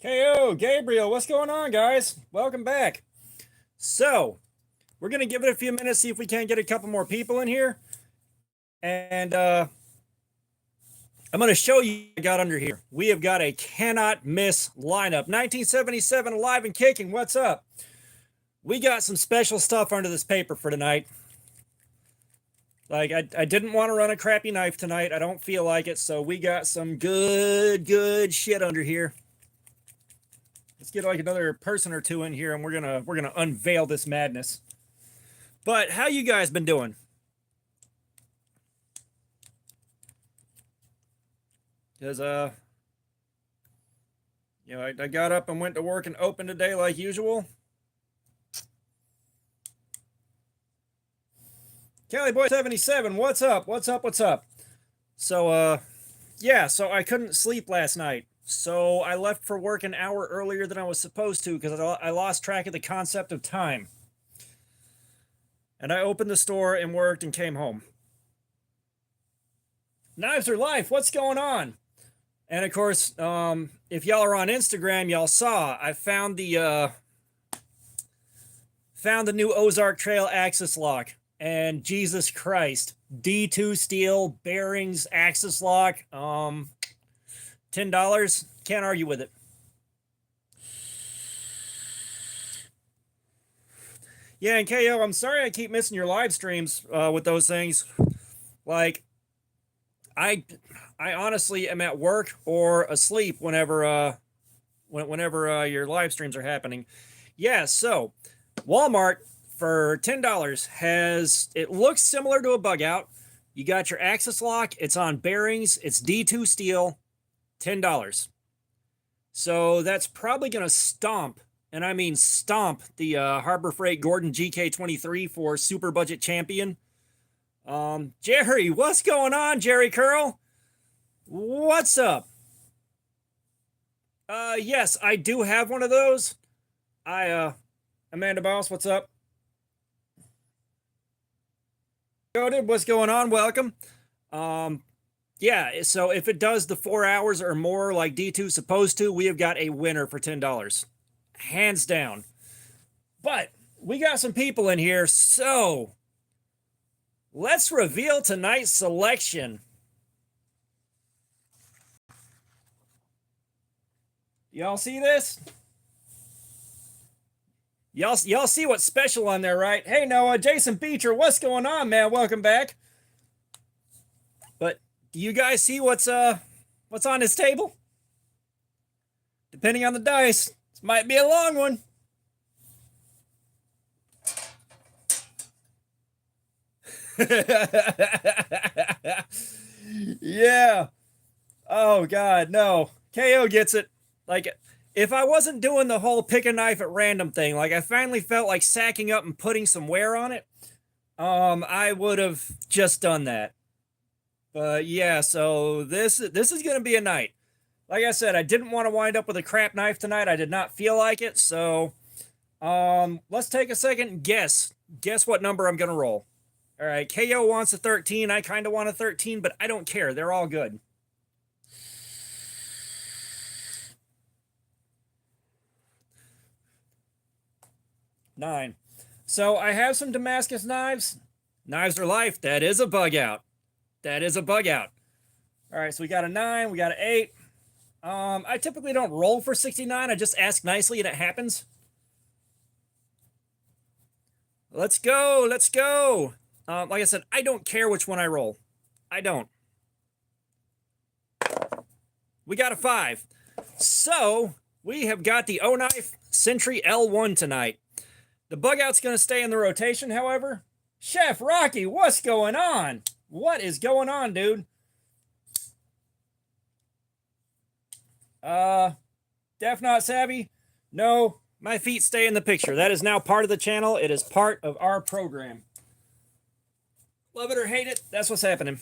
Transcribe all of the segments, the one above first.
KO, Gabriel, what's going on, guys? Welcome back. So, we're going to give it a few minutes, see if we can't get a couple more people in here. And I'm going to show you what I got under here. We have got a cannot miss lineup. 1977 Alive and Kicking, what's up? We got some special stuff under this paper for tonight. Like, I didn't want to run a crappy knife tonight. I don't feel like it, so we got some good shit under here. Let's get like another person or two in here, and we're gonna unveil this madness. But how you guys been doing? Because I got up and went to work and opened today like usual. Kelly Boy 77, what's up? What's up? What's up? So yeah, so I couldn't sleep last night. So I left for work an hour earlier than I was supposed to because I lost track of the concept of time. And I opened the store and worked and came home. Knives are life. What's going on? And of course, if y'all are on Instagram, y'all saw I found the new Ozark Trail axis lock. And Jesus Christ, D2 steel bearings axis lock, $10. Can't argue with it. Yeah, and KO, I'm sorry I keep missing your live streams with those things. Like, I honestly am at work or asleep whenever your live streams are happening. Yeah, so Walmart for $10 has, it looks similar to a bug out. You got your axis lock, it's on bearings, it's D2 steel, $10. So that's probably going to stomp, and I mean stomp, the Harbor Freight Gordon GK23 for Super Budget Champion. Jerry, what's going on, Jerry Curl? What's up? Yes, I do have one of those. Amanda Boss, what's up? Goated, what's going on? Welcome. Yeah, so if it does the 4 hours or more like D2 supposed to, we have got a winner for $10. Hands down. But we got some people in here, so let's reveal tonight's selection. Y'all see this? Y'all see what's special on there, right? Hey, Noah, Jason Beecher, what's going on, man? Welcome back. But do you guys see what's on this table? Depending on the dice, this might be a long one. Yeah. Oh God, no. KO gets it. Like, if I wasn't doing the whole pick a knife at random thing, like I finally felt like sacking up and putting some wear on it, I would have just done that. But yeah, so this is gonna be a night. Like I said, I didn't want to wind up with a crap knife tonight. I did not feel like it. So let's take a second and guess what number I'm gonna roll. All right, KO wants a 13. I kind of want a 13, but I don't care. They're all good. Nine. So I have some Damascus knives. Knives are life. That is a bug out. That is a bug out. All right, so we got a 9, we got an 8. I typically don't roll for 69. I just ask nicely and it happens. Let's go. Let's go. Like I said, I don't care which one I roll. I don't. We got a 5. So we have got the O-Knife Sentry L1 tonight. The bug out's going to stay in the rotation, however. Chef Rocky, what's going on? What is going on, dude? Def Not Savvy? No, my feet stay in the picture. That is now part of the channel. It is part of our program. Love it or hate it, that's what's happening.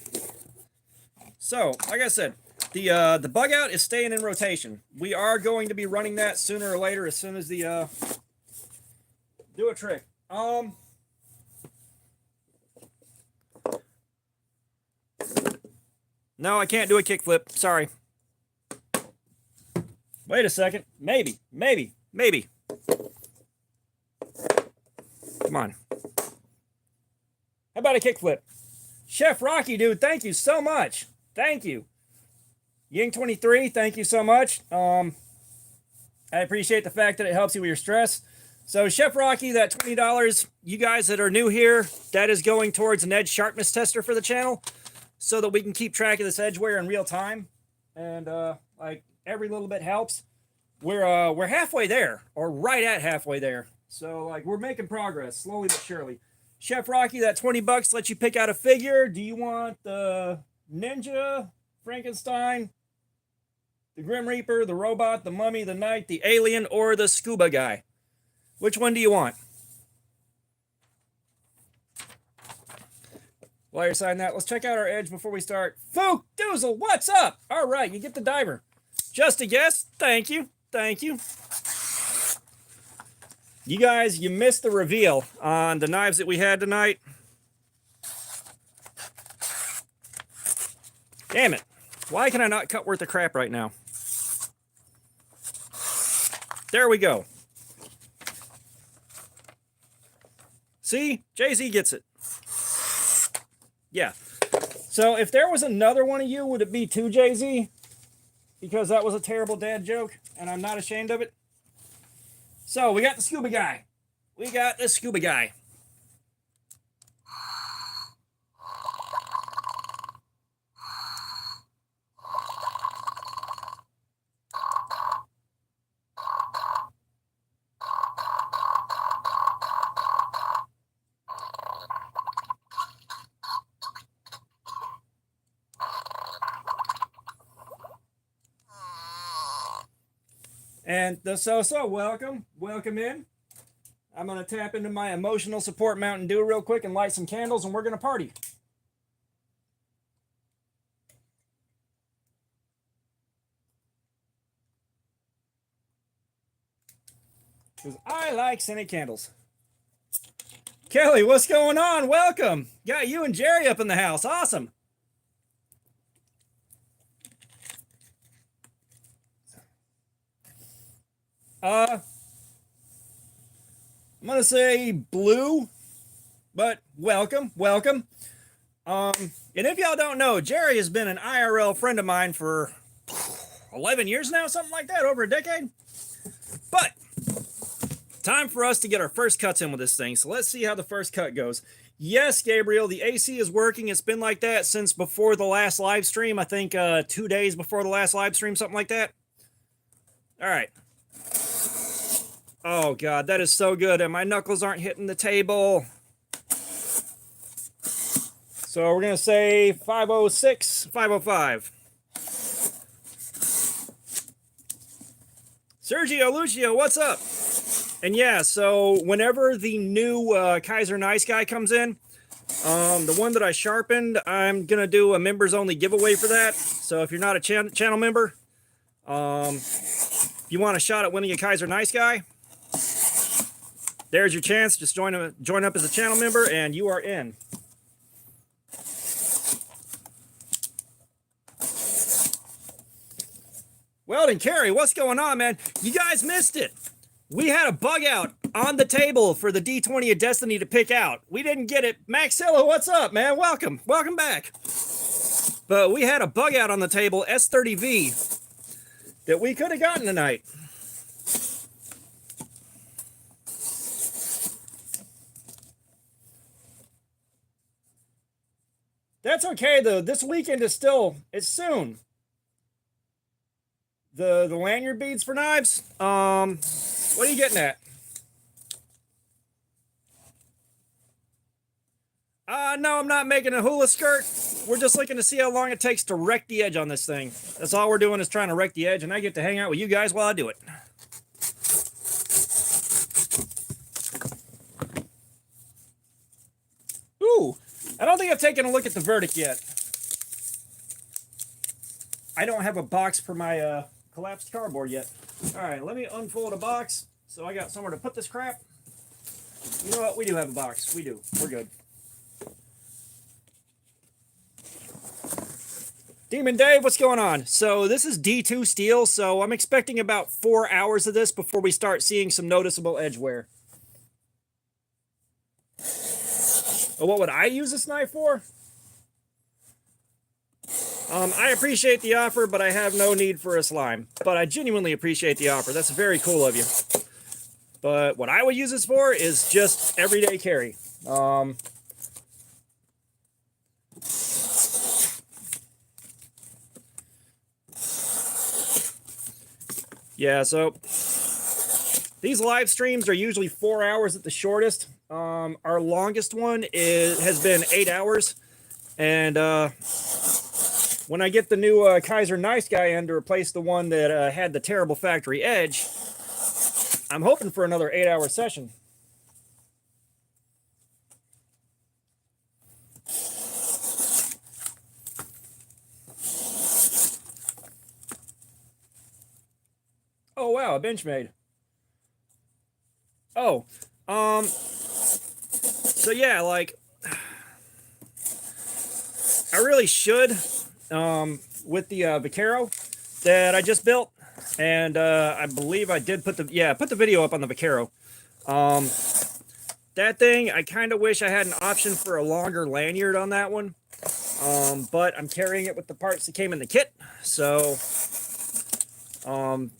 So, like I said, the bug out is staying in rotation. We are going to be running that sooner or later as soon as the do a trick. No, I can't do a kickflip. Sorry. Wait a second. Maybe. Come on. How about a kickflip? Chef Rocky, dude, thank you so much. Thank you. Ying23, thank you so much. I appreciate the fact that it helps you with your stress. So Chef Rocky, that $20, you guys that are new here, that is going towards an edge sharpness tester for the channel so that we can keep track of this edge wear in real time. And like every little bit helps. We're halfway there, or right at halfway there. So like we're making progress slowly but surely. Chef Rocky, that $20 lets you pick out a figure. Do you want the Ninja, Frankenstein, the Grim Reaper, the Robot, the Mummy, the Knight, the Alien, or the Scuba Guy? Which one do you want? While you're signing that, let's check out our edge before we start. Fook Doozle, what's up? All right, you get the diver. Just a guess. Thank you. Thank you. You guys, you missed the reveal on the knives that we had tonight. Damn it. Why can I not cut worth of crap right now? There we go. See? Jay-Z gets it. Yeah. So if there was another one of you, would it be two Jay-Z? Because that was a terrible dad joke, and I'm not ashamed of it. So we got the Scuba Guy. We got the Scuba Guy. And the so-so, welcome in. I'm going to tap into my emotional support Mountain Dew real quick and light some candles, and we're going to party. Because I like scented candles. Kelly, what's going on? Welcome. Got you and Jerry up in the house. Awesome. I'm gonna say blue, but welcome. And if y'all don't know, Jerry has been an IRL friend of mine for 11 years now, something like that, over a decade. But time for us to get our first cuts in with this thing. So let's see how the first cut goes. Yes, Gabriel, the AC is working. It's been like that since before the last live stream. I think 2 days before the last live stream, something like that. All right. Oh, God, that is so good. And my knuckles aren't hitting the table. So we're going to say 506, 505. Sergio Lucio, what's up? And yeah, so whenever the new Kaiser Nice Guy comes in, the one that I sharpened, I'm going to do a members only giveaway for that. So if you're not a channel member, if you want a shot at winning a Kaiser Nice Guy, there's your chance. Just join up as a channel member and you are in. Weldon Carey, what's going on, man? You guys missed it. We had a bug out on the table for the D20 of Destiny to pick out. We didn't get it. Maxilla, what's up, man? Welcome back. But we had a bug out on the table, S30V, that we could have gotten tonight. That's okay though. This weekend is it's soon. The lanyard beads for knives. What are you getting at? No, I'm not making a hula skirt. We're just looking to see how long it takes to wreck the edge on this thing. That's all we're doing is trying to wreck the edge, and I get to hang out with you guys while I do it. Ooh, I don't think I've taken a look at the verdict yet. I don't have a box for my collapsed cardboard yet. All right, let me unfold a box so I got somewhere to put this crap. You know what? We do have a box. We do. We're good. Demon Dave, what's going on? So this is D2 steel, so I'm expecting about 4 hours of this before we start seeing some noticeable edge wear. What would I use this knife for? I appreciate the offer, but I have no need for a slime. But I genuinely appreciate the offer. That's very cool of you. But what I would use this for is just everyday carry. Yeah, so these live streams are usually 4 hours at the shortest. Our longest one has been 8 hours. And when I get the new Kaiser Nice Guy in to replace the one that had the terrible factory edge, I'm hoping for another 8-hour session. Oh wow, a Benchmade. Oh, so yeah, like I really should with the Vaquero that I just built, and I believe I did put the video up on the Vaquero. That thing, I kind of wish I had an option for a longer lanyard on that one, but I'm carrying it with the parts that came in the kit, so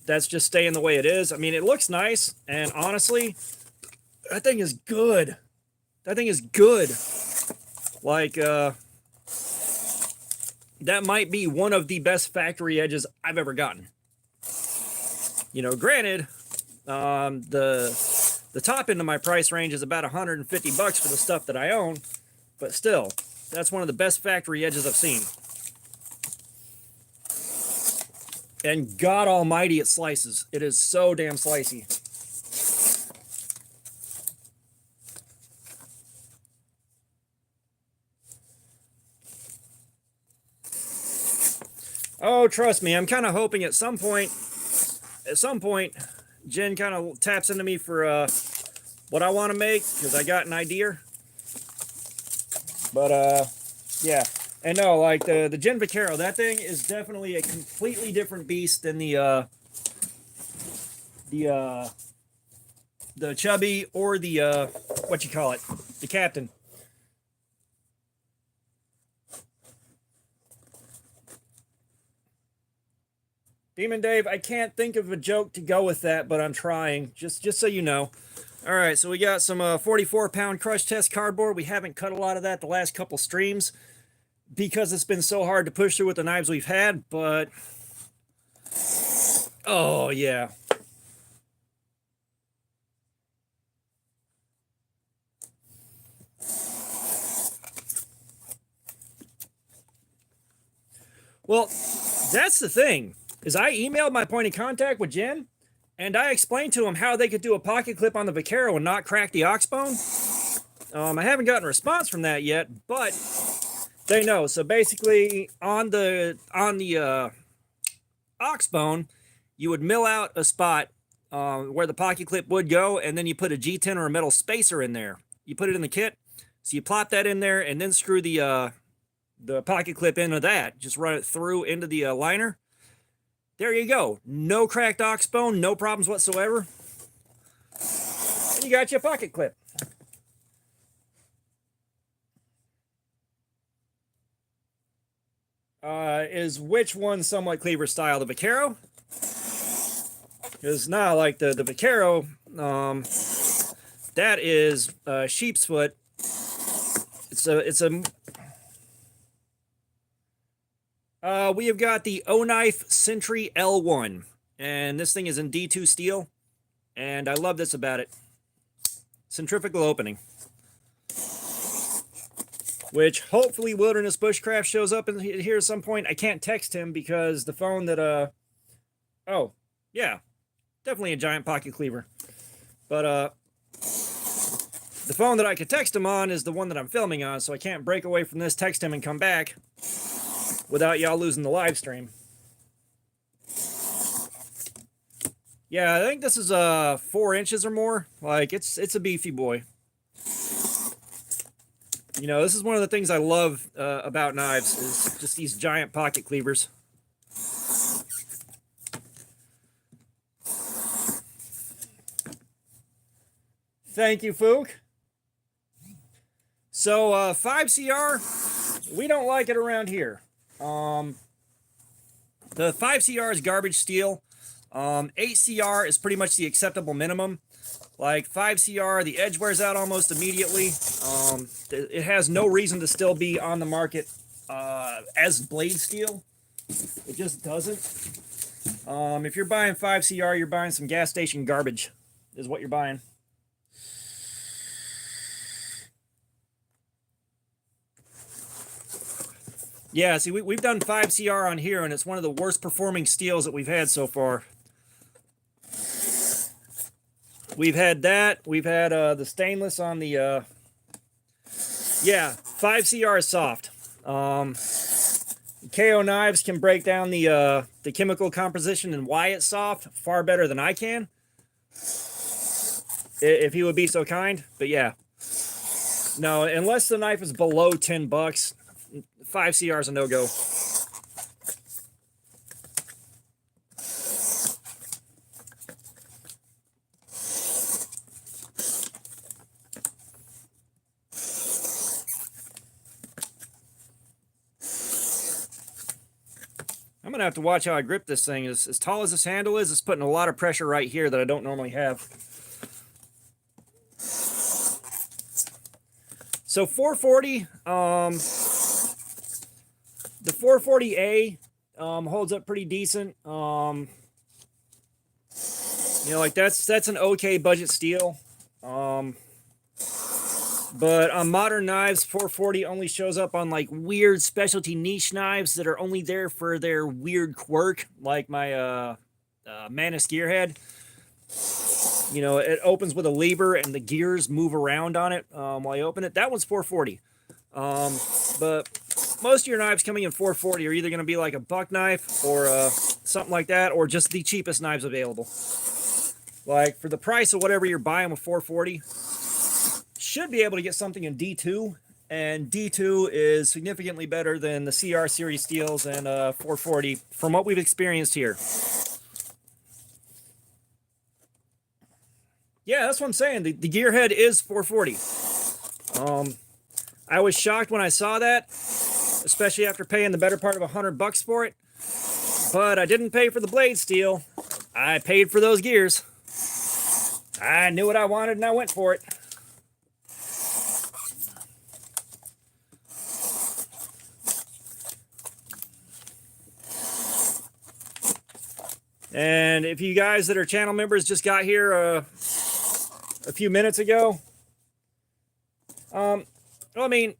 that's just staying the way it is. I mean, it looks nice, and honestly, that thing is good. That thing is good. Like, that might be one of the best factory edges I've ever gotten. You know, granted, the top end of my price range is about $150 for the stuff that I own, but still, that's one of the best factory edges I've seen. And God almighty, it slices. It is so damn slicey. Oh, trust me, I'm kind of hoping at some point, Jen kind of taps into me for what I want to make, because I got an idea. But yeah. And no, like the Jen Vaquero, that thing is definitely a completely different beast than the Chubby or the what you call it, the Captain. Demon Dave, I can't think of a joke to go with that, but I'm trying. Just so you know. All right, so we got some 44-pound crush test cardboard. We haven't cut a lot of that the last couple streams because it's been so hard to push through with the knives we've had, but oh yeah. Well, that's the thing, is I emailed my point of contact with Jen, and I explained to him how they could do a pocket clip on the Vaquero and not crack the ox bone. I haven't gotten a response from that yet, but they know. So basically, on the ox bone, you would mill out a spot where the pocket clip would go, and then you put a G10 or a metal spacer in there. You put it in the kit, so you plop that in there, and then screw the pocket clip into that. Just run it through into the liner. There you go. No cracked ox bone, no problems whatsoever. And you got your pocket clip. Is which one somewhat cleaver style? The Vaquero? Because now, like the Vaquero, that is sheep's foot. It's a we have got the O-Knife Sentry L1, and this thing is in D2 steel, and I love this about it. Centrifugal opening. Which hopefully Wilderness Bushcraft shows up in here at some point. I can't text him because the phone that, oh, yeah, definitely a giant pocket cleaver. But, the phone that I could text him on is the one that I'm filming on, so I can't break away from this, text him, and come back without y'all losing the live stream. Yeah, I think this is 4 inches or more. Like, it's a beefy boy. You know, this is one of the things I love about knives is just these giant pocket cleavers. Thank you, Fook. So 5CR, we don't like it around here. The 5CR is garbage steel. 8CR is pretty much the acceptable minimum. Like 5CR, the edge wears out almost immediately. It has no reason to still be on the market as blade steel. It just doesn't. If you're buying 5CR, you're buying some gas station garbage, is what you're buying. Yeah, see, we've done 5CR on here, and it's one of the worst performing steels that we've had so far. We've had that. We've had the stainless on the... yeah, 5CR is soft. KO knives can break down the chemical composition and why it's soft far better than I can. If he would be so kind. But yeah. No, unless the knife is below 10 bucks, 5CR is a no-go. I'm going to have to watch how I grip this thing. As tall as this handle is, it's putting a lot of pressure right here that I don't normally have. So 440, the 440A holds up pretty decent. You know, like that's an okay budget steel. But on modern knives, 440 only shows up on like weird specialty niche knives that are only there for their weird quirk, like my Manus gearhead. You know, it opens with a lever and the gears move around on it while you open it. That one's 440. But most of your knives coming in 440 are either going to be like a buck knife or something like that, or just the cheapest knives available. Like for the price of whatever you're buying with 440, should be able to get something in D2, and D2 is significantly better than the CR series steels and 440 from what we've experienced here. Yeah, that's what I'm saying. The gearhead is 440. I was shocked when I saw that, especially after paying the better part of $100 for it. But I didn't pay for the blade steel. I paid for those gears. I knew what I wanted and I went for it. And if you guys that are channel members just got here a few minutes ago, well, I mean,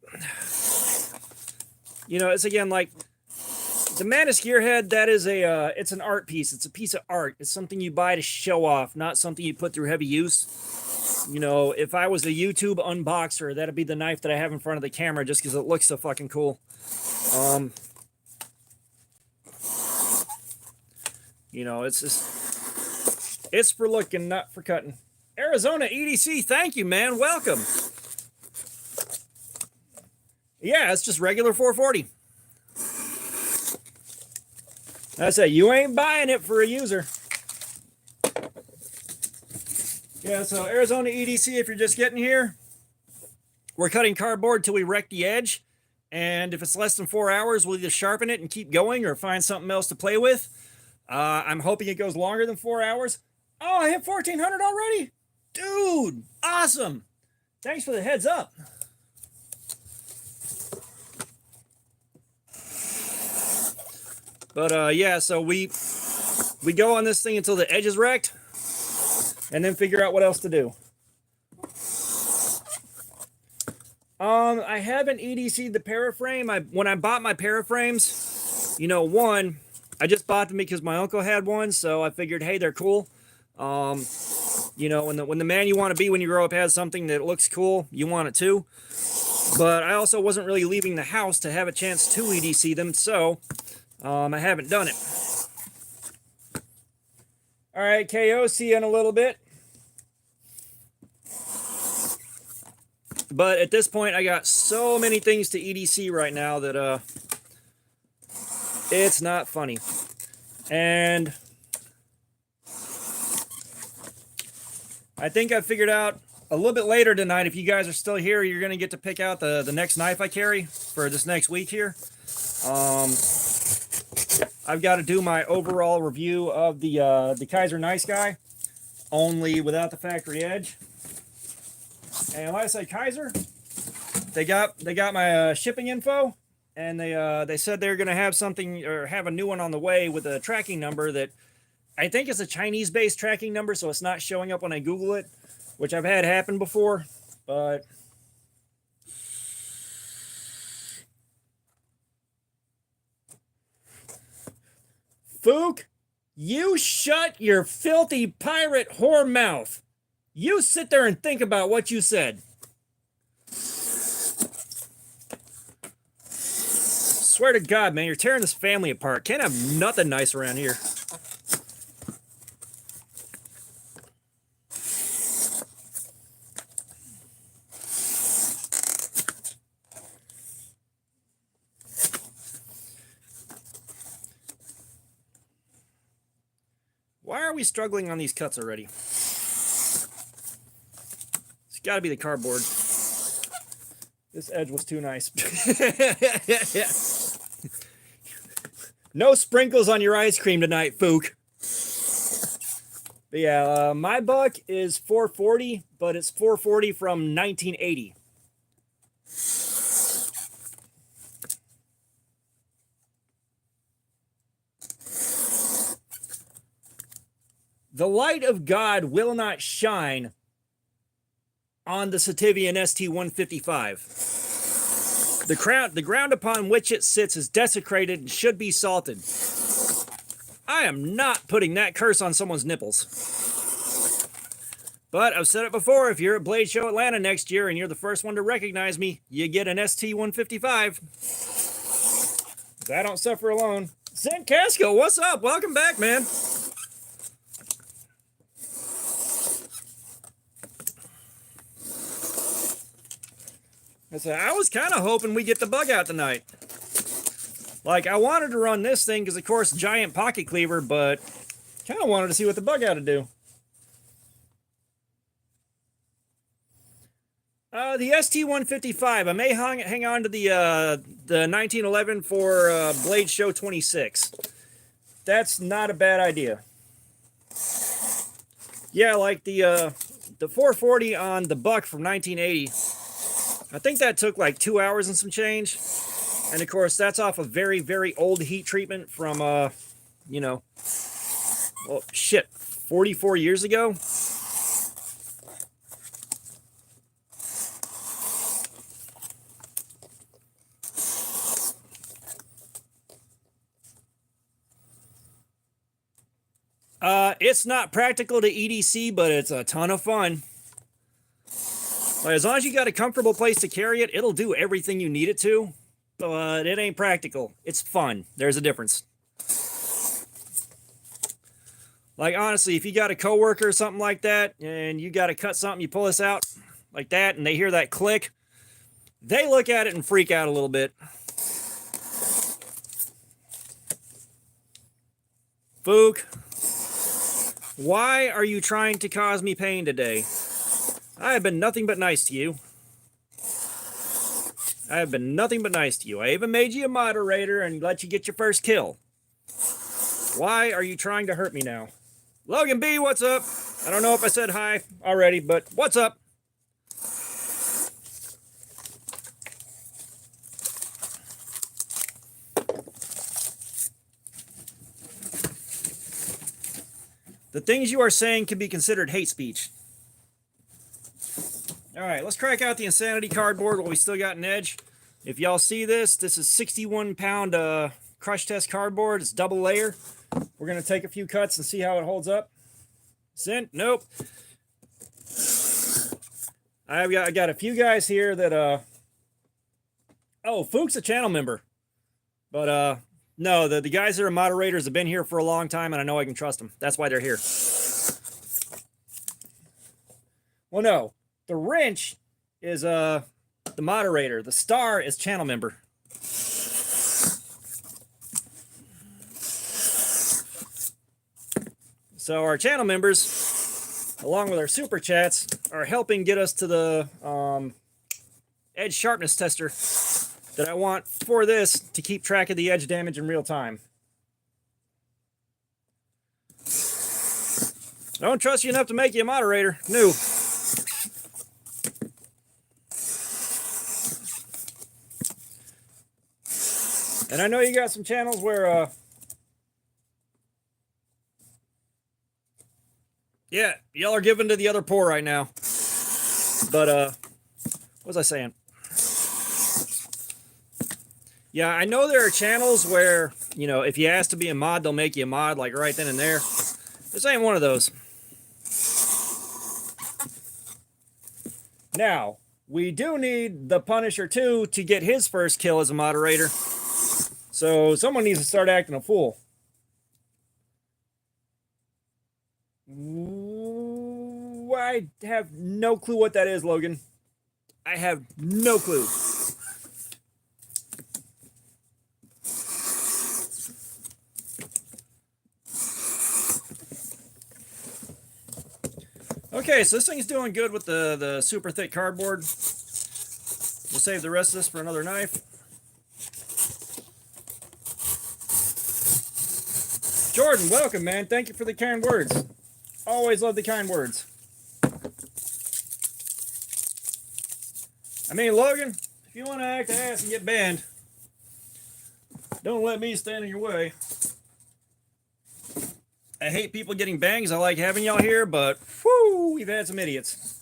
you know, it's again like the Manus gearhead. That is it's an art piece. It's a piece of art. It's something you buy to show off, not something you put through heavy use. You know, if I was a YouTube unboxer, that'd be the knife that I have in front of the camera just because it looks so fucking cool. You know, it's just, it's for looking, not for cutting. Arizona EDC, thank you, man. Welcome. Yeah, it's just regular 440. I say, you ain't buying it for a user. Yeah, so Arizona EDC, if you're just getting here, we're cutting cardboard till we wreck the edge. And if it's less than 4 hours, we'll either sharpen it and keep going or find something else to play with. I'm hoping it goes longer than 4 hours. Oh, I hit 1,400 already? Dude, awesome. Thanks for the heads up. But yeah, so we go on this thing until the edge is wrecked and then figure out what else to do. I haven't EDC'd the paraframe. When I bought my paraframes, you know, one, I just bought them because my uncle had one, so I figured, hey, they're cool. You know, when the man you want to be when you grow up has something that looks cool, you want it too. But I also wasn't really leaving the house to have a chance to EDC them, so I haven't done it. All right, KO, see you in a little bit. But at this point, I got so many things to EDC right now that it's not funny. And I think I figured out a little bit later tonight, if you guys are still here, you're going to get to pick out the next knife I carry for this next week here. I've got to do my overall review of the Kaiser Nice Guy, only without the factory edge. And like I said, Kaiser, they got my shipping info, and they said they're going to have something, or have a new one on the way with a tracking number that I think is a Chinese-based tracking number, so it's not showing up when I Google it, which I've had happen before, but Fook, you shut your filthy pirate whore mouth. You sit there and think about what you said. Swear to God, man, you're tearing this family apart. Can't have nothing nice around here. Why are we struggling on these cuts already? It's got to be the cardboard. This edge was too nice. No sprinkles on your ice cream tonight, Fook. But yeah, my buck is 440, but it's 440 from 1980. The light of God will not shine on the Sativian ST-155. The ground upon which it sits is desecrated and should be salted. I am not putting that curse on someone's nipples. But I've said it before, if you're at Blade Show Atlanta next year and you're the first one to recognize me, you get an ST-155. I don't suffer alone. Zen Casco, what's up? Welcome back, man. I was kind of hoping we get the bug out tonight. Like, I wanted to run this thing because, of course, giant pocket cleaver, but kind of wanted to see what the bug out to do. The ST-155. I may hang on to the 1911 for Blade Show 26. That's not a bad idea. Yeah, like the 440 on the buck from 1980. I think that took like 2 hours and some change. And of course, that's off a very, very old heat treatment from, you know, well, shit, 44 years ago. It's not practical to EDC, but it's a ton of fun. Like, as long as you got a comfortable place to carry it, it'll do everything you need it to. But it ain't practical. It's fun. There's a difference. Like, honestly, if you got a coworker or something like that, and you got to cut something, you pull this out like that, and they hear that click, they look at it and freak out a little bit. Fook, why are you trying to cause me pain today? I have been nothing but nice to you. I have been nothing but nice to you. I even made you a moderator and let you get your first kill. Why are you trying to hurt me now? Logan B, what's up? I don't know if I said hi already, but what's up? The things you are saying can be considered hate speech. All right, let's crack out the Insanity cardboard while we still got an edge. If y'all see this, this is 61-pound crush test cardboard. It's double layer. We're going to take a few cuts and see how it holds up. Sent? Nope. I got a few guys here that, oh, Fook's a channel member. But, no, the guys that are moderators have been here for a long time, and I know I can trust them. That's why they're here. Well, no. The wrench is the moderator. The star is channel member. So our channel members, along with our super chats, are helping get us to the edge sharpness tester that I want for this to keep track of the edge damage in real time. I don't trust you enough to make you a moderator. No. And I know you got some channels where, yeah, y'all are giving to the other poor right now. But, what was I saying? Yeah, I know there are channels where, you know, if you ask to be a mod, they'll make you a mod, like right then and there. This ain't one of those. Now, we do need the Punisher 2 to get his first kill as a moderator. So someone needs to start acting a fool. I have no clue what that is, Logan. I have no clue. Okay, so this thing's doing good with the super thick cardboard. We'll save the rest of this for another knife. Jordan, welcome, man. Thank you for the kind words. Always love the kind words. I mean, Logan, if you want to act ass and get banned, don't let me stand in your way. I hate people getting bangs. I like having y'all here, but whoo, we've had some idiots.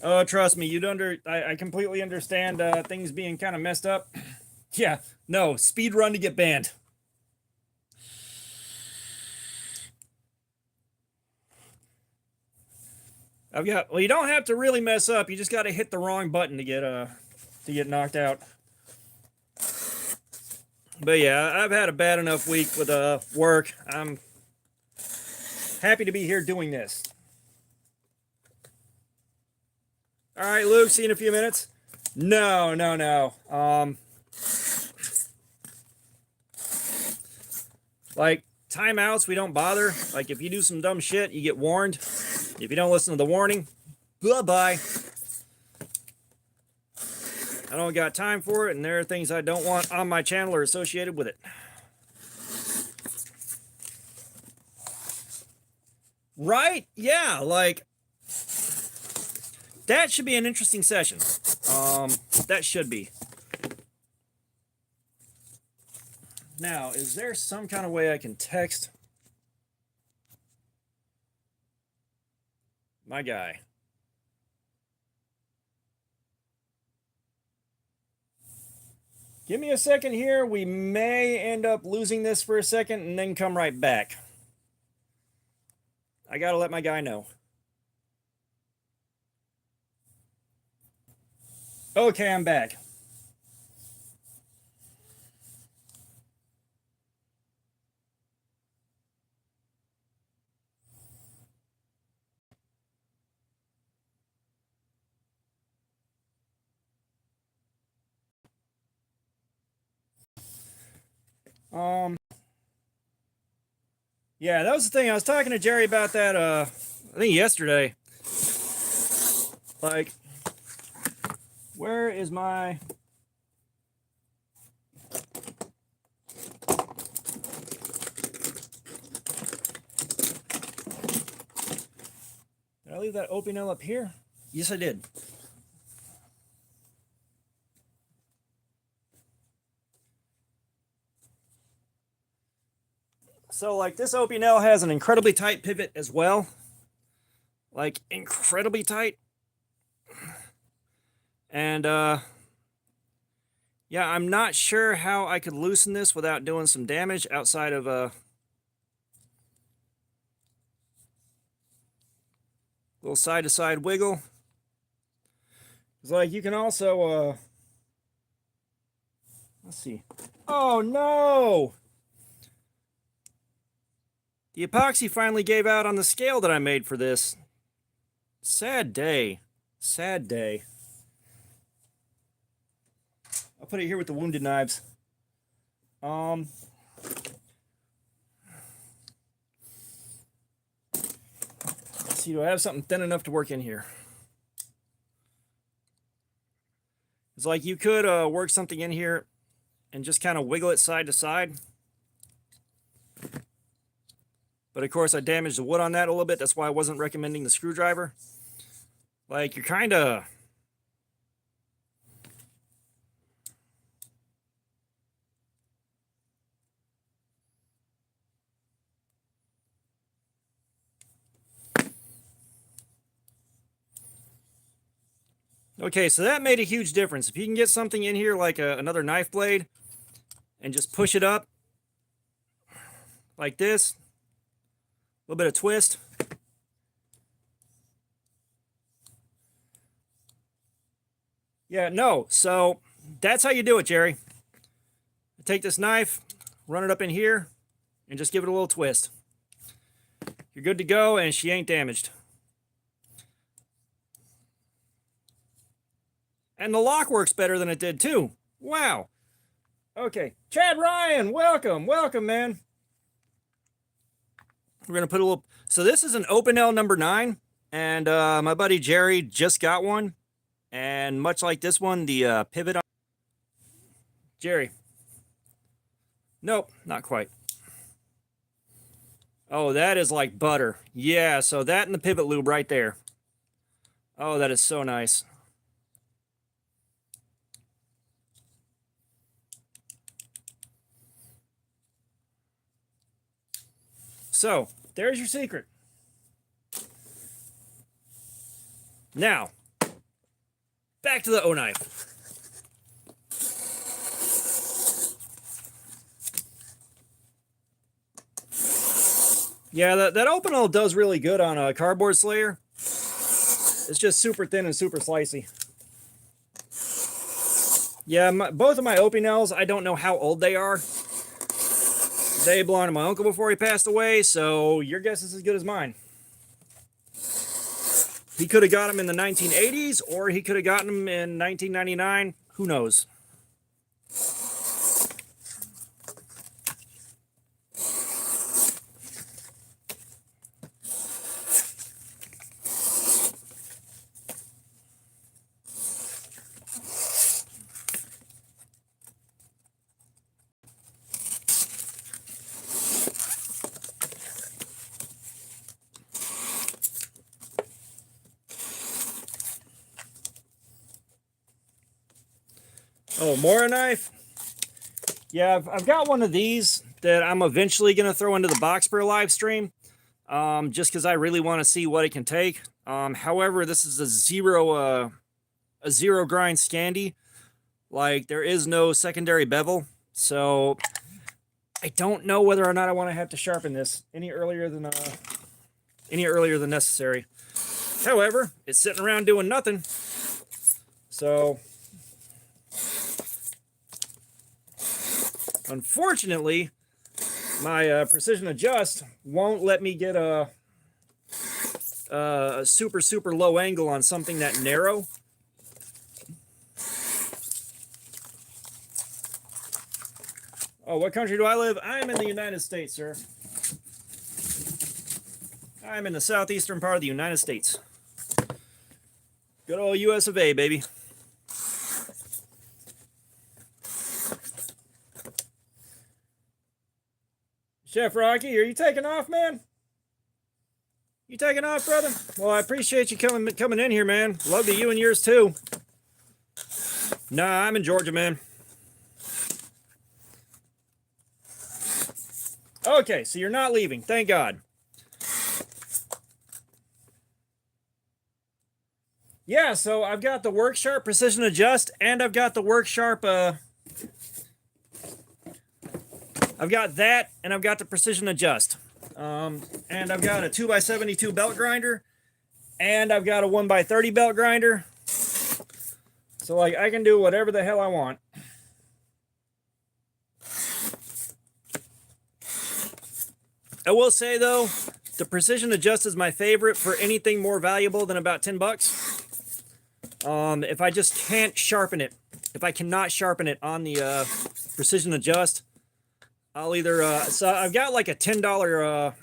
Oh, trust me, I completely understand things being kind of messed up. Yeah, no, speed run to get banned. Well, you don't have to really mess up. You just got to hit the wrong button to get knocked out. But yeah, I've had a bad enough week with work. I'm happy to be here doing this. All right, Luke, see you in a few minutes. No. Like, timeouts, we don't bother. Like, if you do some dumb shit, you get warned. If you don't listen to the warning, bye-bye. I don't got time for it, and there are things I don't want on my channel or associated with it. Right? Yeah, like, that should be an interesting session. That should be. Now, is there some kind of way I can text my guy? Give me a second here. We may end up losing this for a second and then come right back. I gotta let my guy know. Okay, I'm back. Yeah, that was the thing. I was talking to Jerry about that, I think yesterday. Like, where is my... Did I leave that Opinel up here? Yes, I did. So, like, this Opinel has an incredibly tight pivot as well. Like, incredibly tight. And, yeah, I'm not sure how I could loosen this without doing some damage outside of a little side-to-side wiggle. It's like, you can also, let's see. Oh, no! The epoxy finally gave out on the scale that I made for this. Sad day. Sad day. I'll put it here with the wounded knives. Let's see, do I have something thin enough to work in here? It's like you could work something in here and just kind of wiggle it side to side. But of course I damaged the wood on that a little bit. That's why I wasn't recommending the screwdriver. Like you're kind of... Okay, so that made a huge difference. If you can get something in here like another knife blade and just push it up like this, a little bit of twist. Yeah, no, so that's how you do it, Jerry. Take this knife, run it up in here, and just give it a little twist. You're good to go, and she ain't damaged. And the lock works better than it did too. Wow. Okay, Chad Ryan, welcome, welcome, man. We're gonna put a little. So this is an Opinel number 9, and my buddy Jerry just got one, and much like this one, the pivot on. Jerry. Nope, not quite. Oh, that is like butter. Yeah, so that and the pivot lube right there. Oh, that is so nice. So, there's your secret. Now, back to the O-knife. Yeah, that Opinel does really good on a cardboard slayer. It's just super thin and super slicey. Yeah, both of my Opinels, I don't know how old they are. They belonged to my uncle before he passed away, so your guess is as good as mine. He could have got them in the 1980s, or he could have gotten them in 1999. Who knows? Oh, more a knife? Yeah, I've got one of these that I'm eventually going to throw into the Box Spur live stream, just because I really want to see what it can take. However, this is a zero grind Scandi. Like, there is no secondary bevel, so I don't know whether or not I want to have to sharpen this any earlier than necessary. However, it's sitting around doing nothing, so unfortunately, my precision adjust won't let me get a super low angle on something that narrow. Oh, what country do I live? I'm in the United States, sir. I'm in the southeastern part of the United States. Good old US of A, baby. Chef Rocky, are you taking off, man? You taking off, brother? Well, I appreciate you coming in here, man. Love to you and yours too. Nah, I'm in Georgia, man. Okay, so you're not leaving. Thank God. Yeah, so I've got the Work Sharp Precision Adjust, and I've got the Work Sharp, I've got that, and I've got the Precision Adjust. And I've got a 2x72 belt grinder, and I've got a 1x30 belt grinder. So, like, I can do whatever the hell I want. I will say though, the Precision Adjust is my favorite for anything more valuable than about $10. If I just can't sharpen it, if I cannot sharpen it on the Precision Adjust, I'll either so I've got like a $10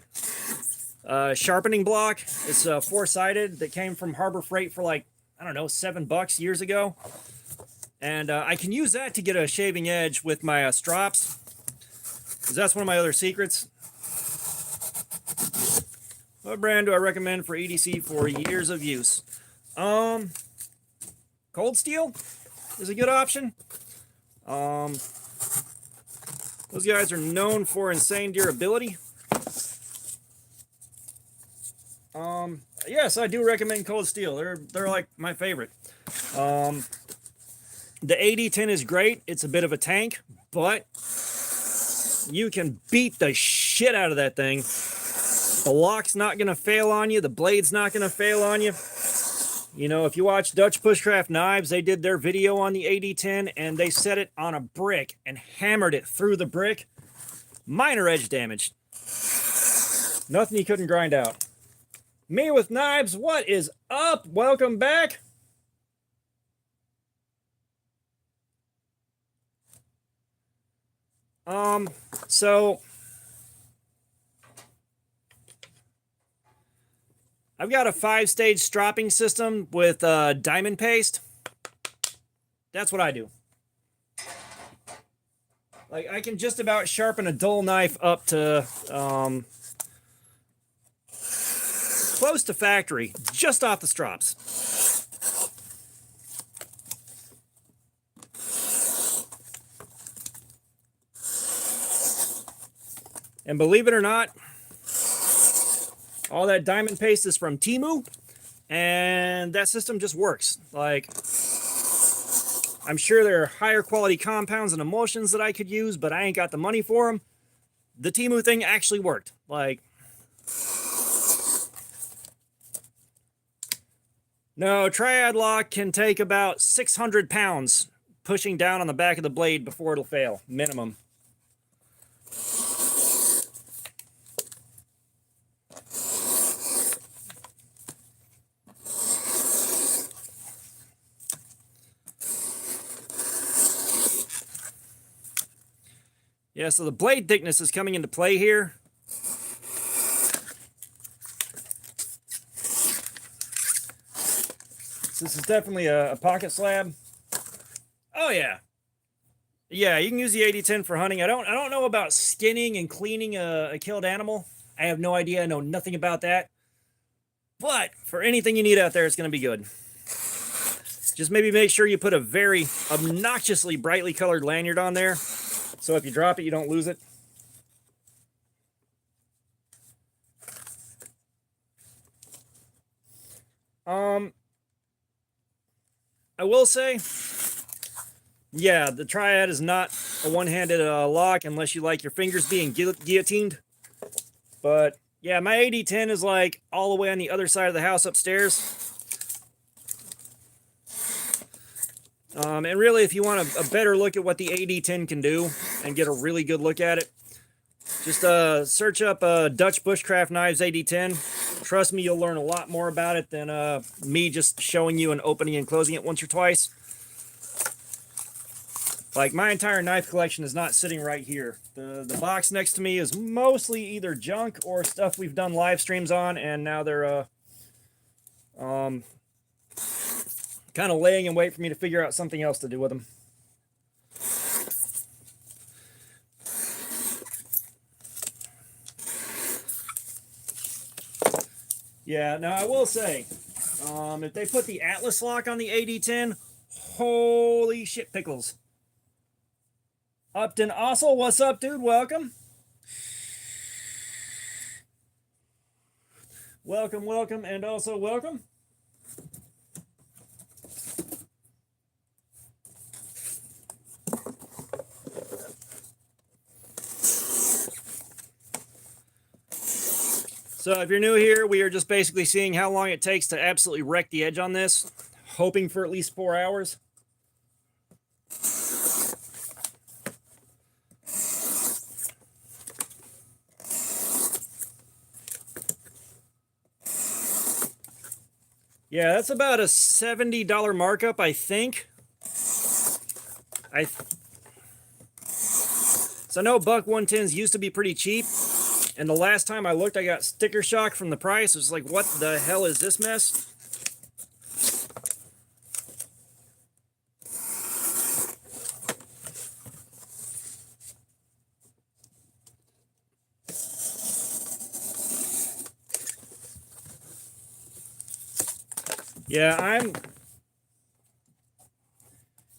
sharpening block. It's four-sided that came from Harbor Freight for like, I don't know, $7 years ago, and I can use that to get a shaving edge with my strops, because that's one of my other secrets. What brand do I recommend for EDC for years of use? Cold Steel is a good option. Those guys are known for insane durability. Yes, I do recommend Cold Steel. They're like my favorite. The AD10 is great. It's a bit of a tank, but you can beat the shit out of that thing. The lock's not going to fail on you. The blade's not going to fail on you. You know, if you watch Dutch Bushcraft Knives, they did their video on the AD10 and they set it on a brick and hammered it through the brick. Minor edge damage. Nothing you couldn't grind out. Me with Knives, what is up? Welcome back. So I've got a 5-stage stropping system with diamond paste. That's what I do. Like, I can just about sharpen a dull knife up to close to factory, just off the strops. And believe it or not, all that diamond paste is from Temu, and that system just works. Like, I'm sure there are higher quality compounds and emulsions that I could use, but I ain't got the money for them. The Temu thing actually worked. Like, no, Triad Lock can take about 600 pounds pushing down on the back of the blade before it'll fail, minimum. Yeah, so the blade thickness is coming into play here. So this is definitely a pocket slab. Oh yeah. Yeah, you can use the AD10 for hunting. I don't know about skinning and cleaning a killed animal. I have no idea. I know nothing about that. But for anything you need out there, it's going to be good. Just maybe make sure you put a very obnoxiously brightly colored lanyard on there, so if you drop it, you don't lose it. I will say, yeah, the Triad is not a one-handed lock unless you like your fingers being guillotined. But yeah, my AD10 is like all the way on the other side of the house upstairs. And really, if you want a better look at what the AD10 can do and get a really good look at it, just search up Dutch Bushcraft Knives AD10. Trust me, you'll learn a lot more about it than me just showing you and opening and closing it once or twice. Like, my entire knife collection is not sitting right here. The box next to me is mostly either junk or stuff we've done live streams on, and now they're kind of laying in wait for me to figure out something else to do with them. Yeah, now I will say, if they put the Atlas lock on the AD10, holy shit pickles. Upton Ossel, what's up, dude? Welcome. Welcome, welcome, and also welcome. So if you're new here, we are just basically seeing how long it takes to absolutely wreck the edge on this, hoping for at least 4 hours. Yeah, that's about a $70 markup, I think. So I know Buck 110s used to be pretty cheap, and the last time I looked, I got sticker shock from the price. It was like, what the hell is this mess? Yeah,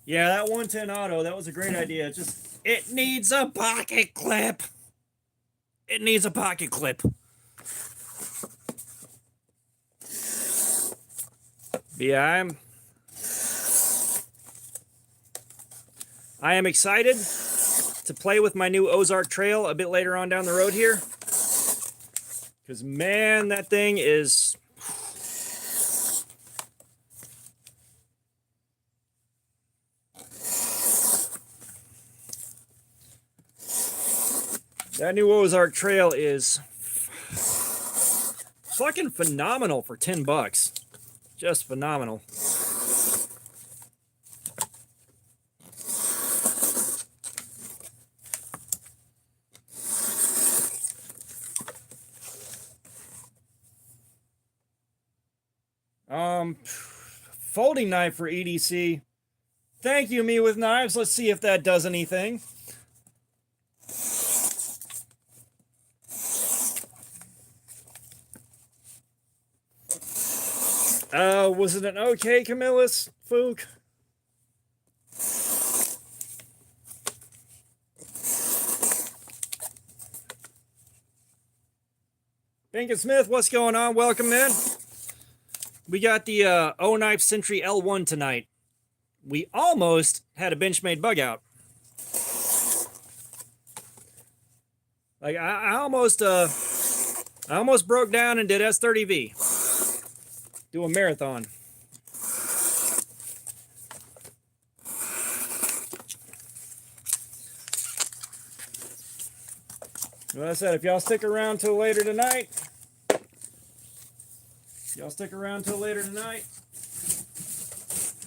yeah, that 110 auto, that was a great idea. It needs a pocket clip. It needs a pocket clip. Yeah, I am excited to play with my new Ozark Trail a bit later on down the road here. Because, man, that thing is... That new Ozark Trail is fucking phenomenal for 10 bucks. Just phenomenal. Folding knife for EDC. Thank you, Me With Knives. Let's see if that does anything. Was it an okay, Camillus, Fook? Pinkett Smith, what's going on? Welcome in. We got the O-Knife Sentry L1 tonight. We almost had a Benchmade bug out. Like I almost broke down and did S30V. Do a marathon. Well, I said, if y'all stick around till later tonight,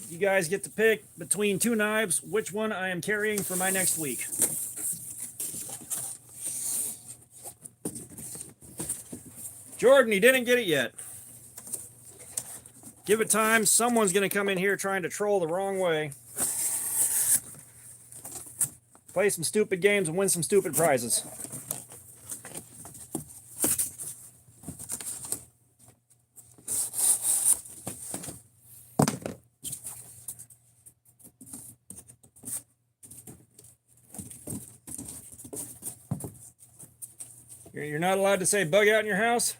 you guys get to pick between two knives which one I am carrying for my next week. Jordan, he didn't get it yet. Give it time. Someone's going to come in here trying to troll the wrong way. Play some stupid games and win some stupid prizes. You're not allowed to say bug out in your house?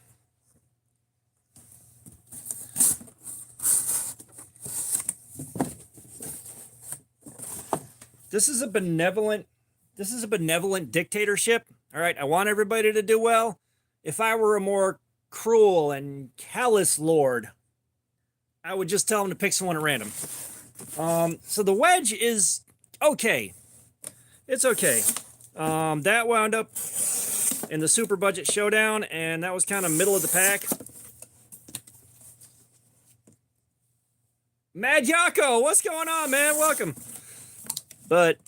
This is a benevolent dictatorship. All right, I want everybody to do well. If I were a more cruel and callous lord, I would just tell them to pick someone at random. So the wedge is okay. It's okay. That wound up in the super budget showdown, and that was kind of middle of the pack. Mad Yako, what's going on, man? Welcome. But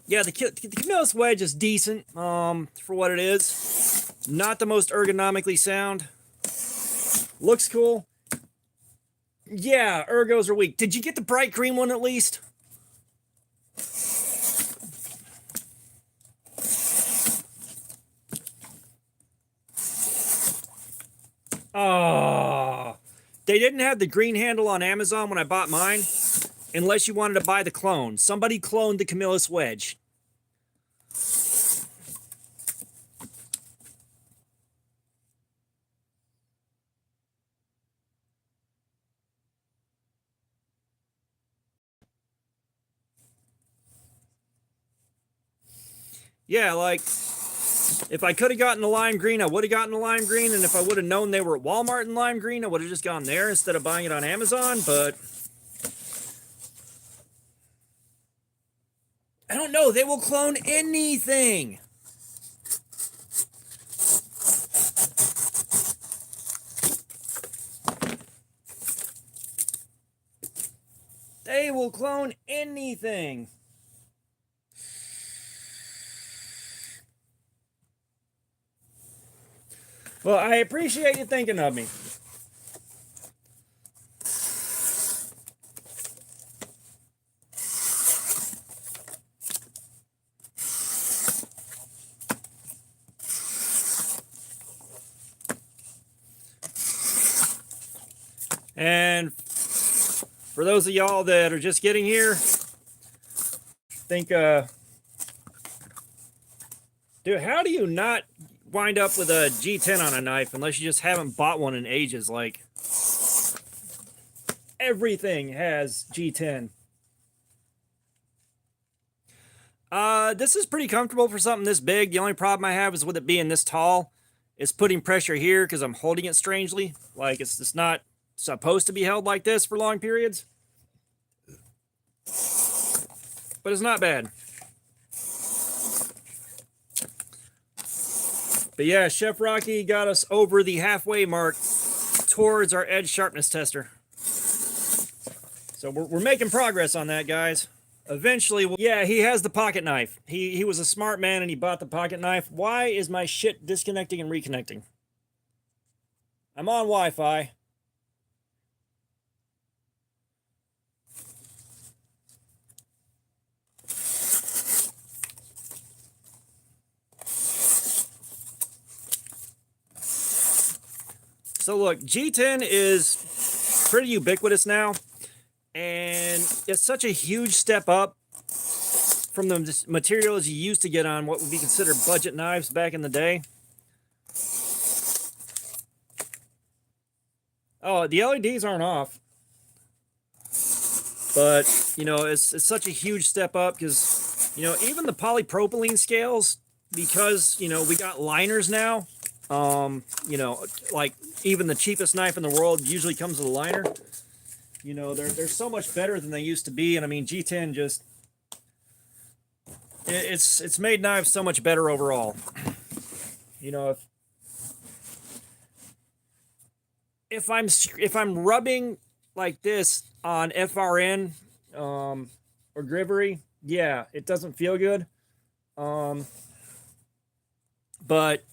yeah, the Camillus wedge is decent for what it is. Not the most ergonomically sound. Looks cool. Yeah, ergos are weak. Did you get the bright green one at least? Oh, they didn't have the green handle on Amazon when I bought mine. Unless you wanted to buy the clone. Somebody cloned the Camillus wedge. Yeah, like, if I could have gotten the lime green, I would have gotten the lime green. And if I would have known they were at Walmart in lime green, I would have just gone there instead of buying it on Amazon. But I don't know. They will clone anything. They will clone anything. Well, I appreciate you thinking of me. And for those of y'all that are just getting here, think, dude, how do you not wind up with a G10 on a knife unless you just haven't bought one in ages? Like, everything has G10. This is pretty comfortable for something this big. The only problem I have is with it being this tall. It's putting pressure here because I'm holding it strangely. Like, it's just not supposed to be held like this for long periods. But it's not bad. But yeah, Chef Rocky got us over the halfway mark towards our edge sharpness tester. So we're making progress on that, guys. Eventually, yeah, he has the pocket knife. He was a smart man and he bought the pocket knife. Why is my shit disconnecting and reconnecting? I'm on Wi-Fi. So look, G10 is pretty ubiquitous now, and it's such a huge step up from the materials you used to get on what would be considered budget knives back in the day. Oh, the LEDs aren't off, but you know, it's such a huge step up because, you know, even the polypropylene scales, because, you know, we got liners now. You know, like even the cheapest knife in the world usually comes with a liner. You know, they're so much better than they used to be, and I mean G10 just it's made knives so much better overall. You know, if I'm rubbing like this on FRN or Grivory, yeah, it doesn't feel good. But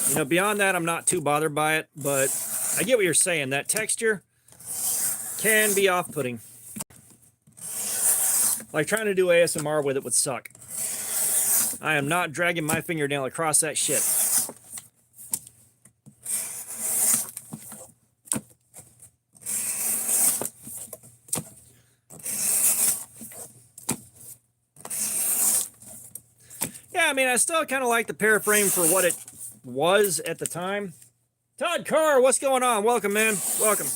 you know, beyond that, I'm not too bothered by it, but I get what you're saying. That texture can be off-putting. Like trying to do ASMR with it would suck. I am not dragging my fingernail across that shit. Yeah, I mean, I still kind of like the Paraframe for what it was at the time. Todd Carr, what's going on? Welcome, man. Welcome.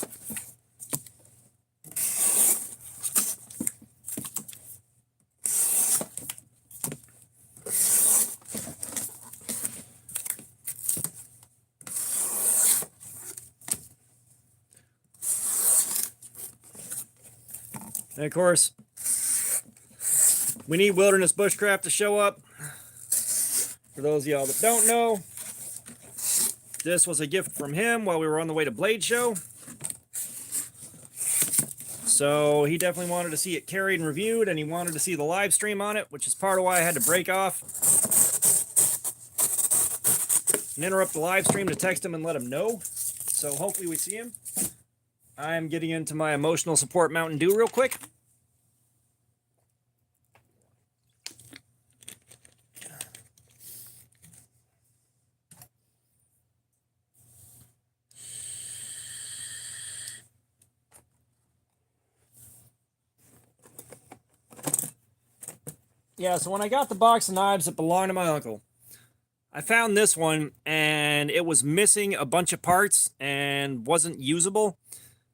And of course, we need Wilderness Bushcraft to show up. For those of y'all that don't know, this was a gift from him while we were on the way to Blade Show. So he definitely wanted to see it carried and reviewed, and he wanted to see the live stream on it, which is part of why I had to break off and interrupt the live stream to text him and let him know. So hopefully we see him. I'm getting into my emotional support Mountain Dew real quick. Yeah, so when I got the box of knives that belonged to my uncle, I found this one and it was missing a bunch of parts and wasn't usable.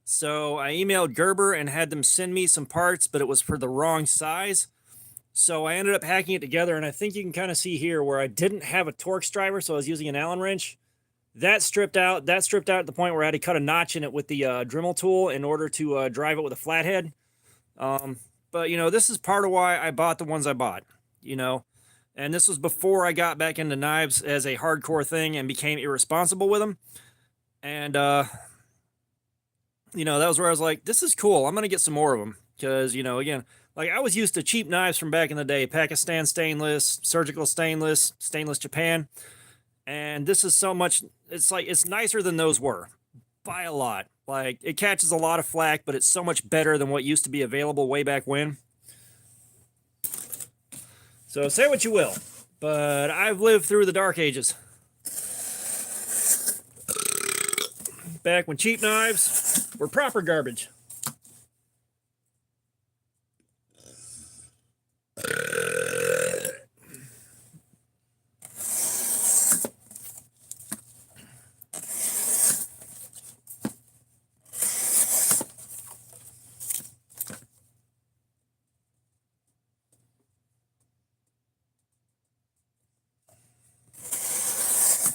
So I emailed Gerber and had them send me some parts, but it was for the wrong size. So I ended up hacking it together, and I think you can kind of see here where I didn't have a Torx driver, so I was using an Allen wrench. That stripped out at the point where I had to cut a notch in it with the Dremel tool in order to drive it with a flathead. But, you know, this is part of why I bought the ones I bought, you know. And this was before I got back into knives as a hardcore thing and became irresponsible with them. And, you know, that was where I was like, this is cool. I'm going to get some more of them. because, you know, again, like I was used to cheap knives from back in the day, Pakistan stainless, surgical stainless, stainless Japan, and this is so much. It's like it's nicer than those were by a lot. Like it catches a lot of flack, but it's so much better than what used to be available way back when. So say what you will, but I've lived through the dark ages. Back when cheap knives were proper garbage.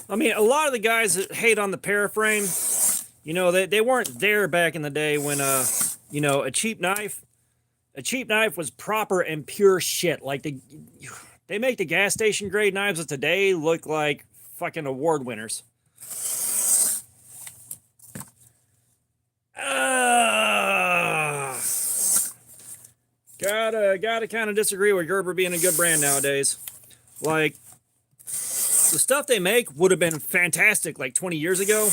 I mean, a lot of the guys that hate on the Paraframe, you know, they weren't there back in the day when, you know, a cheap knife was proper and pure shit. Like they make the gas station grade knives of today look like fucking award winners. Gotta kind of disagree with Gerber being a good brand nowadays. Like the stuff they make would have been fantastic like 20 years ago,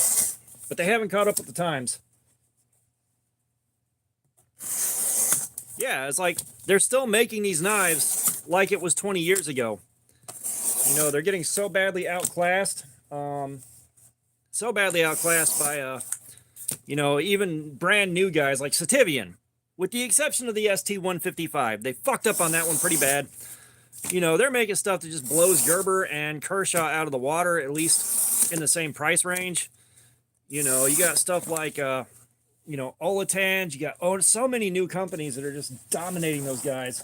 but they haven't caught up with the times. Yeah, it's like they're still making these knives like it was 20 years ago. You know, they're getting so badly outclassed. So badly outclassed by, you know, even brand new guys like Sativian. With the exception of the ST-155. They fucked up on that one pretty bad. You know, they're making stuff that just blows Gerber and Kershaw out of the water, at least in the same price range. You know, you got stuff like, you know, Olatans. You got so many new companies that are just dominating those guys.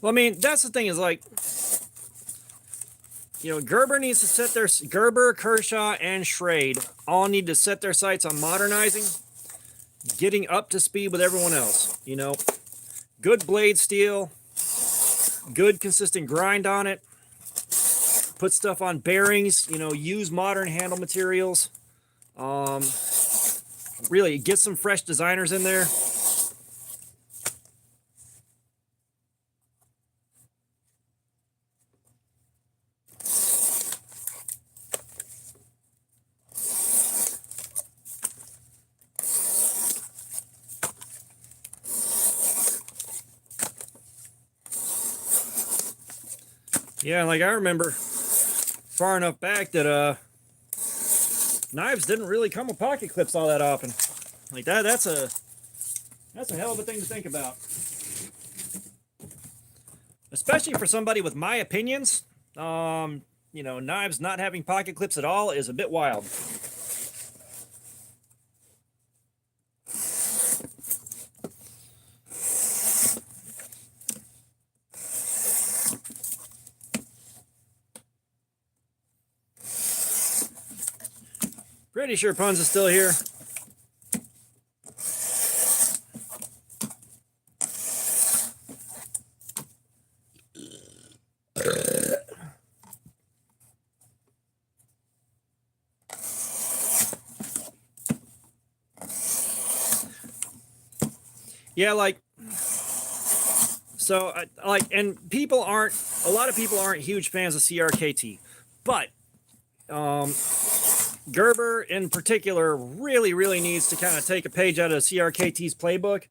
Well, I mean, that's the thing is like, you know, Gerber needs to set their Gerber, Kershaw, and Schrade all need to set their sights on modernizing, getting up to speed with everyone else. You know, good blade steel, good consistent grind on it, put stuff on bearings. You know, use modern handle materials. Really get some fresh designers in there. Yeah, like I remember far enough back that knives didn't really come with pocket clips all that often. Like that's a hell of a thing to think about. Especially for somebody with my opinions. You know, knives not having pocket clips at all is a bit wild. Pretty sure Punz is still here. Yeah, like, so, like, and a lot of people aren't huge fans of CRKT, but, Gerber in particular really, really needs to kind of take a page out of CRKT's playbook,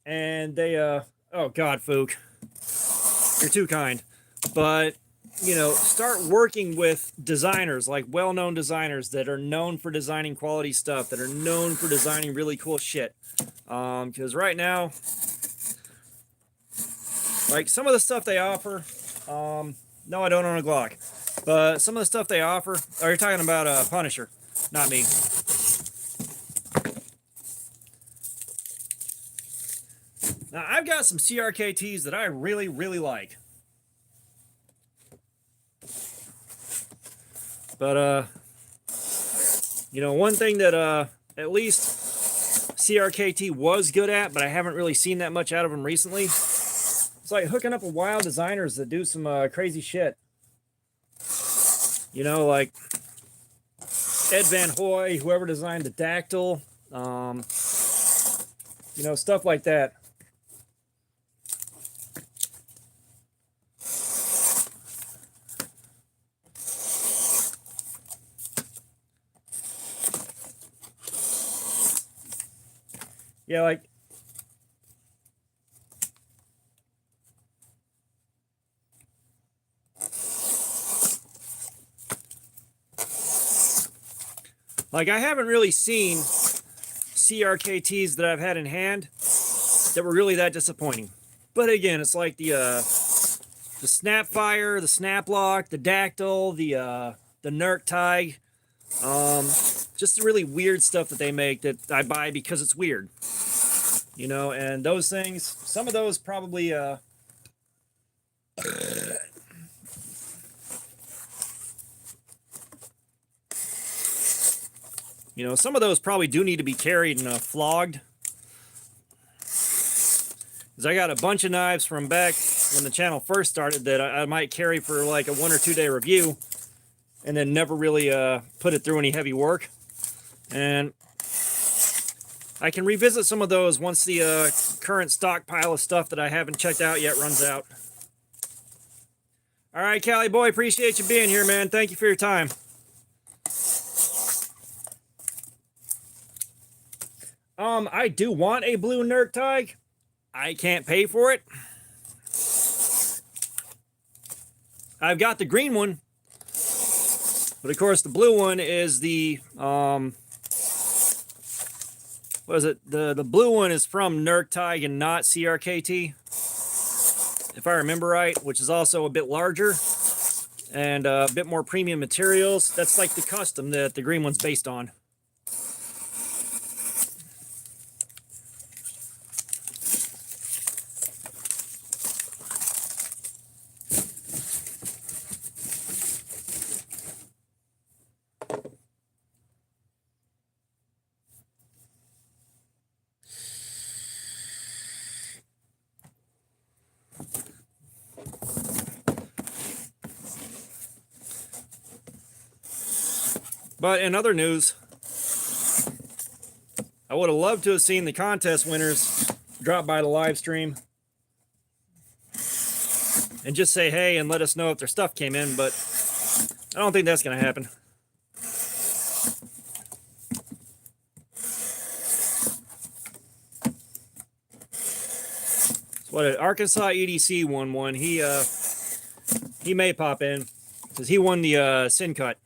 and they, oh God, Fook, you're too kind, but, you know, start working with designers, like well-known designers that are known for designing quality stuff, that are known for designing really cool shit. Because right now, like some of the stuff they offer, no, I don't own a Glock, but some of the stuff they offer, oh, you're talking about Punisher, not me. Now, I've got some CRKTs that I really, really like. But you know, one thing that at least CRKT was good at, but I haven't really seen that much out of them recently, it's like hooking up with wild designers that do some crazy shit. You know, like Ed Van Hoy, whoever designed the Dactyl, you know, stuff like that. Yeah, like I haven't really seen CRKTs that I've had in hand that were really that disappointing. But again, it's like the Snapfire, the Snaplock, the Dactyl, the Nerk Tig, just the really weird stuff that they make that I buy because it's weird, you know. And those things, some of those probably you know, some of those probably do need to be carried and flogged. Because I got a bunch of knives from back when the channel first started that I might carry for like a 1 or 2 day review and then never really put it through any heavy work. And I can revisit some of those once the current stockpile of stuff that I haven't checked out yet runs out. All right, Cali boy, appreciate you being here, man. Thank you for your time. I do want a blue Nerk Tig. I can't pay for it. I've got the green one, but of course the blue one is the what is it? The blue one is from Nerk Tig and not CRKT, if I remember right, which is also a bit larger and a bit more premium materials. That's like the custom that the green one's based on. But in other news, I would have loved to have seen the contest winners drop by the live stream and just say hey and let us know if their stuff came in, but I don't think that's going to happen. So what, Arkansas EDC won one. He may pop in because he won the Sin Cut.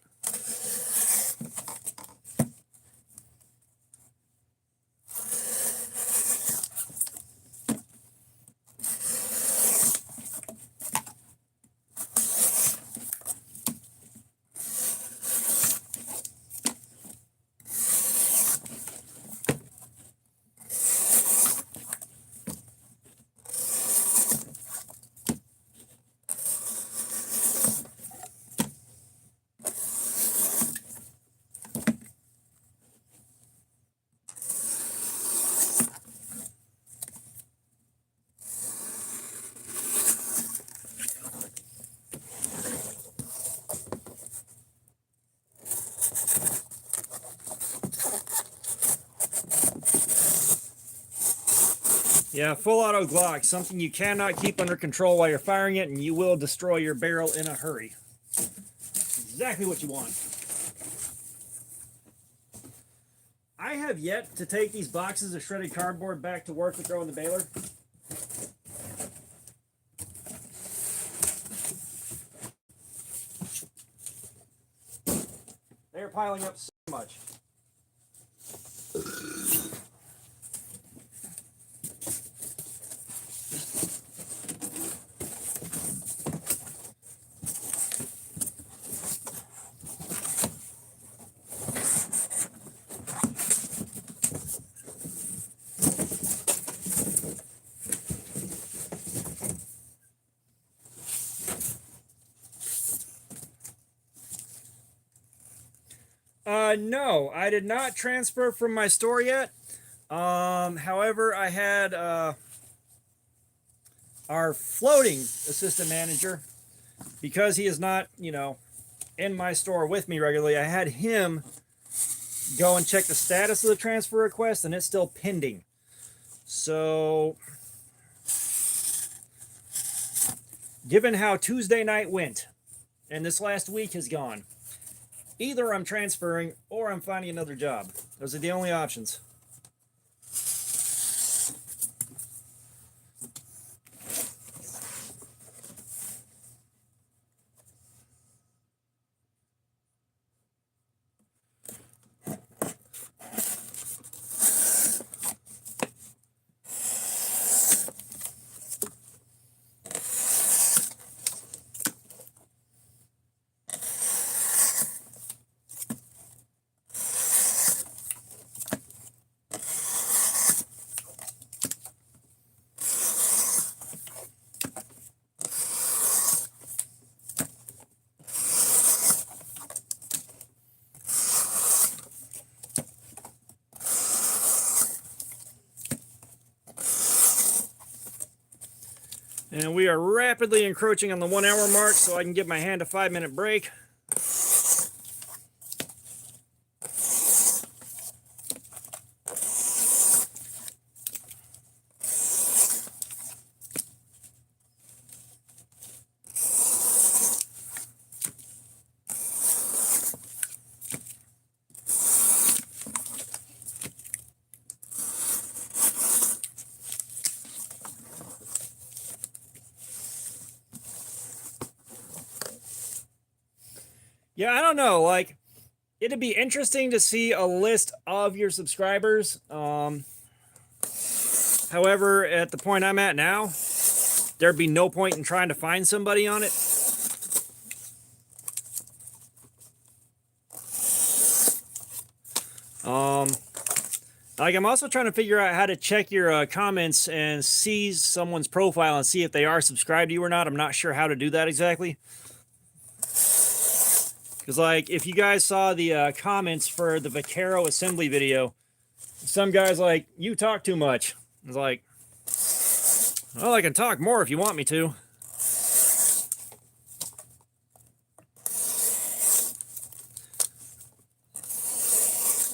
Yeah, full auto Glock, something you cannot keep under control while you're firing it, and you will destroy your barrel in a hurry. Exactly what you want. I have yet to take these boxes of shredded cardboard back to work to throw in the baler. They're piling up so much. No, I did not transfer from my store yet. However, I had our floating assistant manager, because he is not, in my store with me regularly. I had him go and check the status of the transfer request, and it's still pending. So, given how Tuesday night went, and this last week has gone, either I'm transferring or I'm finding another job. Those are the only options. And we are rapidly encroaching on the 1 hour mark, so I can give my hand a 5-minute break. Yeah, I don't know. Like, it'd be interesting to see a list of your subscribers. However, at the point I'm at now, there'd be no point in trying to find somebody on it. Like, I'm also trying to figure out how to check your comments and see someone's profile and see if they are subscribed to you or not. I'm not sure how to do that exactly. Because, like, if you guys saw the comments for the Vaquero assembly video, some guy's like, "You talk too much." I was like, well, I can talk more if you want me to.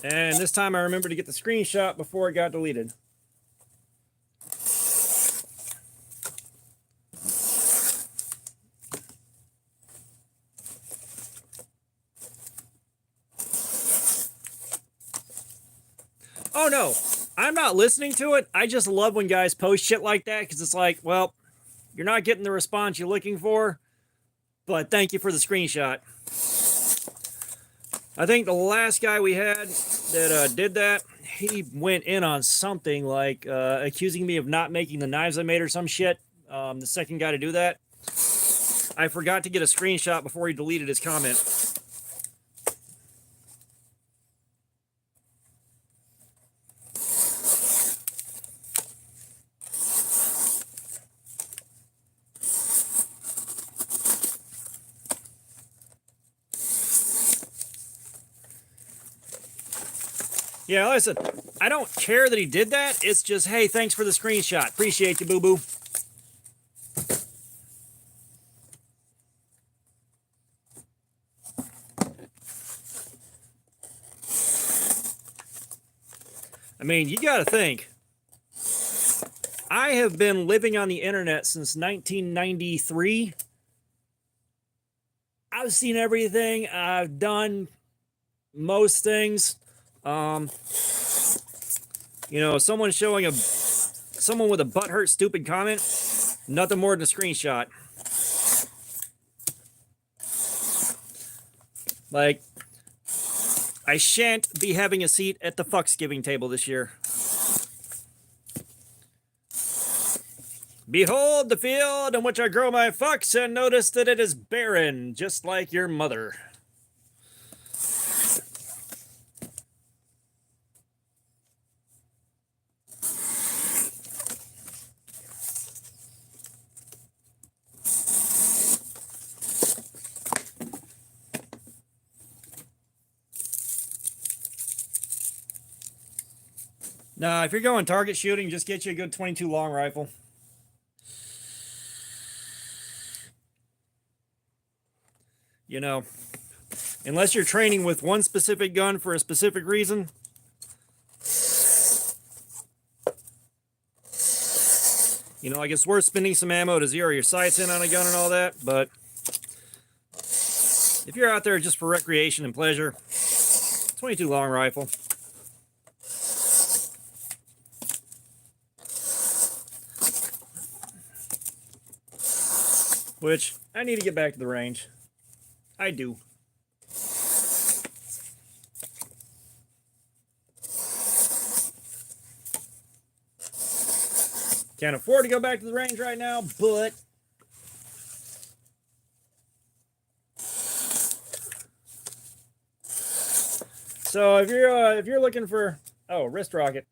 And this time I remembered to get the screenshot before it got deleted. Oh no, I'm not listening to it. I just love when guys post shit like that, because it's like, well, you're not getting the response you're looking for, but thank you for the screenshot. I think the last guy we had that did that, he went in on something like accusing me of not making the knives I made or some shit. The second guy to do that. I forgot to get a screenshot before he deleted his comment. Yeah, listen, I don't care that he did that. It's just, hey, thanks for the screenshot. Appreciate you, boo-boo. I mean, you gotta think. I have been living on the internet since 1993. I've seen everything. I've done most things. Someone showing someone with a butthurt stupid comment, nothing more than a screenshot. Like, I shan't be having a seat at the fucksgiving table this year. Behold the field in which I grow my fucks, and notice that it is barren, just like your mother. Nah, if you're going target shooting, just get you a good 22 long rifle. You know, unless you're training with one specific gun for a specific reason, you know, like it's worth spending some ammo to zero your sights in on a gun and all that, but if you're out there just for recreation and pleasure, 22 long rifle. Which, I need to get back to the range. I do. Can't afford to go back to the range right now, but so if you're looking for wrist rocket,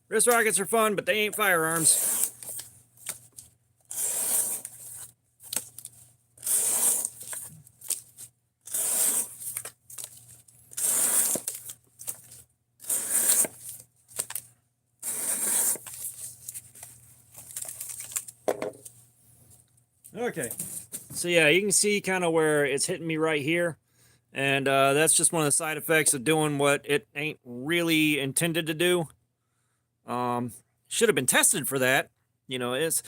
wrist rockets are fun, but they ain't firearms. Okay, so yeah, you can see kind of where it's hitting me right here, and that's just one of the side effects of doing what it ain't really intended to do. Should have been tested for that. You know, it's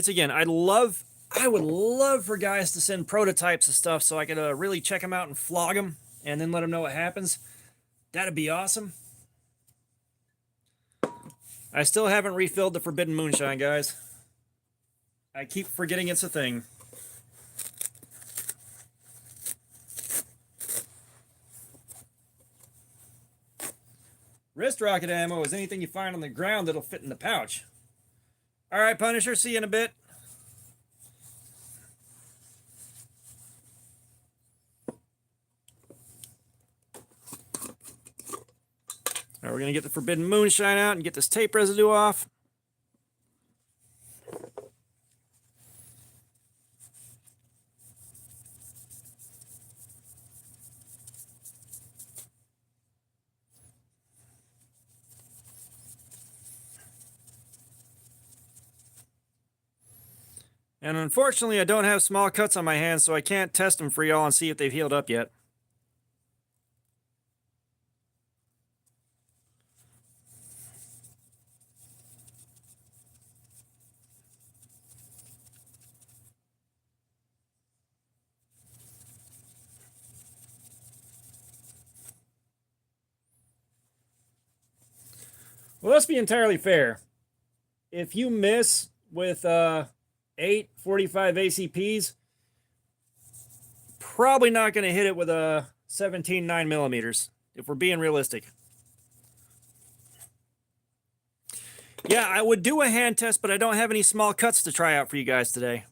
again, I would love for guys to send prototypes of stuff so I could really check them out and flog them, and then let them know what happens. That'd be awesome. I still haven't refilled the Forbidden Moonshine, guys. I keep forgetting it's a thing. Wrist rocket ammo is anything you find on the ground that'll fit in the pouch. Alright, Punisher, see you in a bit. Alright, we're going to get the Forbidden Moonshine out and get this tape residue off. And unfortunately, I don't have small cuts on my hands, so I can't test them for y'all and see if they've healed up yet. Well, let's be entirely fair. If you miss with 8 45 ACPs, probably not going to hit it with a 17 9mm, if we're being realistic. Yeah, I would do a hand test, but I don't have any small cuts to try out for you guys today.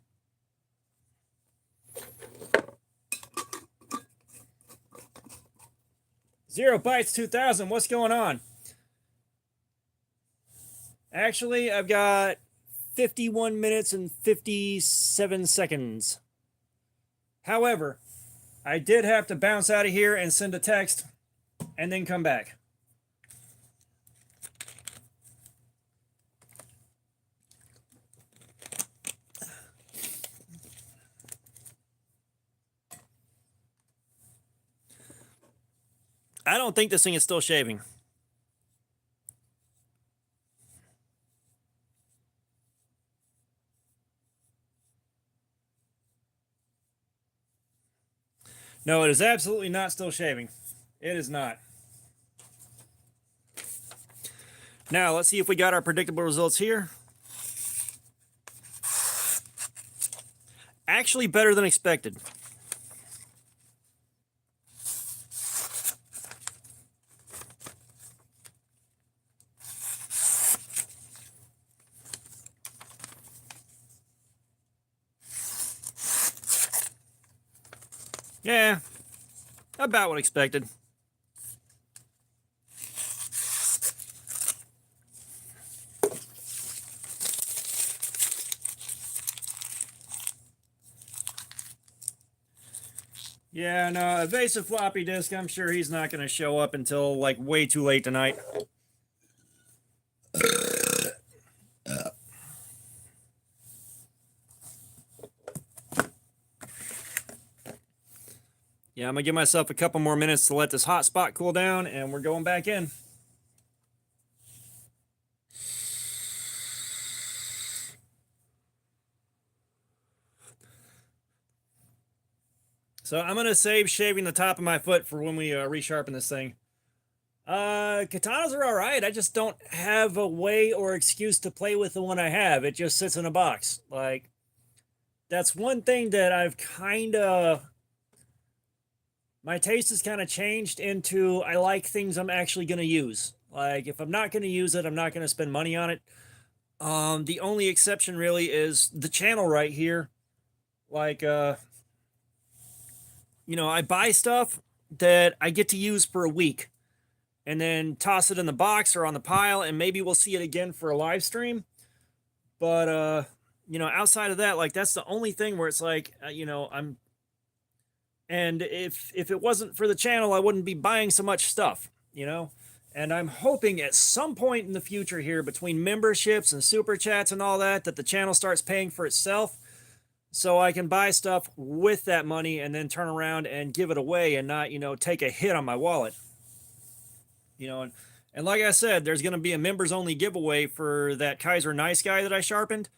Zero Bytes 2000, what's going on? Actually, I've got 51 minutes and 57 seconds. However, I did have to bounce out of here and send a text and then come back. I don't think this thing is still shaving. No, it is absolutely not still shaving. It is not. Now, let's see if we got our predictable results here. Actually better than expected. Yeah, about what expected. Yeah, no, evasive floppy disk. I'm sure he's not going to show up until like way too late tonight. Yeah, I'm going to give myself a couple more minutes to let this hot spot cool down, and we're going back in. So I'm going to save shaving the top of my foot for when we resharpen this thing. Katanas are all right. I just don't have a way or excuse to play with the one I have. It just sits in a box. Like, that's one thing that I've kind of... My taste has kind of changed into I like things I'm actually going to use. Like, if I'm not going to use it, I'm not going to spend money on it. The only exception really is the channel right here. Like, you know, I buy stuff that I get to use for a week and then toss it in the box or on the pile, and maybe we'll see it again for a live stream. But, you know, outside of that, like, that's the only thing where it's like, you know, and if it wasn't for the channel, I wouldn't be buying so much stuff, you know? And I'm hoping at some point in the future here, between memberships and super chats and all that, that the channel starts paying for itself so I can buy stuff with that money and then turn around and give it away and not, you know, take a hit on my wallet. You know, and like I said, there's going to be a members only giveaway for that Kaiser Nice Guy that I sharpened.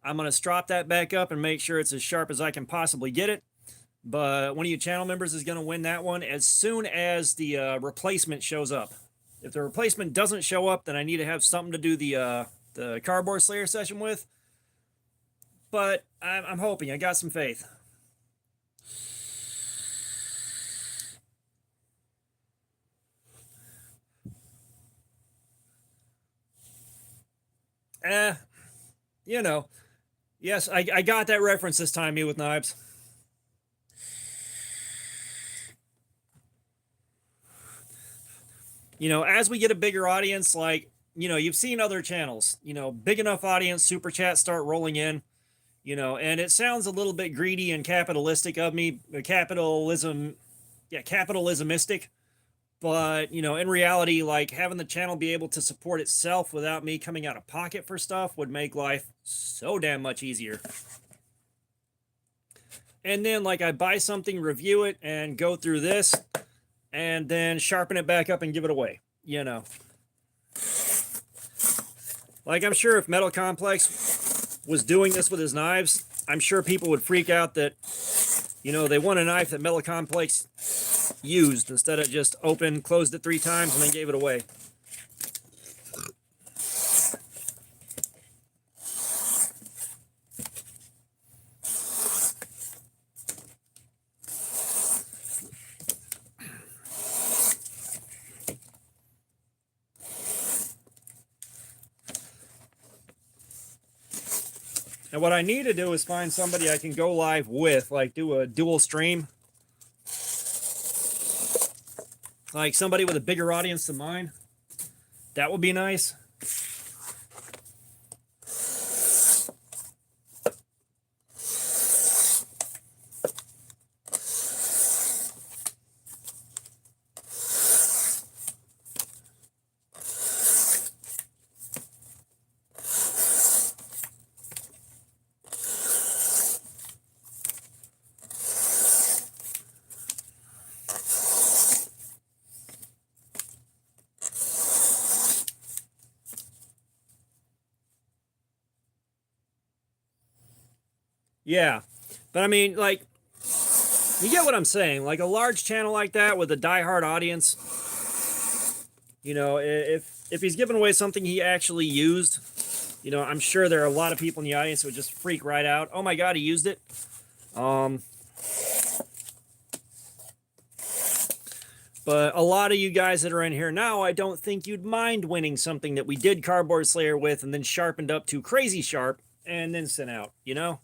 I'm going to strop that back up and make sure it's as sharp as I can possibly get it. But one of you channel members is going to win that one as soon as the replacement shows up. If the replacement doesn't show up, then I need to have something to do the Cardboard Slayer session with. But I'm hoping. I got some faith. You know. Yes, I got that reference this time, me with knives. You know, as we get a bigger audience, like, you know, you've seen other channels, you know, big enough audience, super chats start rolling in, you know, and it sounds a little bit greedy and capitalistic of me, capitalismistic. But, you know, in reality, like, having the channel be able to support itself without me coming out of pocket for stuff would make life so damn much easier. And then, like, I buy something, review it, and go through this, and then sharpen it back up and give it away, you know. Like, I'm sure if Metal Complex was doing this with his knives, I'm sure people would freak out that, you know, they want a knife that Metal Complex used instead of just opened, closed it 3 times, and then gave it away. And what I need to do is find somebody I can go live with, like do a dual stream. Like somebody with a bigger audience than mine. That would be nice. Yeah. But I mean, like, you get what I'm saying. Like a large channel like that with a diehard audience, you know, if he's giving away something he actually used, you know, I'm sure there are a lot of people in the audience who would just freak right out. Oh my God, he used it. But a lot of you guys that are in here now, I don't think you'd mind winning something that we did Cardboard Slayer with and then sharpened up to crazy sharp and then sent out, you know?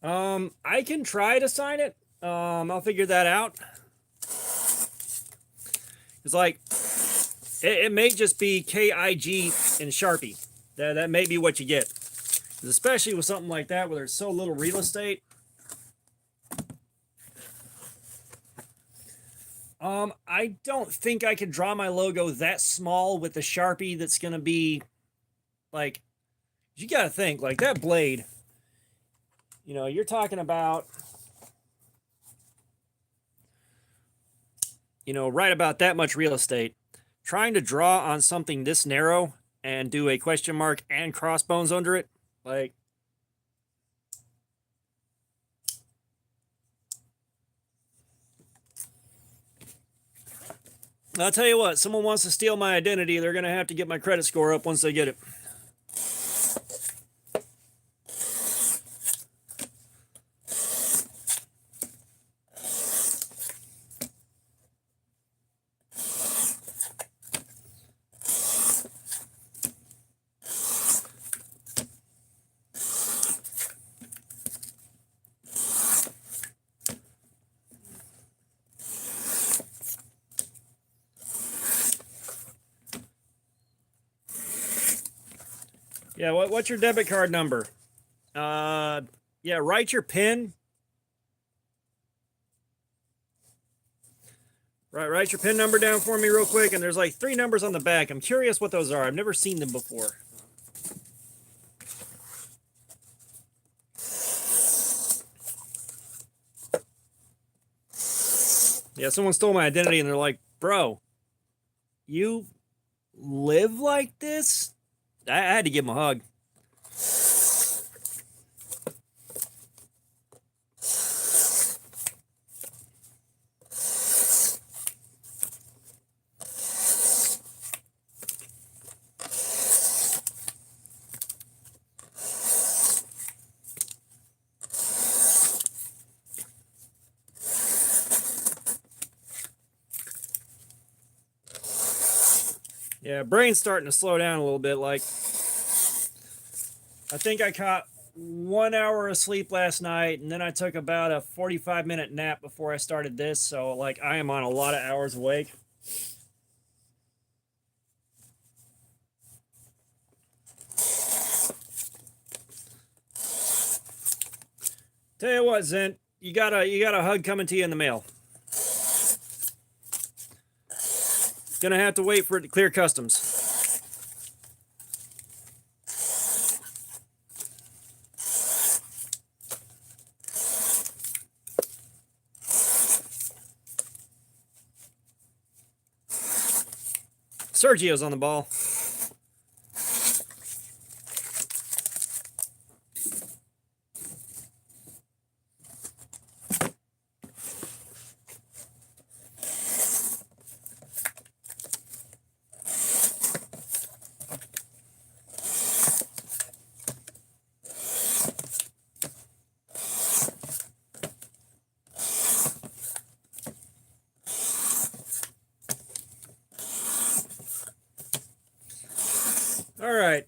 I can try to sign it. I'll figure that out. It's like it may just be KIG and Sharpie. That may be what you get. Especially with something like that where there's so little real estate. I don't think I could draw my logo that small with the Sharpie that's going to be, like, you got to think, like, that blade, you know, you're talking about, you know, right about that much real estate. Trying to draw on something this narrow and do a question mark and crossbones under it, like, I'll tell you what, someone wants to steal my identity, they're going to have to get my credit score up once they get it. Yeah, what's your debit card number? Yeah, write your PIN. Write your PIN number down for me real quick, and there's like 3 numbers on the back. I'm curious what those are. I've never seen them before. Yeah, someone stole my identity, and they're like, bro, you live like this? I had to give him a hug. Yeah, brain's starting to slow down a little bit. Like, I think I caught 1 hour of sleep last night, and then I took about a 45-minute nap before I started this. So, like, I am on a lot of hours awake. Tell you what, Zent, you got a hug coming to you in the mail. Gonna have to wait for it to clear customs. Sergio's on the ball. All right.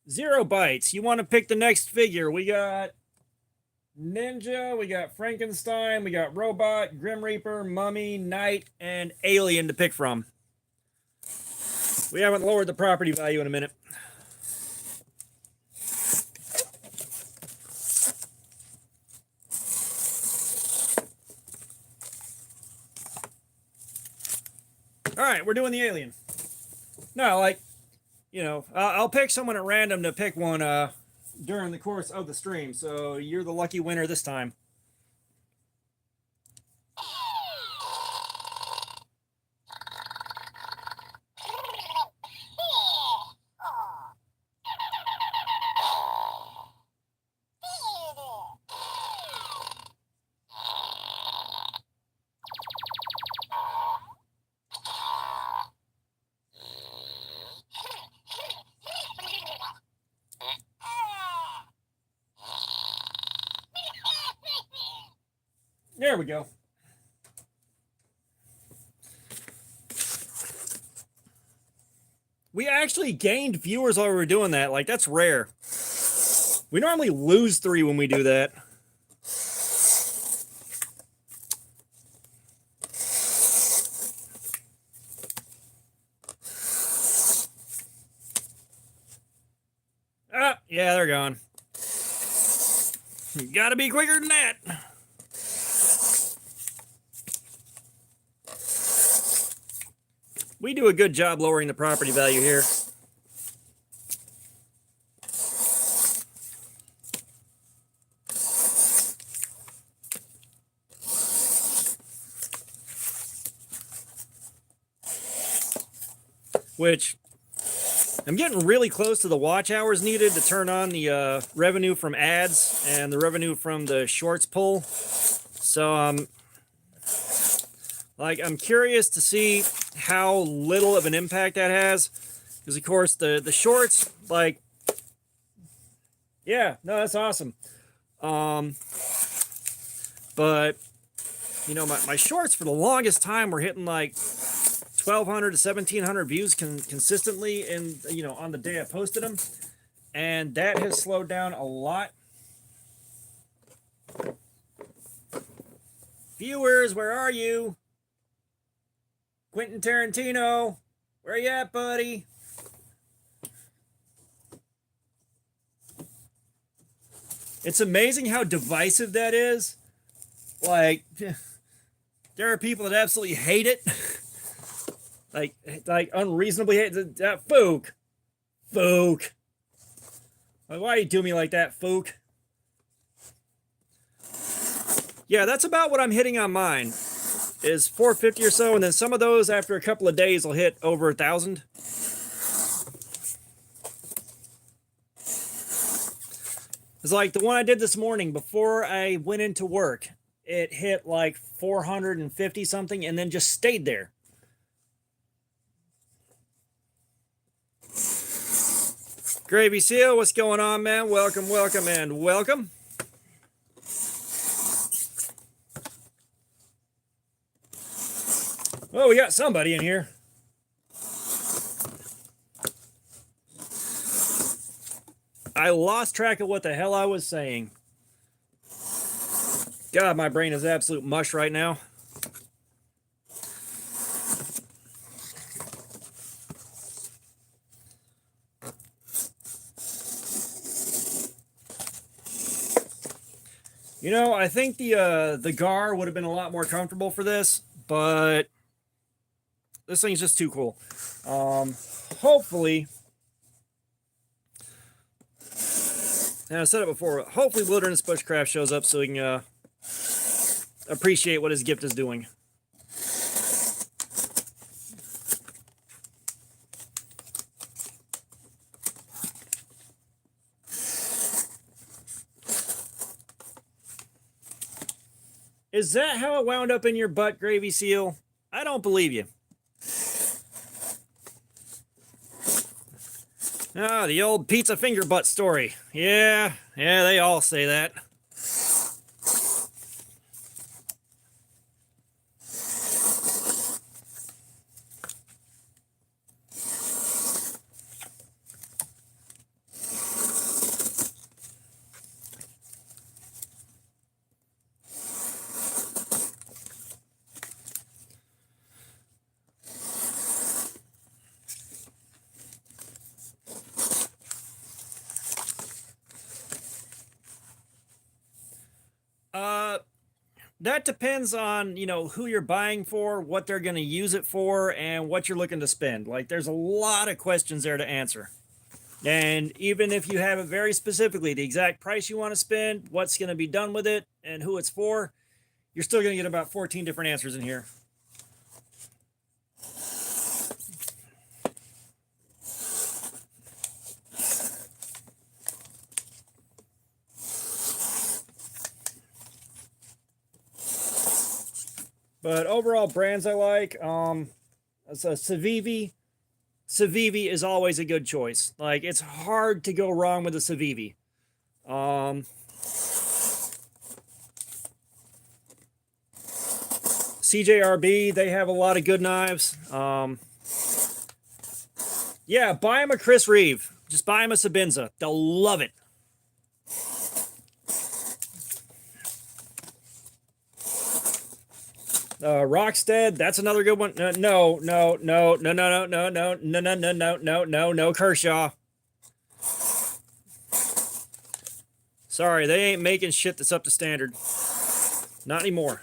0 bytes. You want to pick the next figure? We got Ninja, we got Frankenstein, we got Robot, Grim Reaper, Mummy, Knight, and Alien to pick from. We haven't lowered the property value in a minute. All right, we're doing the Alien. No, like, you know, I'll pick someone at random to pick one during the course of the stream. So you're the lucky winner this time. There we go. We actually gained viewers while we were doing that. Like, that's rare. We normally lose 3 when we do that. Ah, yeah, they're gone. You gotta be quicker than that. We do a good job lowering the property value here. Which, I'm getting really close to the watch hours needed to turn on the revenue from ads and the revenue from the shorts pull. So I'm curious to see how little of an impact that has, because of course the shorts, like, yeah, no, that's awesome. But you know, my shorts for the longest time were hitting like 1,200 to 1,700 views consistently, in, you know, on the day I posted them, and that has slowed down a lot. Viewers, where are you? Quentin Tarantino, where you at, buddy? It's amazing how divisive that is. Like, there are people that absolutely hate it. like unreasonably hate that. Fook. Like, why you do me like that, Fook? Yeah, that's about what I'm hitting on mine, is 450 or so, and then some of those after a couple of days will hit over 1,000. It's like the one I did this morning before I went into work. It hit like 450 something and then just stayed there. Gravy Seal, what's going on, man? Welcome, welcome, and welcome. Oh, we got somebody in here. I lost track of what the hell I was saying. God, my brain is absolute mush right now. You know, I think the GAR would have been a lot more comfortable for this, but this thing's just too cool. Hopefully, and I said it before, hopefully Wilderness Bushcraft shows up so we can appreciate what his gift is doing. Is that how it wound up in your butt, Gravy Seal? I don't believe you. Ah, the old pizza finger butt story. Yeah, they all say that. That depends on, you know, who you're buying for, what they're going to use it for, and what you're looking to spend. Like, there's a lot of questions there to answer. And even if you have it very specifically, the exact price you want to spend, what's going to be done with it, and who it's for, you're still going to get about 14 different answers in here. But overall, brands I like, so Civivi. Civivi is always a good choice. Like, it's hard to go wrong with a Civivi. CJRB, they have a lot of good knives. Yeah, buy them a Chris Reeve. Just buy them a Sabinza. They'll love it. Rockstead, that's another good one. No, Kershaw. Sorry, they ain't making shit that's up to standard. Not anymore.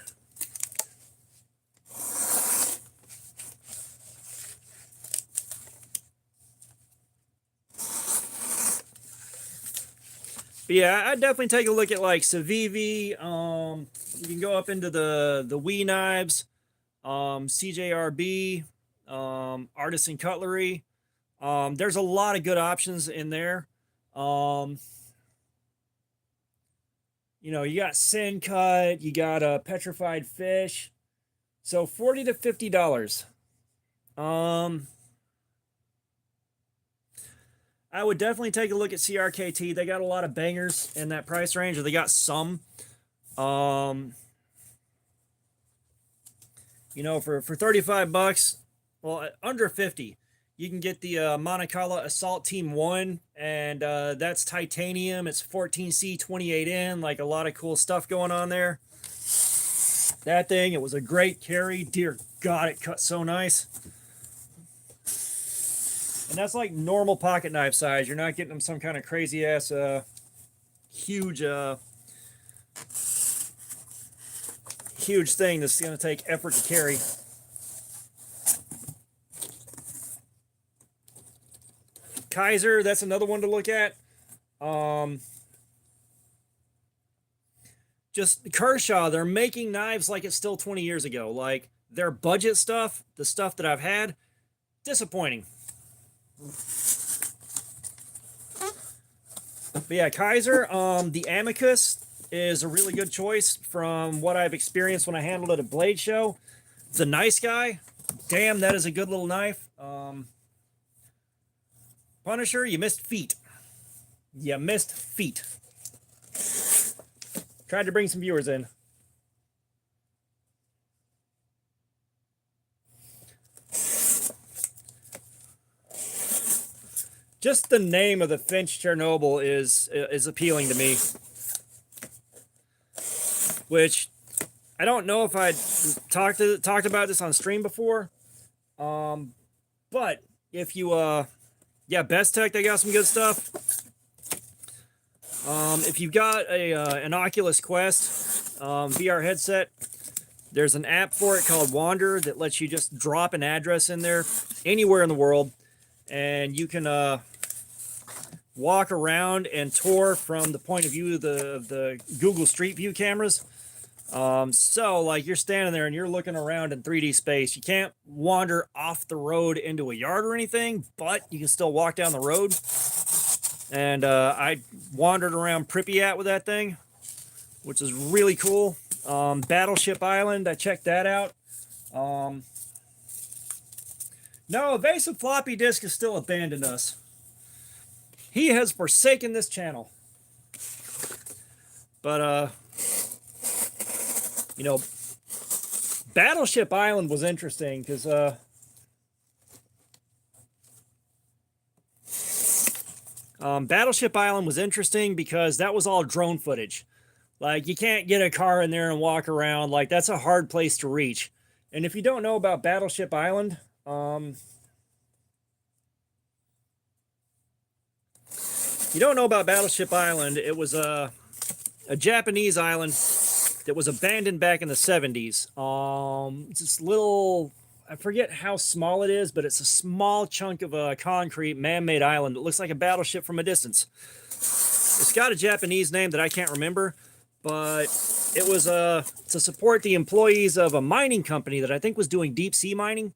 But yeah, I'd definitely take a look at like Civivi. You can go up into the Wii knives, CJRB, Artisan Cutlery. There's a lot of good options in there. You know, you got Sin-Cut, you got a Petrified Fish. So $40 to $50. I would definitely take a look at CRKT. They got a lot of bangers in that price range, or they got some. You know, for 35 bucks, well, under 50, you can get the Montecala Assault Team 1, and that's titanium. It's 14C 28N, like a lot of cool stuff going on there. That thing, it was a great carry. Dear God, it cut so nice. And that's like normal pocket knife size. You're not getting them some kind of crazy ass huge huge thing that's going to take effort to carry. Kaiser, that's another one to look at. Just Kershaw, they're making knives like it's still 20 years ago. Like their budget stuff, the stuff that I've had, disappointing. But yeah, Kaiser, the Amicus is a really good choice from what I've experienced when I handled it at Blade Show. It's a nice guy. Damn, that is a good little knife. Punisher, you missed feet. You missed feet. Tried to bring some viewers in. Just the name of the Finch Chernobyl is appealing to me. Which I don't know if I'd talked about this on stream before. But if you yeah, Best Tech, they got some good stuff. If you've got an Oculus Quest VR headset, there's an app for it called Wander that lets you just drop an address in there anywhere in the world, and you can walk around and tour from the point of view of the Google Street View cameras. So like you're standing there and you're looking around in 3D space. You can't wander off the road into a yard or anything, but you can still walk down the road. And I wandered around Pripyat with that thing, which is really cool. Battleship Island, I checked that out. No, Evasive Floppy Disk has still abandoned us. He has forsaken this channel. But, you know, Battleship Island was interesting because, Battleship Island was interesting because that was all drone footage. Like, you can't get a car in there and walk around. Like, that's a hard place to reach. And if you don't know about Battleship Island, it was a Japanese island that was abandoned back in the 70s. It's this little, I forget how small it is, but it's a small chunk of a concrete man-made island that looks like a battleship from a distance. It's got a Japanese name that I can't remember, but it was to support the employees of a mining company that I think was doing deep sea mining.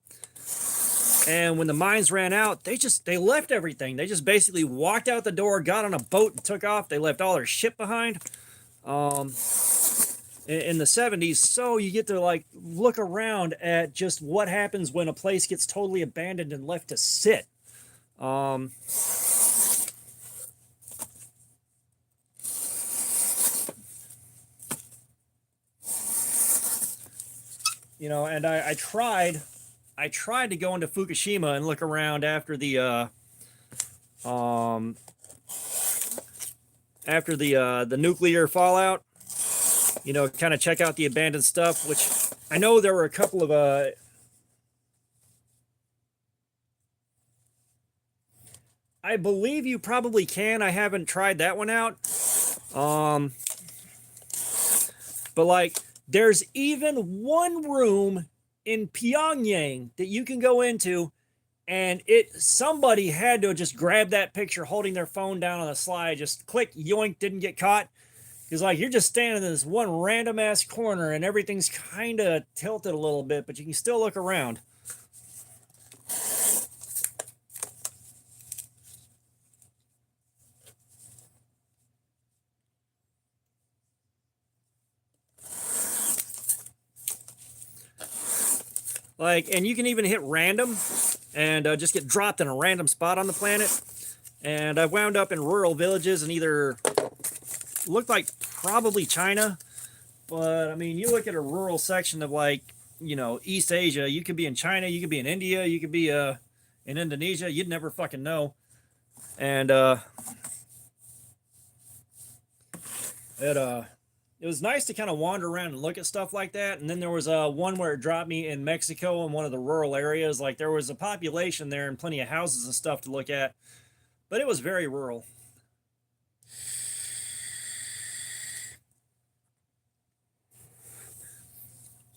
And when the mines ran out, they left everything. They just basically walked out the door, got on a boat, and took off. They left all their shit behind. In the 70s, so you get to like look around at just what happens when a place gets totally abandoned and left to sit. You know, and I tried to go into Fukushima and look around after the nuclear fallout. You know, kind of check out the abandoned stuff, which I know there were a couple of I believe you probably can. I haven't tried that one out. Um, but like, there's even one room in Pyongyang that you can go into, and somebody had to just grab that picture holding their phone down on the slide, just click, yoink, didn't get caught. Because like you're just standing in this one random ass corner, and everything's kind of tilted a little bit, but you can still look around. Like, and you can even hit random and just get dropped in a random spot on the planet. And I wound up in rural villages and either looked like probably China, but I mean, you look at a rural section of like, East Asia, you could be in China, you could be in India, you could be in Indonesia, you'd never fucking know. And it was nice to kind of wander around and look at stuff like that. And then there was one where it dropped me in Mexico in one of the rural areas. Like there was a population there and plenty of houses and stuff to look at, but it was very rural.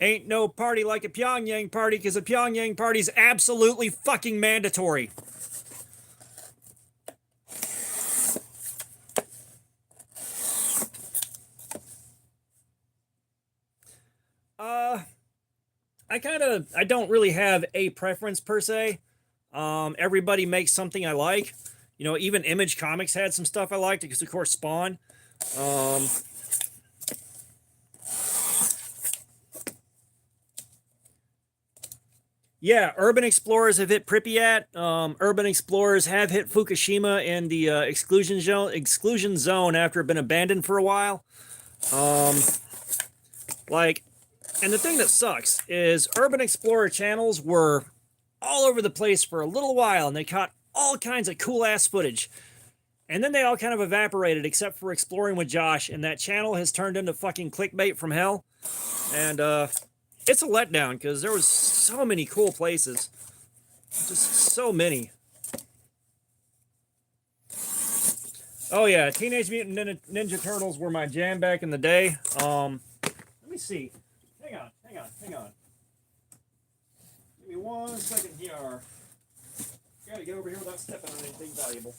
Ain't no party like a Pyongyang party, because a Pyongyang party is absolutely fucking mandatory. I don't really have a preference per se. Everybody makes something I like. Even Image Comics had some stuff I liked, because of course Spawn. Yeah, urban explorers have hit Pripyat. Urban explorers have hit Fukushima in the exclusion zone after it had been abandoned for a while. Like, and the thing that sucks is urban explorer channels were all over the place for a little while, and they caught all kinds of cool ass footage. And then they all kind of evaporated, except for Exploring with Josh, and that channel has turned into fucking clickbait from hell. And it's a letdown, because there was so many cool places. Just so many. Oh yeah, Teenage Mutant Ninja Turtles were my jam back in the day. Let me see. Hang on. Give me 1 second here. Gotta get over here without stepping on anything valuable.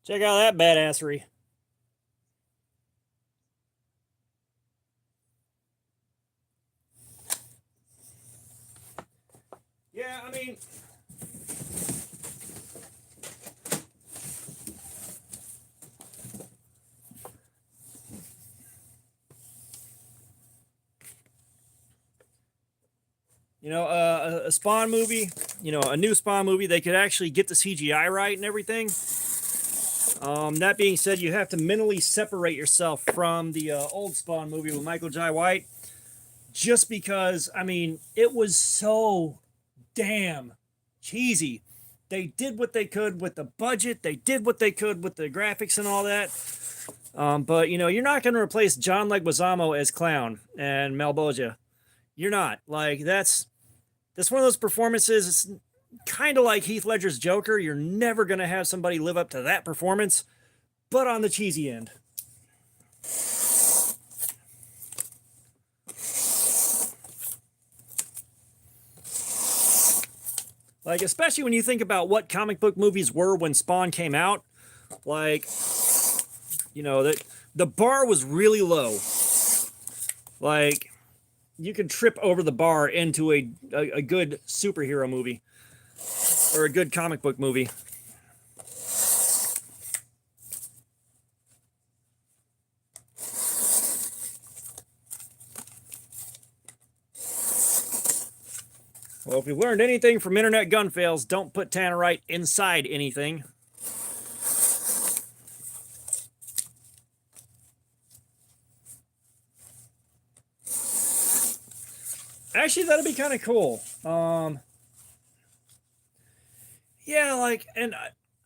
Check out that badassery. Yeah, I mean, a Spawn movie, a new Spawn movie, they could actually get the CGI right and everything. That being said, you have to mentally separate yourself from the old Spawn movie with Michael Jai White, just because, I mean, it was so damn cheesy. They did what they could with the budget, they did what they could with the graphics and all that. But, you're not going to replace John Leguizamo as Clown and Malboja. You're not. Like, that's one of those performances. It's kind of like Heath Ledger's Joker. You're never going to have somebody live up to that performance, but on the cheesy end. Like, especially when you think about what comic book movies were when Spawn came out. Like, that the bar was really low. Like, you could trip over the bar into a good superhero movie or a good comic book movie. Well, if we learned anything from internet gun fails, don't put tannerite inside anything. Actually, that'd be kind of cool. Yeah, like, and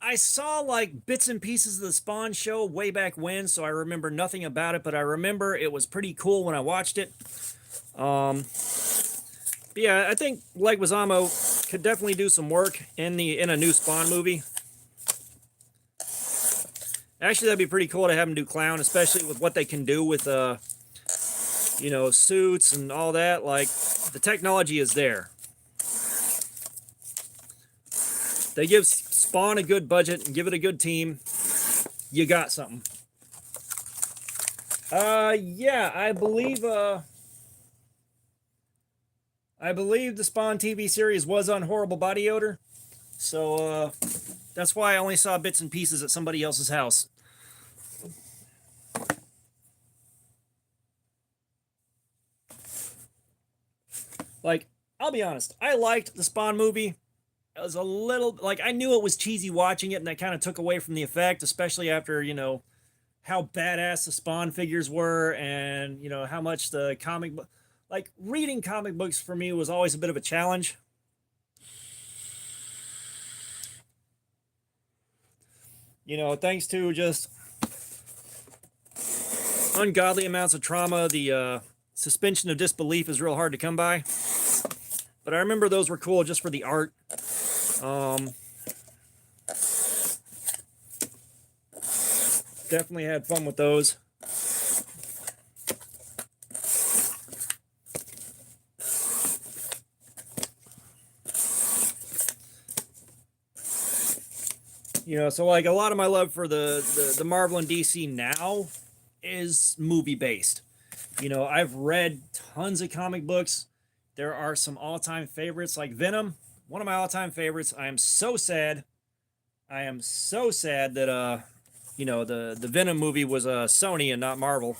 I saw like bits and pieces of the Spawn show way back when, so I remember nothing about it, but I remember it was pretty cool when I watched it. But yeah, I think Leguizamo could definitely do some work in a new Spawn movie. Actually, that'd be pretty cool to have him do clown, especially with what they can do with you know, suits and all that. Like, the technology is there. They give Spawn a good budget and give it a good team. You got something. Yeah, I believe the Spawn TV series was on Horrible Body Odor. So, that's why I only saw bits and pieces at somebody else's house. Like, I'll be honest, I liked the Spawn movie. It was a little, like, I knew it was cheesy watching it, and that kind of took away from the effect, especially after, you know, how badass the Spawn figures were, and, you know, how much the comic book, like, reading comic books for me was always a bit of a challenge. You know, thanks to just ungodly amounts of trauma, the suspension of disbelief is real hard to come by. But I remember those were cool just for the art. Definitely had fun with those. You know, so like a lot of my love for the Marvel and DC now is movie based. You know, I've read tons of comic books. There are some all-time favorites like Venom, one of my all-time favorites. I am so sad. I am so sad that you know, the Venom movie was Sony and not Marvel.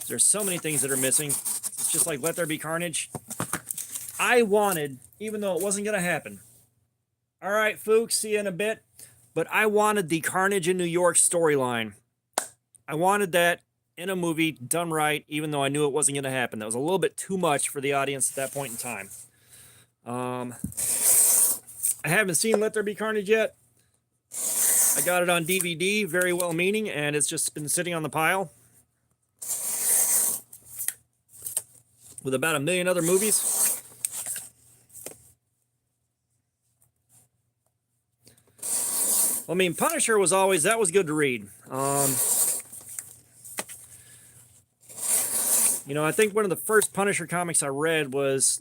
There's so many things that are missing. It's just like Let There Be Carnage. I wanted, even though it wasn't going to happen. All right, folks, see you in a bit. But I wanted the Carnage in New York storyline. I wanted that in a movie done right, even though I knew it wasn't going to happen. That was a little bit too much for the audience at that point in time. I haven't seen Let There Be Carnage yet. I got it on DVD, very well meaning, and it's just been sitting on the pile with about 1 million other movies. I mean, Punisher was always, that was good to read. You know, I think one of the first Punisher comics I read was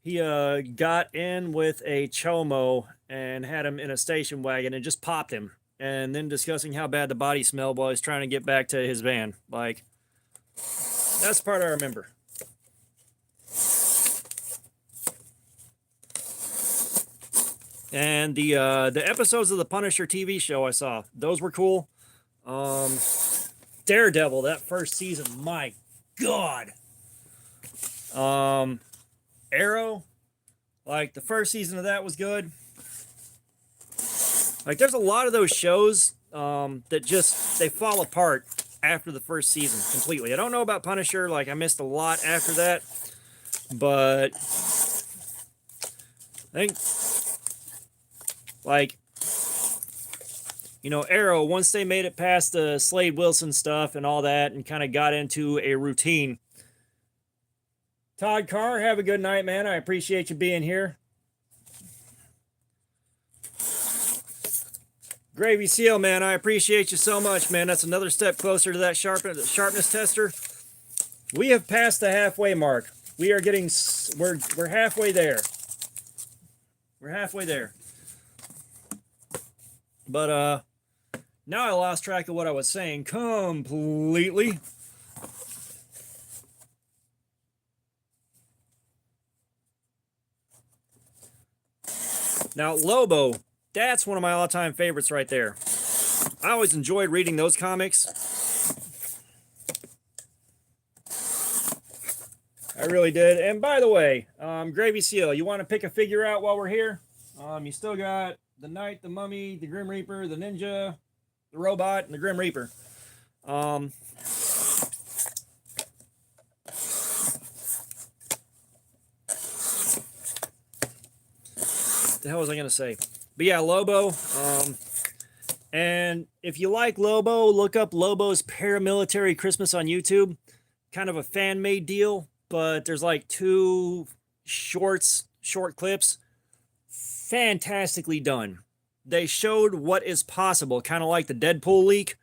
he got in with a chomo and had him in a station wagon and just popped him, and then discussing how bad the body smelled while he's trying to get back to his van. Like, that's the part I remember. And the episodes of the Punisher TV show I saw, those were cool. Daredevil, that first season, my God. Arrow, like the first season of that was good. Like, there's a lot of those shows that just, they fall apart after the first season completely. I don't know about Punisher, like I missed a lot after that, but I think, like, you know, Arrow, once they made it past the Slade Wilson stuff and all that and kind of got into a routine. Todd Carr, have a good night, man. I appreciate you being here. Gravy Seal, man, I appreciate you so much, man. That's another step closer to that sharpness tester. We have passed the halfway mark. We are getting, we're halfway there. We're halfway there. But, now I lost track of what I was saying completely. Now, Lobo, that's one of my all-time favorites right there. I always enjoyed reading those comics. I really did. And by the way, Gravy Seal, you want to pick a figure out while we're here? You still got the Knight, the Mummy, the Grim Reaper, the Ninja, the Robot, and the Grim Reaper. The hell was I going to say? But yeah, Lobo. And if you like Lobo, look up Lobo's Paramilitary Christmas on YouTube. Kind of a fan-made deal, but there's like 2 short clips. Fantastically done. They showed what is possible, kind of like the Deadpool leak.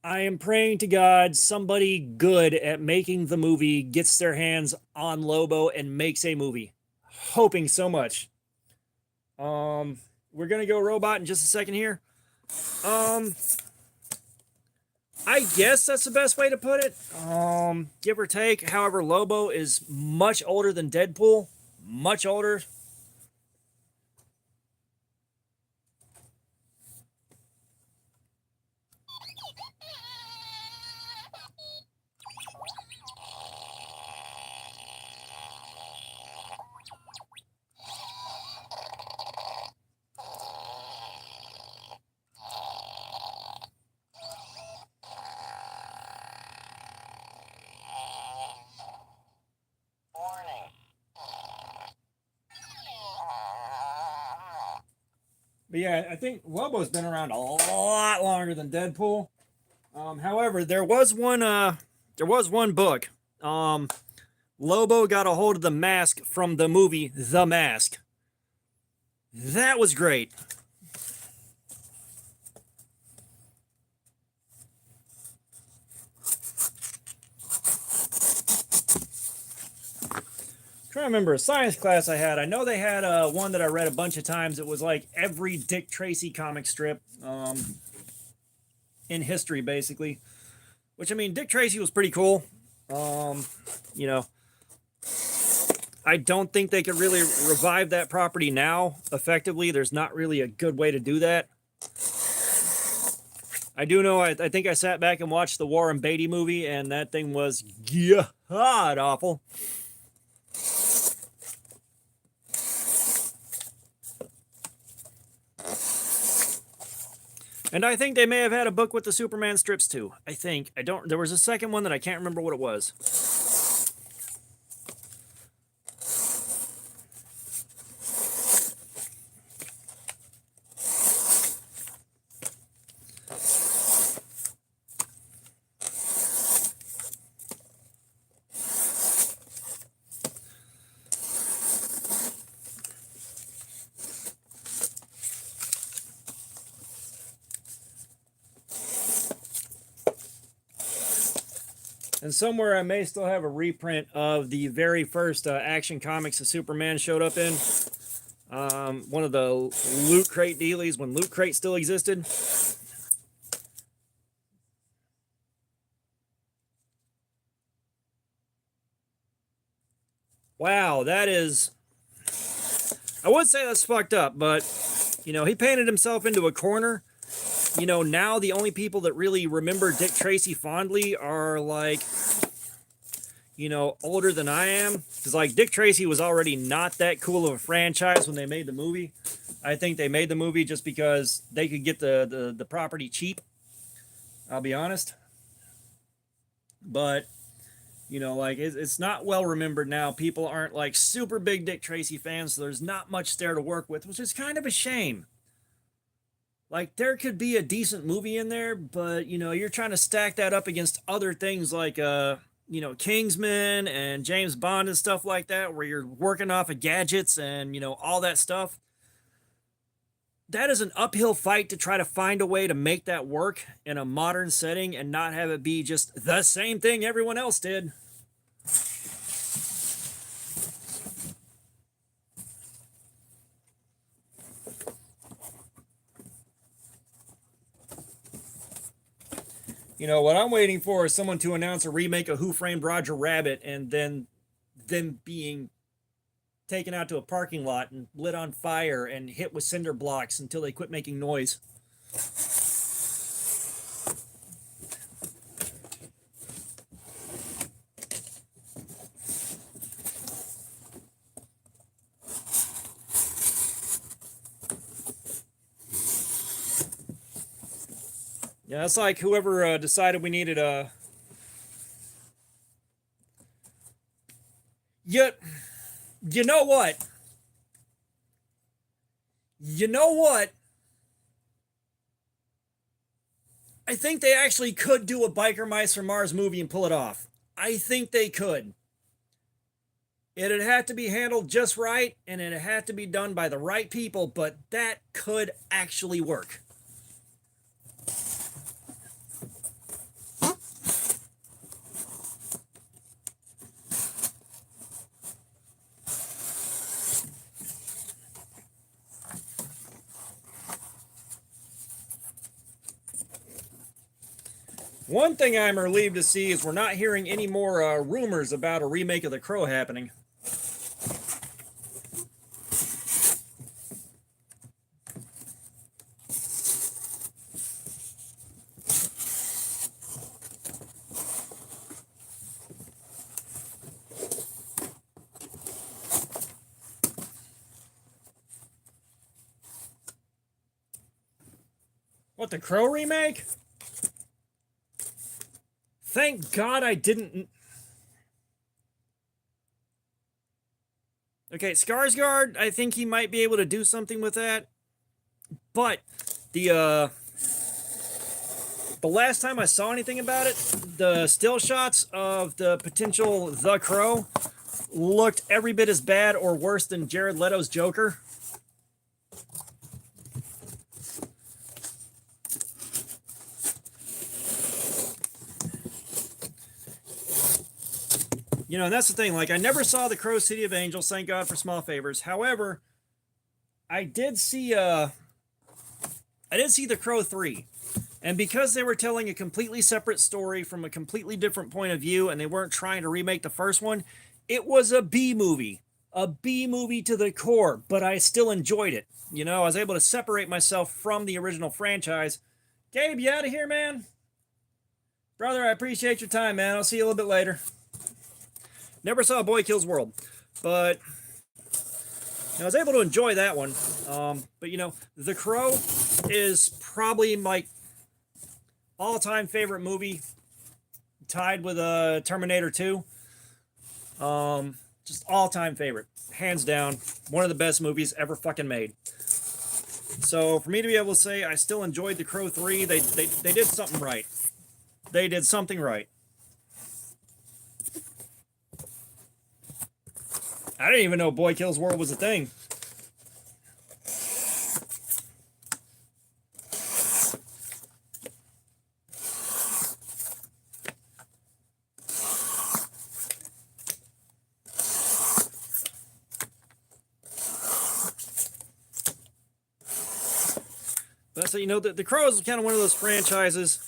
I am praying to God somebody good at making the movie gets their hands on Lobo and makes a movie. Hoping so much. We're gonna go Robot in just a second here. I guess that's the best way to put it. Give or take. However, Lobo is much older than Deadpool. Much older. But yeah, I think Lobo's been around a lot longer than Deadpool. However, there was one book. Lobo got a hold of the mask from the movie The Mask. That was great. I'm trying to remember a science class I had. I know they had one that I read a bunch of times. It was like every Dick Tracy comic strip in history, basically. Which, I mean, Dick Tracy was pretty cool. You know, I don't think they could really revive that property now effectively. There's not really a good way to do that. I do know, I think I sat back and watched the Warren Beatty movie, and that thing was god awful. And I think they may have had a book with the Superman strips too. I think. There was a second one that I can't remember what it was. And somewhere I may still have a reprint of the very first Action Comics that Superman showed up in. One of the Loot Crate dealies when Loot Crate still existed. Wow, that is... I would say that's fucked up, but, you know, he painted himself into a corner. You know, now the only people that really remember Dick Tracy fondly are, like, you know, older than I am. Because, like, Dick Tracy was already not that cool of a franchise when they made the movie. I think they made the movie just because they could get the property cheap. I'll be honest. But, you know, like, it's not well remembered now. People aren't, like, super big Dick Tracy fans, so there's not much there to work with, which is kind of a shame. Like, there could be a decent movie in there, but, you know, you're trying to stack that up against other things like, you know, Kingsman and James Bond and stuff like that, where you're working off of gadgets and, you know, all that stuff. That is an uphill fight to try to find a way to make that work in a modern setting and not have it be just the same thing everyone else did. You know, what I'm waiting for is someone to announce a remake of Who Framed Roger Rabbit and then them being taken out to a parking lot and lit on fire and hit with cinder blocks until they quit making noise. Yeah, it's like whoever decided we needed a. Yet, you know what? You know what? I think they actually could do a Biker Mice from Mars movie and pull it off. I think they could. It'd have to be handled just right, and it'd have to be done by the right people, but that could actually work. One thing I'm relieved to see is we're not hearing any more rumors about a remake of The Crow happening. What, The Crow remake? Thank God I didn't. Okay, Skarsgård, I think he might be able to do something with that. But the last time I saw anything about it, the still shots of the potential The Crow looked every bit as bad or worse than Jared Leto's Joker. You know, and that's the thing. Like, I never saw The Crow City of Angels. Thank God for small favors. However, I did see The Crow 3. And because they were telling a completely separate story from a completely different point of view, and they weren't trying to remake the first one, it was a B movie. A B movie to the core, but I still enjoyed it. You know, I was able to separate myself from the original franchise. Gabe, you out of here, man? Brother, I appreciate your time, man. I'll see you a little bit later. Never saw Boy Kills World, but I was able to enjoy that one. But, you know, The Crow is probably my all-time favorite movie, tied with Terminator 2. Just all-time favorite, hands down. One of the best movies ever fucking made. So for me to be able to say I still enjoyed The Crow 3, they did something right. They did something right. I didn't even know Boy Kills World was a thing. But so, you know, the Crow is kind of one of those franchises.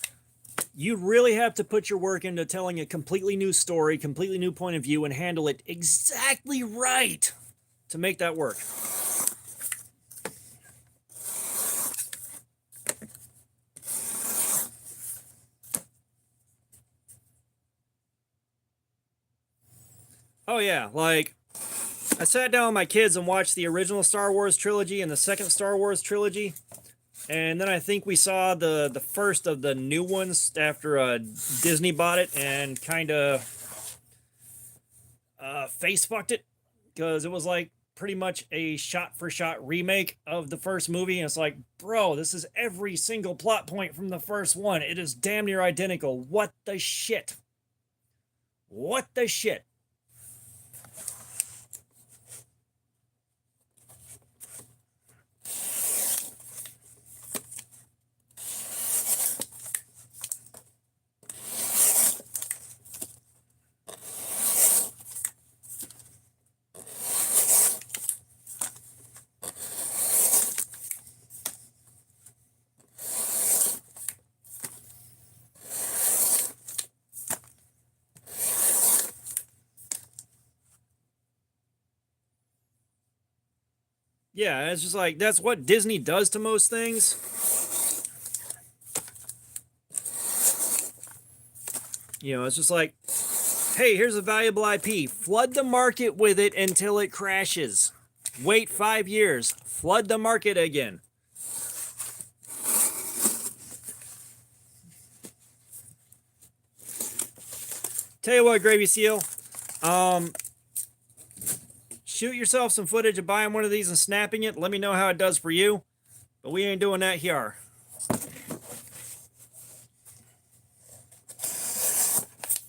You really have to put your work into telling a completely new story, completely new point of view, and handle it exactly right to make that work. Oh yeah, like, I sat down with my kids and watched the original Star Wars trilogy and the second Star Wars trilogy. And then I think we saw the first of the new ones after Disney bought it and kind of face fucked it, because it was like pretty much a shot-for-shot remake of the first movie. And it's like, bro, this is every single plot point from the first one. It is damn near identical. What the shit? What the shit? Yeah, it's just like, that's what Disney does to most things. You know, it's just like, hey, here's a valuable IP. Flood the market with it until it crashes. Wait 5 years. Flood the market again. Tell you what, Gravy Seal. Shoot yourself some footage of buying one of these and snapping it. Let me know how it does for you. But we ain't doing that here.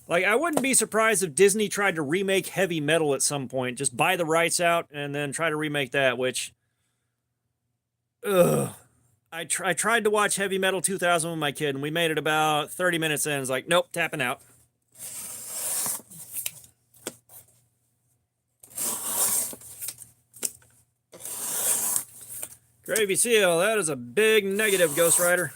Like, I wouldn't be surprised if Disney tried to remake Heavy Metal at some point. Just buy the rights out and then try to remake that, which... Ugh. I tried to watch Heavy Metal 2000 with my kid, and we made it about 30 minutes in. It's like, nope, tapping out. Gravy Seal, that is a big negative, Ghost Rider.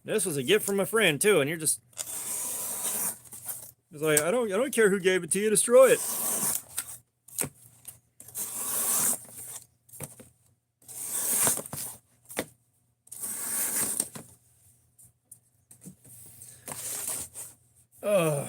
This was a gift from a friend too, and you're just... It's like, I don't care who gave it to you, destroy it. Ugh.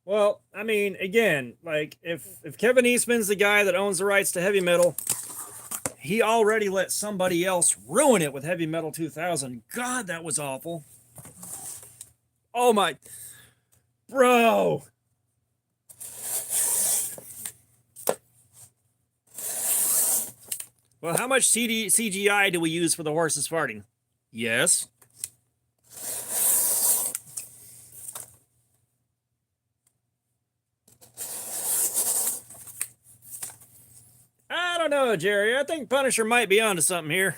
Well, I mean, again, like, if Kevin Eastman's the guy that owns the rights to Heavy Metal, he already let somebody else ruin it with Heavy Metal 2000. God, that was awful. Oh my... Bro! Well, how much CGI do we use for the horses farting? Yes. I don't know, Jerry. I think Punisher might be onto something here.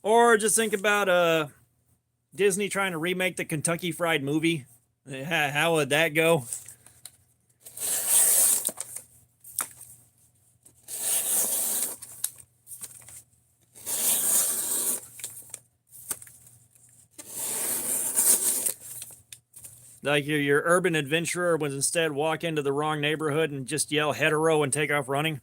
Or just think about Disney trying to remake the Kentucky Fried Movie. How would that go? Like your urban adventurer would instead walk into the wrong neighborhood and just yell hetero and take off running.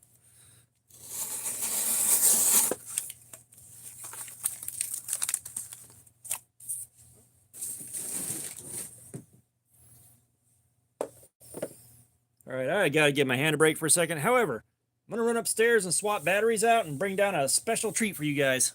All right, I gotta give my hand a break for a second. However, I'm gonna run upstairs and swap batteries out and bring down a special treat for you guys.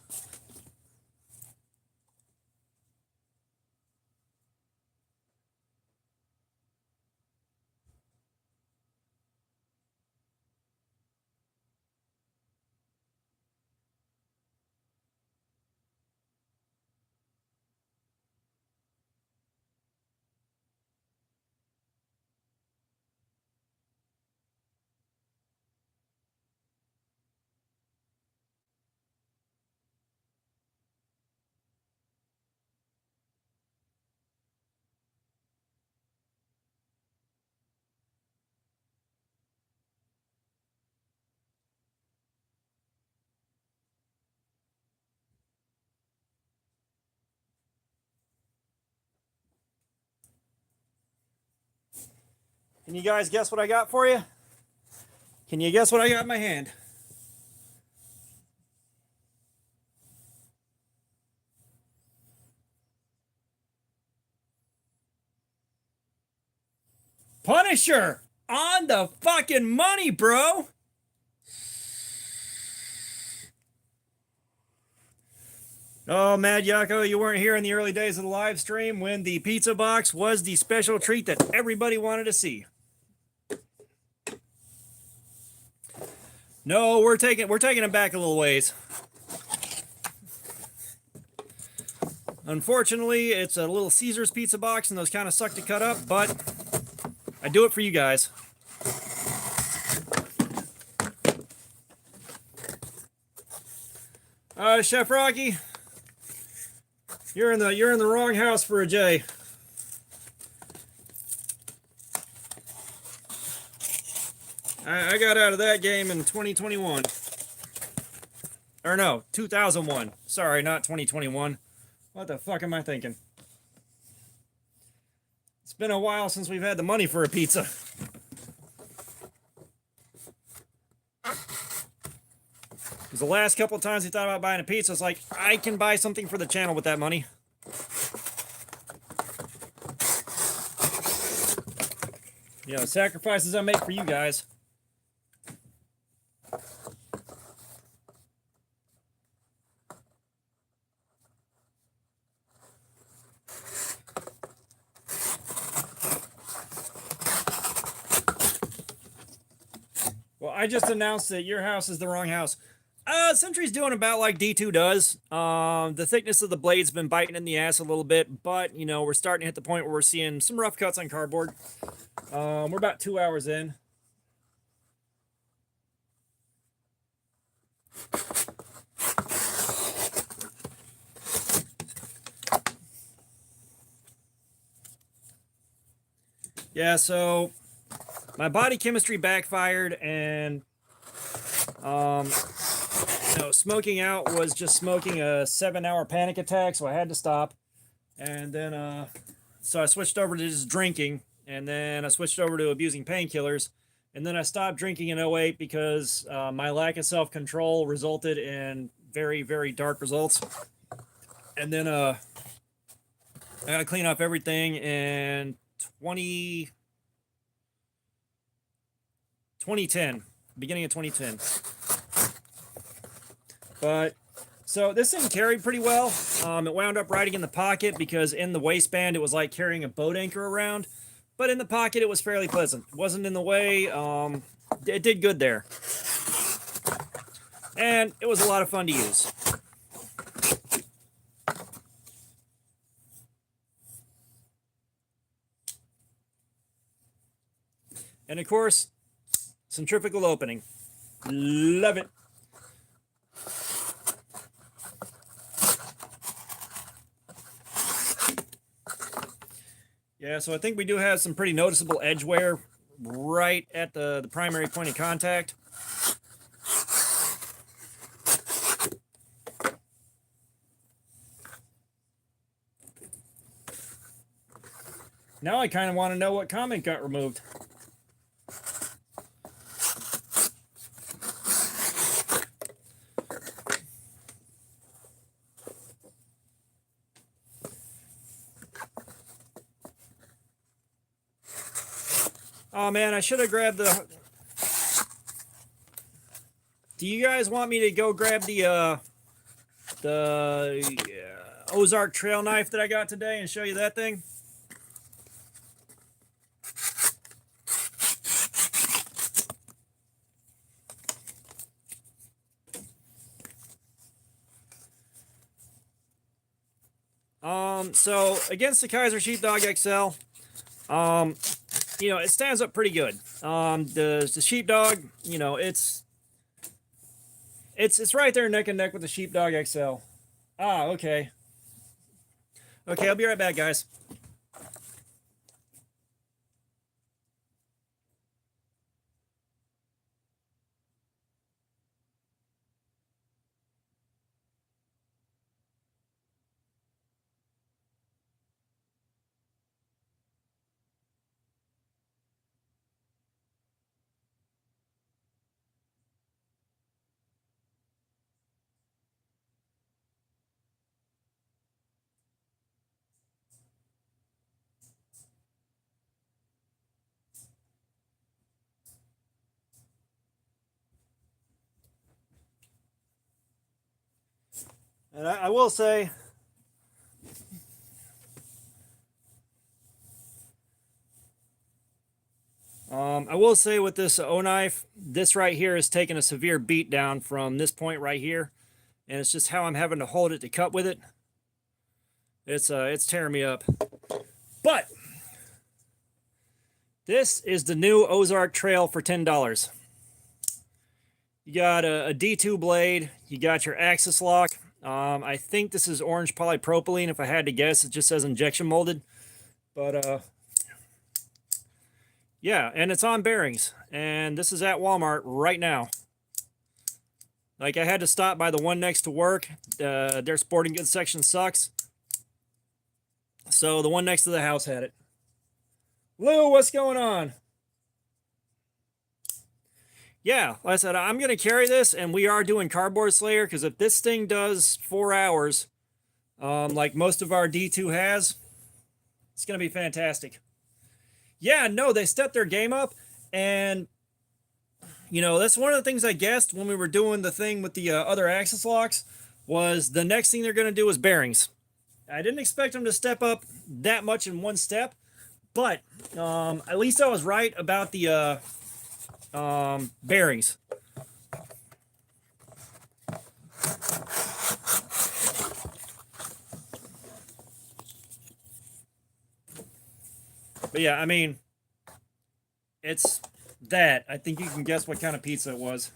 Can you guys guess what I got for you? Can you guess what I got in my hand? Punisher! On the fucking money, bro! Oh, Mad Yako, you weren't here in the early days of the live stream when the pizza box was the special treat that everybody wanted to see. No, we're taking it back a little ways. Unfortunately, it's a little Caesar's pizza box, and those kind of suck to cut up, but I do it for you guys. Chef Rocky, you're in the wrong house for a J. I got out of that game in 2021. Or no, 2001. Sorry, not 2021. What the fuck am I thinking? been a while since we've had the money for a pizza. Because the last couple of times we thought about buying a pizza, it's like, I can buy something for the channel with that money. You know, sacrifices I make for you guys. Well, I just announced that your house is the wrong house. Century's doing about like D2 does. The thickness of the blade's been biting in the ass a little bit, but, you know, we're starting to hit the point where we're seeing some rough cuts on cardboard. We're about 2 hours in. Yeah, so my body chemistry backfired, and you know, smoking out was just smoking a 7-hour panic attack, so I had to stop. And then so I switched over to just drinking, and then I switched over to abusing painkillers, and then I stopped drinking in '08 because my lack of self-control resulted in very, very dark results. And then I got to clean up everything in 2010, beginning of 2010. But so this thing carried pretty well. It wound up riding in the pocket because in the waistband it was like carrying a boat anchor around, but in the pocket it was fairly pleasant. It wasn't in the way. It did good there, and it was a lot of fun to use. And of course, centrifugal opening. Love it. Yeah, so I think we do have some pretty noticeable edge wear right at the primary point of contact. Now I kind of want to know what comment got removed. Oh man, I should have grabbed the... Do you guys want me to go grab the Ozark trail knife that I got today and show you that thing? So against the Kizer Sheepdog XL, you know, it stands up pretty good. The Sheepdog, you know, it's right there neck and neck with the Sheepdog XL. Ah, okay. Okay, I'll be right back, guys. And I will say, with this O knife, this right here is taking a severe beat down from this point right here, and it's just how I'm having to hold it to cut with it. It's tearing me up. But this is the new Ozark Trail for $10. You got a D2 blade. You got your axis lock. I think this is orange polypropylene. If I had to guess, it just says injection molded. But yeah, and it's on bearings. And this is at Walmart right now. Like, I had to stop by the one next to work. Their sporting goods section sucks. So the one next to the house had it. Lou, what's going on? Yeah, like I said, I'm going to carry this, and we are doing Cardboard Slayer, because if this thing does 4 hours, like most of our D2 has, it's going to be fantastic. Yeah, no, they stepped their game up, and, that's one of the things I guessed when we were doing the thing with the other axis locks, was the next thing they're going to do is bearings. I didn't expect them to step up that much in one step, but at least I was right about the bearings. But yeah, I mean, it's that. I think you can guess what kind of pizza it was.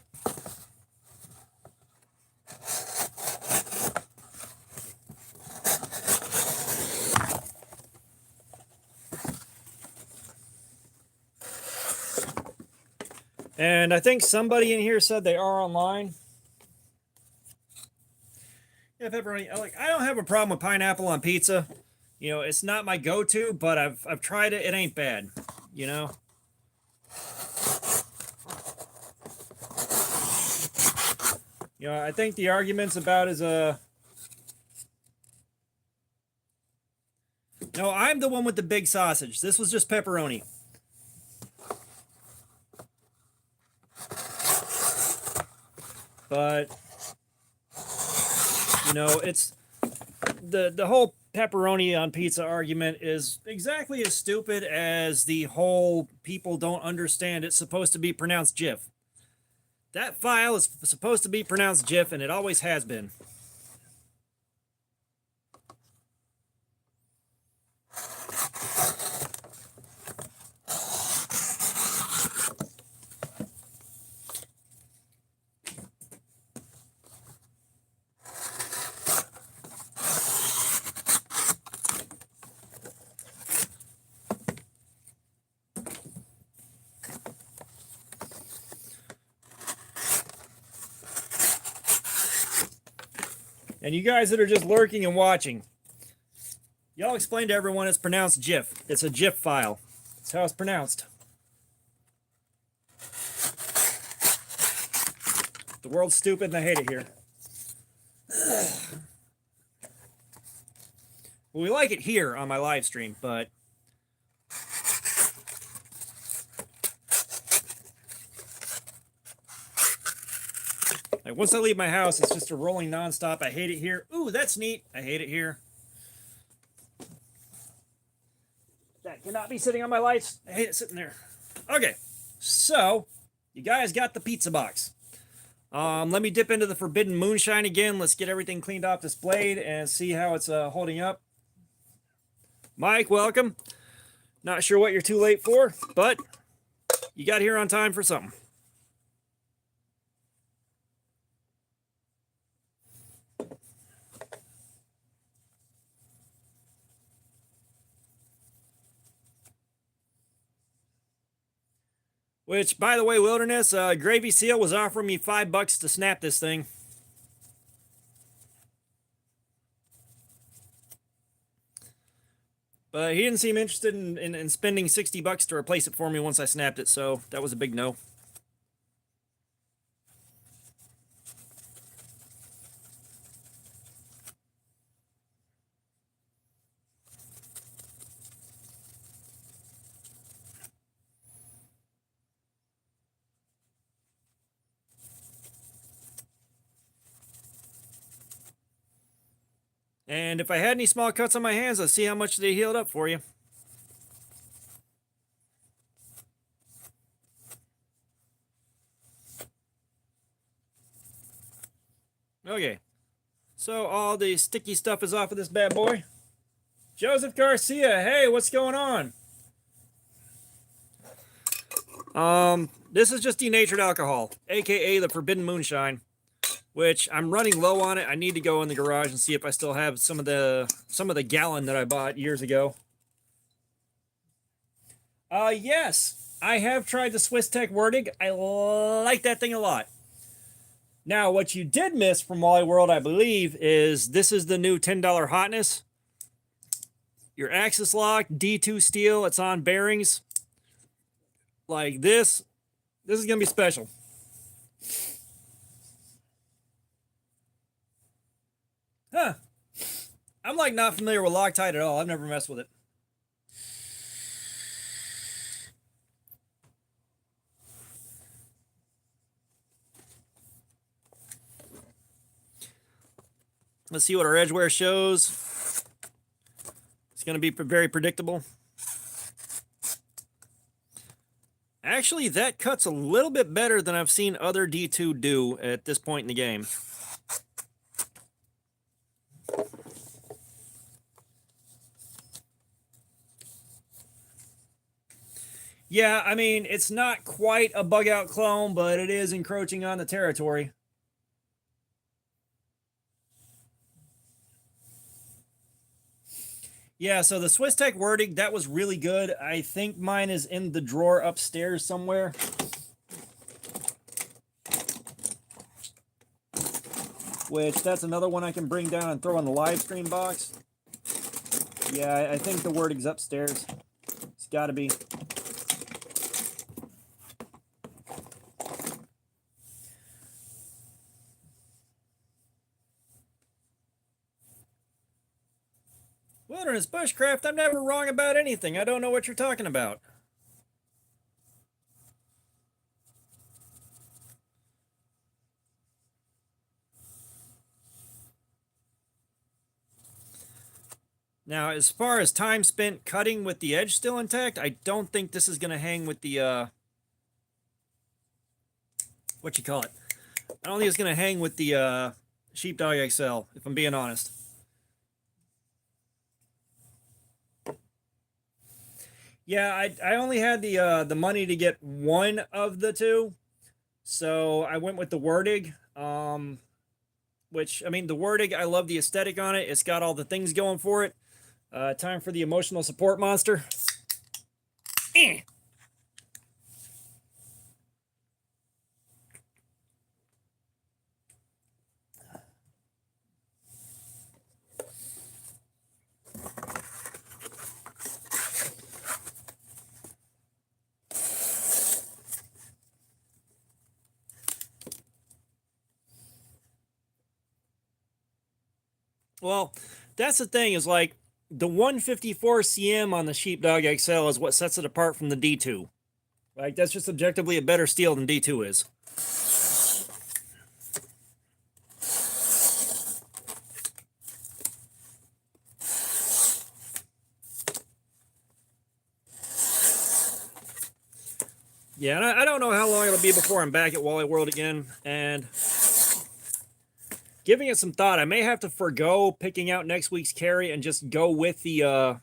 And I think somebody in here said they are online. Yeah, pepperoni. I don't have a problem with pineapple on pizza. It's not my go-to, but I've tried it. It ain't bad. I think the arguments about is no, I'm the one with the big sausage. This was just pepperoni. But it's the whole pepperoni on pizza argument is exactly as stupid as the whole people don't understand it's supposed to be pronounced Jif. That file is supposed to be pronounced Jif, and it always has been. And you guys that are just lurking and watching, y'all explain to everyone it's pronounced Jif. It's a Jif file. That's how it's pronounced. The world's stupid and I hate it here. Well, we like it here on my live stream, but like once I leave my house, it's just a rolling nonstop. I hate it here. Ooh, that's neat. I hate it here. That cannot be sitting on my lights. I hate it sitting there. Okay, so you guys got the pizza box. Let me dip into the Forbidden Moonshine again. Let's get everything cleaned off this blade and see how it's holding up. Mike, welcome. Not sure what you're too late for, but you got here on time for something. Which, by the way, Wilderness, Gravy Seal was offering me $5 to snap this thing. But he didn't seem interested in spending $60 to replace it for me once I snapped it, so that was a big no. And if I had any small cuts on my hands, let's see how much they healed up for you. Okay, so all the sticky stuff is off of this bad boy. Joseph Garcia, hey, what's going on? This is just denatured alcohol, aka the Forbidden Moonshine, which I'm running low on it. I need to go in the garage and see if I still have some of the gallon that I bought years ago. Yes, I have tried the Swiss Tech Werdig. I like that thing a lot. Now, what you did miss from Wally World, I believe, is this is the new $10 hotness. your axis lock, D2 steel, it's on bearings. Like this is going to be special. Huh. I'm like not familiar with Loctite at all. I've never messed with it. Let's see what our edge wear shows. It's going to be very predictable. Actually, that cuts a little bit better than I've seen other D2 do at this point in the game. Yeah, I mean, it's not quite a bug-out clone, but it is encroaching on the territory. Yeah, so the Swisstech Werdig, that was really good. I think mine is in the drawer upstairs somewhere. Which, that's another one I can bring down and throw in the live stream box. Yeah, I think the Werdig's upstairs. It's got to be. Wilderness Bushcraft, I'm never wrong about anything. I don't know what you're talking about. Now, as far as time spent cutting with the edge still intact, I don't think this is going to hang with the, what you call it? I don't think it's going to hang with the Sheepdog XL, if I'm being honest. Yeah, I only had the money to get one of the two, so I went with the Werdig. Which, I mean, the Werdig, I love the aesthetic on it. It's got all the things going for it. Time for the emotional support monster. Eh. Well, that's the thing, is like the 154 cm on the Sheepdog XL is what sets it apart from the D2. Like, that's just objectively a better steel than D2 is. Yeah, and I don't know how long it'll be before I'm back at Wally World again, and giving it some thought, I may have to forgo picking out next week's carry and just go with the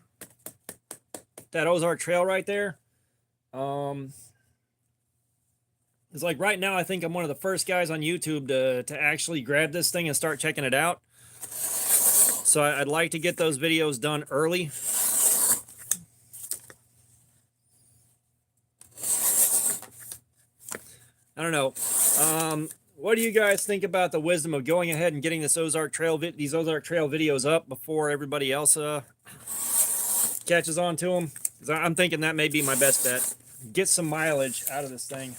that Ozark Trail right there. It's like right now, I think I'm one of the first guys on YouTube to actually grab this thing and start checking it out. So I'd like to get those videos done early. I don't know. What do you guys think about the wisdom of going ahead and getting this these Ozark Trail videos up before everybody else catches on to them? Because I'm thinking that may be my best bet. Get some mileage out of this thing.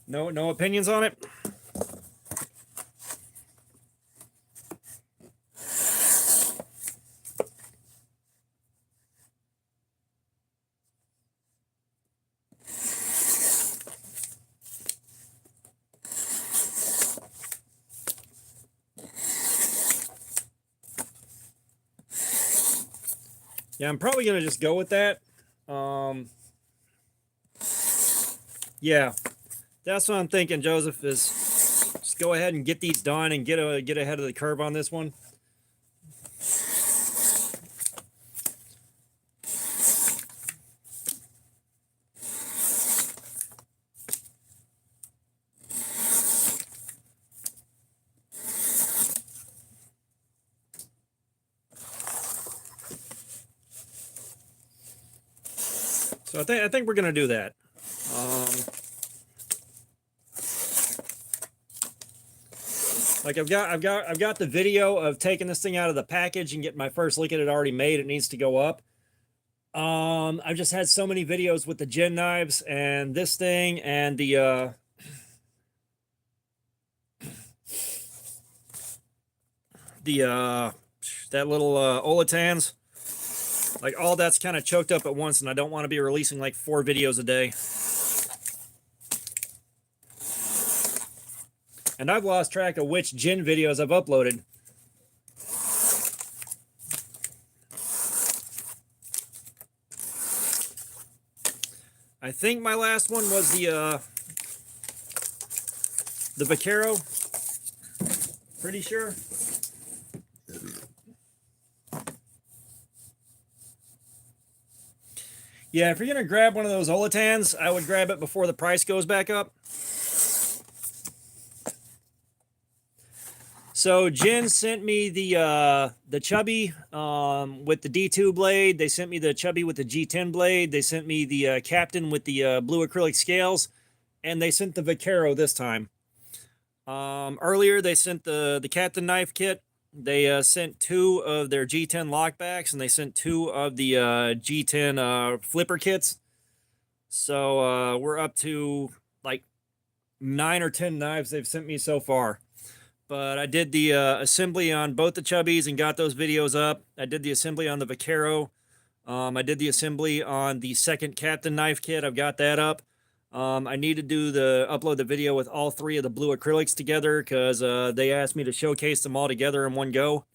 No opinions on it? Yeah, I'm probably going to just go with that. Yeah, that's what I'm thinking, Joseph, is just go ahead and get these done and get ahead of the curve on this one. So I think we're gonna do that. Like I've got the video of taking this thing out of the package and getting my first look at it already made. It needs to go up. I've just had so many videos with the Jin knives and this thing and the that little Olatans. Like all that's kind of choked up at once, and I don't want to be releasing like 4 videos a day. And I've lost track of which Jin videos I've uploaded. I think my last one was the Vaquero. Pretty sure. Yeah, if you're gonna grab one of those Olatans, I would grab it before the price goes back up. So Jin sent me the Chubby with the D2 blade. They sent me the Chubby with the G10 blade. They sent me the Captain with the blue acrylic scales, and they sent the Vaquero this time. Earlier they sent the Captain knife kit. They sent 2 of their G10 lockbacks, and they sent 2 of the G10 flipper kits. So we're up to like 9 or 10 knives they've sent me so far. But I did the assembly on both the Chubbies and got those videos up. I did the assembly on the Vaquero. I did the assembly on the second Captain knife kit. I've got that up. I need to upload the video with all 3 of the blue acrylics together because they asked me to showcase them all together in one go.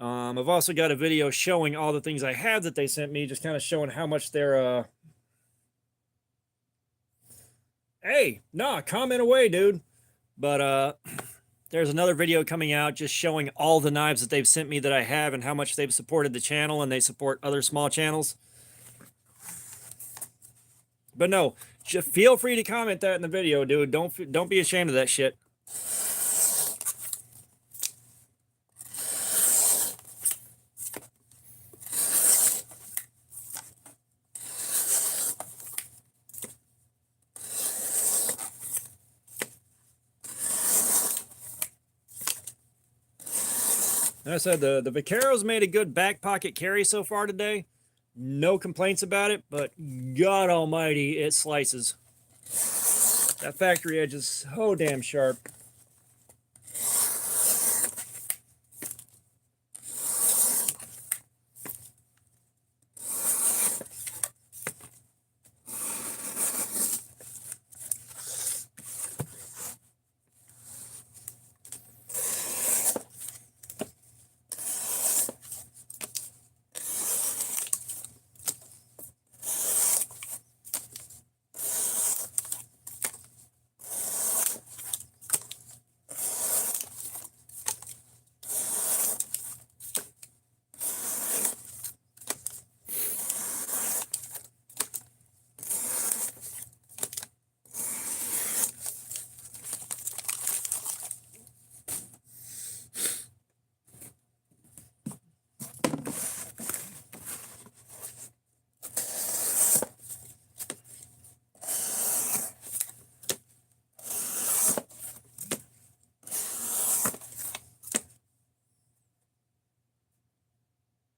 I've also got a video showing all the things I have that they sent me, just kind of showing how much they're... Hey, nah, comment away, dude. But there's another video coming out just showing all the knives that they've sent me that I have and how much they've supported the channel, and they support other small channels. But no, just feel free to comment that in the video, dude. Don't be ashamed of that shit. Like I said, the Vaquero's made a good back pocket carry so far today. No complaints about it, but God almighty, it slices. That factory edge is so damn sharp.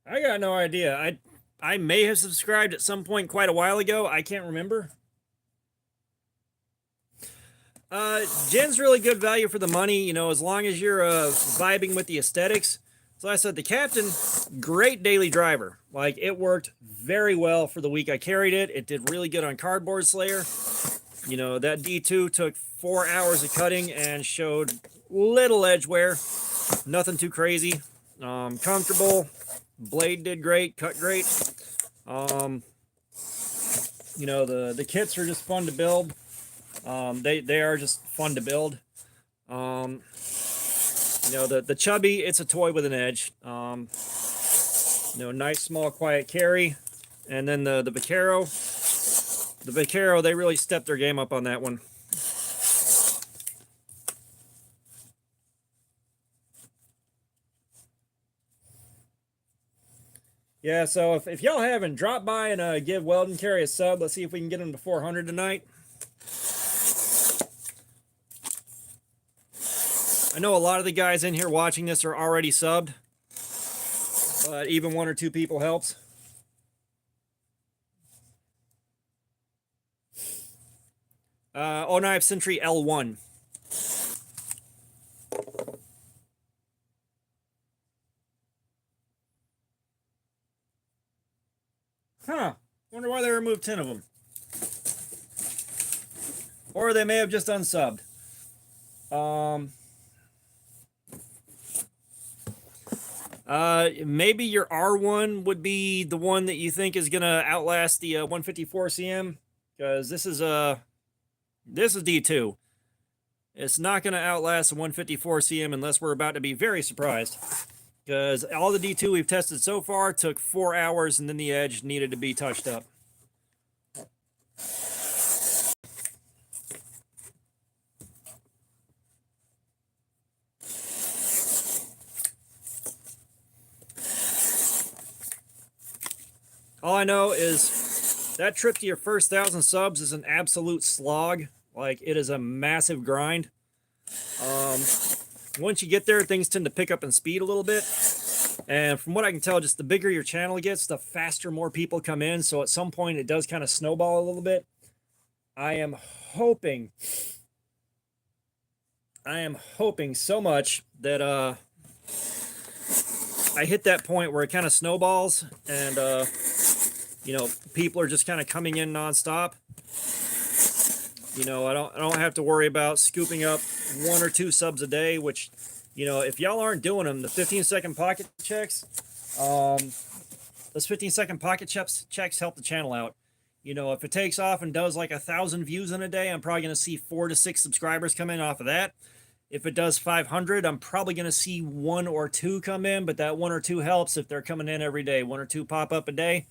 I got no idea. I may have subscribed at some point quite a while ago. I can't remember. Jin's really good value for the money, you know, as long as you're vibing with the aesthetics. So I said the Captain, great daily driver. Like, it worked very well for the week I carried it. It did really good on Cardboard Slayer. You know, that D2 took 4 hours of cutting and showed little edge wear. Nothing too crazy. Comfortable. Blade did great, cut great. You know, the kits are just fun to build. They are just fun to build. You know, the Chubby, it's a toy with an edge. You know, nice, small, quiet carry. And then the Vaquero. The Vaquero, they really stepped their game up on that one. Yeah, so if y'all haven't, drop by and give Weldon Carey a sub. Let's see if we can get him to 400 tonight. I know a lot of the guys in here watching this are already subbed, but even one or two people helps. Knife Sentry L1. Huh. Wonder why they removed 10 of them. Or they may have just unsubbed. Maybe your R1 would be the one that you think is gonna outlast the 154 CM, because this is D2. It's not gonna outlast the 154 CM unless we're about to be very surprised. Because all the D2 we've tested so far took 4 hours, and then the edge needed to be touched up. All I know is that trip to your first 1,000 subs is an absolute slog. Like, it is a massive grind. Once you get there, things tend to pick up in speed a little bit. And from what I can tell, just the bigger your channel gets, the faster more people come in. So at some point, it does kind of snowball a little bit. I am hoping so much that I hit that point where it kind of snowballs and you know, people are just kind of coming in nonstop. You know, I don't have to worry about scooping up 1 or 2 subs a day, which, you know, if y'all aren't doing them, the 15-second pocket checks, those 15-second pocket checks help the channel out. You know, if it takes off and does like 1,000 views in a day, I'm probably going to see 4 to 6 subscribers come in off of that. If it does 500, I'm probably going to see 1 or 2 come in, but that 1 or 2 helps if they're coming in every day. 1 or 2 pop up a day.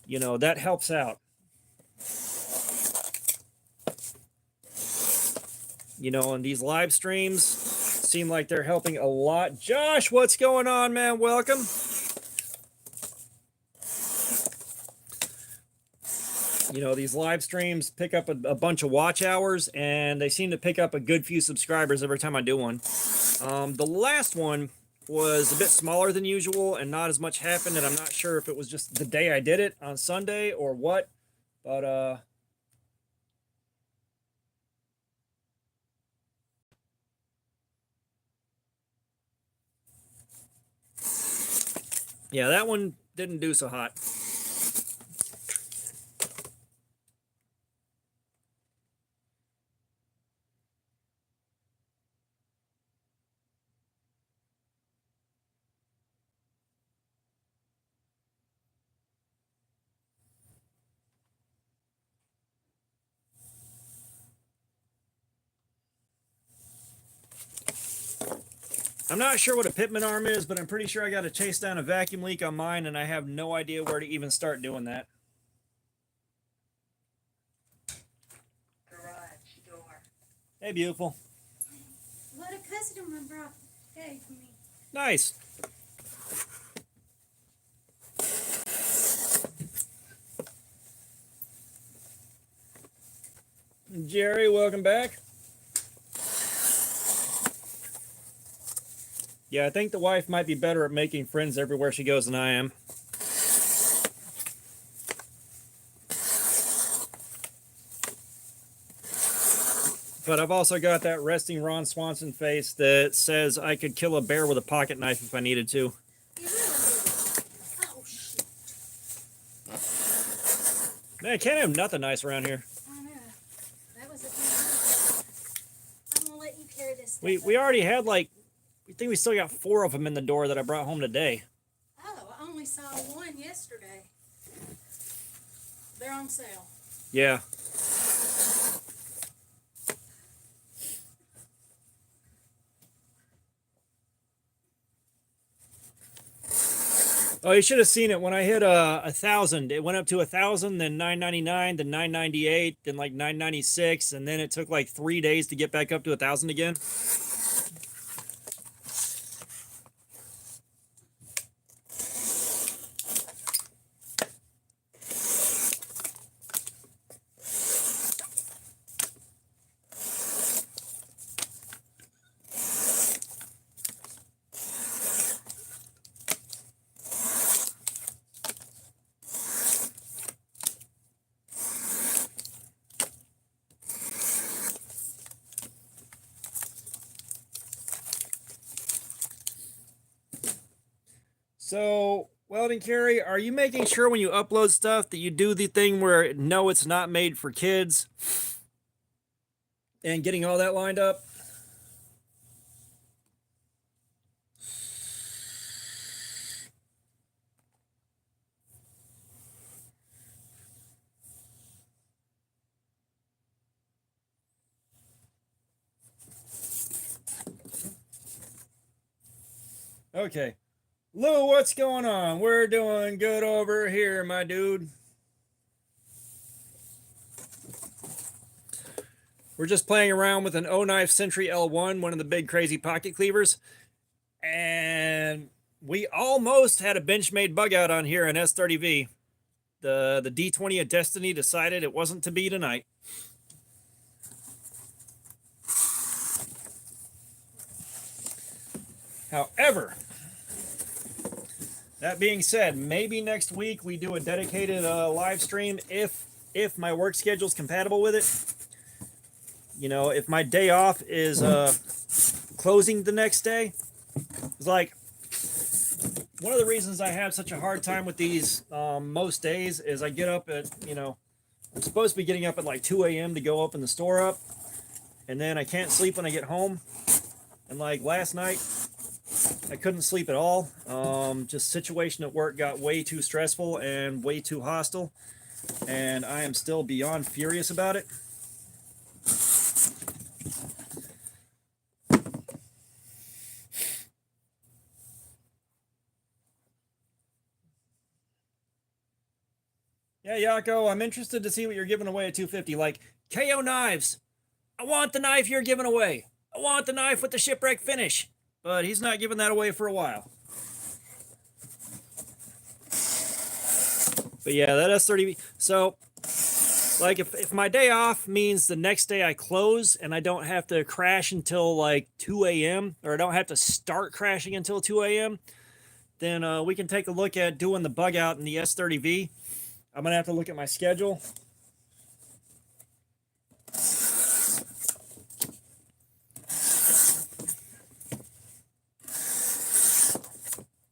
You know, that helps out. You know, and these live streams seem like they're helping a lot. Josh, what's going on, man? Welcome. You know, these live streams pick up a bunch of watch hours, and they seem to pick up a good few subscribers every time I do one. The last one was a bit smaller than usual, and not as much happened, and I'm not sure if it was just the day I did it on Sunday or what, but yeah, that one didn't do so hot. I'm not sure what a pitman arm is, but I'm pretty sure I got to chase down a vacuum leak on mine, and I have no idea where to even start doing that. Garage door. Hey, beautiful. What a customer gave me. Nice. Jerry, welcome back. Yeah, I think the wife might be better at making friends everywhere she goes than I am. But I've also got that resting Ron Swanson face that says I could kill a bear with a pocket knife if I needed to. You really did. Oh, shit. Man, I can't have nothing nice around here. I know. That was a good one. I'm going to let you carry this stuff We up. already had like, I think we still got 4 of them in the door that I brought home today. Oh, I only saw one yesterday. They're on sale. Yeah. Oh, you should have seen it when I hit 1,000. It went up to 1,000, then 999, then 998, then like 996, and then it took like 3 days to get back up to 1,000 again. So, Weldon Carey, are you making sure when you upload stuff that you do the thing where no, it's not made for kids and getting all that lined up? Okay. Lou, what's going on? We're doing good over here, my dude. We're just playing around with an O-Knife Sentry L1, one of the big crazy pocket cleavers. And we almost had a Benchmade bug out on here in S30V. The D20 of Destiny decided it wasn't to be tonight. However, that being said, maybe next week we do a dedicated live stream if my work schedule is compatible with it. You know, if my day off is closing the next day. It's like one of the reasons I have such a hard time with these most days is I get up at, you know, I'm supposed to be getting up at like 2 a.m. to go open the store up, and then I can't sleep when I get home. And like last night, I couldn't sleep at all. Just situation at work got way too stressful and way too hostile, and I am still beyond furious about it. Yeah, Yako, I'm interested to see what you're giving away at 250. Like, KO Knives, I want the knife you're giving away. I want the knife with the shipwreck finish. But he's not giving that away for a while. But yeah, that S30. So, like, if my day off means the next day I close and I don't have to crash until like 2 a.m. or I don't have to start crashing until 2 a.m., then we can take a look at doing the bug out in the S30V. I'm going to have to look at my schedule.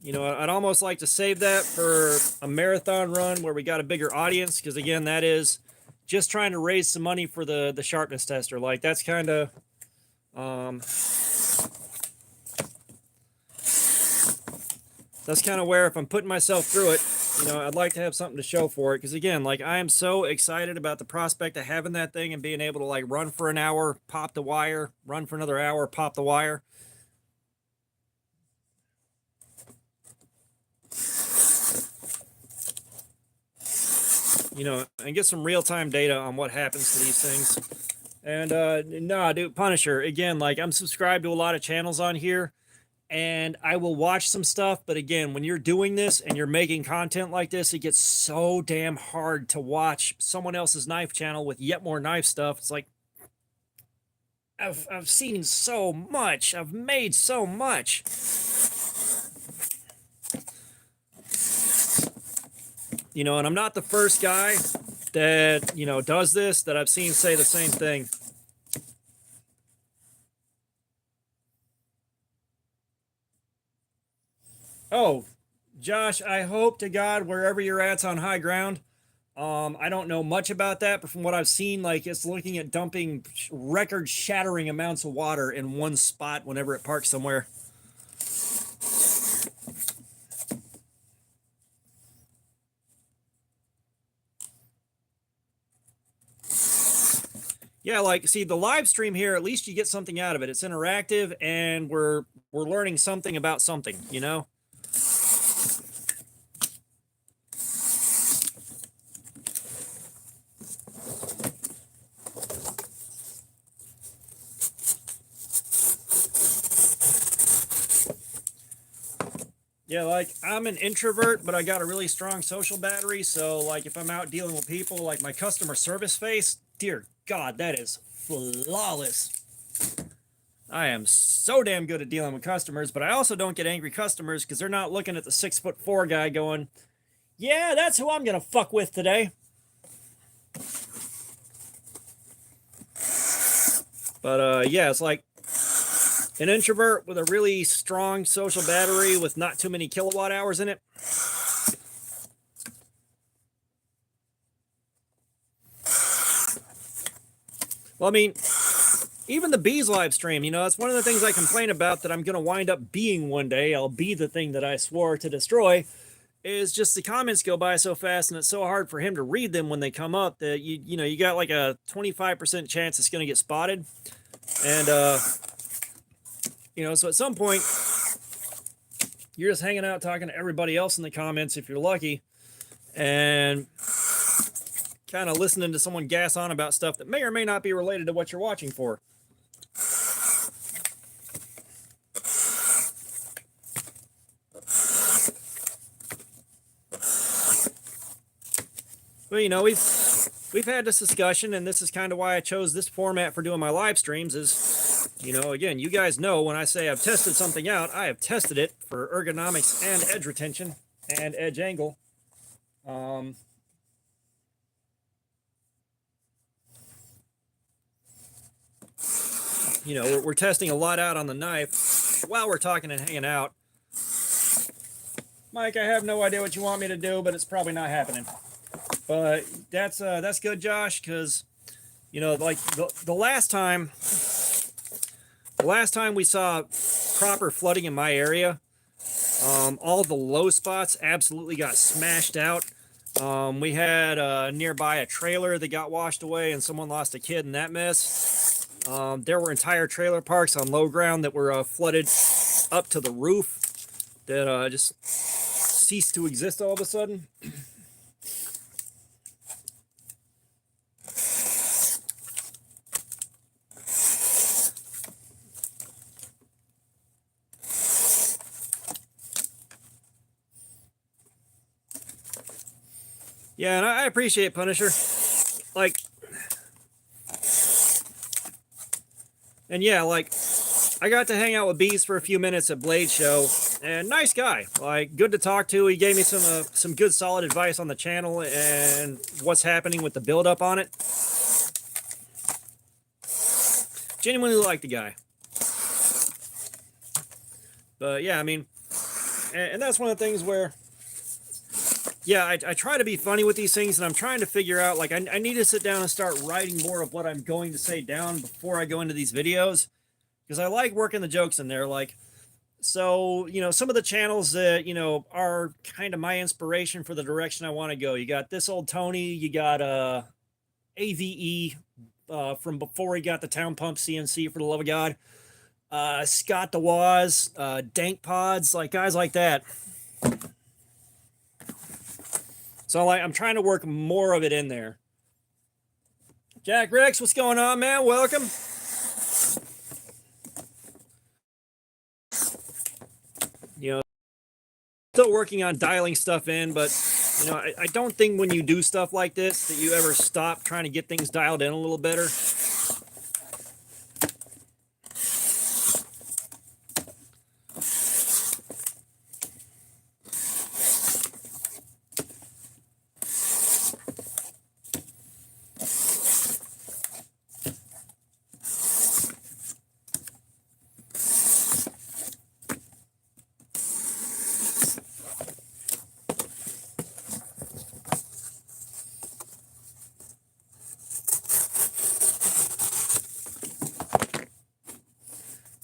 You know, I'd almost like to save that for a marathon run where we got a bigger audience, because again, that is just trying to raise some money for the sharpness tester. Like, that's kind of where, if I'm putting myself through it, you know, I'd like to have something to show for it. Because again, like, I am so excited about the prospect of having that thing and being able to like run for an hour, pop the wire, run for another hour, pop the wire. You know, and get some real-time data on what happens to these things. And nah, dude, Punisher, again, like, I'm subscribed to a lot of channels on here, and I will watch some stuff, but again, when you're doing this and you're making content like this, it gets so damn hard to watch someone else's knife channel with yet more knife stuff. It's like, I've seen so much, I've made so much. You know, and I'm not the first guy that, you know, does this, that I've seen say the same thing. Oh, Josh, I hope to God wherever you're at's on high ground. I don't know much about that, but from what I've seen, like, it's looking at dumping record-shattering amounts of water in one spot whenever it parks somewhere. Yeah, like, see, the live stream here, at least you get something out of it. It's interactive, and we're learning something about something, you know? Yeah, like I'm an introvert, but I got a really strong social battery. So, like, if I'm out dealing with people, like my customer service face, dear God, that is flawless. I am so damn good at dealing with customers, but I also don't get angry customers because they're not looking at the 6'4" guy going, yeah, that's who I'm gonna fuck with today. But yeah, it's like an introvert with a really strong social battery with not too many kilowatt hours in it. Well, I mean, even the bees live stream, you know, that's one of the things I complain about that I'm going to wind up being one day. I'll be the thing that I swore to destroy. Is just the comments go by so fast and it's so hard for him to read them when they come up that you know you got like a 25% chance it's going to get spotted. And you know, so at some point you're just hanging out talking to everybody else in the comments if you're lucky, and kind of listening to someone gas on about stuff that may or may not be related to what you're watching for. Well, you know, we've had this discussion, and this is kind of why I chose this format for doing my live streams. Is, you know, again, you guys know when I say I've tested something out, I have tested it for ergonomics and edge retention and edge angle. You know, we're testing a lot out on the knife while we're talking and hanging out. Mike, I have no idea what you want me to do, but it's probably not happening. But that's good, Josh, because you know, like the last time we saw proper flooding in my area, all the low spots absolutely got smashed out. We had nearby a trailer that got washed away, and someone lost a kid in that mess. There were entire trailer parks on low ground that were flooded up to the roof that just ceased to exist all of a sudden. Yeah, and I appreciate Punisher. Like, and yeah, like, I got to hang out with Bees for a few minutes at Blade Show, and nice guy. Like, good to talk to. He gave me some good, solid advice on the channel and what's happening with the build-up on it. Genuinely like the guy. But yeah, I mean, and that's one of the things where, yeah, I try to be funny with these things, and I'm trying to figure out, like, I need to sit down and start writing more of what I'm going to say down before I go into these videos, because I like working the jokes in there. Like, so, you know, some of the channels that, you know, are kind of my inspiration for the direction I want to go. You got This Old Tony, you got AVE from before he got the Town Pump CNC, for the love of God. Scott DeWaz, Dank Pods, like guys like that. So like, I'm trying to work more of it in there. Jack Rex, what's going on, man? Welcome. You know, still working on dialing stuff in, but you know, I don't think when you do stuff like this that you ever stop trying to get things dialed in a little better.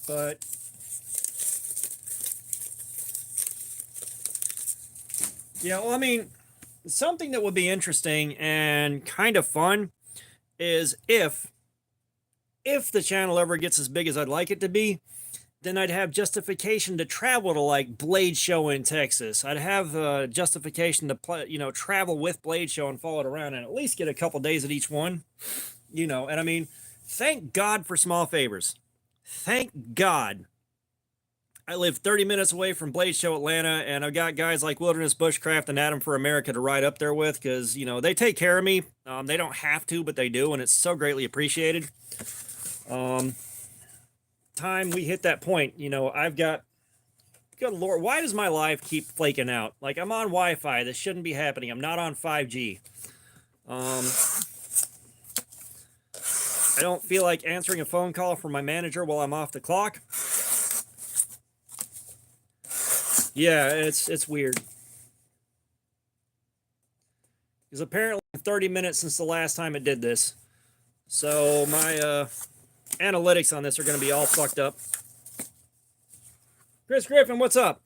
But yeah, well, I mean, something that would be interesting and kind of fun is if the channel ever gets as big as I'd like it to be, then I'd have justification to travel to like Blade Show in Texas. I'd have justification to play, you know, travel with Blade Show and follow it around and at least get a couple days at each one, you know. And I mean, thank God for small favors. Thank God I live 30 minutes away from Blade Show Atlanta, and I've got guys like Wilderness Bushcraft and Adam for America to ride up there with because, you know, they take care of me. They don't have to, but they do, and it's so greatly appreciated. Time we hit that point, you know, I've got, good Lord, why does my life keep flaking out? Like, I'm on Wi-Fi. This shouldn't be happening. I'm not on 5G. I don't feel like answering a phone call from my manager while I'm off the clock. Yeah, it's weird. Because apparently 30 minutes since the last time it did this. So my analytics on this are going to be all fucked up. Chris Griffin, what's up?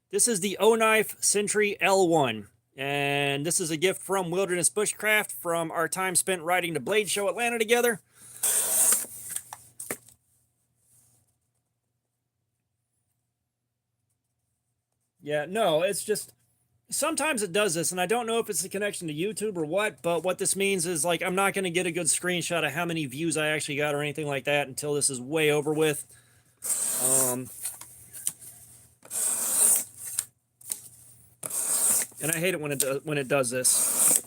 This is the O-Knife Sentry L1. And this is a gift from Wilderness Bushcraft from our time spent riding to Blade Show Atlanta together. Yeah, no, it's just sometimes it does this, and I don't know if it's the connection to YouTube or what, but what this means is, like, I'm not going to get a good screenshot of how many views I actually got or anything like that until this is way over with. And I hate it when it does this.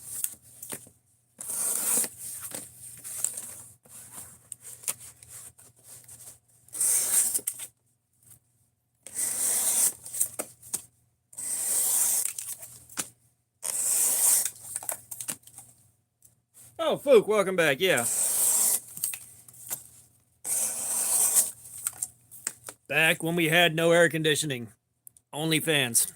Oh, Fook, welcome back. Yeah. Back when we had no air conditioning. Only fans.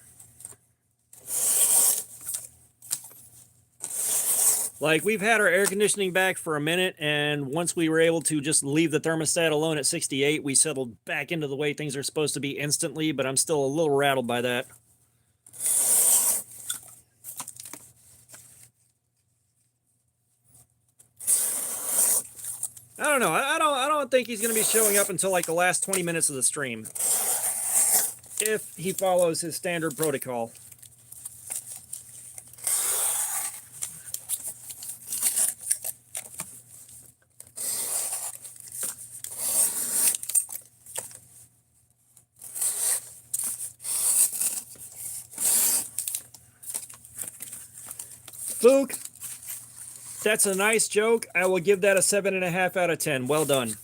Like, we've had our air conditioning back for a minute, and once we were able to just leave the thermostat alone at 68, we settled back into the way things are supposed to be instantly, but I'm still a little rattled by that. I don't know. I don't think he's going to be showing up until like the last 20 minutes of the stream. If he follows his standard protocol. Luke, that's a nice joke. I will give that a 7.5 out of 10. Well done.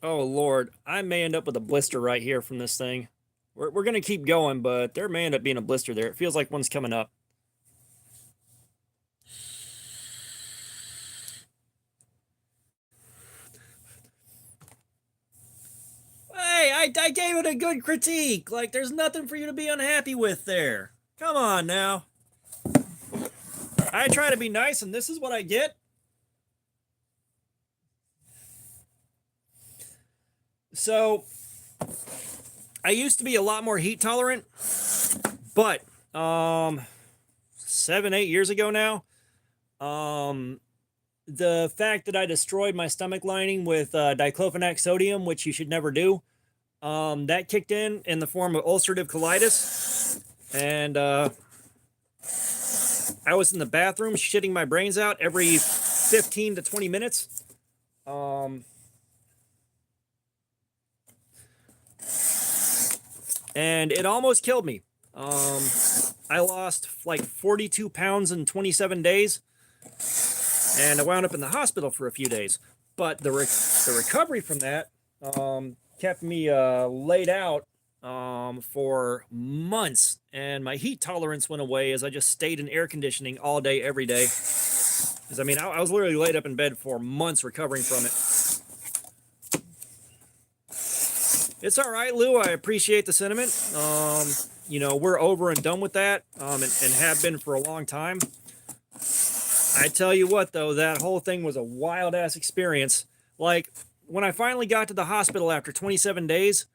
Oh, Lord. I may end up with a blister right here from this thing. We're going to keep going, but there may end up being a blister there. It feels like one's coming up. Hey, I gave it a good critique. Like, there's nothing for you to be unhappy with there. Come on now. I try to be nice, and this is what I get. So, I used to be a lot more heat tolerant, but 7-8 years ago now, the fact that I destroyed my stomach lining with diclofenac sodium, which you should never do, that kicked in the form of ulcerative colitis, and I was in the bathroom shitting my brains out every 15 to 20 minutes. And it almost killed me. I lost like 42 pounds in 27 days, and I wound up in the hospital for a few days. But the recovery from that kept me laid out for months, and my heat tolerance went away as I just stayed in air conditioning all day, every day. Because, I mean, I was literally laid up in bed for months recovering from it. It's all right, Lou. I appreciate the sentiment. You know, we're over and done with that, and have been for a long time. I tell you what, though, that whole thing was a wild-ass experience. Like, when I finally got to the hospital after 27 days,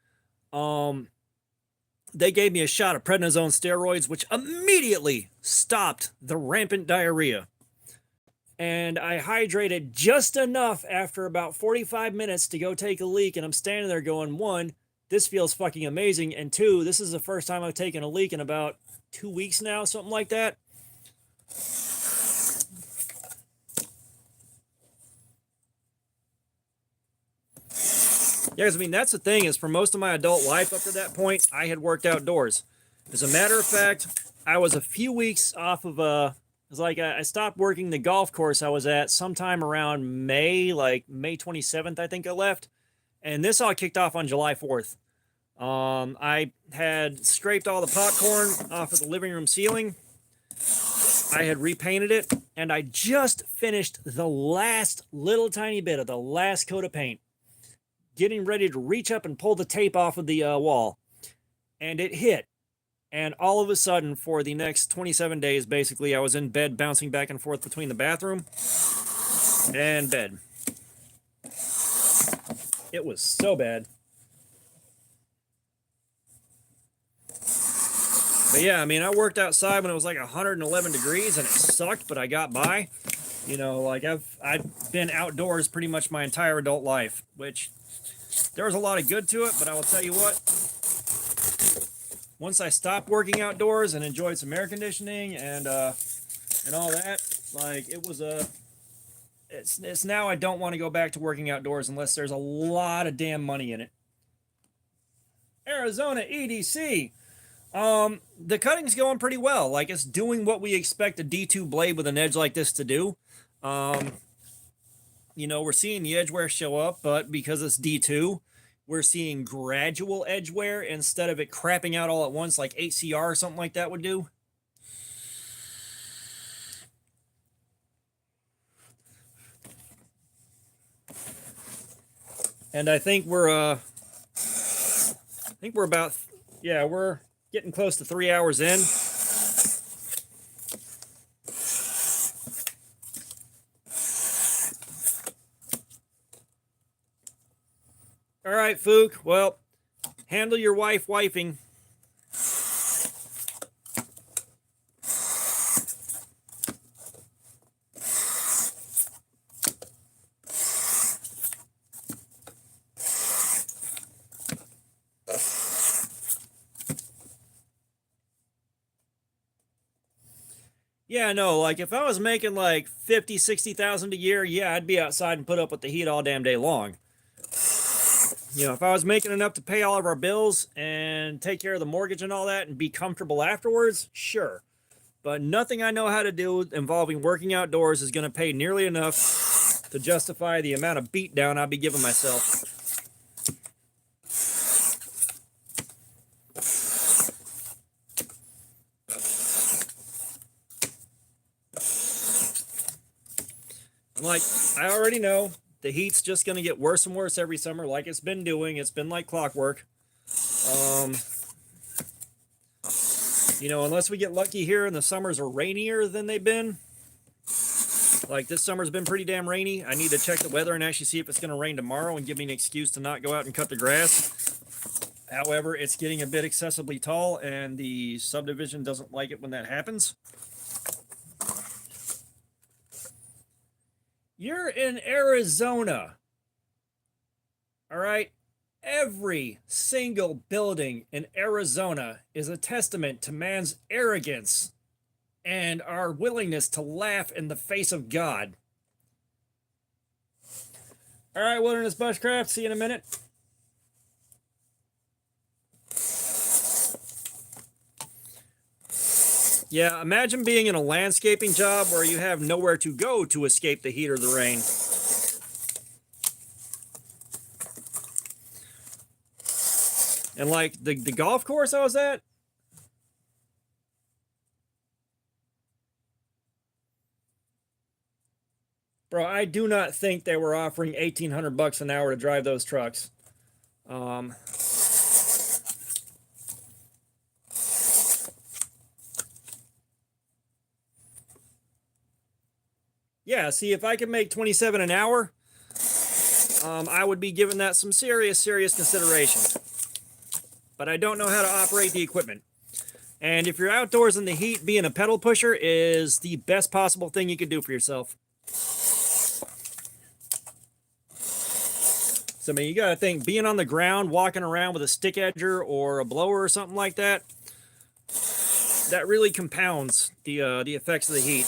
they gave me a shot of prednisone steroids, which immediately stopped the rampant diarrhea. And I hydrated just enough after about 45 minutes to go take a leak, and I'm standing there going, 1, this feels fucking amazing, and 2, this is the first time I've taken a leak in about 2 weeks now, something like that. Yeah, 'cause, I mean, that's the thing is for most of my adult life up to that point, I had worked outdoors. As a matter of fact, I was a few weeks off of it was like I stopped working the golf course I was at sometime around May, like May 27th, I think I left. And this all kicked off on July 4th. I had scraped all the popcorn off of the living room ceiling. I had repainted it, and I just finished the last little tiny bit of the last coat of paint, getting ready to reach up and pull the tape off of the wall. And it hit. And all of a sudden, for the next 27 days, basically, I was in bed bouncing back and forth between the bathroom and bed. It was so bad. But yeah, I mean, I worked outside when it was like 111 degrees and it sucked, but I got by. You know, like I've been outdoors pretty much my entire adult life, which there was a lot of good to it, but I will tell you what, once I stopped working outdoors and enjoyed some air conditioning and all that, like it was it's now I don't want to go back to working outdoors unless there's a lot of damn money in it. Arizona EDC. The cutting's going pretty well. Like it's doing what we expect a D2 blade with an edge like this to do. You know, we're seeing the edge wear show up, but because it's D2, we're seeing gradual edge wear instead of it crapping out all at once like HCR or something like that would do. And I think we're about, yeah, we're getting close to 3 hours in. All right, Fook. Well, handle your wife wifing. Yeah, no, like if I was making like 50, 60,000 a year, yeah, I'd be outside and put up with the heat all damn day long. You know, if I was making enough to pay all of our bills and take care of the mortgage and all that and be comfortable afterwards, sure. But nothing I know how to do involving working outdoors is going to pay nearly enough to justify the amount of beatdown I'll be giving myself. I'm like, I already know the heat's just going to get worse and worse every summer like it's been doing. It's been like clockwork. You know, unless we get lucky here and the summers are rainier than they've been. Like this summer's been pretty damn rainy. I need to check the weather and actually see if it's going to rain tomorrow and give me an excuse to not go out and cut the grass. However, it's getting a bit excessively tall and the subdivision doesn't like it when that happens. You're in Arizona. All right. Every single building in Arizona is a testament to man's arrogance and our willingness to laugh in the face of God. All right, Wilderness Bushcraft, see you in a minute. Yeah, imagine being in a landscaping job where you have nowhere to go to escape the heat or the rain. And like the golf course I was at, bro, I do not think they were offering $1,800 an hour to drive those trucks. Yeah, see, if I could make $27 an hour, I would be giving that some serious consideration. But I don't know how to operate the equipment. And if you're outdoors in the heat, being a pedal pusher is the best possible thing you could do for yourself. So, I mean, you got to think, being on the ground, walking around with a stick edger or a blower or something like that, that really compounds the effects of the heat.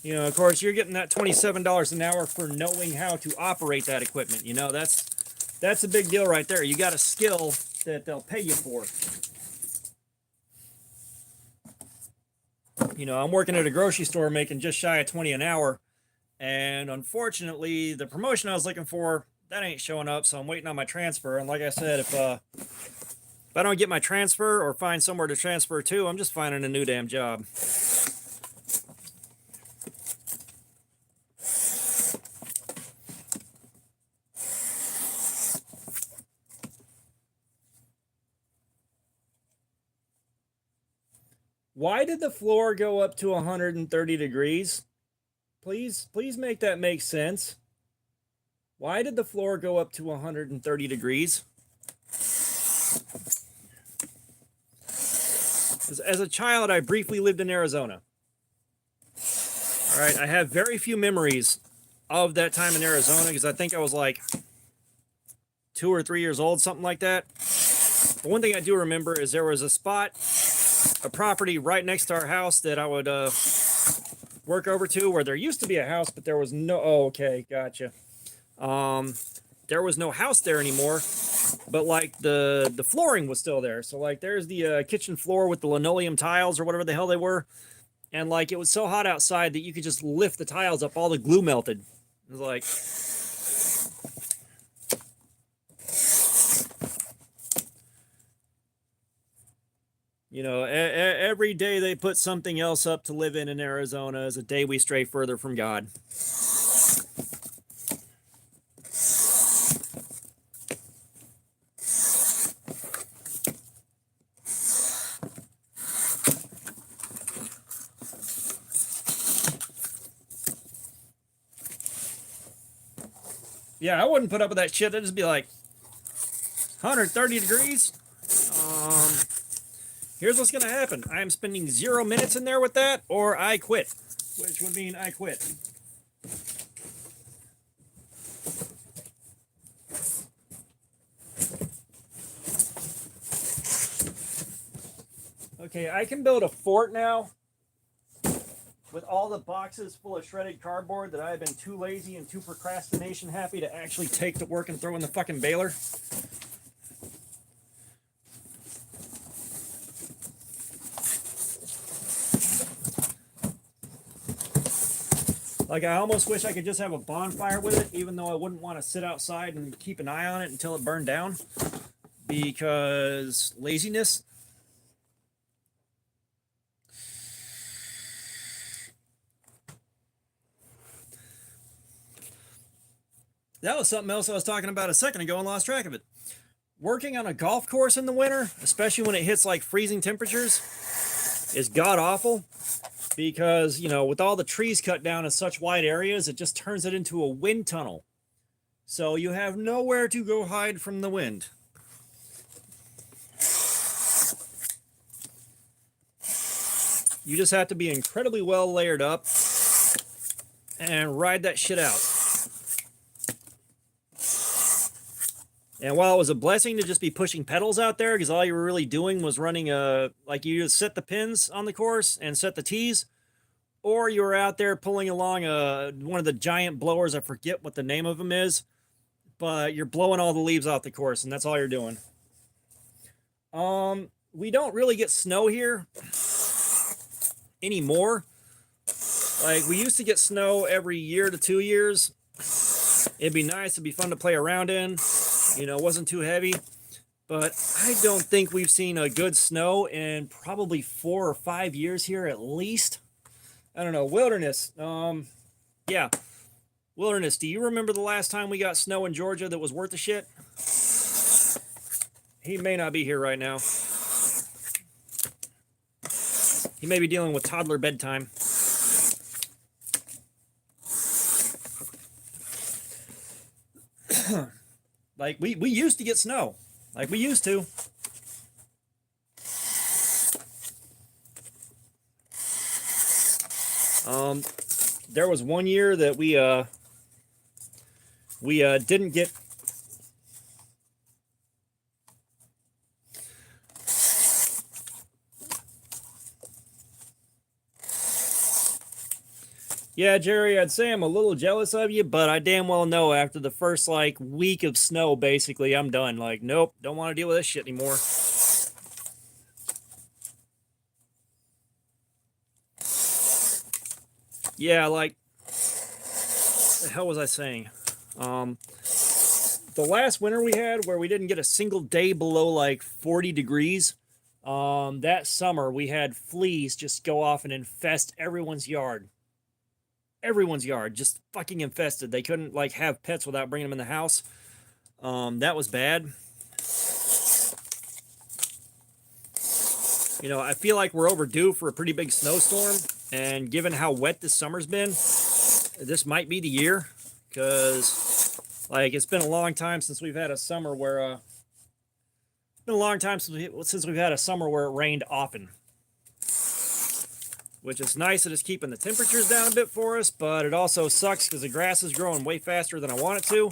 You know, of course, you're getting that $27 an hour for knowing how to operate that equipment. You know, that's a big deal right there. You got a skill that they'll pay you for. You know, I'm working at a grocery store making just shy of 20 an hour, and unfortunately, the promotion I was looking for, that ain't showing up, so I'm waiting on my transfer. And like I said, if I don't get my transfer or find somewhere to transfer to, I'm just finding a new damn job. Why did the floor go up to 130 degrees? Please make that make sense. Why did the floor go up to 130 degrees? As a child, I briefly lived in Arizona. All right, I have very few memories of that time in Arizona because I think I was like 2 or 3 years old, something like that. But one thing I do remember is there was a spot, a property right next to our house that I would work over to where there used to be a house, but there was no, oh, okay, gotcha. There was no house there anymore, but like the flooring was still there. So like there's the kitchen floor with the linoleum tiles or whatever the hell they were. And like it was so hot outside that you could just lift the tiles up, all the glue melted. It was like, you know, every day they put something else up to live in Arizona is a day we stray further from God. Yeah, I wouldn't put up with that shit. It'd just be like 130 degrees. Here's what's going to happen. I am spending 0 minutes in there with that, or I quit, which would mean I quit. Okay, I can build a fort now with all the boxes full of shredded cardboard that I have been too lazy and too procrastination happy to actually take to work and throw in the fucking baler. Like, I almost wish I could just have a bonfire with it, even though I wouldn't want to sit outside and keep an eye on it until it burned down. Because laziness. That was something else I was talking about a second ago and lost track of it. Working on a golf course in the winter, especially when it hits like freezing temperatures, is god awful. Because, you know, with all the trees cut down in such wide areas, it just turns it into a wind tunnel. So you have nowhere to go hide from the wind. You just have to be incredibly well layered up and ride that shit out. And while it was a blessing to just be pushing pedals out there, because all you were really doing was running like you just set the pins on the course and set the tees, or you were out there pulling along one of the giant blowers. I forget what the name of them is, but you're blowing all the leaves off the course, and that's all you're doing. We don't really get snow here anymore. Like, we used to get snow every year to 2 years. It'd be nice, it'd be fun to play around in. You know, it wasn't too heavy. But I don't think we've seen a good snow in probably 4 or 5 years here at least. I don't know. Wilderness. Yeah. Wilderness, do you remember the last time we got snow in Georgia that was worth a shit? He may not be here right now. He may be dealing with toddler bedtime. Like, we used to get snow. Like, we used to. There was one year that we didn't get Yeah, Jerry, I'd say I'm a little jealous of you, but I damn well know after the first like week of snow, basically, I'm done. Like, nope, don't want to deal with this shit anymore. Yeah, like, the hell was I saying? Um, the last winter we had where we didn't get a single day below like 40 degrees, that summer we had fleas just go off and infest everyone's yard. Everyone's yard just fucking infested. They couldn't like have pets without bringing them in the house. That was bad. You know, I feel like we're overdue for a pretty big snowstorm, and given how wet this summer's been, this might be the year. Because, like, it's been a long time since we've had a summer where, it's been a long time since we've had a summer where it rained often. Which is nice that it's keeping the temperatures down a bit for us, but it also sucks because the grass is growing way faster than I want it to.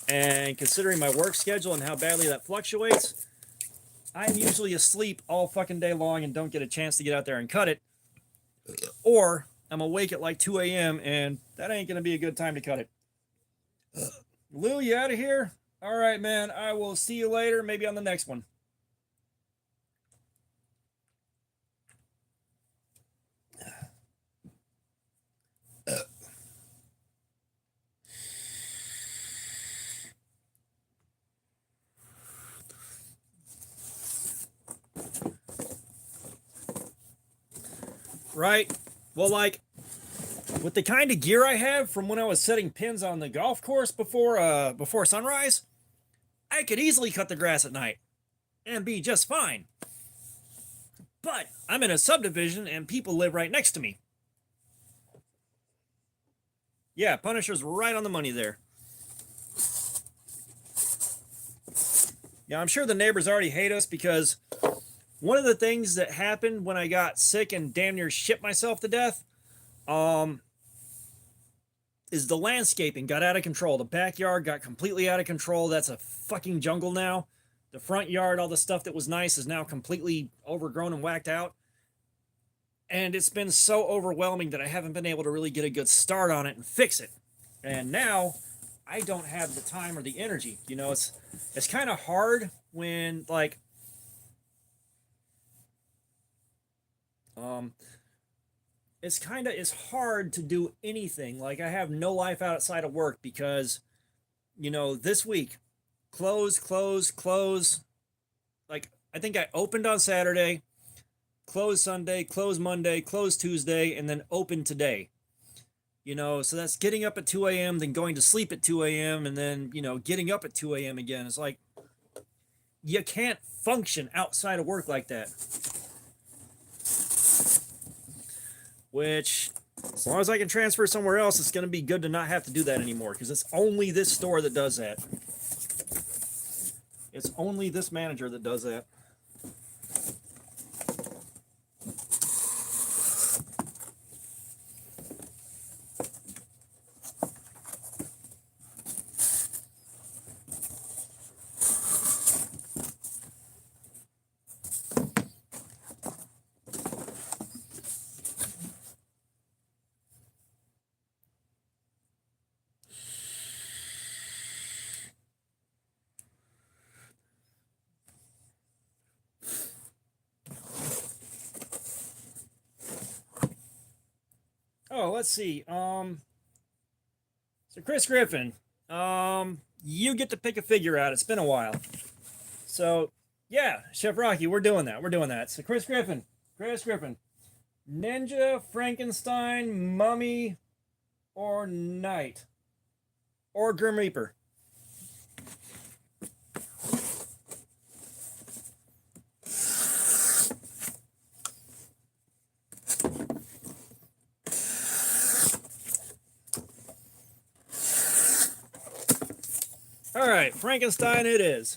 And considering my work schedule and how badly that fluctuates, I'm usually asleep all fucking day long and don't get a chance to get out there and cut it. Or I'm awake at like 2 a.m. and that ain't going to be a good time to cut it. Lou, you out of here? All right, man. I will see you later, maybe on the next one. Right? Well, like, with the kind of gear I have from when I was setting pins on the golf course before sunrise, I could easily cut the grass at night and be just fine. But I'm in a subdivision and people live right next to me. Yeah, Punisher's right on the money there. Yeah, I'm sure the neighbors already hate us because one of the things that happened when I got sick and damn near shit myself to death, is the landscaping got out of control. The backyard got completely out of control. That's a fucking jungle now. The front yard, all the stuff that was nice is now completely overgrown and whacked out. And it's been so overwhelming that I haven't been able to really get a good start on it and fix it. And now I don't have the time or the energy. You know, it's kind of hard when like it's hard to do anything. Like I have no life outside of work because you know, this week close. Like I think I opened on Saturday, closed Sunday, closed Monday, closed Tuesday, and then opened today. You know, so that's getting up at 2 a.m., then going to sleep at 2 a.m., and then, you know, getting up at 2 a.m. again. It's like, you can't function outside of work like that. Which, as long as I can transfer somewhere else, it's going to be good to not have to do that anymore, because it's only this store that does that. It's only this manager that does that. Oh, let's see. So Chris Griffin, you get to pick a figure out. It's been a while. So, yeah, Chef Rocky, we're doing that. We're doing that. So Chris Griffin, Ninja, Frankenstein, Mummy, or Knight, or Grim Reaper. All right, Frankenstein it is.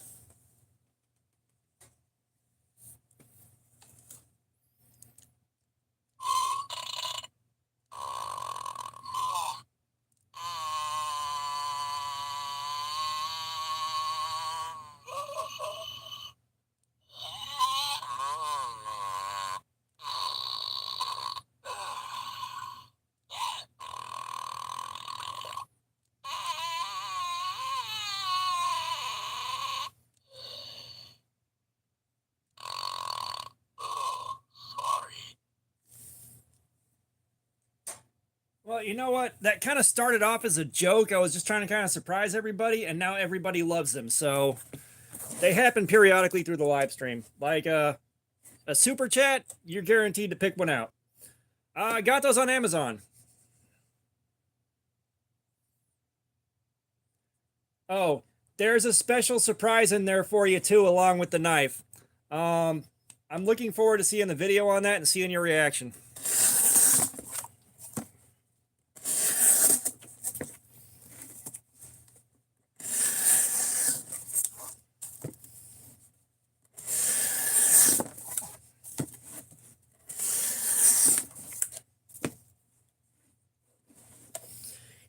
Well, you know what? That kind of started off as a joke. I was just trying to kind of surprise everybody, and now everybody loves them. So they happen periodically through the live stream. Like a super chat, you're guaranteed to pick one out. I got those on Amazon. Oh, there's a special surprise in there for you too, along with the knife. I'm looking forward to seeing the video on that and seeing your reaction.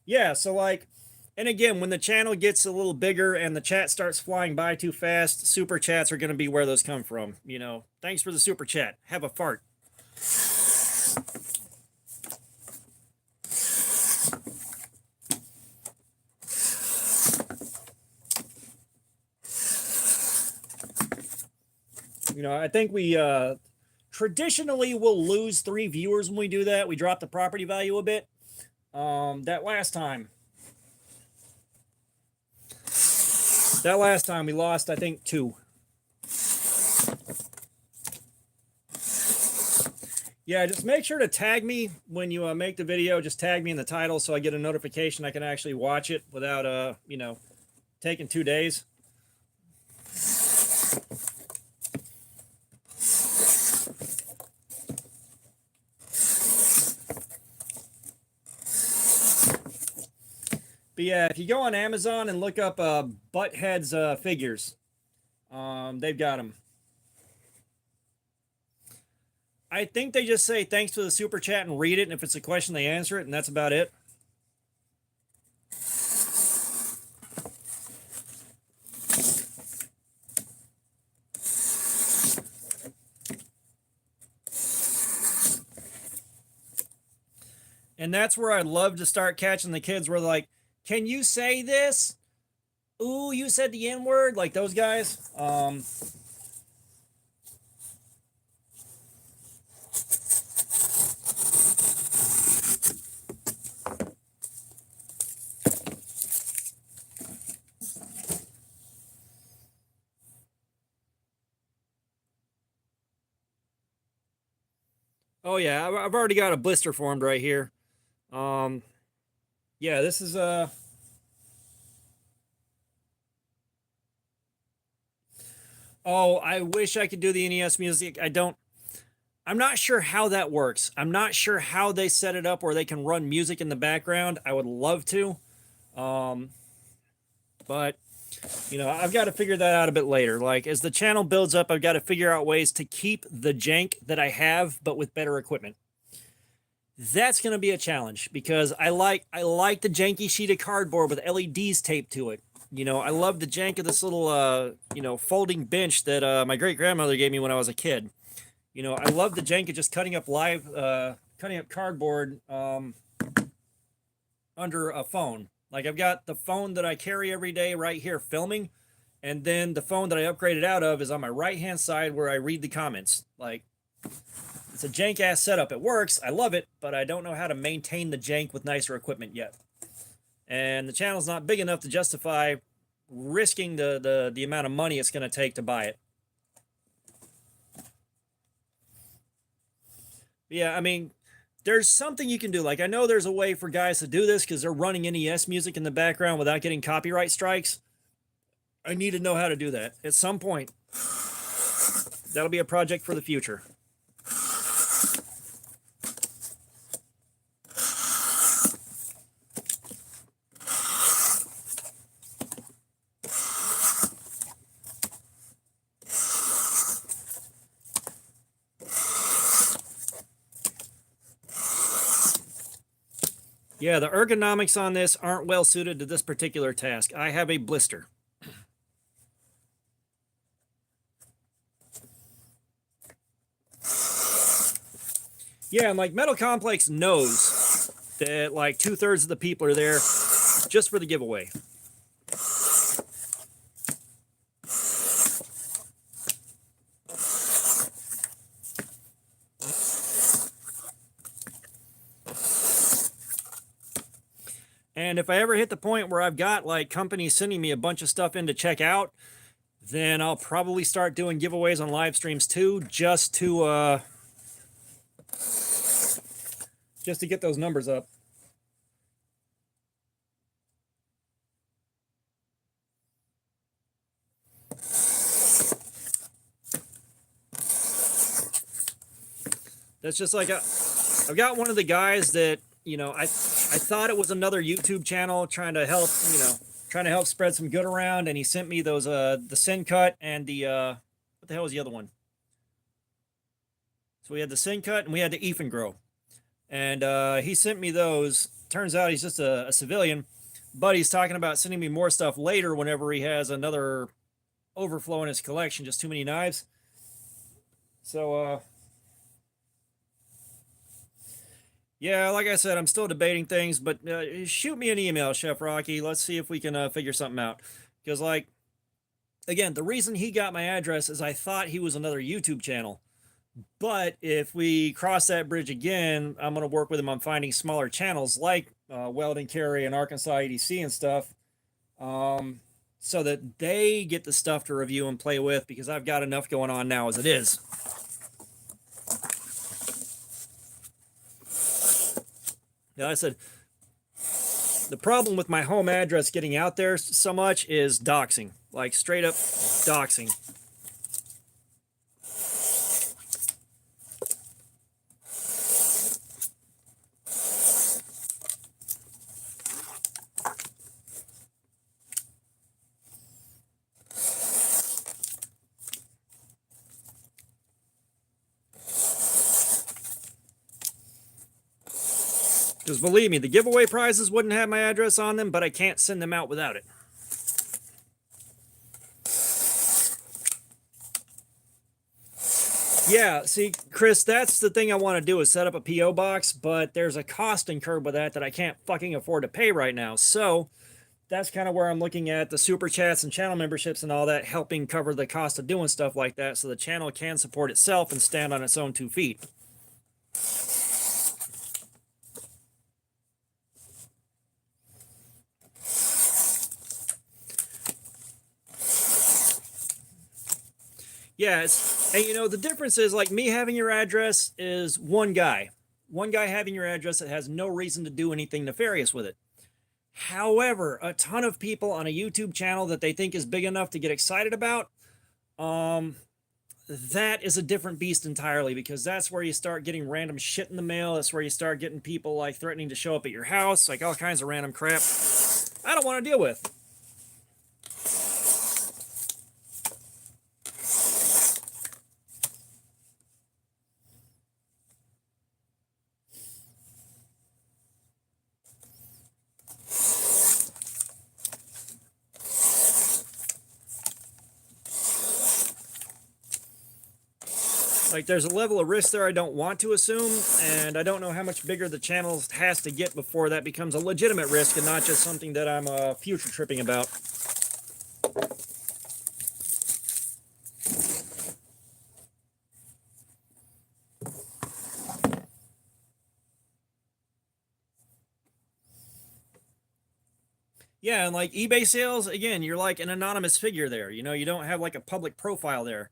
Yeah, so like, and again, when the channel gets a little bigger and the chat starts flying by too fast, super chats are going to be where those come from. You know, thanks for the super chat. Have a fart. You know, I think we traditionally will lose 3 viewers when we do that. We drop the property value a bit. That last time we lost, I think, 2. Yeah, just make sure to tag me when you make the video. Just tag me in the title so I get a notification. I can actually watch it without, you know, taking 2 days. But yeah, if you go on Amazon and look up Butthead's figures, they've got them. I think they just say thanks for the super chat and read it, and if it's a question, they answer it, and that's about it. And that's where I'd love to start catching the kids where like, can you say this? Ooh, you said the N-word, like those guys. Oh yeah, I've already got a blister formed right here. Yeah, this is oh, I wish I could do the NES music. I'm not sure how that works. I'm not sure how they set it up where they can run music in the background. I would love to. But you know, I've got to figure that out a bit later. Like as the channel builds up, I've got to figure out ways to keep the jank that I have but with better equipment. That's going to be a challenge because I like the janky sheet of cardboard with LEDs taped to it. You know, I love the jank of this little you know, folding bench that my great grandmother gave me when I was a kid. You know, I love the jank of just cutting up cardboard under a phone. Like I've got the phone that I carry every day right here filming, and then the phone that I upgraded out of is on my right hand side where I read the comments. Like it's a jank ass setup. It works. I love it, but I don't know how to maintain the jank with nicer equipment yet. And the channel's not big enough to justify risking the amount of money it's going to take to buy it. Yeah, I mean, there's something you can do. Like I know there's a way for guys to do this because they're running NES music in the background without getting copyright strikes. I need to know how to do that at some point. That'll be a project for the future. Yeah, the ergonomics on this aren't well suited to this particular task. I have a blister. Yeah, and like Metal Complex knows that like 2/3 of the people are there just for the giveaway. And if I ever hit the point where I've got like companies sending me a bunch of stuff in to check out, then I'll probably start doing giveaways on live streams too, just to get those numbers up. That's just like I've got one of the guys that, you know, I thought it was another YouTube channel trying to help, you know, trying to help spread some good around, and he sent me those the Sin Cut and the what the hell was the other one? So we had the Sin Cut and we had the Ethan Grow. And he sent me those. Turns out he's just a civilian, but he's talking about sending me more stuff later whenever he has another overflow in his collection, just too many knives. So yeah, like I said, I'm still debating things, but shoot me an email, Chef Rocky. Let's see if we can figure something out. Because, like, again, the reason he got my address is I thought he was another YouTube channel. But if we cross that bridge again, I'm going to work with him on finding smaller channels like Weldon Carry and Arkansas EDC and stuff, so that they get the stuff to review and play with, because I've got enough going on now as it is. Now, I said, the problem with my home address getting out there so much is doxing, like straight up doxing. Because believe me, the giveaway prizes wouldn't have my address on them, but I can't send them out without it. Yeah, see, Chris, that's the thing I want to do, is set up a P.O. box, but there's a cost incurred with that I can't fucking afford to pay right now. So that's kind of where I'm looking at the super chats and channel memberships and all that, helping cover the cost of doing stuff like that, so the channel can support itself and stand on its own 2 feet. Yeah, and you know, the difference is, like, me having your address is one guy. One guy having your address that has no reason to do anything nefarious with it. However, a ton of people on a YouTube channel that they think is big enough to get excited about, that is a different beast entirely, because that's where you start getting random shit in the mail. That's where you start getting people, like, threatening to show up at your house, like all kinds of random crap I don't want to deal with. Like, there's a level of risk there I don't want to assume, and I don't know how much bigger the channel has to get before that becomes a legitimate risk and not just something that I'm future tripping about. Yeah, and like eBay sales, again, you're like an anonymous figure there. You know, you don't have like a public profile there.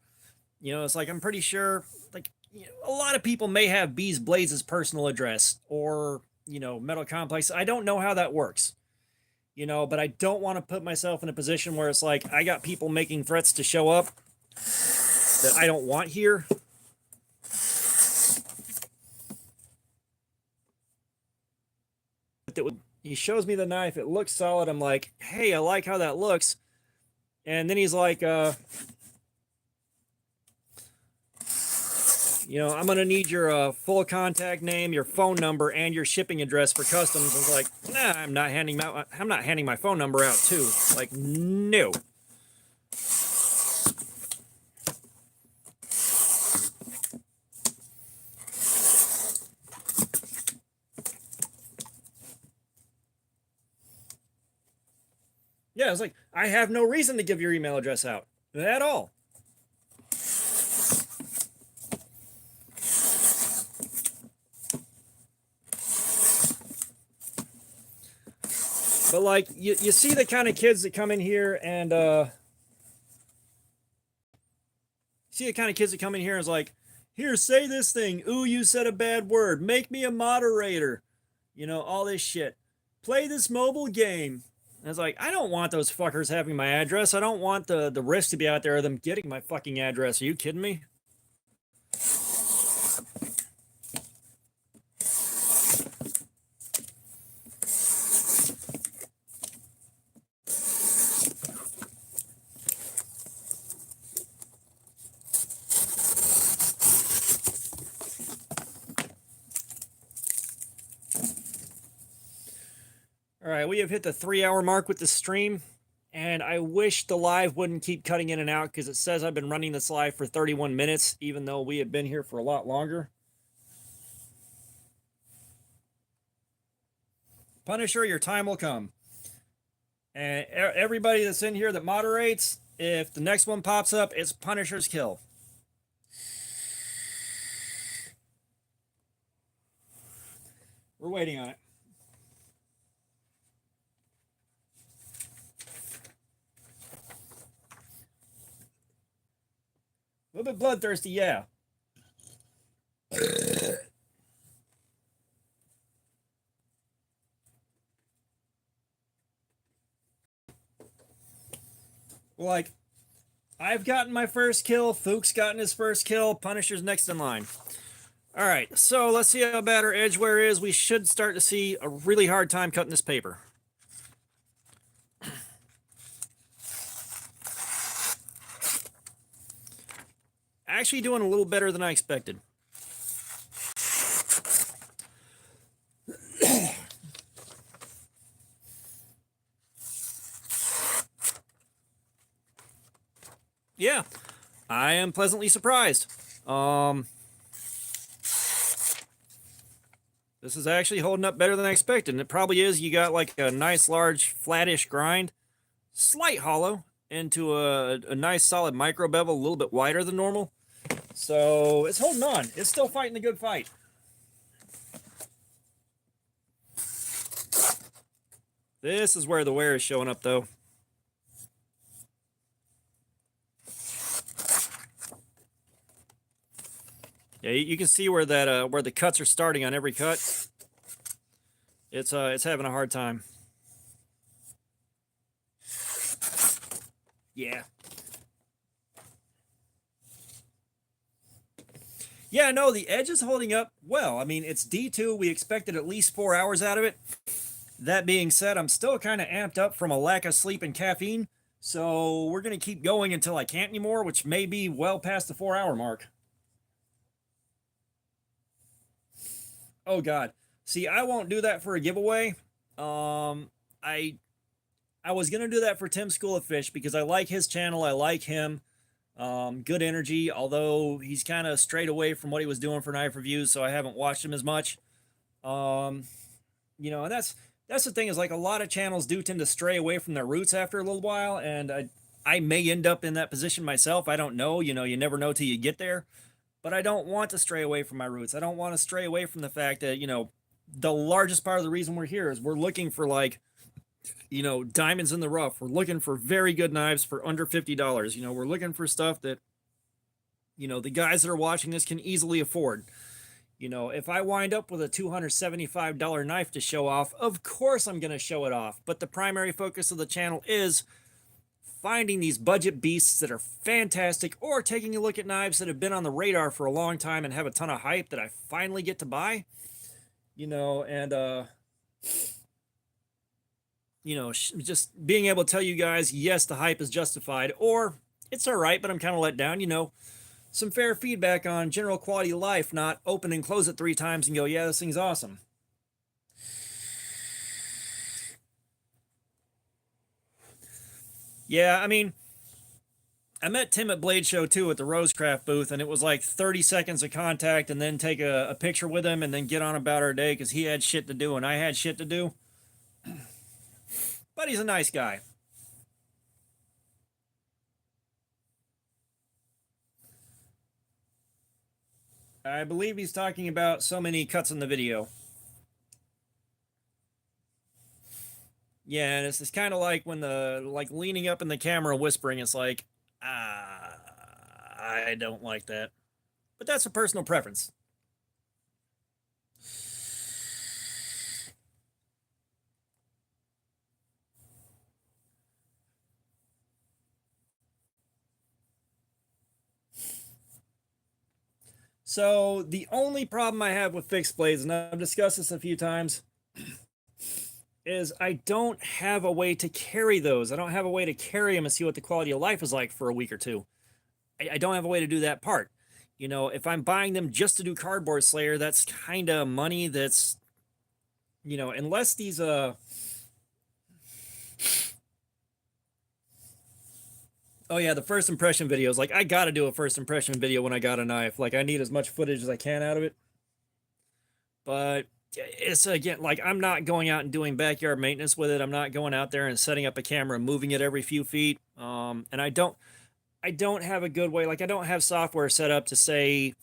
You know, it's like, I'm pretty sure, like, you know, a lot of people may have Bees Blaze's personal address, or, you know, Metal Complex. I don't know how that works, you know, but I don't want to put myself in a position where it's like I got people making threats to show up that I don't want here. He shows me the knife, it looks solid. I'm like, hey, I like how that looks. And then he's like, you know, I'm going to need your full contact name, your phone number, and your shipping address for customs. I was like, nah, I'm not handing my phone number out too. Like, no. Yeah, it's like, I have no reason to give your email address out at all. But like you see the kind of kids that come in here and see the kind of kids that come in here and is like, here, say this thing. Ooh, you said a bad word. Make me a moderator. You know, all this shit. Play this mobile game. And it's like, I don't want those fuckers having my address. I don't want the risk to be out there of them getting my fucking address. Are you kidding me? All right, we have hit the 3-hour mark with the stream, and I wish the live wouldn't keep cutting in and out because it says I've been running this live for 31 minutes, even though we have been here for a lot longer. Punisher, your time will come. And everybody that's in here that moderates, if the next one pops up, it's Punisher's kill. We're waiting on it. A little bit bloodthirsty, yeah. Like, I've gotten my first kill. Fook's gotten his first kill. Punisher's next in line. All right, so let's see how bad our edgeware is. We should start to see a really hard time cutting this paper. Actually doing a little better than I expected. Yeah, I am pleasantly surprised. This is actually holding up better than I expected, and it probably is. You got like a nice large flattish grind, slight hollow into a nice solid micro bevel, a little bit wider than normal. So it's holding on. It's still fighting the good fight. This is where the wear is showing up, though. Yeah, you can see where that where the cuts are starting on every cut. It's having a hard time. Yeah. Yeah, no, the edge is holding up well. I mean, it's D2. We expected at least 4 hours out of it. That being said, I'm still kind of amped up from a lack of sleep and caffeine. So we're going to keep going until I can't anymore, which may be well past the 4-hour mark. Oh, God. See, I won't do that for a giveaway. I was going to do that for Tim's School of Fish because I like his channel. I like him. Good energy, although he's kind of strayed away from what he was doing for knife reviews, so I haven't watched him as much. You know, and that's the thing, is like a lot of channels do tend to stray away from their roots after a little while, and I may end up in that position myself. I don't know. You know, you never know till you get there. But I don't want to stray away from my roots. I don't want to stray away from the fact that, you know, the largest part of the reason we're here is we're looking for, like, you know, diamonds in the rough. We're looking for very good knives for under $50. You know, we're looking for stuff that, you know, the guys that are watching this can easily afford. You know, if I wind up with a $275 knife to show off, of course I'm going to show it off. But the primary focus of the channel is finding these budget beasts that are fantastic, or taking a look at knives that have been on the radar for a long time and have a ton of hype that I finally get to buy. You know, and, you know, just being able to tell you guys, yes, the hype is justified, or it's all right, but I'm kind of let down. You know, some fair feedback on general quality of life, not open and close it 3 times and go, yeah, this thing's awesome. Yeah, I mean, I met Tim at Blade Show too at the Rosecraft booth, and it was like 30 seconds of contact and then take a picture with him and then get on about our day because he had shit to do and I had shit to do. But he's a nice guy. I believe he's talking about so many cuts in the video. Yeah, and it's kind of like when the like leaning up in the camera whispering. It's like, ah, I don't like that. But that's a personal preference. So the only problem I have with fixed blades, and I've discussed this a few times, is I don't have a way to carry those. I don't have a way to carry them and see what the quality of life is like for a week or two. I don't have a way to do that part. You know, if I'm buying them just to do Cardboard Slayer, that's kind of money that's, you know, unless these oh yeah, the first impression videos. Like I got to do a first impression video when I got a knife. Like I need as much footage as I can out of it. But it's again like I'm not going out and doing backyard maintenance with it. I'm not going out there and setting up a camera and moving it every few feet. And I don't have a good way. Like I don't have software set up to say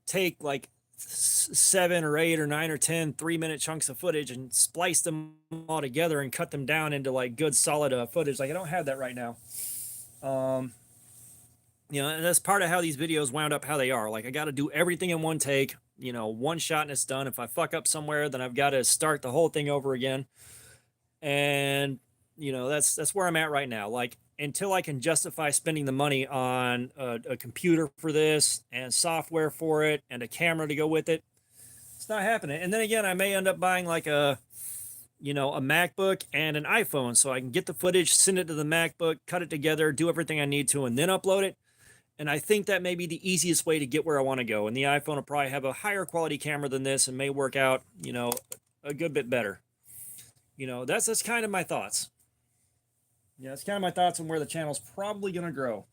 take like 7 or 8 or 9 or 10 3-minute chunks of footage and splice them all together and cut them down into like good solid footage. Like I don't have that right now. Um, you know, and that's part of how these videos wound up how they are. Like I got to do everything in one take, you know, one shot and it's done. If I fuck up somewhere, then I've got to start the whole thing over again. And you know, that's where I'm at right now. Like until I can justify spending the money on a computer for this and software for it and a camera to go with it, it's not happening. And then again, I may end up buying like a, you know, a MacBook and an iPhone so I can get the footage, send it to the MacBook, cut it together, do everything I need to, and then upload it. And I think that may be the easiest way to get where I want to go. And the iPhone will probably have a higher quality camera than this and may work out, you know, a good bit better. You know, that's kind of my thoughts. Yeah, that's kind of my thoughts on where the channel's probably going to grow.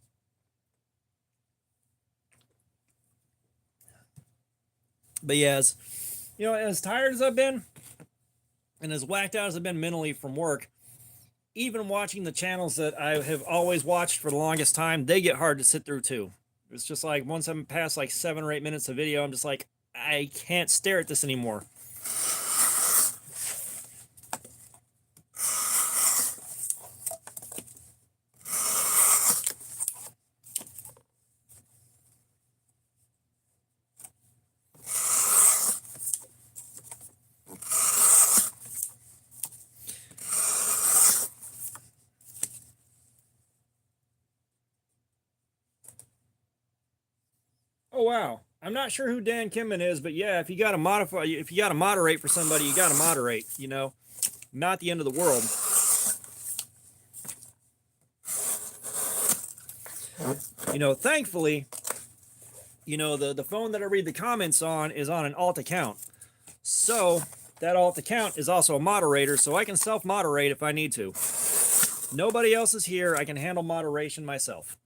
But yeah, as you know, as tired as I've been and as whacked out as I've been mentally from work, even watching the channels that I have always watched for the longest time, they get hard to sit through too. It's just like once I'm past like 7 or 8 minutes of video, I'm just like, I can't stare at this anymore. Oh wow. I'm not sure who Dan Kimman is, but yeah, if you got to modify, if you got to moderate for somebody, you got to moderate. You know, not the end of the world. You know, thankfully, you know the phone that I read the comments on is on an alt account, so that alt account is also a moderator, so I can self moderate if I need to. Nobody else is here. I can handle moderation myself.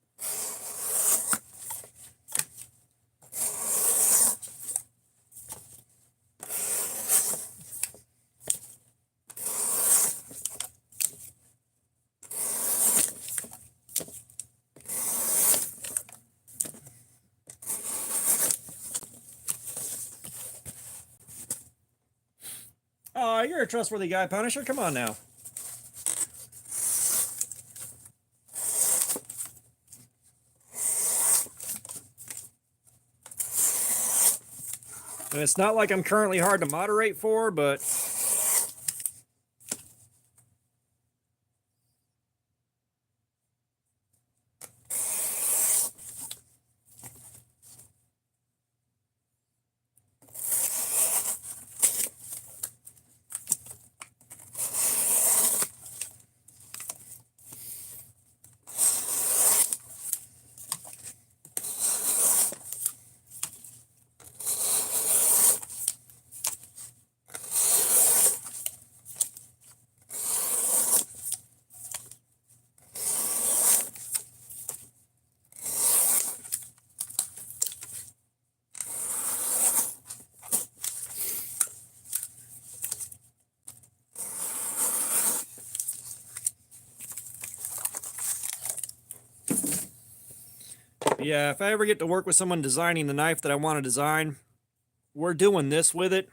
Oh, you're a trustworthy guy, Punisher. Come on now. And it's not like I'm currently hard to moderate for, but yeah, if I ever get to work with someone designing the knife that I want to design, we're doing this with it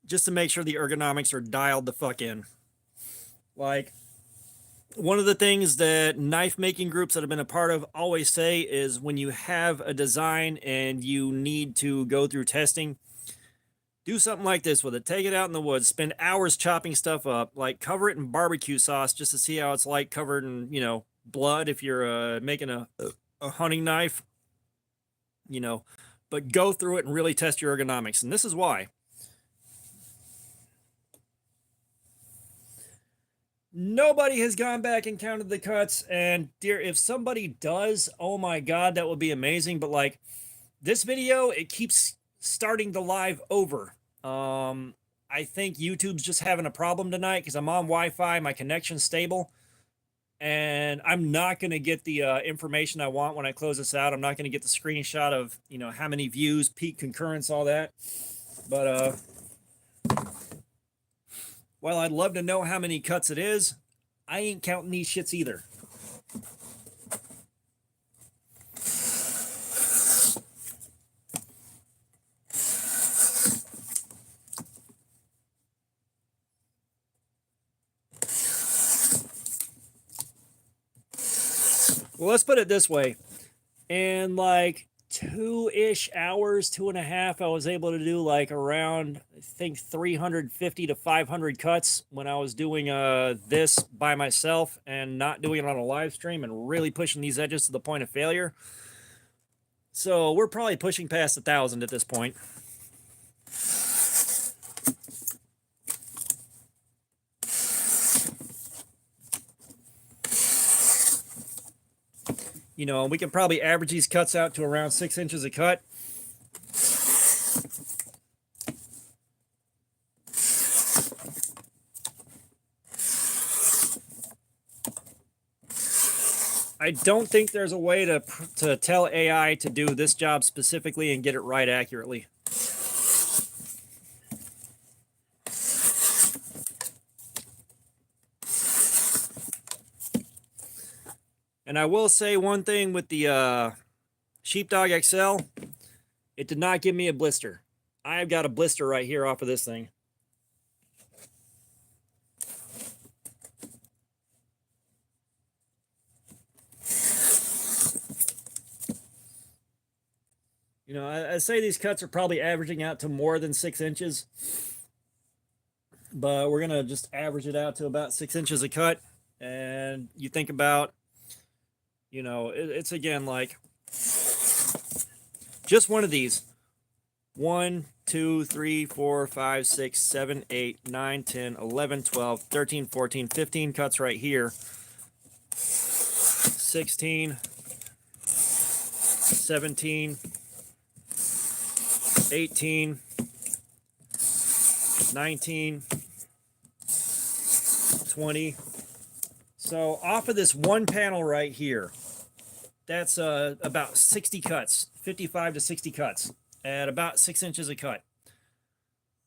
just to make sure the ergonomics are dialed the fuck in. Like, one of the things that knife making groups that I've been a part of always say is when you have a design and you need to go through testing, do something like this with it. Take it out in the woods, spend hours chopping stuff up, like cover it in barbecue sauce just to see how it's like covered in, blood if you're making a hunting knife, but go through it and really test your ergonomics. And this is why. Nobody has gone back and counted the cuts, and dear, if somebody does, oh my god, that would be amazing. But like this video, it keeps starting the live over. I think YouTube's just having a problem tonight because I'm on Wi-Fi, my connection's stable, and I'm not going to get the information I want when I close this out. I'm not going to get the screenshot of how many views, peak concurrence, all that. But while I'd love to know how many cuts it is, I ain't counting these shits either. Well, let's put it this way. In like 2-ish hours, 2.5, I was able to do like around, I think, 350 to 500 cuts when I was doing this by myself and not doing it on a live stream and really pushing these edges to the point of failure. So we're probably pushing past 1,000 at this point. We can probably average these cuts out to around 6 inches a cut. I don't think there's a way to tell AI to do this job specifically and get it right accurately. And I will say one thing with the Sheepdog XL, it did not give me a blister. I've got a blister right here off of this thing. I say these cuts are probably averaging out to more than 6 inches. But we're going to just average it out to about 6 inches a cut. And you think about, it's again like just one of these. 1, 2, 3, 4, 5, 6, 7, 8, 9, 10, 11, 12, 13, 14, 15 cuts right here. 16, 17, 18, 19, 20. So off of this one panel right here, that's about 60 cuts, 55 to 60 cuts at about 6 inches a cut.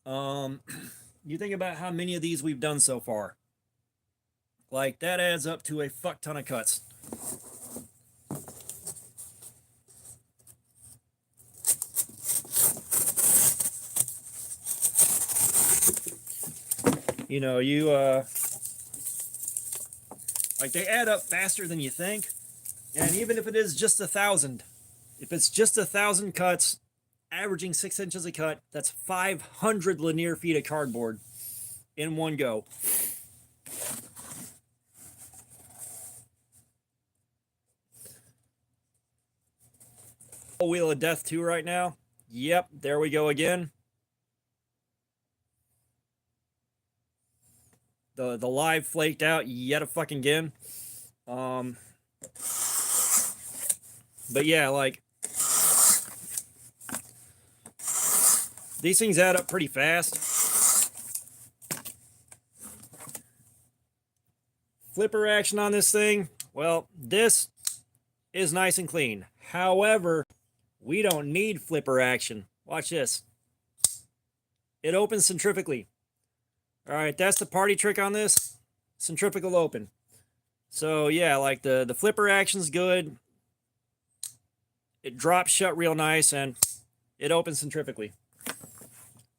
You think about how many of these we've done so far. Like, that adds up to a fuck ton of cuts. Like, they add up faster than you think. And even if it is just 1,000, if it's just 1,000 cuts, averaging 6 inches a cut, that's 500 linear feet of cardboard in one go. Wheel of Death 2 right now. Yep, there we go again. The live flaked out yet a fucking again. But yeah, like, these things add up pretty fast. Flipper action on this thing, well, this is nice and clean. However, we don't need flipper action. Watch this. It opens centrifugally. All right, that's the party trick on this. Centrifugal open. So yeah, like the flipper action's good. It drops shut real nice and it opens centrifugally.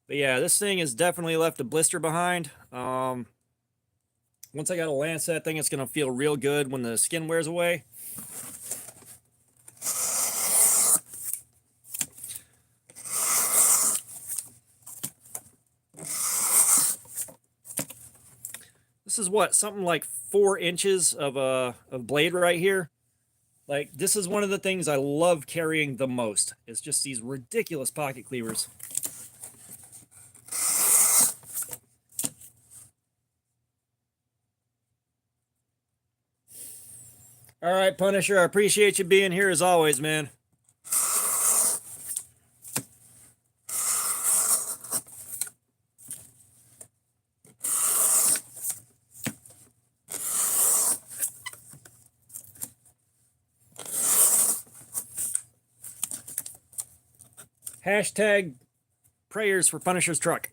But yeah, this thing has definitely left a blister behind. Once I got a lance that thing, it's going to feel real good when the skin wears away. This is what, something like 4 inches of blade right here. Like, this is one of the things I love carrying the most. It's just these ridiculous pocket cleavers. All right, Punisher, I appreciate you being here as always, man. Hashtag prayers for Punisher's truck.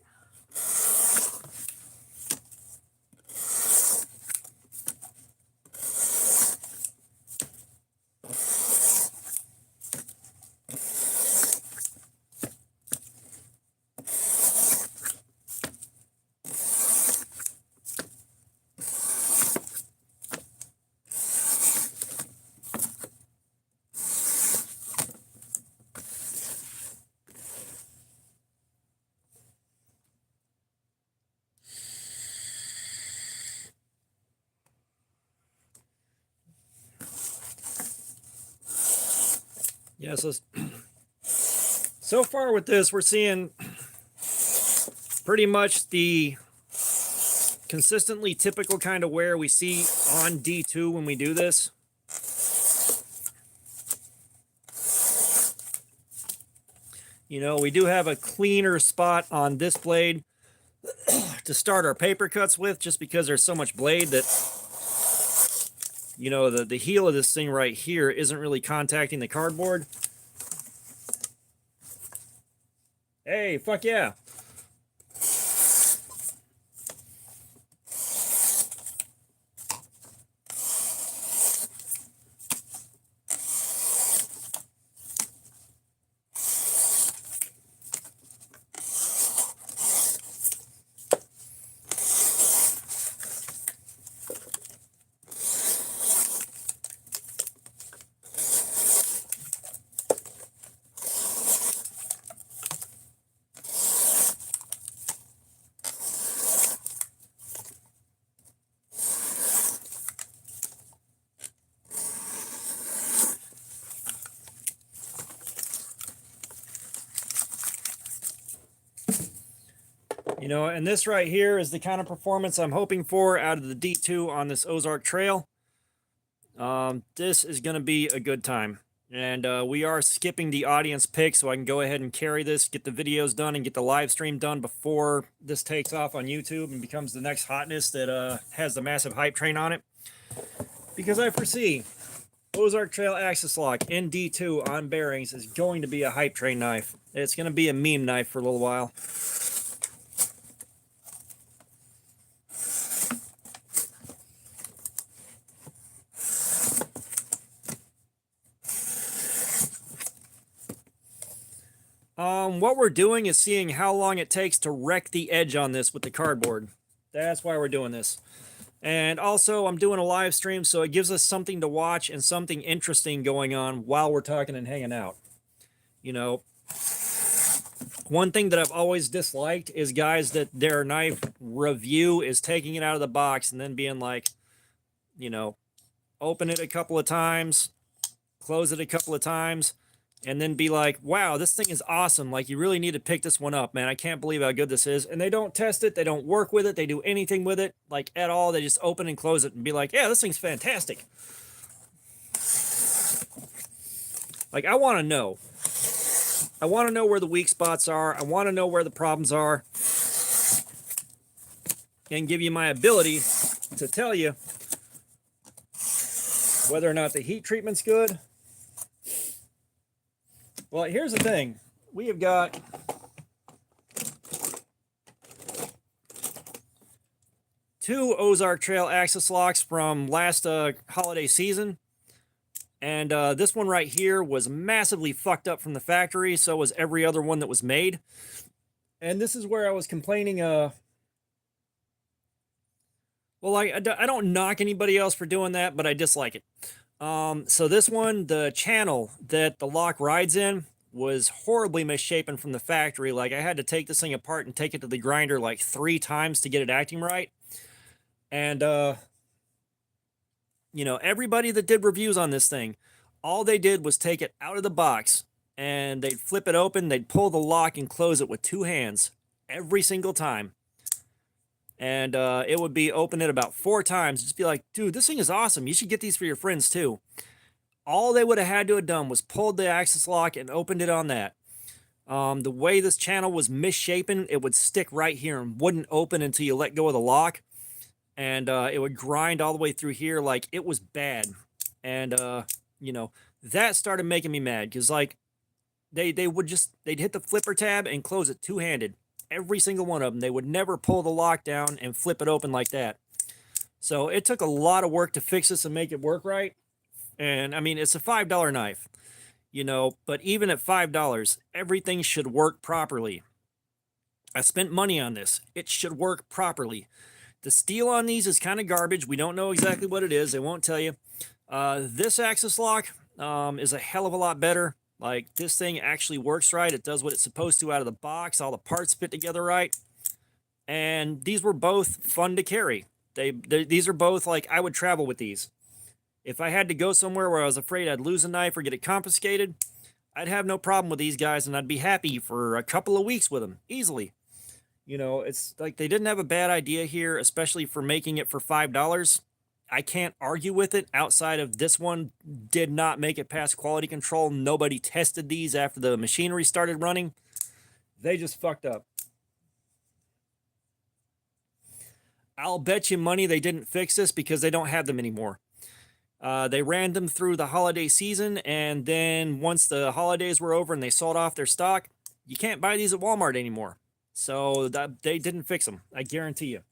Yeah, so far with this, we're seeing pretty much the consistently typical kind of wear we see on D2 when we do this. You know, we do have a cleaner spot on this blade to start our paper cuts with, just because there's so much blade that, you know, the heel of this thing right here isn't really contacting the cardboard. Hey, fuck yeah. You know, and this right here is the kind of performance I'm hoping for out of the D2 on this Ozark Trail. This is going to be a good time. And we are skipping the audience pick, so I can go ahead and carry this, get the videos done, and get the live stream done before this takes off on YouTube and becomes the next hotness that has the massive hype train on it. Because I foresee Ozark Trail Axis Lock in D2 on bearings is going to be a hype train knife. It's going to be a meme knife for a little while. What we're doing is seeing how long it takes to wreck the edge on this with the cardboard. That's why we're doing this. And also, I'm doing a live stream, so it gives us something to watch and something interesting going on while we're talking and hanging out. You know, one thing that I've always disliked is guys that their knife review is taking it out of the box and then being like, you know, open it a couple of times, close it a couple of times, and then be like, wow, this thing is awesome. Like, you really need to pick this one up, man. I can't believe how good this is. And they don't test it. They don't work with it. They do anything with it, like, at all. They just open and close it and be like, yeah, this thing's fantastic. Like, I want to know. I want to know where the weak spots are. I want to know where the problems are. And give you my ability to tell you whether or not the heat treatment's good. Well, here's the thing. We have got two Ozark Trail Axis locks from last holiday season. And this one right here was massively fucked up from the factory. So was every other one that was made. And this is where I was complaining a Well, I don't knock anybody else for doing that, but I dislike it. So this one, the channel that the lock rides in was horribly misshapen from the factory. Like, I had to take this thing apart and take it to the grinder like 3 times to get it acting right. And, you know, everybody that did reviews on this thing, all they did was take it out of the box and they'd flip it open, they'd pull the lock and close it with 2 hands every single time. And it would be open it about 4 times. Just be like, dude, this thing is awesome. You should get these for your friends too. All they would have had to have done was pulled the access lock and opened it on that. The way this channel was misshapen, it would stick right here and wouldn't open until you let go of the lock. And it would grind all the way through here. Like, it was bad. And, you know, that started making me mad. Because, like, they'd hit the flipper tab and close it 2-handed. Every single one of them. They would never pull the lock down and flip it open like that. So it took a lot of work to fix this and make it work right. And I mean, it's a $5 knife, you know, but even at $5, everything should work properly. I spent money on this. It should work properly. The steel on these is kind of garbage. We don't know exactly what it is. They won't tell you. This access lock is a hell of a lot better. Like, this thing actually works right. It does what it's supposed to out of the box. All the parts fit together right. And these were both fun to carry. These are both, like, I would travel with these. If I had to go somewhere where I was afraid I'd lose a knife or get it confiscated, I'd have no problem with these guys, and I'd be happy for a couple of weeks with them, easily. You know, it's like they didn't have a bad idea here, especially for making it for $5. I can't argue with it outside of this one did not make it past quality control. Nobody tested these after the machinery started running. They just fucked up. I'll bet you money they didn't fix this because they don't have them anymore. They ran them through the holiday season, and then once the holidays were over and they sold off their stock, you can't buy these at Walmart anymore. So they didn't fix them, I guarantee you.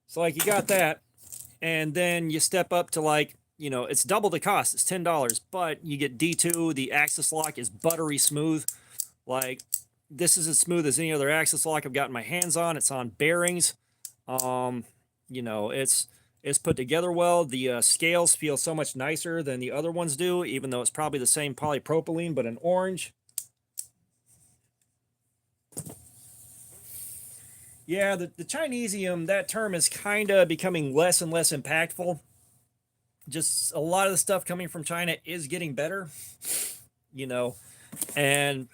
So, like, you got that, and then you step up to, like, you know, it's double the cost. It's $10, but you get D2. The access lock is buttery smooth. Like, this is as smooth as any other access lock I've gotten my hands on. It's on bearings. You know, it's put together well. The scales feel so much nicer than the other ones do, even though it's probably the same polypropylene, but in orange. Yeah, the Chinesium, that term is kind of becoming less and less impactful. Just a lot of the stuff coming from China is getting better, you know, and,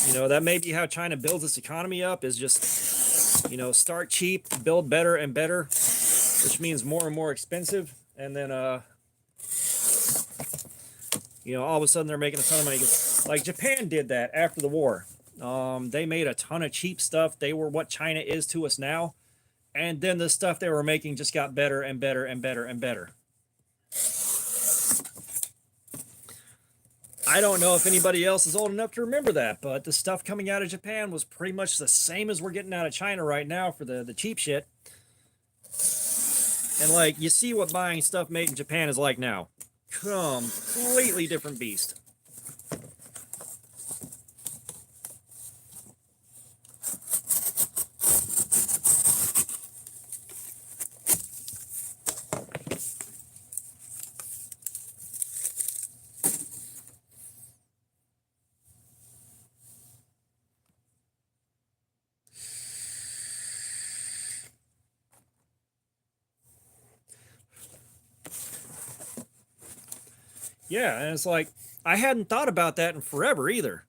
you know, that may be how China builds its economy up, is just, you know, start cheap, build better and better, which means more and more expensive, and then, you know, all of a sudden they're making a ton of money. Like, Japan did that after the war. They made a ton of cheap stuff. They were what China is to us now. And then the stuff they were making just got better and better and better and better. I don't know if anybody else is old enough to remember that, but the stuff coming out of Japan was pretty much the same as we're getting out of China right now for the cheap shit. And, like, you see what buying stuff made in Japan is like now. Completely different beast. Yeah, and it's like, I hadn't thought about that in forever either.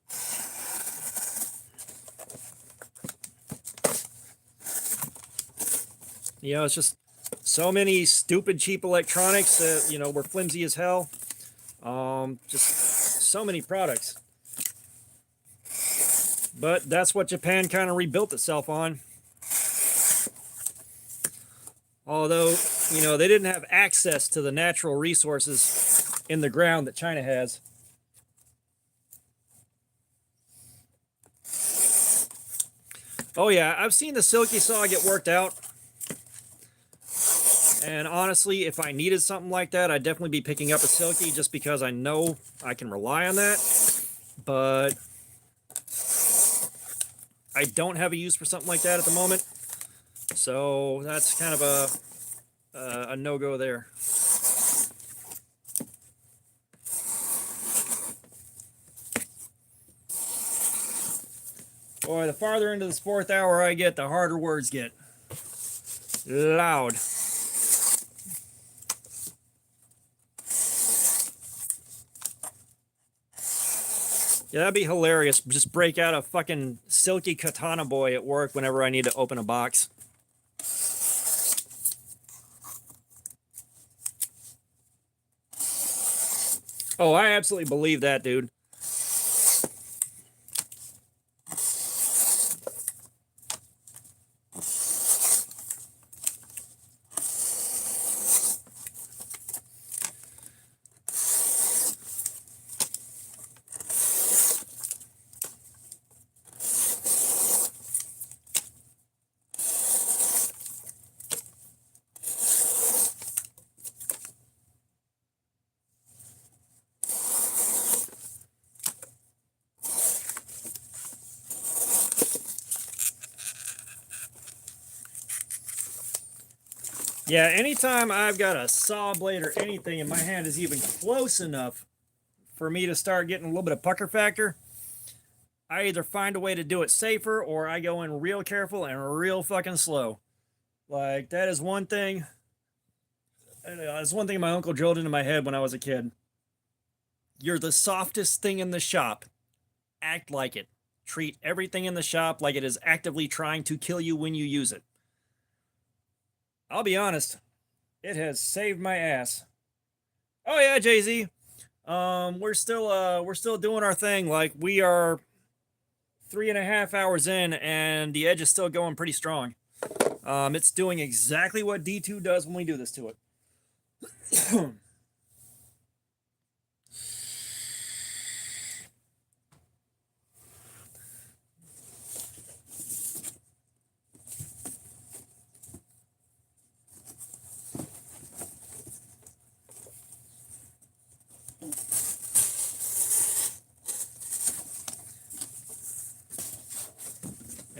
You know, it's just so many stupid cheap electronics that, you know, were flimsy as hell. Just so many products. But that's what Japan kind of rebuilt itself on. Although, you know, they didn't have access to the natural resources in the ground that China has. Oh yeah, I've seen the Silky Saw get worked out. And honestly, if I needed something like that, I'd definitely be picking up a Silky, just because I know I can rely on that. But I don't have a use for something like that at the moment. So that's kind of a no-go there. Boy, the farther into this 4th hour I get, the harder words get. Loud. Yeah, that'd be hilarious. Just break out a fucking silky katana boy at work whenever I need to open a box. Oh, I absolutely believe that, dude. Yeah, anytime I've got a saw blade or anything and my hand is even close enough for me to start getting a little bit of pucker factor, I either find a way to do it safer or I go in real careful and real fucking slow. Like, that is one thing. That's one thing my uncle drilled into my head when I was a kid. You're the softest thing in the shop. Act like it. Treat everything in the shop like it is actively trying to kill you when you use it. I'll be honest, it has saved my ass. Oh yeah, Jay-Z. We're still doing our thing. Like, we are 3.5 hours in, and the edge is still going pretty strong. It's doing exactly what D2 does when we do this to it.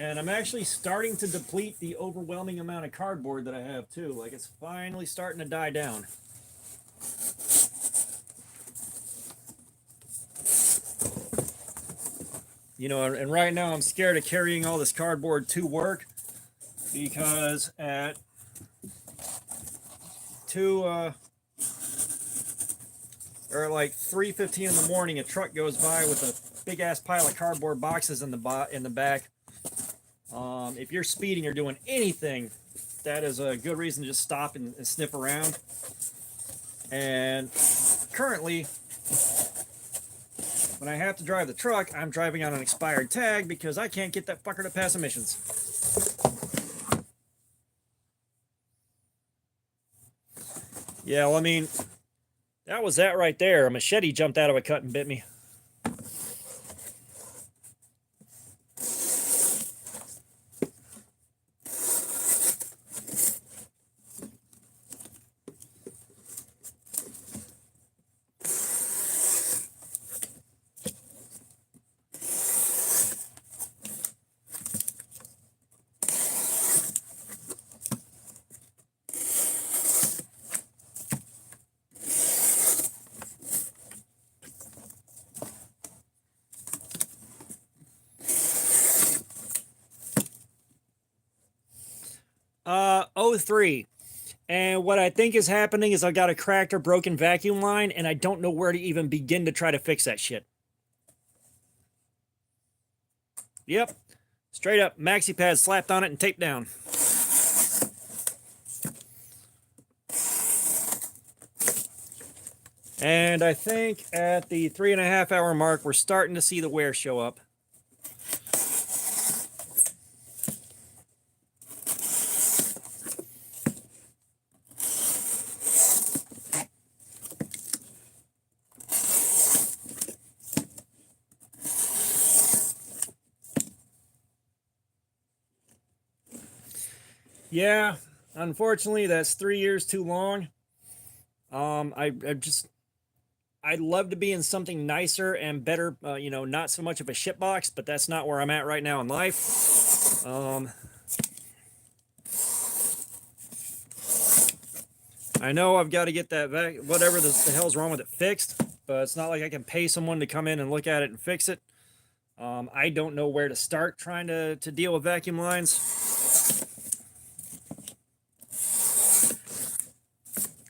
And I'm actually starting to deplete the overwhelming amount of cardboard that I have too. Like, it's finally starting to die down. You know, and right now I'm scared of carrying all this cardboard to work because at 3:15 in the morning, a truck goes by with a big ass pile of cardboard boxes in the back. If you're speeding or doing anything, that is a good reason to just stop and sniff around. And currently, when I have to drive the truck, I'm driving on an expired tag because I can't get that fucker to pass emissions. Yeah, well, I mean, that was that right there. A machete jumped out of a cut and bit me. '03. And what I think is happening is I've got a cracked or broken vacuum line, and I don't know where to even begin to try to fix that shit. Yep. Straight up, maxi pad slapped on it and taped down. And I think at the 3.5 hour mark, we're starting to see the wear show up. Yeah, unfortunately, that's 3 years too long. I I'd love to be in something nicer and better, you know, not so much of a shitbox, but that's not where I'm at right now in life. I know I've got to get that whatever the hell's wrong with it fixed, but it's not like I can pay someone to come in and look at it and fix it. I don't know where to start trying to deal with vacuum lines.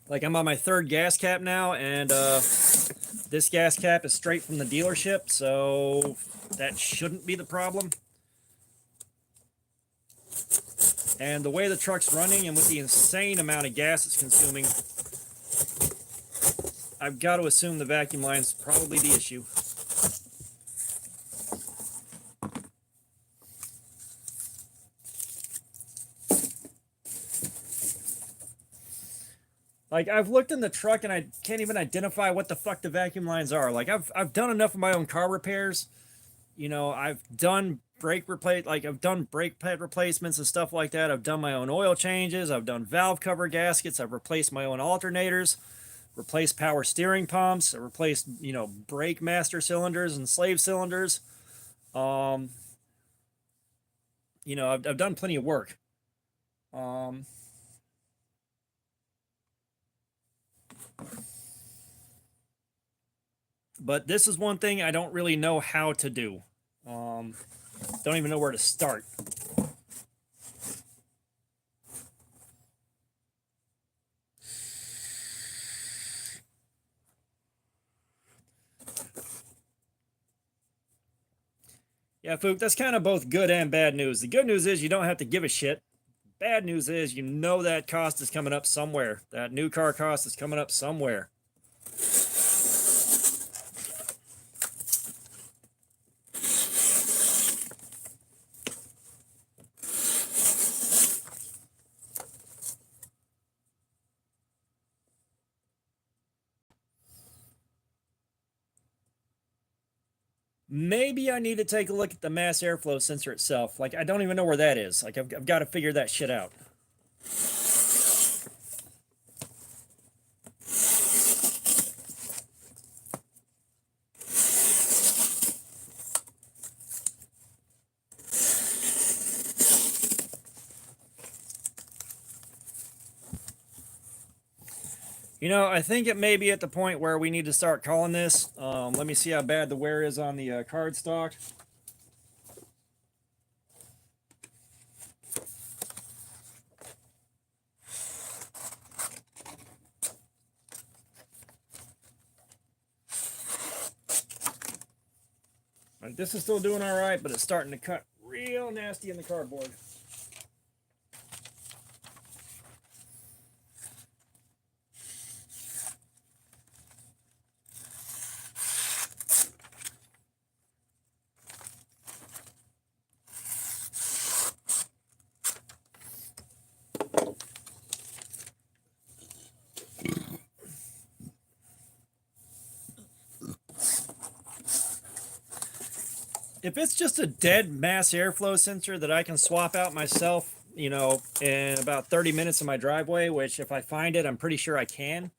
Like, I'm on my third gas cap now, and this gas cap is straight from the dealership, so that shouldn't be the problem. And the way the truck's running and with the insane amount of gas it's consuming, I've got to assume the vacuum line's probably the issue. Like, I've looked in the truck and I can't even identify what the fuck the vacuum lines are. Like, I've done enough of my own car repairs. You know, I've done I've done brake pad replacements and stuff like that. I've done my own oil changes. I've done valve cover gaskets. I've replaced my own alternators, replaced power steering pumps. I replaced, you know, brake master cylinders and slave cylinders. You know, I've done plenty of work. But this is one thing I don't really know how to do. Don't even know where to start. Yeah, Fook, that's kind of both good and bad news. The good news is you don't have to give a shit. Bad news is you know that cost is coming up somewhere. That new car cost is coming up somewhere. Maybe I need to take a look at the mass airflow sensor itself. Like, I don't even know where that is. Like, I've got to figure that shit out. You know, I think it may be at the point where we need to start calling this. Let me see how bad the wear is on the card stock. Like, this is still doing all right, but it's starting to cut real nasty in the cardboard. If it's just a dead mass airflow sensor that I can swap out myself, you know, in about 30 minutes in my driveway, which if I find it, I'm pretty sure I can.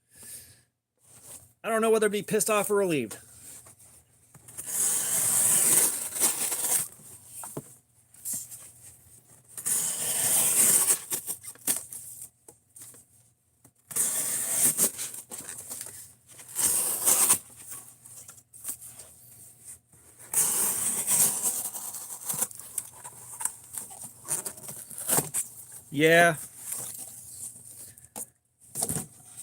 I don't know whether to be pissed off or relieved. Yeah.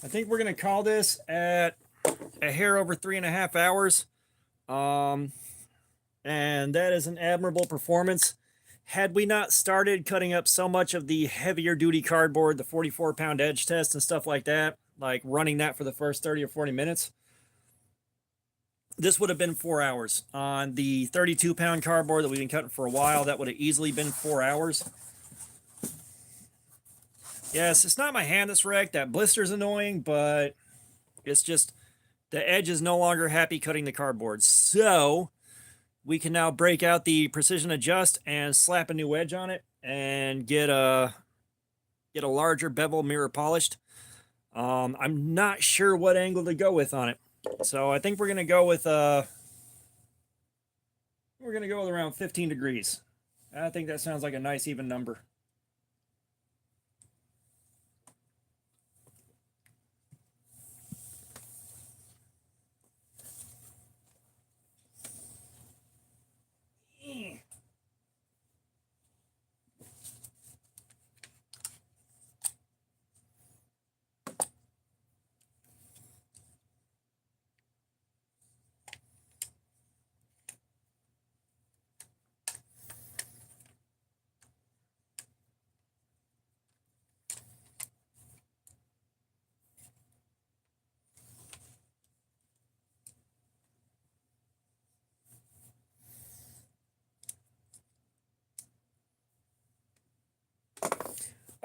I think we're going to call this at a hair over 3.5 hours. And that is an admirable performance. Had we not started cutting up so much of the heavier duty cardboard, the 44-pound edge test and stuff like that, like running that for the first 30 or 40 minutes, this would have been 4 hours. On the 32-pound cardboard that we've been cutting for a while, that would have easily been 4 hours. Yes, it's not my hand that's wrecked. That blister's annoying, but it's just the edge is no longer happy cutting the cardboard. So we can now break out the precision adjust and slap a new edge on it and get a larger bevel mirror polished. I'm not sure what angle to go with on it. So I think we're gonna go with around 15 degrees. I think that sounds like a nice even number.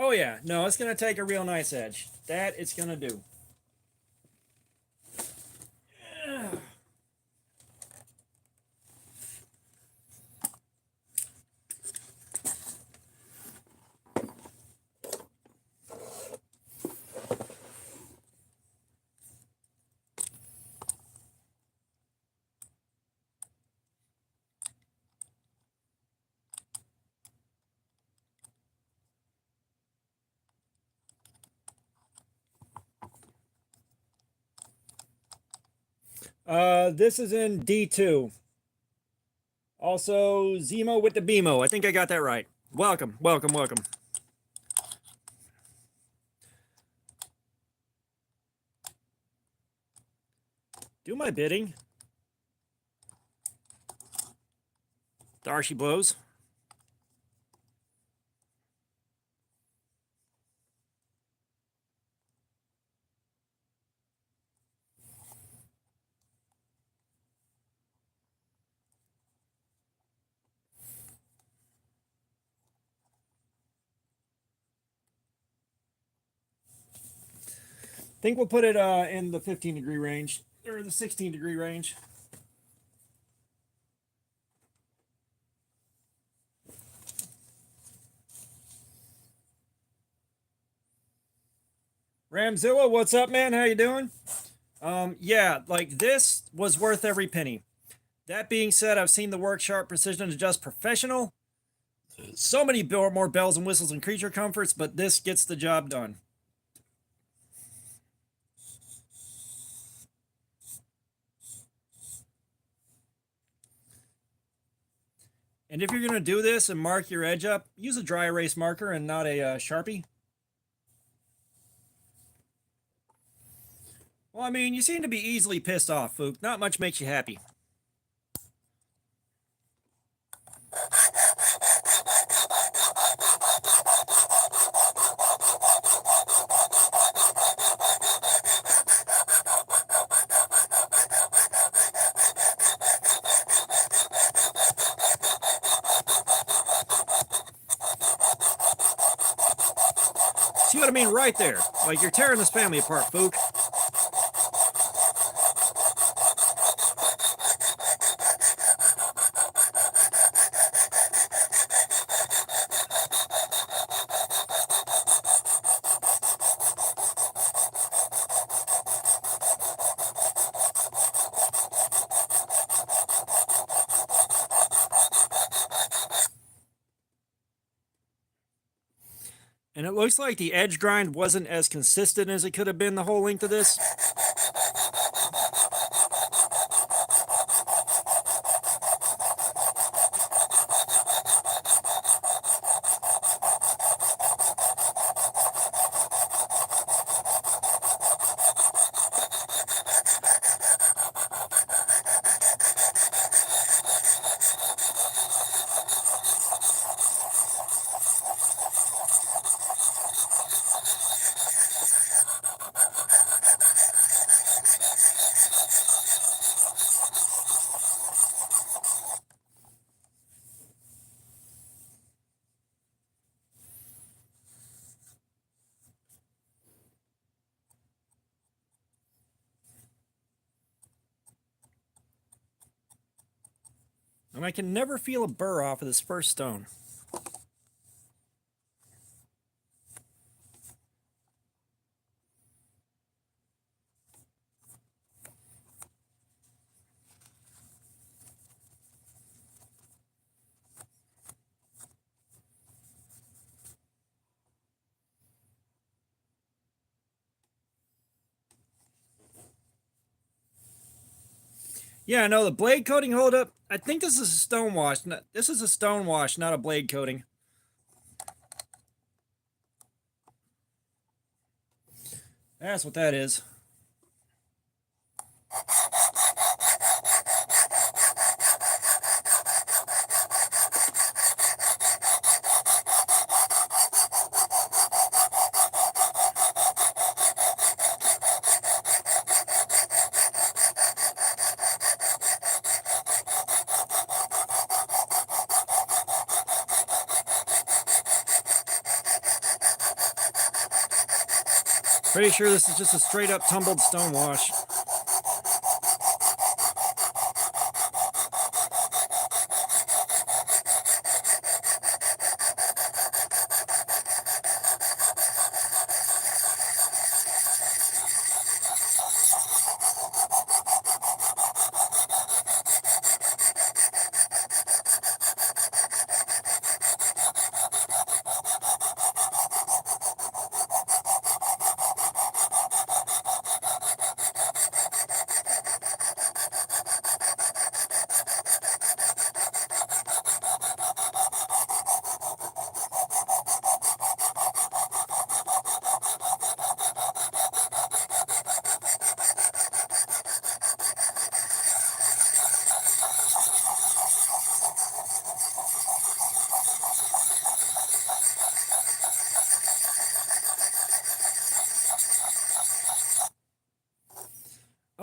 Oh yeah, no, it's gonna take a real nice edge. That it's gonna do. This is in D2. Also, Zemo with the BMO. I think I got that right. Welcome, welcome, welcome. Do my bidding. There she blows. Think we'll put it in the 15-degree range or the 16-degree range. Ramzilla, what's up, man? How you doing? Yeah, like this was worth every penny. That being said, I've seen the Worksharp Precision Adjust Professional. So many more bells and whistles and creature comforts, but this gets the job done. And if you're going to do this and mark your edge up, use a dry erase marker and not a Sharpie. Well, I mean, you seem to be easily pissed off, Fook. Not much makes you happy. See what I mean? Right there. Like, you're tearing this family apart, Fook. And it looks like the edge grind wasn't as consistent as it could have been the whole length of this. And I can never feel a burr off of this first stone. Yeah, no, the blade coating holdup. I think this is a stone wash. This is a stone wash, not a blade coating. That's what that is. Pretty sure this is just a straight up tumbled stone wash.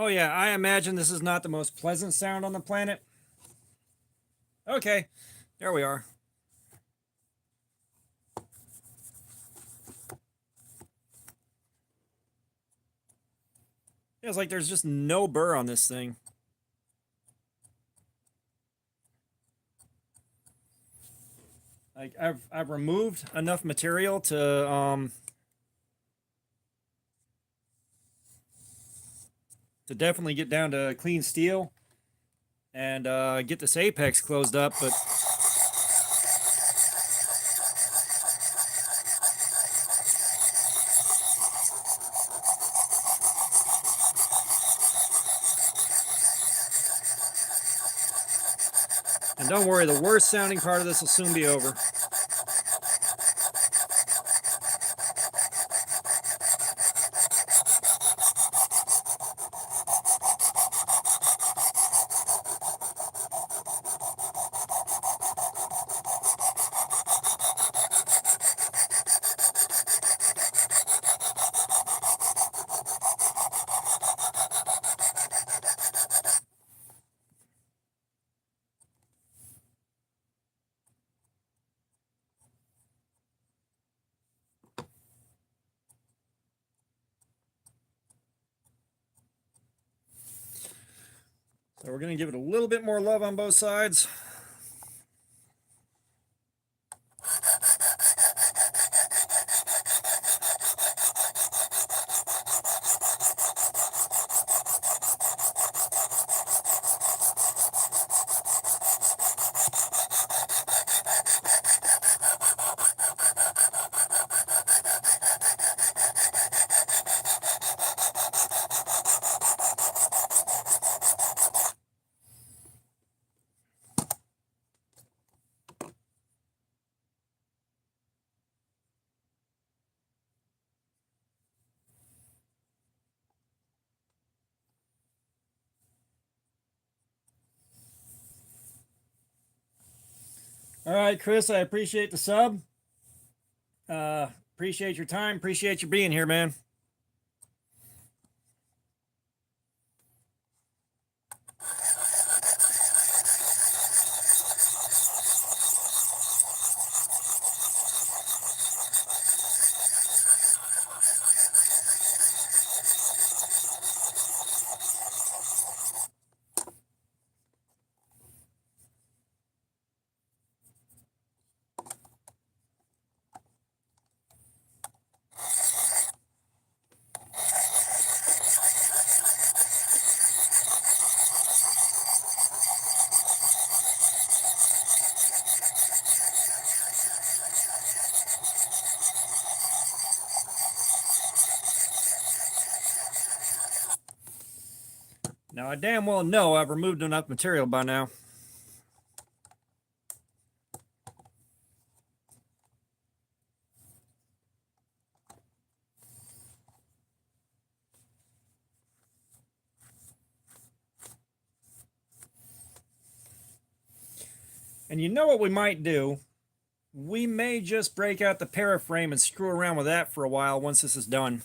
Oh yeah, I imagine this is not the most pleasant sound on the planet. Okay, there we are. Feels like there's just no burr on this thing. Like I've removed enough material to definitely get down to clean steel and get this apex closed up, but and don't worry, the worst sounding part of this will soon be over. So we're going to give it a little bit more love on both sides. All right, Chris, I appreciate the sub. Appreciate your time. Appreciate you being here, man. Now, I damn well know I've removed enough material by now. And you know what we might do? We may just break out the paraframe and screw around with that for a while once this is done.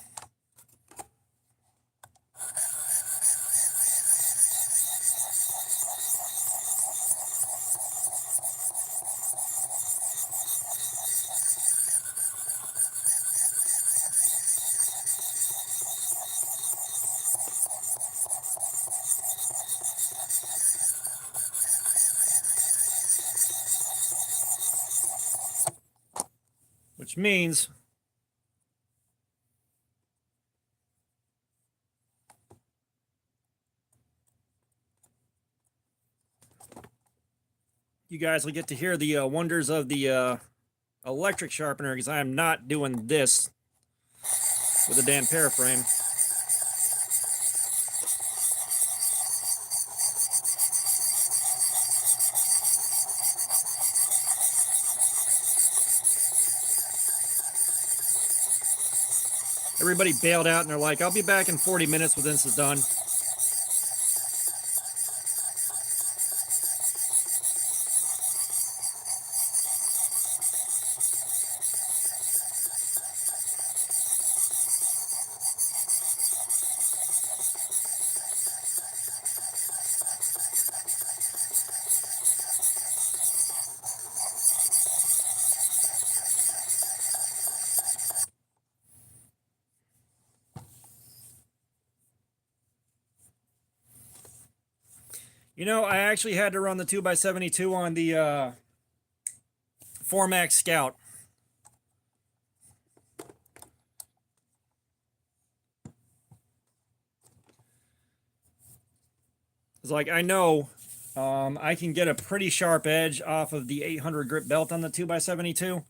Which means you guys will get to hear the wonders of the electric sharpener, because I am not doing this with a damn paraframe. Everybody bailed out and they're like, I'll be back in 40 minutes when this is done. You know, I actually had to run the 2x72 on the Formax Scout. It's like, I know I can get a pretty sharp edge off of the 800 grip belt on the 2x72.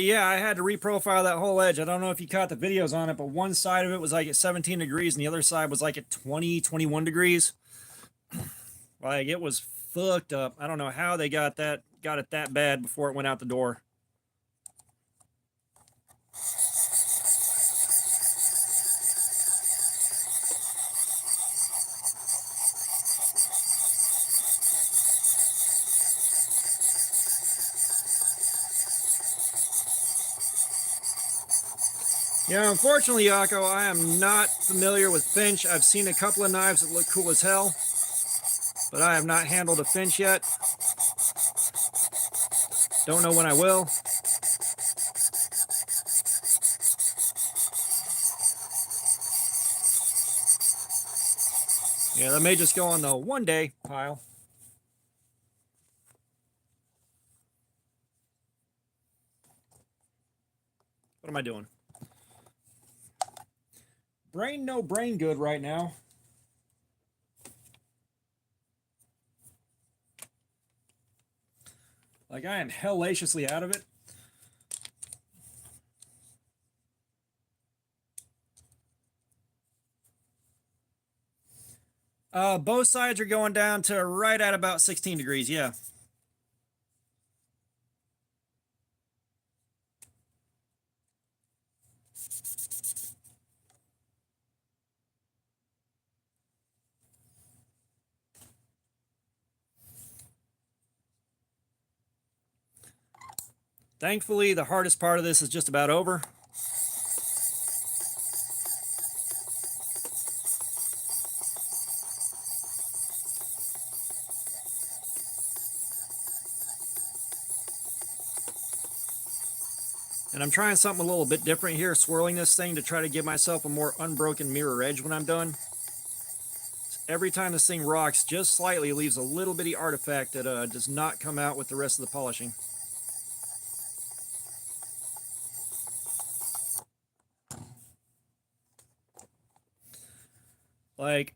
Yeah, I had to reprofile that whole edge. I don't know if you caught the videos on it, but one side of it was like at 17 degrees and the other side was like at 20, 21 degrees. Like, it was fucked up. I don't know how they got it that bad before it went out the door. Yeah, unfortunately, Yako, I am not familiar with Finch. I've seen a couple of knives that look cool as hell, but I have not handled a Finch yet. Don't know when I will. Yeah, that may just go on the one day pile. What am I doing? Brain no brain good right now. Like, I am hellaciously out of it. Both sides are going down to right at about 16 degrees, yeah. Thankfully, the hardest part of this is just about over. And I'm trying something a little bit different here, swirling this thing to try to give myself a more unbroken mirror edge when I'm done. Every time this thing rocks just slightly, leaves a little bitty artifact that does not come out with the rest of the polishing. Like,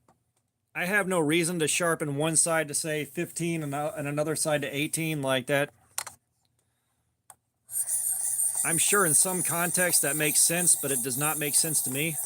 I have no reason to sharpen one side to say 15 and another side to 18 like that. I'm sure in some context that makes sense, but it does not make sense to me.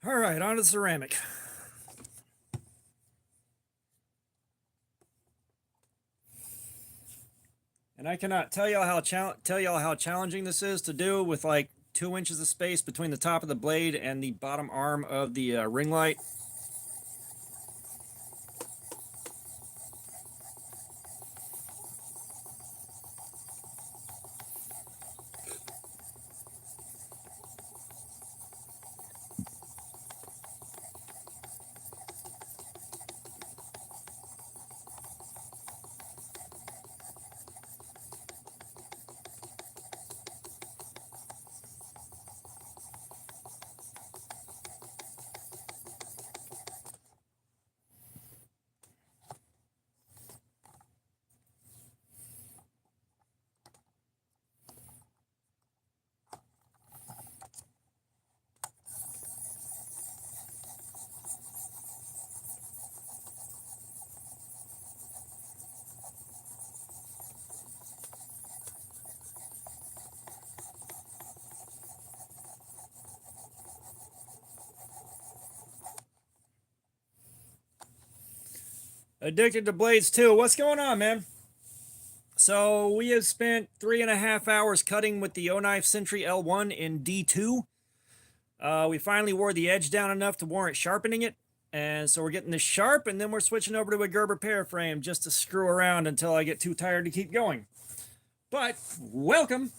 All right, on to the ceramic. And I cannot tell y'all how challenging this is to do with like 2 inches of space between the top of the blade and the bottom arm of the ring light. Addicted to Blades 2. What's going on, man? So we have spent 3.5 hours cutting with the O-Knife Sentry L1 in D2. We finally wore the edge down enough to warrant sharpening it. And so we're getting this sharp, and then we're switching over to a Gerber Paraframe just to screw around until I get too tired to keep going. But, welcome!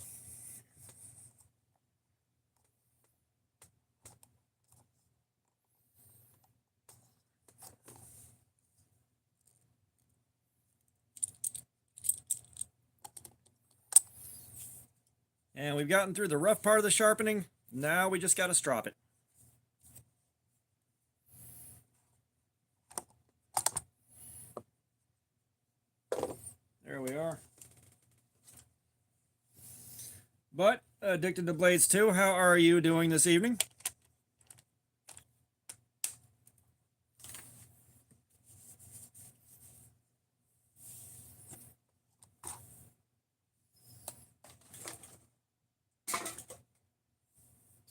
And we've gotten through the rough part of the sharpening. Now we just got to strop it. There we are. But, Addicted to Blades 2, how are you doing this evening?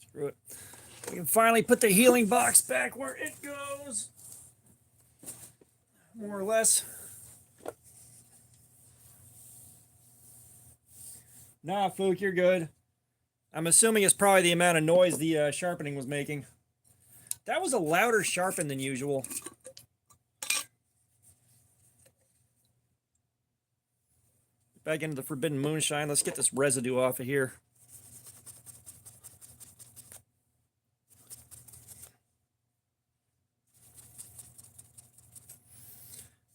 Screw it. We can finally put the healing box back where it goes. More or less. Nah, Fook, you're good. I'm assuming it's probably the amount of noise the sharpening was making. That was a louder sharpen than usual. Back into the Forbidden Moonshine. Let's get this residue off of here.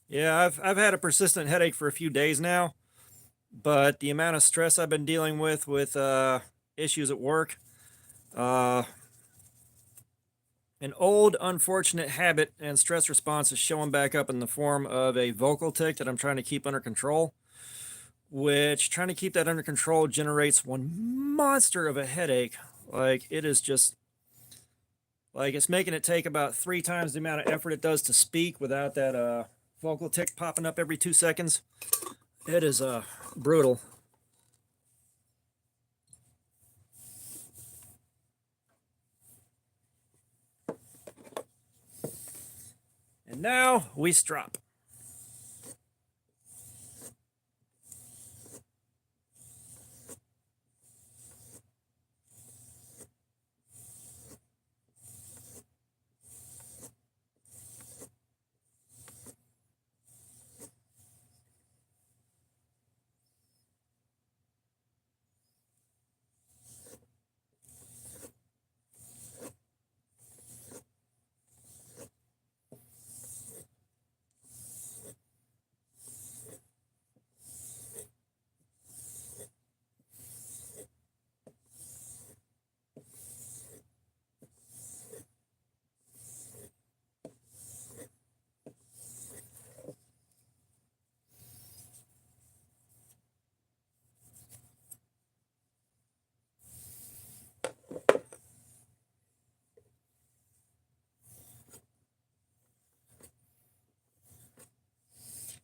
Yeah, I've had a persistent headache for a few days now, but the amount of stress I've been dealing with issues at work, an old unfortunate habit and stress response is showing back up in the form of a vocal tic that I'm trying to keep under control, which trying to keep that under control generates one monster of a headache. Like, it is just like it's making it take about 3 times the amount of effort it does to speak without that vocal tic popping up every 2 seconds. It is brutal. And now we strop.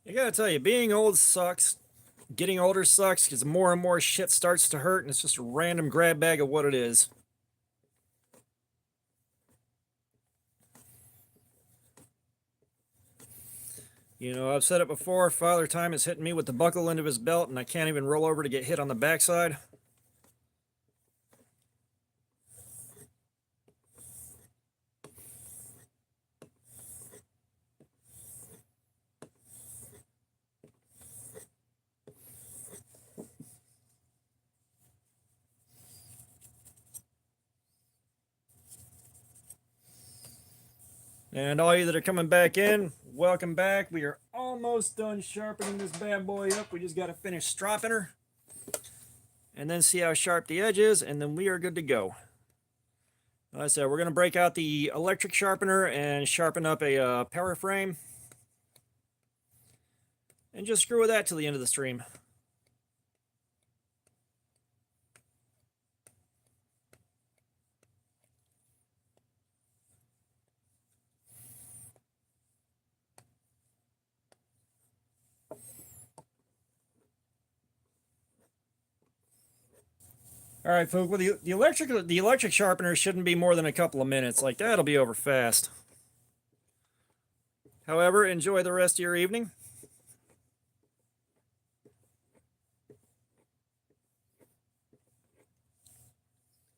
I gotta tell you, being old sucks. Getting older sucks because more and more shit starts to hurt, and it's just a random grab bag of what it is. You know, I've said it before, Father Time is hitting me with the buckle end of his belt, and I can't even roll over to get hit on the backside. And all you that are coming back in, welcome back. We are almost done sharpening this bad boy up. We just got to finish stropping her. And then see how sharp the edge is, and then we are good to go. Like I said, we're going to break out the electric sharpener and sharpen up a power frame. And just screw with that till the end of the stream. All right, folks. Well, the electric sharpener shouldn't be more than a couple of minutes. Like, that'll be over fast. However, enjoy the rest of your evening.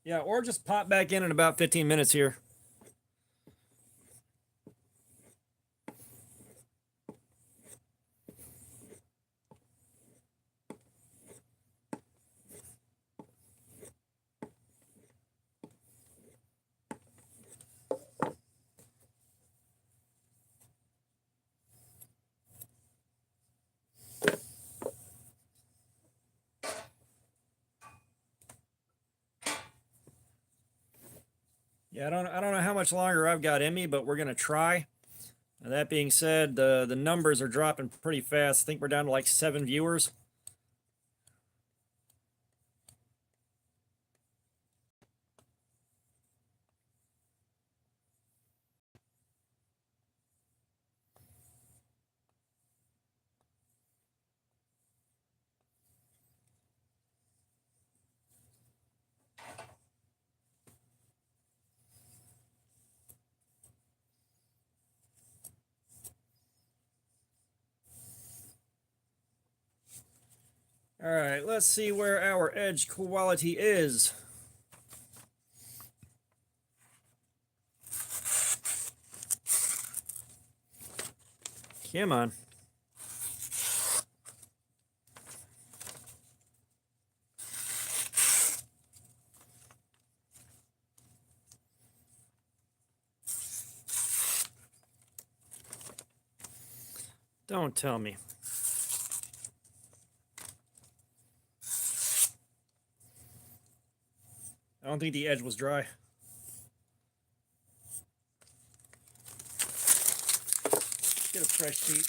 Yeah, or just pop back in about 15 minutes here. Yeah, I don't know how much longer I've got in me, but we're gonna try. Now, that being said, the numbers are dropping pretty fast. I think we're down to like 7 viewers. All right, let's see where our edge quality is. Come on. Don't tell me. I don't think the edge was dry. Get a fresh sheet.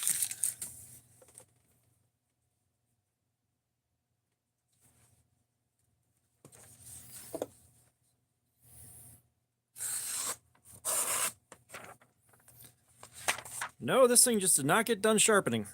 No, this thing just did not get done sharpening.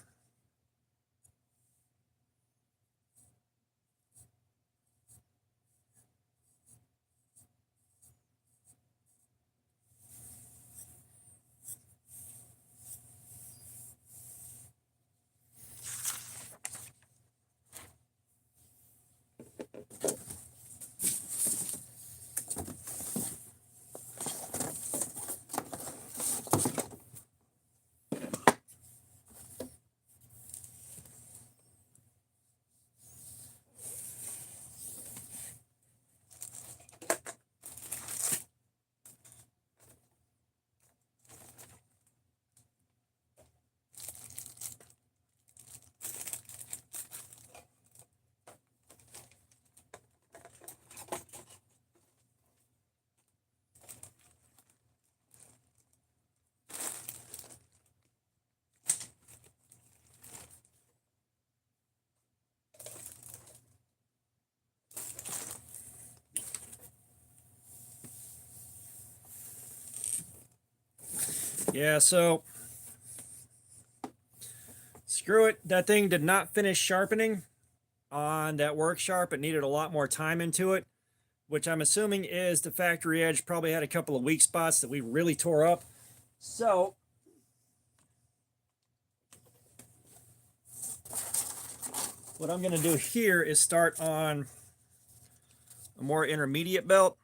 Yeah, so screw it. That thing did not finish sharpening on that work sharp. It needed a lot more time into it, which I'm assuming is the factory edge probably had a couple of weak spots that we really tore up. So what I'm going to do here is start on a more intermediate belt.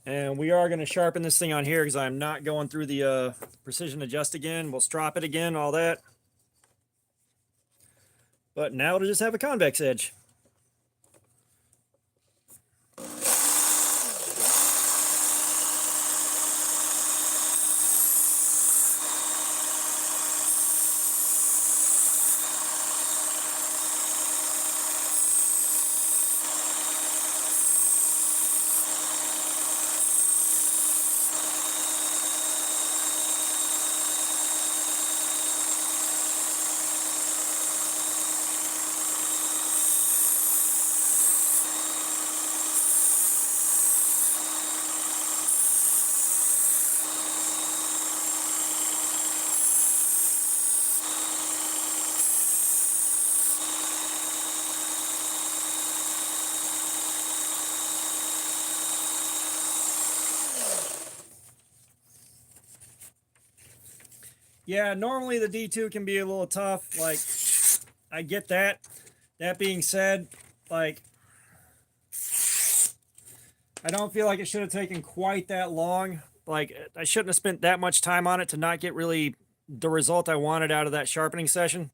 And we are going to sharpen this thing on here because I'm not going through the precision adjust again. We'll strop it again, all that. But now it'll just have a convex edge. Yeah, normally the D2 can be a little tough. Like, I get that. That being said, like, I don't feel like it should have taken quite that long. Like, I shouldn't have spent that much time on it to not get really the result I wanted out of that sharpening session.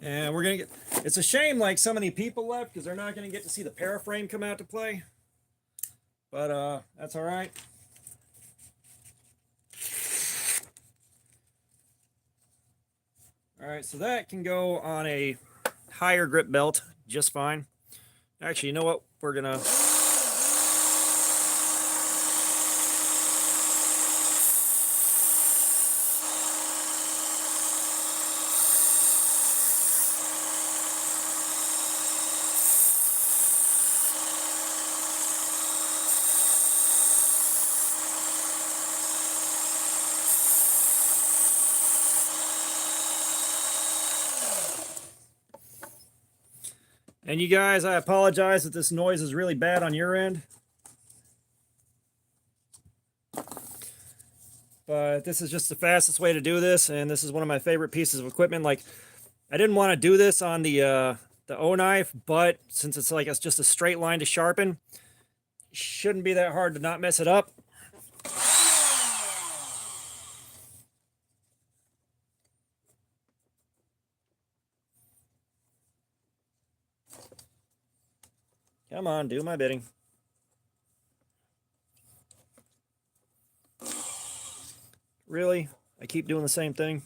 And we're going to get... It's a shame, like, so many people left because they're not going to get to see the paraframe come out to play. But, that's all right. All right, so that can go on a higher grip belt just fine. Actually, you know what? We're going to... And you guys, I apologize that this noise is really bad on your end. But this is just the fastest way to do this, and this is one of my favorite pieces of equipment. Like, I didn't want to do this on the O knife, but since it's just a straight line to sharpen, shouldn't be that hard to not mess it up. Come on, do my bidding. Really? I keep doing the same thing?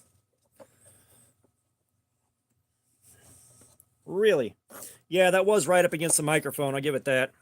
Really? Yeah, that was right up against the microphone. I'll give it that.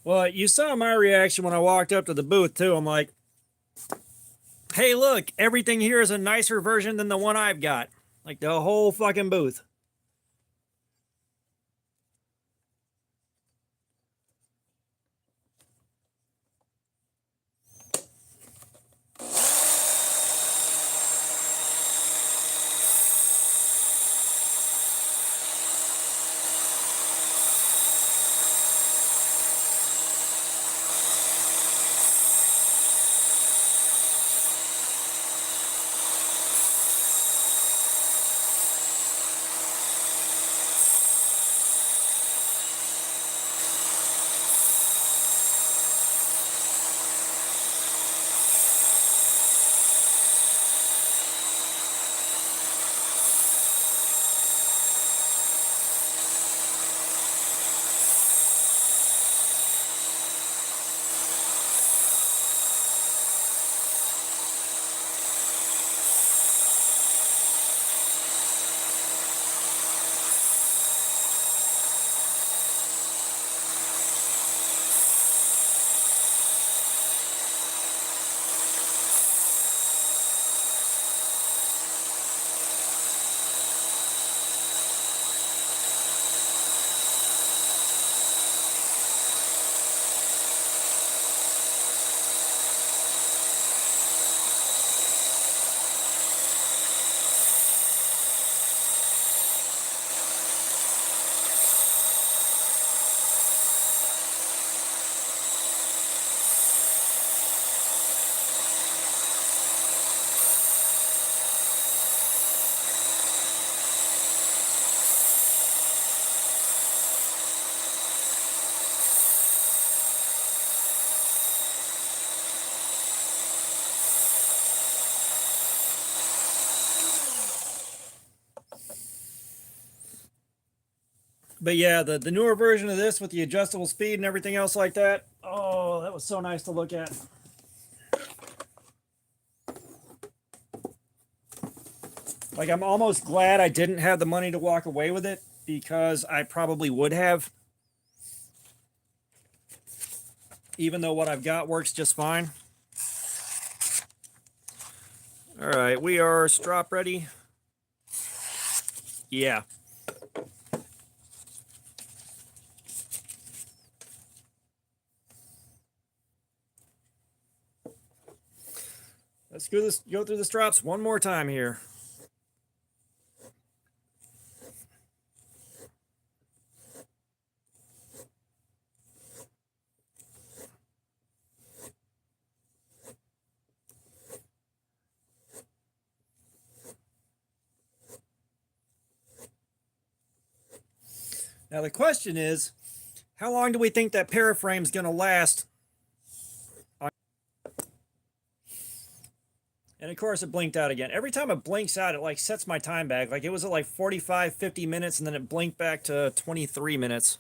Well, you saw my reaction when I walked up to the booth, too. I'm like, hey, look, everything here is a nicer version than the one I've got. Like, the whole fucking booth. But yeah, the newer version of this with the adjustable speed and everything else like that. Oh, that was so nice to look at. Like, I'm almost glad I didn't have the money to walk away with it, because I probably would have. Even though what I've got works just fine. All right, we are strop ready. Yeah. Let's go through the strops one more time here. Now the question is, how long do we think that paraframe is going to last? And of course it blinked out again. Every time it blinks out, it like sets my time back. Like, it was at like 45, 50 minutes, and then it blinked back to 23 minutes.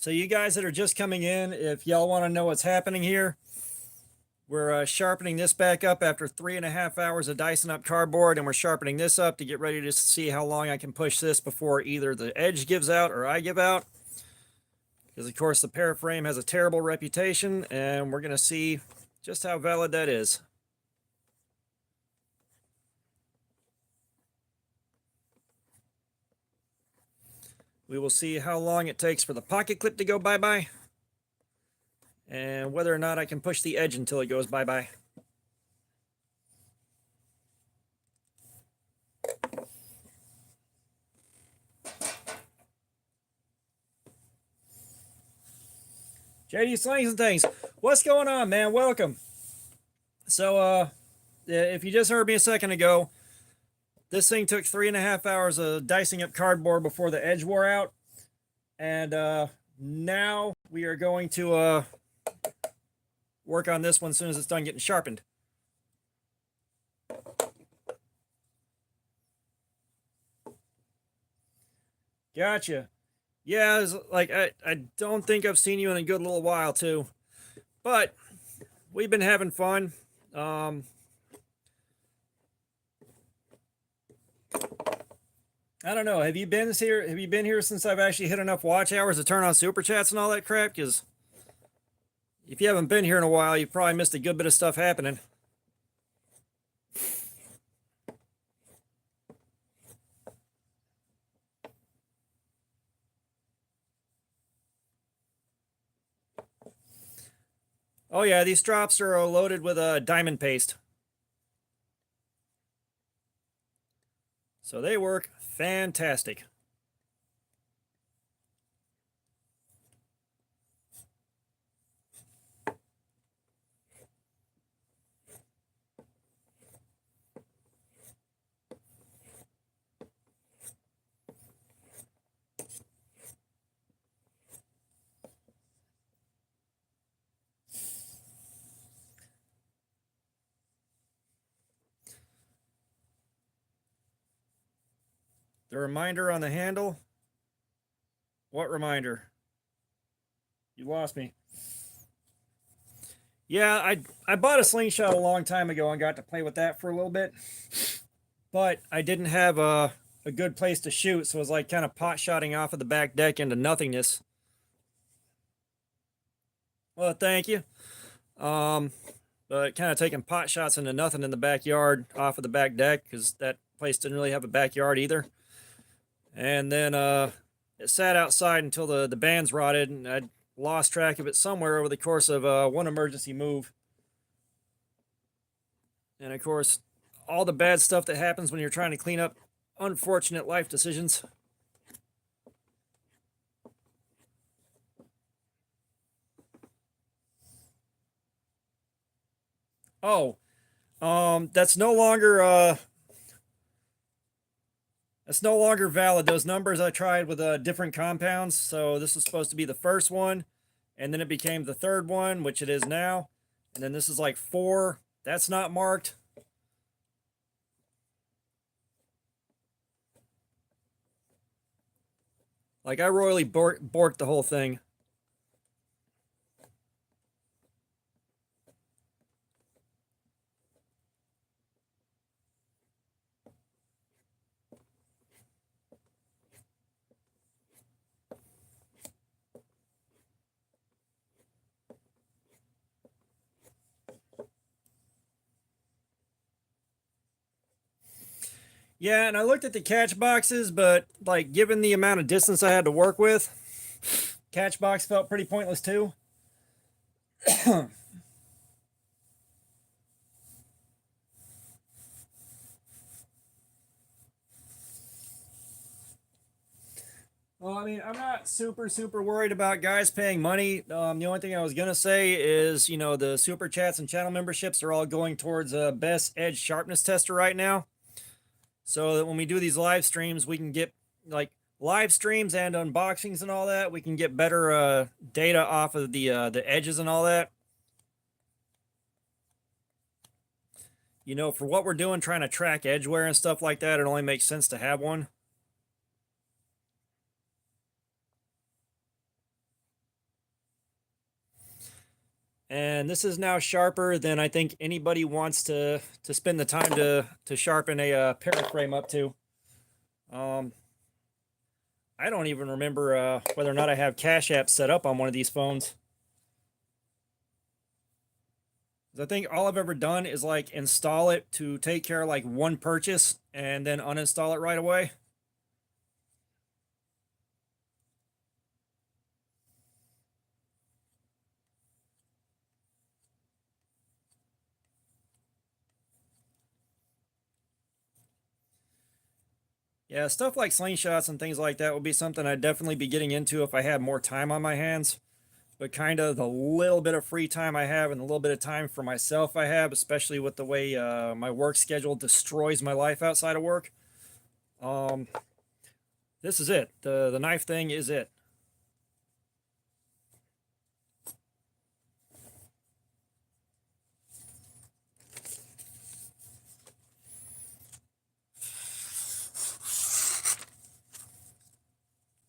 So you guys that are just coming in, if y'all want to know what's happening here, we're sharpening this back up after 3.5 hours of dicing up cardboard, and we're sharpening this up to get ready to see how long I can push this before either the edge gives out or I give out. Because of course the paraframe has a terrible reputation, and we're going to see just how valid that is. We will see how long it takes for the pocket clip to go bye-bye, and whether or not I can push the edge until it goes bye-bye. JD Slings and Things, what's going on, man? Welcome. So, if you just heard me a second ago, this thing took 3.5 hours of dicing up cardboard before the edge wore out. And now we are going to work on this one as soon as it's done getting sharpened. Gotcha. Yeah, like I don't think I've seen you in a good little while too. But we've been having fun. I don't know. Have you been here? Have you been here since I've actually hit enough watch hours to turn on super chats and all that crap? Because if you haven't been here in a while, you've probably missed a good bit of stuff happening. Oh yeah, these drops are loaded with diamond paste. So they work fantastic. The reminder on the handle. What reminder? You lost me. Yeah, I bought a slingshot a long time ago and got to play with that for a little bit, but I didn't have a good place to shoot, so it was like kind of pot shotting off of the back deck into nothingness. Well, thank you. Um, but kind of taking pot shots into nothing in the backyard off of the back deck because that place didn't really have a backyard either. And then it sat outside until the bands rotted, and I lost track of it somewhere over the course of one emergency move. And of course, all the bad stuff that happens when you're trying to clean up unfortunate life decisions. Oh, that's no longer valid. Those numbers I tried with different compounds. So this is supposed to be the first one, and then it became the third one, which it is now. And then this is like 4. That's not marked. Like I royally borked the whole thing. Yeah, and I looked at the catch boxes, but like given the amount of distance I had to work with, catch box felt pretty pointless too. Well, I mean, I'm not super worried about guys paying money. The only thing I was gonna say is, you know, the super chats and channel memberships are all going towards a best edge sharpness tester right now, so that when we do these live streams, we can get like live streams and unboxings and all that. We can get better data off of the edges and all that. You know, for what we're doing, trying to track edge wear and stuff like that, it only makes sense to have one. And this is now sharper than I think anybody wants to spend the time to sharpen a paraframe up to. I don't even remember whether or not I have Cash App set up on one of these phones. I think all I've ever done is like install it to take care of like one purchase and then uninstall it right away. Yeah, stuff like slingshots and things like that would be something I'd definitely be getting into if I had more time on my hands. But kind of the little bit of free time I have and the little bit of time for myself I have, especially with the way my work schedule destroys my life outside of work. This is it. The knife thing is it.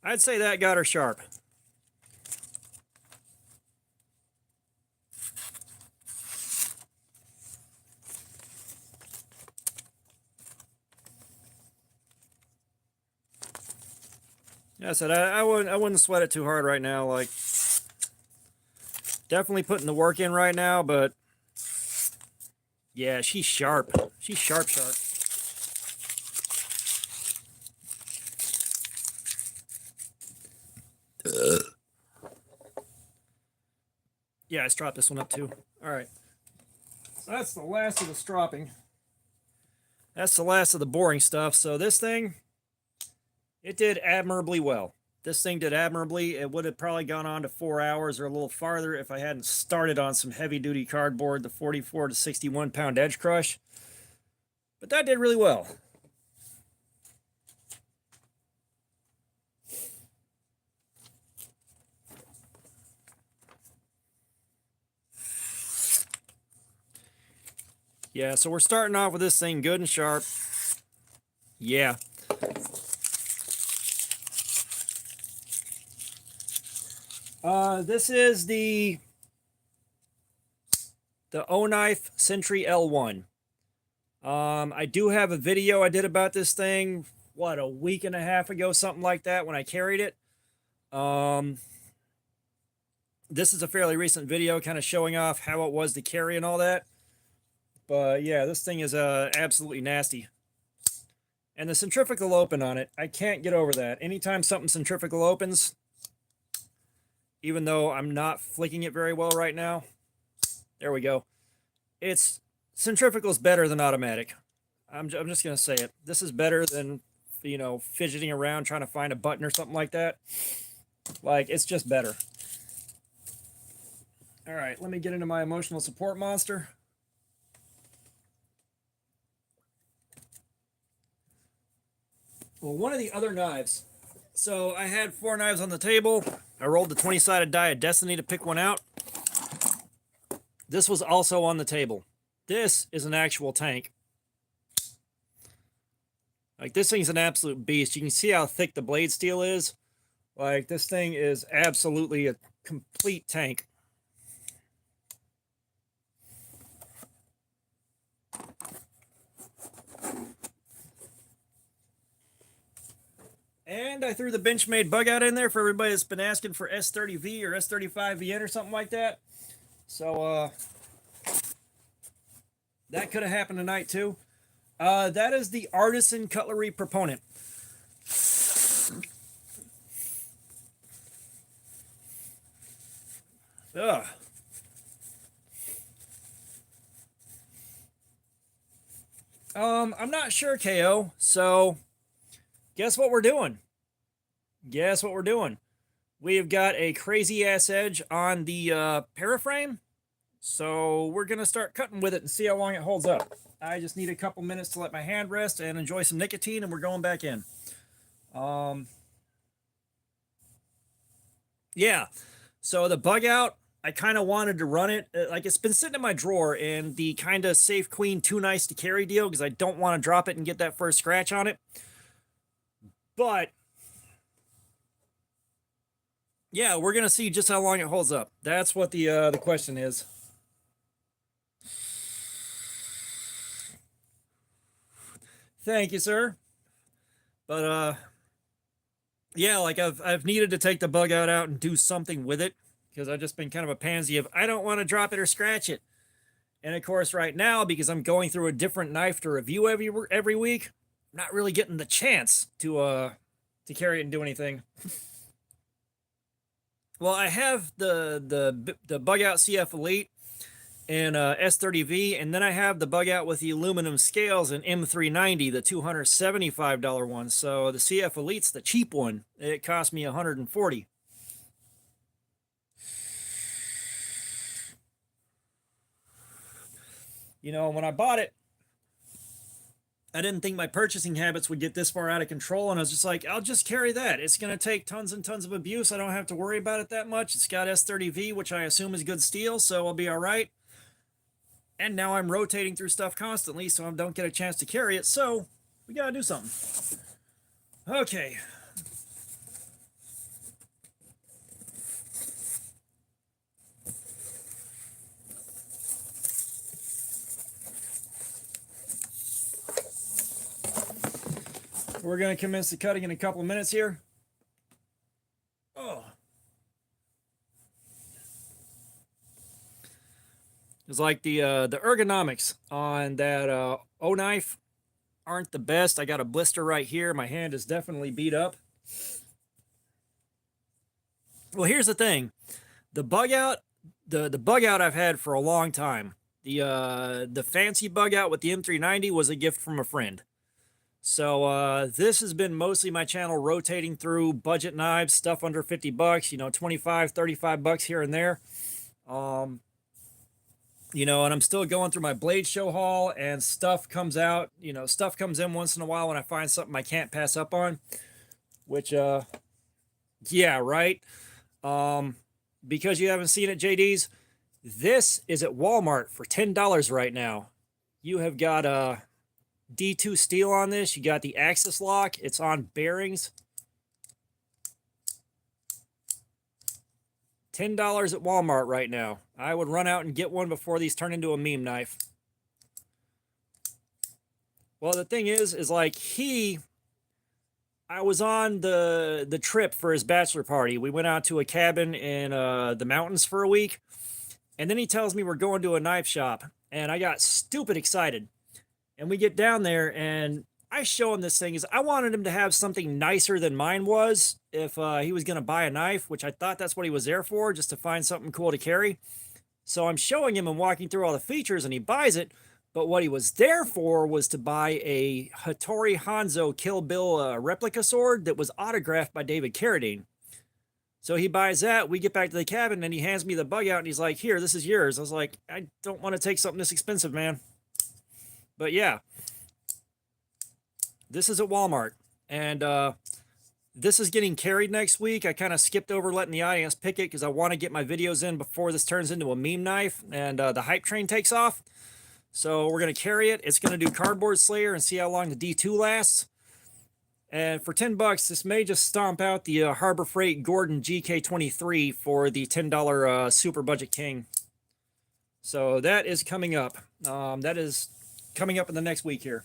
I'd say that got her sharp. Yeah, I said I wouldn't sweat it too hard right now. Like, definitely putting the work in right now, but yeah, she's sharp. She's sharp. Yeah, I stropped this one up too. All right. So that's the last of the stropping. That's the last of the boring stuff. So this thing, it did admirably well. This thing did admirably. It would have probably gone on to 4 hours or a little farther if I hadn't started on some heavy duty cardboard, the 44 to 61 pound edge crush. But that did really well. Yeah, so we're starting off with this thing good and sharp. Yeah. This is the the O-Knife Sentry L1. I do have a video I did about this thing, what, a week and a half ago, something like that, when I carried it. This is a fairly recent video kind of showing off how it was to carry and all that. But yeah, this thing is absolutely nasty. And the centrifugal open on it, I can't get over that. Anytime something centrifugal opens, even though I'm not flicking it very well right now, there we go. Centrifugal is better than automatic. I'm just going to say it. This is better than, you know, fidgeting around trying to find a button or something like that. Like, it's just better. All right, let me get into my emotional support monster. Well, one of the other knives. So I had 4 knives on the table. I rolled the 20-sided die of Destiny to pick one out. This was also on the table. This is an actual tank. Like, this thing's an absolute beast. You can see how thick the blade steel is. Like, this thing is absolutely a complete tank. And I threw the Benchmade bug out in there for everybody that's been asking for S30V or S35VN or something like that. So, that could have happened tonight too. That is the Artisan Cutlery Proponent. Ugh. I'm not sure, KO. So, guess what we're doing? Guess what we're doing? We've got a crazy ass edge on the paraframe. So we're going to start cutting with it and see how long it holds up. I just need a couple minutes to let my hand rest and enjoy some nicotine, and we're going back in. Yeah. So the bug out, I kind of wanted to run it. Like, it's been sitting in my drawer, and the kind of Safe Queen too nice to carry deal, because I don't want to drop it and get that first scratch on it. But yeah, we're going to see just how long it holds up. That's what the question is. Thank you, sir. But yeah, like I've needed to take the bug out and do something with it, because I've just been kind of a pansy of I don't want to drop it or scratch it. And of course, right now, because I'm going through a different knife to review every week, I'm not really getting the chance to carry it and do anything. Well, I have the bug out CF Elite and S30V, and then I have the bug out with the aluminum scales and M390, the $275 one. So the CF Elite's the cheap one. It cost me $140. You know, when I bought it, I didn't think my purchasing habits would get this far out of control, and I was just like, I'll just carry that. It's going to take tons and tons of abuse. I don't have to worry about it that much. It's got S30V, which I assume is good steel, so I'll be all right. And now I'm rotating through stuff constantly, so I don't get a chance to carry it, so we got to do something. Okay. We're going to commence the cutting in a couple of minutes here. Oh. It's like the ergonomics on that O-Knife aren't the best. I got a blister right here. My hand is definitely beat up. Well, here's the thing. The bug out, the bug out I've had for a long time. The fancy bug out with the M390 was a gift from a friend. So this has been mostly my channel rotating through budget knives, stuff under 50 bucks, you know, 25, 35 bucks here and there. You know, and I'm still going through my blade show haul, and stuff comes out, you know, stuff comes in once in a while when I find something I can't pass up on, which, yeah, right. Because you haven't seen it, JD's, this is at Walmart for $10 right now. You have got D2 steel on this. You got the axis lock. It's on bearings. $10 at Walmart right now. I would run out and get one before these turn into a meme knife. Well, the thing is like I was on the trip for his bachelor party. We went out to a cabin in the mountains for a week. And then he tells me we're going to a knife shop. And I got stupid excited. And we get down there and I show him this thing. I wanted him to have something nicer than mine was if he was going to buy a knife, which I thought that's what he was there for, just to find something cool to carry. So I'm showing him and walking through all the features and he buys it. But what he was there for was to buy a Hattori Hanzo Kill Bill replica sword that was autographed by David Carradine. So he buys that. We get back to the cabin and he hands me the bug out and he's like, here, this is yours. I was like, I don't want to take something this expensive, man. But yeah, this is at Walmart. And this is getting carried next week. I kind of skipped over letting the audience pick it because I want to get my videos in before this turns into a meme knife and the hype train takes off. So we're going to carry it. It's going to do Cardboard Slayer and see how long the D2 lasts. And for $10, this may just stomp out the Harbor Freight Gordon GK23 for the $10 Super Budget King. So that is coming up. That is coming up in the next week here.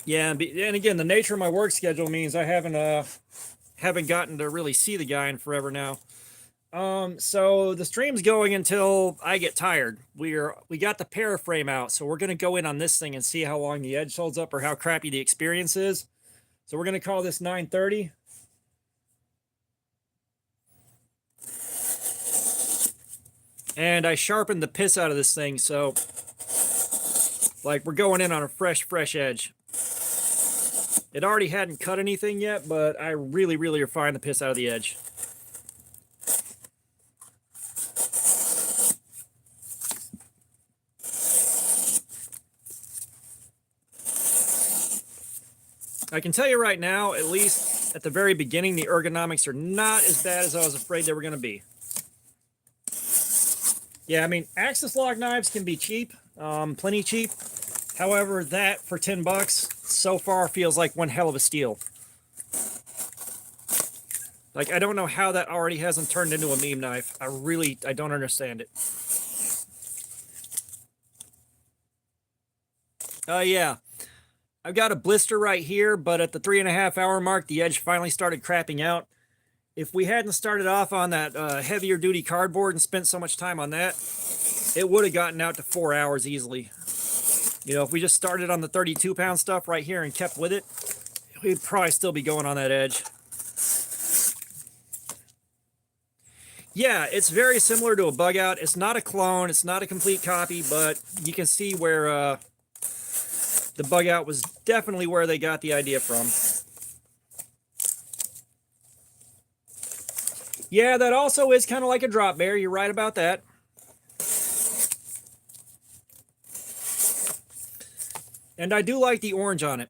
Yeah, and again, the nature of my work schedule means I haven't gotten to really see the guy in forever now. So the stream's going until I get tired. We got the Paraframe out, so we're gonna go in on this thing and see how long the edge holds up or how crappy the experience is. So we're gonna call this 930. And I sharpened the piss out of this thing, so like we're going in on a fresh edge. It already hadn't cut anything yet, but I really refined the piss out of the edge. I can tell you right now, at least at the very beginning, the ergonomics are not as bad as I was afraid they were going to be. Yeah, I mean, Axis lock knives can be cheap, plenty cheap. However, that for $10 so far feels like one hell of a steal. Like, I don't know how that already hasn't turned into a meme knife. I don't understand it. Yeah. I've got a blister right here, but at the 3.5 hour mark, the edge finally started crapping out. If we hadn't started off on that heavier duty cardboard and spent so much time on that, it would have gotten out to 4 hours easily. You know, if we just started on the 32-pound stuff right here and kept with it, we'd probably still be going on that edge. Yeah, it's very similar to a bug out. It's not a clone. It's not a complete copy, but you can see where the bug out was definitely where they got the idea from. Yeah, that also is kind of like a drop bear. You're right about that. And I do like the orange on it.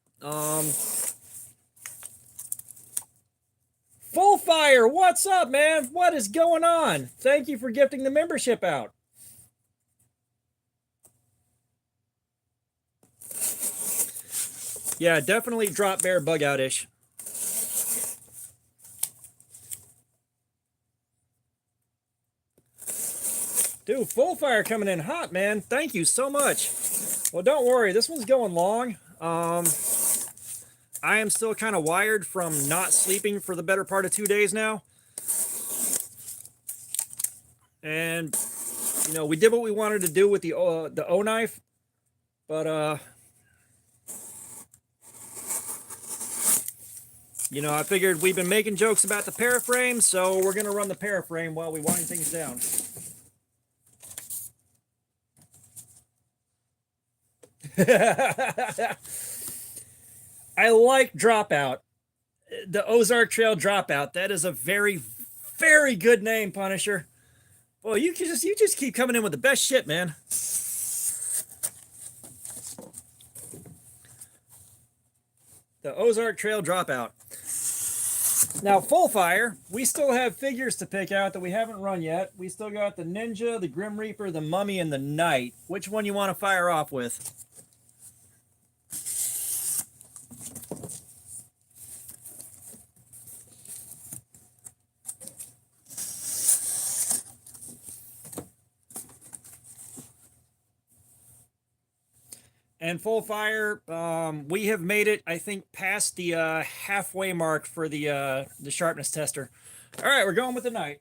Full Fire, what's up, man? What is going on? Thank you for gifting the membership out. Yeah, definitely drop bear bug out-ish. Dude, Full Fire coming in hot, man. Thank you so much. Well, don't worry. This one's going long. I am still kind of wired from not sleeping for the better part of 2 days now. And, you know, we did what we wanted to do with the O knife. But, you know, I figured we've been making jokes about the Paraframe, so we're going to run the Paraframe while we wind things down. I like Dropout. The Ozark Trail Dropout. That is a very, very good name, Punisher. Boy, you just keep coming in with the best shit, man. The Ozark Trail Dropout. Now, Full Fire, we still have figures to pick out that we haven't run yet. We still got the Ninja, the Grim Reaper, the Mummy, and the Knight. Which one you want to fire off with? and full fire. We have made it, I think, past the halfway mark for the sharpness tester. All right, we're going with the night.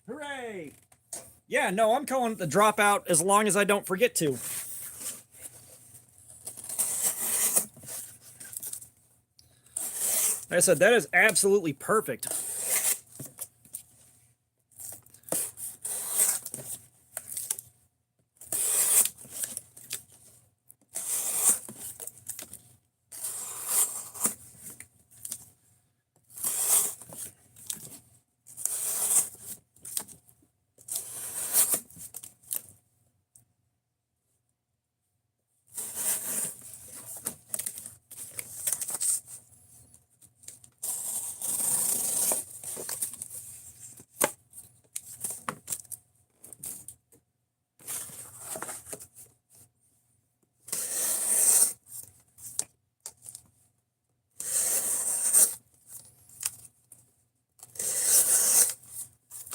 Hooray! Yeah, no, I'm calling it the dropout as long as I don't forget to. Like I said, that is absolutely perfect.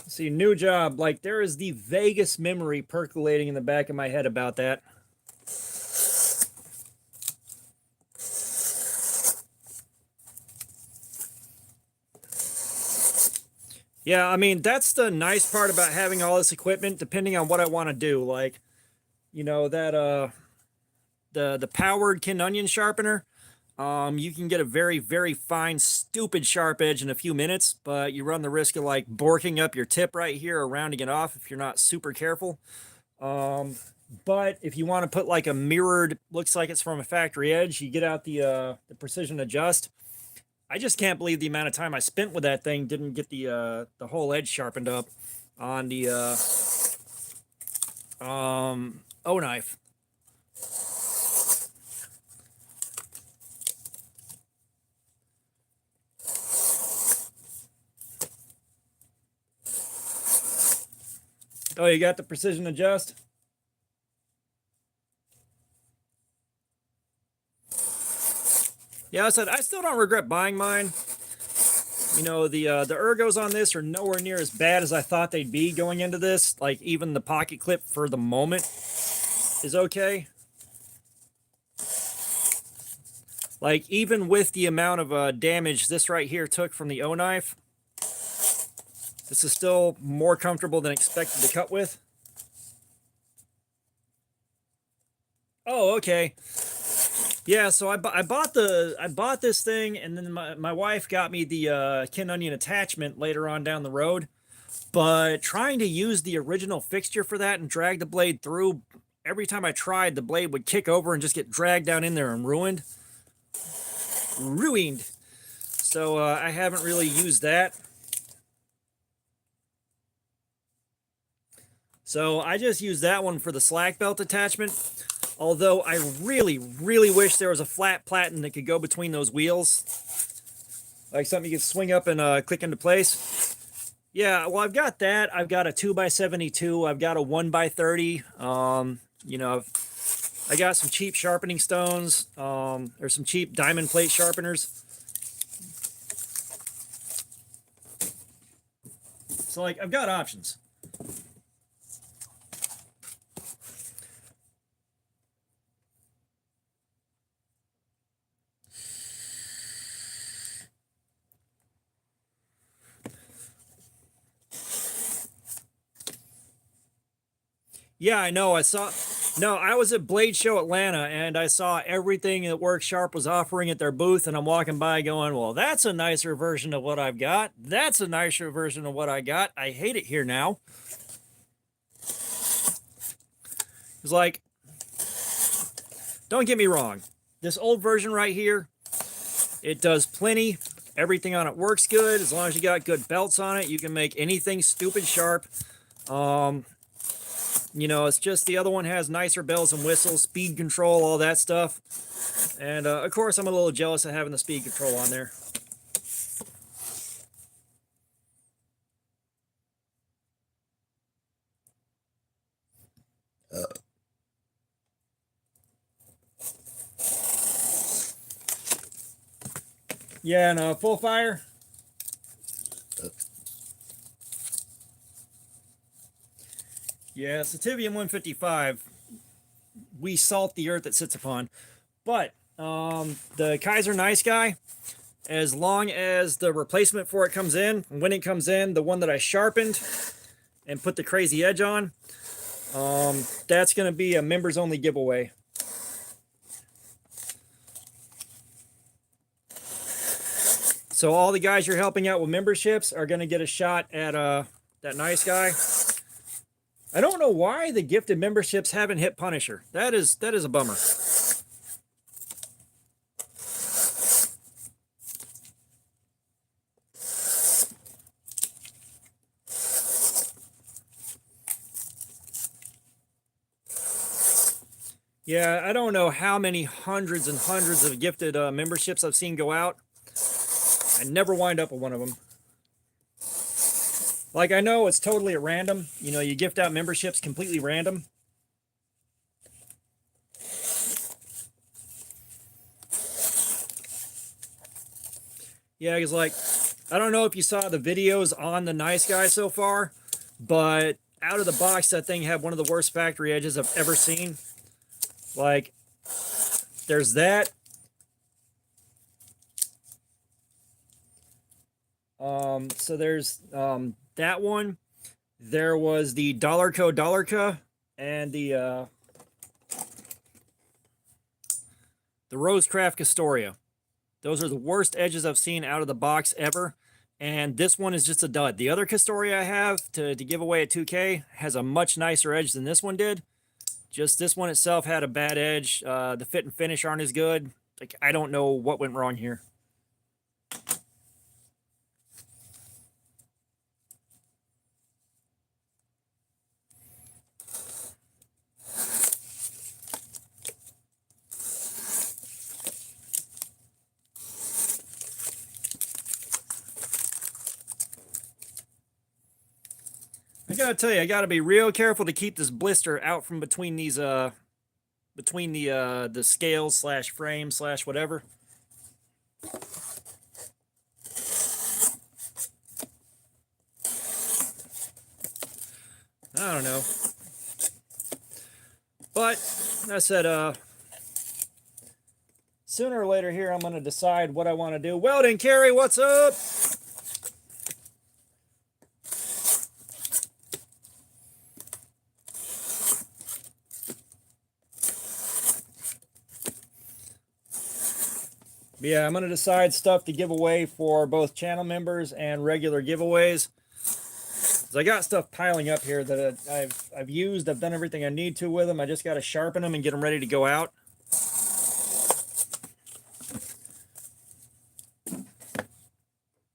See, new job. Like, there is the vaguest memory percolating in the back of my head about that. Yeah, I mean, that's the nice part about having all this equipment, depending on what I want to do. Like, you know, that the powered Kin Onion sharpener, you can get a very, very fine, stupid sharp edge in a few minutes, but you run the risk of like borking up your tip right here or rounding it off if you're not super careful. But if you want to put like a mirrored, looks like it's from a factory edge, you get out the precision adjust. I just can't believe the amount of time I spent with that thing didn't get the whole edge sharpened up on the O knife. Oh, you got the precision adjust? Yeah, I said I still don't regret buying mine. You know, the ergos on this are nowhere near as bad as I thought they'd be going into this. Like, even the pocket clip for the moment is okay. Like, even with the amount of damage this right here took from the O knife, this is still more comfortable than expected to cut with. Oh, okay. Yeah, so I bought this thing, and then my wife got me the Kin Onion attachment later on down the road. But trying to use the original fixture for that and drag the blade through, every time I tried, the blade would kick over and just get dragged down in there and ruined. So I haven't really used that. So I just used that one for the slack belt attachment. Although I really, really wish there was a flat platen that could go between those wheels. Like something you could swing up and click into place. Yeah, well, I've got that. I've got a 2x72. I've got a 1x30. You know, I got some cheap sharpening stones. There's some cheap diamond plate sharpeners. So, like, I've got options. Yeah, I know. I was at Blade Show Atlanta, and I saw everything that Work Sharp was offering at their booth, and I'm walking by going, well, that's a nicer version of what I've got. That's a nicer version of what I got. I hate it here now. It's like, don't get me wrong. This old version right here, it does plenty. Everything on it works good. As long as you got good belts on it, you can make anything stupid sharp. You know, it's just the other one has nicer bells and whistles, speed control, all that stuff. And of course, I'm a little jealous of having the speed control on there. Yeah, and full fire. Yeah, Sativium 155. We salt the earth it sits upon. But the Kaiser Nice Guy, as long as the replacement for it comes in, when it comes in, the one that I sharpened and put the crazy edge on, that's going to be a members only giveaway. So all the guys you're helping out with memberships are going to get a shot at that Nice Guy. I don't know why the gifted memberships haven't hit Punisher. That is a bummer. Yeah, I don't know how many hundreds and hundreds of gifted memberships I've seen go out. I never wind up with one of them. Like, I know it's totally at random. You know, you gift out memberships completely random. Yeah, because, like, I don't know if you saw the videos on the Nice Guy so far, but out of the box, that thing had one of the worst factory edges I've ever seen. Like, there's that. So there's that one. There was the Dollarca and the Rosecraft Castoria. Those are the worst edges I've seen out of the box ever. And this one is just a dud. The other Castoria I have to give away at 2K has a much nicer edge than this one did. Just this one itself had a bad edge. The fit and finish aren't as good. Like, I don't know what went wrong here. I gotta tell you, I gotta be real careful to keep this blister out from between these between the scales slash frame slash whatever. I don't know. But I said sooner or later here I'm gonna decide what I want to do. Weldon Carey, what's up? Yeah, I'm going to decide stuff to give away for both channel members and regular giveaways. So I got stuff piling up here that I've used. I've done everything I need to with them. I just got to sharpen them and get them ready to go out.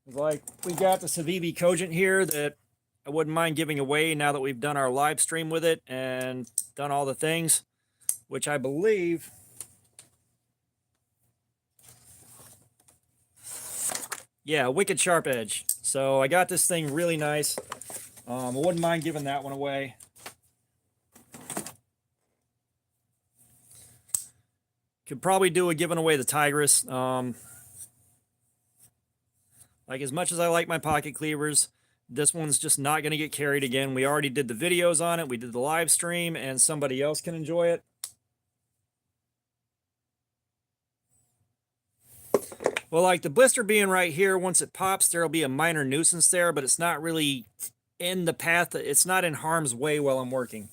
Like, we got the Civivi Cogent here that I wouldn't mind giving away now that we've done our live stream with it and done all the things, which I believe... Yeah, wicked sharp edge. So I got this thing really nice. I wouldn't mind giving that one away. Could probably do a giving away the Tigris. Like, as much as I like my pocket cleavers, this one's just not going to get carried again. We already did the videos on it. We did the live stream, and somebody else can enjoy it. Well, like the blister being right here, once it pops, there'll be a minor nuisance there, but it's not really in the path. It's not in harm's way while I'm working.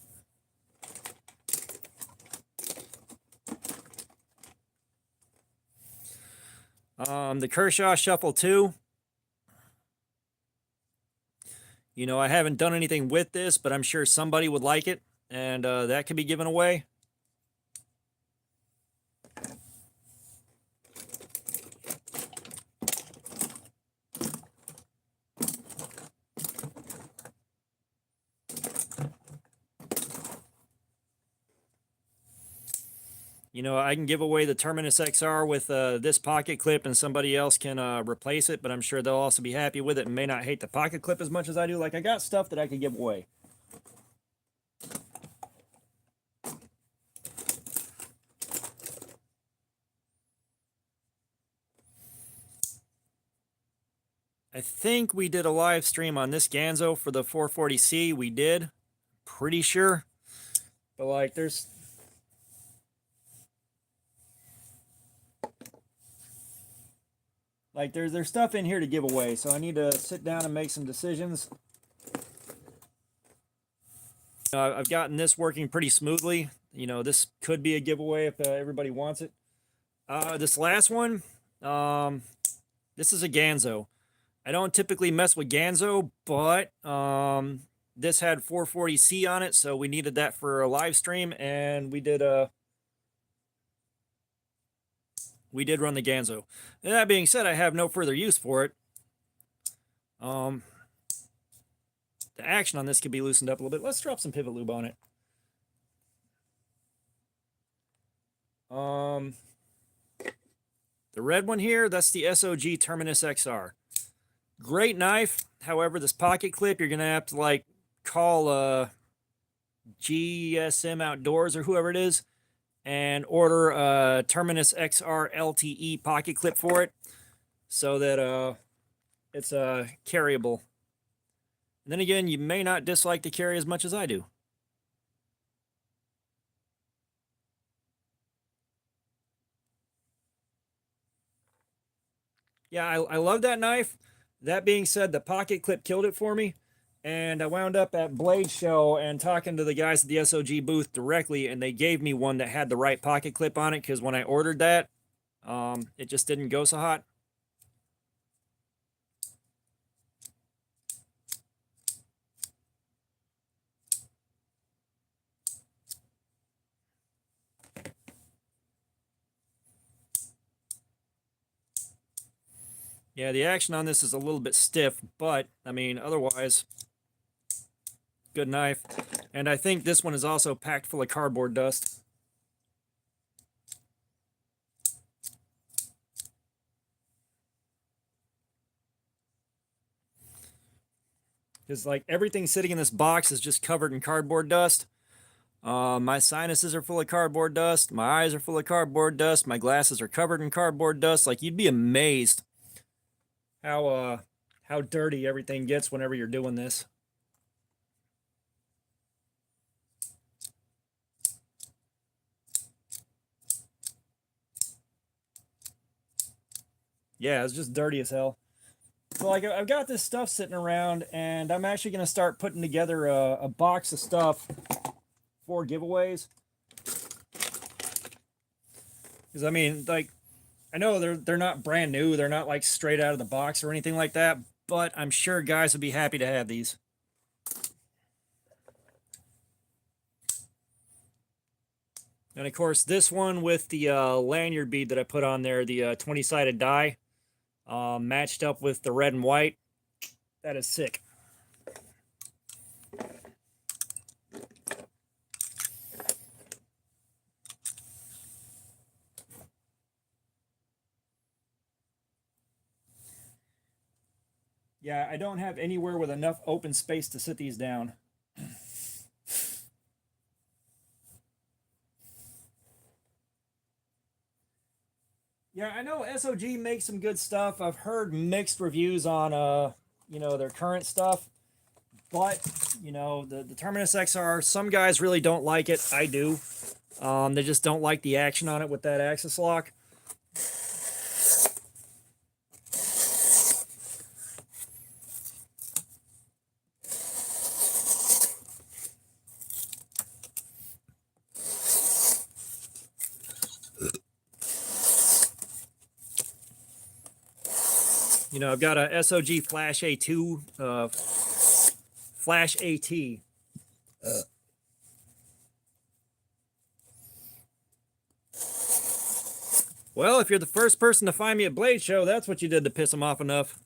The Kershaw Shuffle 2. You know, I haven't done anything with this, but I'm sure somebody would like it, and that could be given away. You know, I can give away the Terminus XR with this pocket clip and somebody else can replace it, but I'm sure they'll also be happy with it and may not hate the pocket clip as much as I do. Like, I got stuff that I could give away. I think we did a live stream on this Ganzo for the 440C. We did. Pretty sure. But like there's stuff in here to give away, so I need to sit down and make some decisions. I've gotten this working pretty smoothly. You know, this could be a giveaway if everybody wants it. This last one, this is a Ganzo. I don't typically mess with Ganzo, but this had 440C on it, so we needed that for a live stream, and we did run the Ganzo. And that being said, I have no further use for it. The action on this could be loosened up a little bit. Let's drop some pivot lube on it. The red one here, that's the SOG Terminus XR. Great knife. However, this pocket clip, you're going to have to like call GSM Outdoors or whoever it is and order a Terminus XR LTE pocket clip for it so that it's carryable. And then again, you may not dislike the carry as much as I do. Yeah, I love that knife. That being said, the pocket clip killed it for me. And I wound up at Blade Show and talking to the guys at the SOG booth directly, and they gave me one that had the right pocket clip on it, because when I ordered that, it just didn't go so hot. Yeah, the action on this is a little bit stiff, but, I mean, otherwise, good knife. And I think this one is also packed full of cardboard dust. Because, like, everything sitting in this box is just covered in cardboard dust. My sinuses are full of cardboard dust. My eyes are full of cardboard dust. My glasses are covered in cardboard dust. Like, you'd be amazed how dirty everything gets whenever you're doing this. Yeah, it's just dirty as hell. So like I've got this stuff sitting around, and I'm actually going to start putting together a box of stuff for giveaways. Because I mean, like, I know they're not brand new, they're not like straight out of the box or anything like that, but I'm sure guys would be happy to have these. And of course, this one with the lanyard bead that I put on there, the 20-sided die, matched up with the red and white. That is sick. Yeah, I don't have anywhere with enough open space to sit these down. Yeah, I know SOG makes some good stuff. I've heard mixed reviews on you know, their current stuff. But, you know, the Terminus XR, some guys really don't like it. I do. They just don't like the action on it with that axis lock. You know, I've got a SOG Flash A2, Flash AT. Well, if you're the first person to find me at Blade Show, that's what you did to piss them off enough.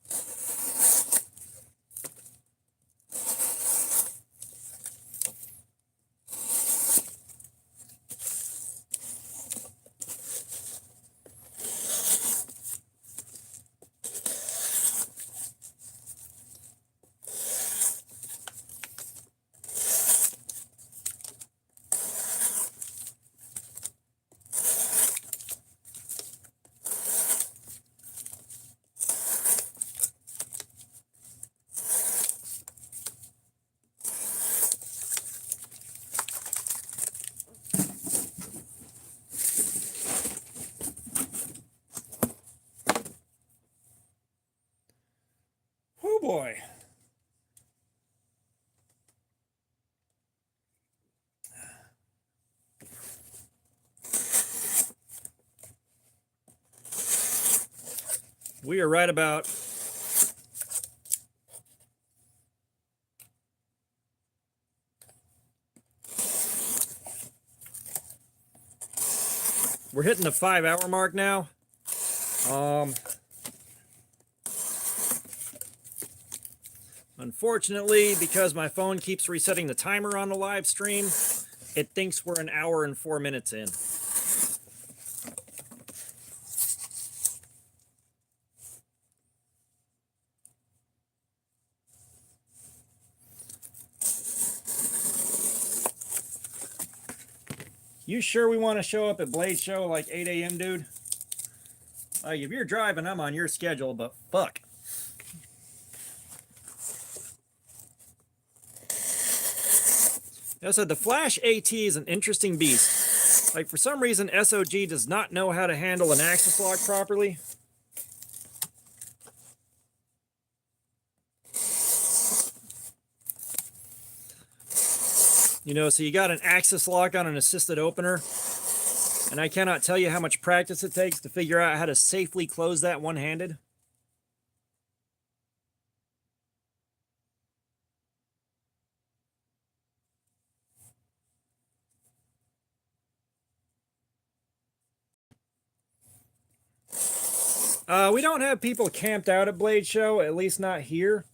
boy. We are right about we're hitting the 5-hour mark now. Unfortunately, because my phone keeps resetting the timer on the live stream, it thinks we're an hour and 4 minutes in. You sure we want to show up at Blade Show like 8 a.m., dude? Like, if you're driving, I'm on your schedule, but fuck. As I said, the Flash AT is an interesting beast. Like, for some reason, SOG does not know how to handle an axis lock properly. You know, so you got an axis lock on an assisted opener, and I cannot tell you how much practice it takes to figure out how to safely close that one-handed. We don't have people camped out at Blade Show, at least not here.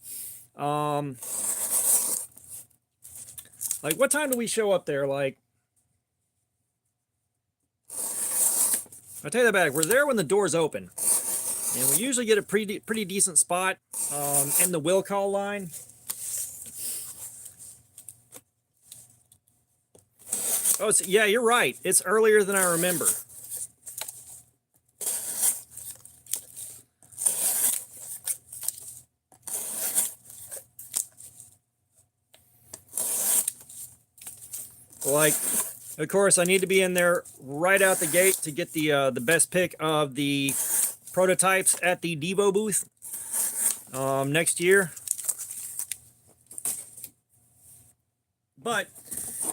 Like, what time do we show up there? Like, I'll tell you that back. We're there when the doors open. And we usually get a pretty decent spot in the will call line. Oh, yeah, you're right. It's earlier than I remember. Like, of course, I need to be in there right out the gate to get the best pick of the prototypes at the Devo booth next year. But,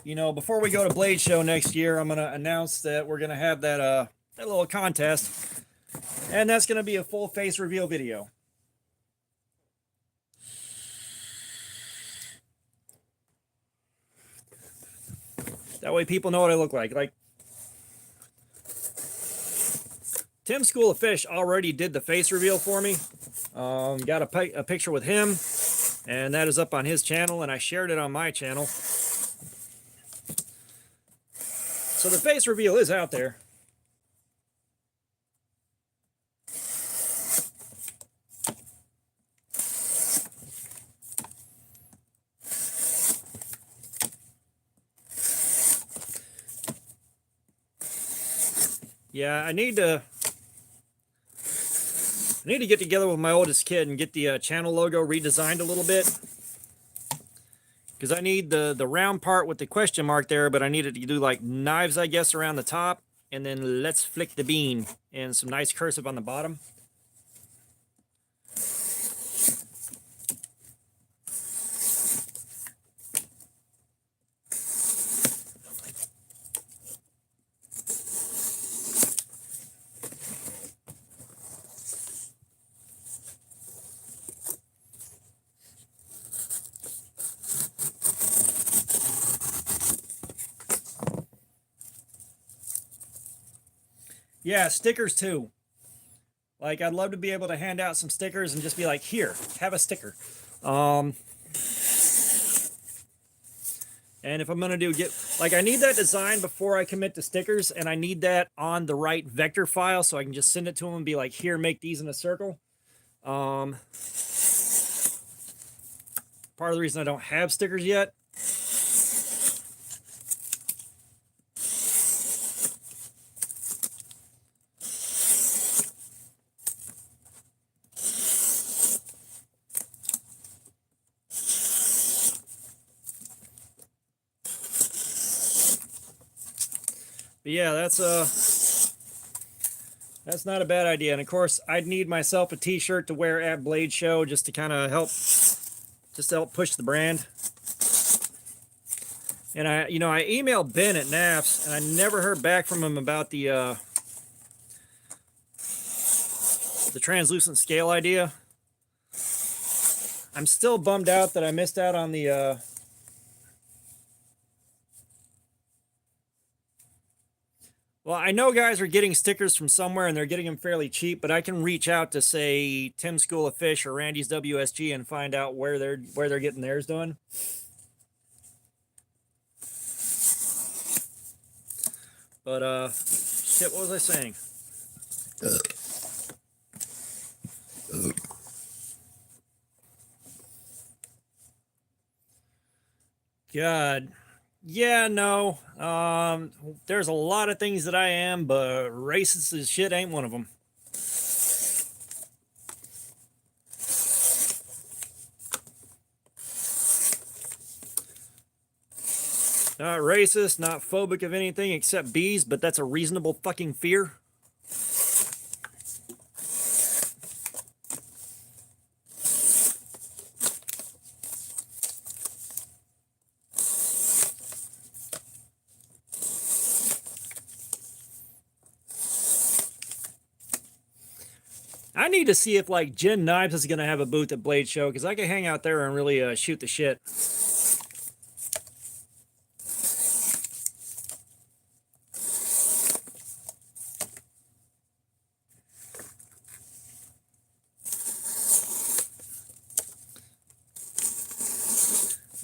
you know, before we go to Blade Show next year, I'm going to announce that we're going to have that little contest, and that's going to be a full face reveal video. That way people know what I look like. Like, Tim School of Fish already did the face reveal for me. Got a picture with him, and that is up on his channel, and I shared it on my channel. So the face reveal is out there. Yeah, I need to get together with my oldest kid and get the channel logo redesigned a little bit. Because I need the round part with the question mark there, but I needed to do like knives, I guess, around the top. And then let's flick the bean and some nice cursive on the bottom. Yeah, stickers too. Like, I'd love to be able to hand out some stickers and just be like, here, have a sticker. And if I'm gonna I need that design before I commit to stickers, and I need that on the right vector file so I can just send it to them and be like, here, make these in a circle. Part of the reason I don't have stickers yet. But yeah, that's That's not a bad idea. And of course, I'd need myself a t-shirt to wear at Blade Show just to kind of help, push the brand. And I emailed Ben at NAFS, and I never heard back from him about the translucent scale idea. I'm still bummed out that I missed out on the well, I know guys are getting stickers from somewhere and they're getting them fairly cheap, but I can reach out to, say, Tim's School of Fish or Randy's WSG and find out where they're getting theirs done. But shit, what was I saying? God. Yeah, no. There's a lot of things that I am, but racist as shit ain't one of them. Not racist, not phobic of anything except bees, but that's a reasonable fucking fear. I need to see if, like, Jen Knives is going to have a booth at Blade Show, because I can hang out there and really shoot the shit.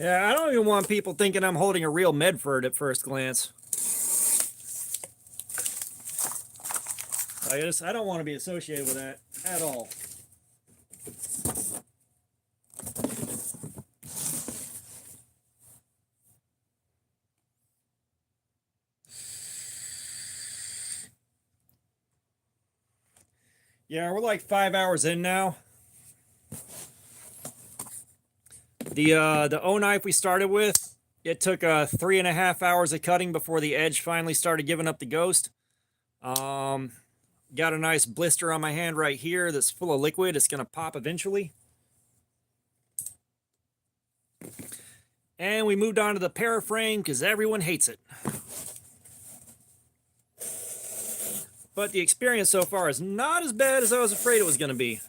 Yeah, I don't even want people thinking I'm holding a real Medford at first glance. I don't want to be associated with that at all. Yeah, we're like 5 hours in now. The O knife we started with, it took 3.5 hours of cutting before the edge finally started giving up the ghost. Got a nice blister on my hand right here that's full of liquid. It's going to pop eventually. And we moved on to the paraframe because everyone hates it. But the experience so far is not as bad as I was afraid it was going to be.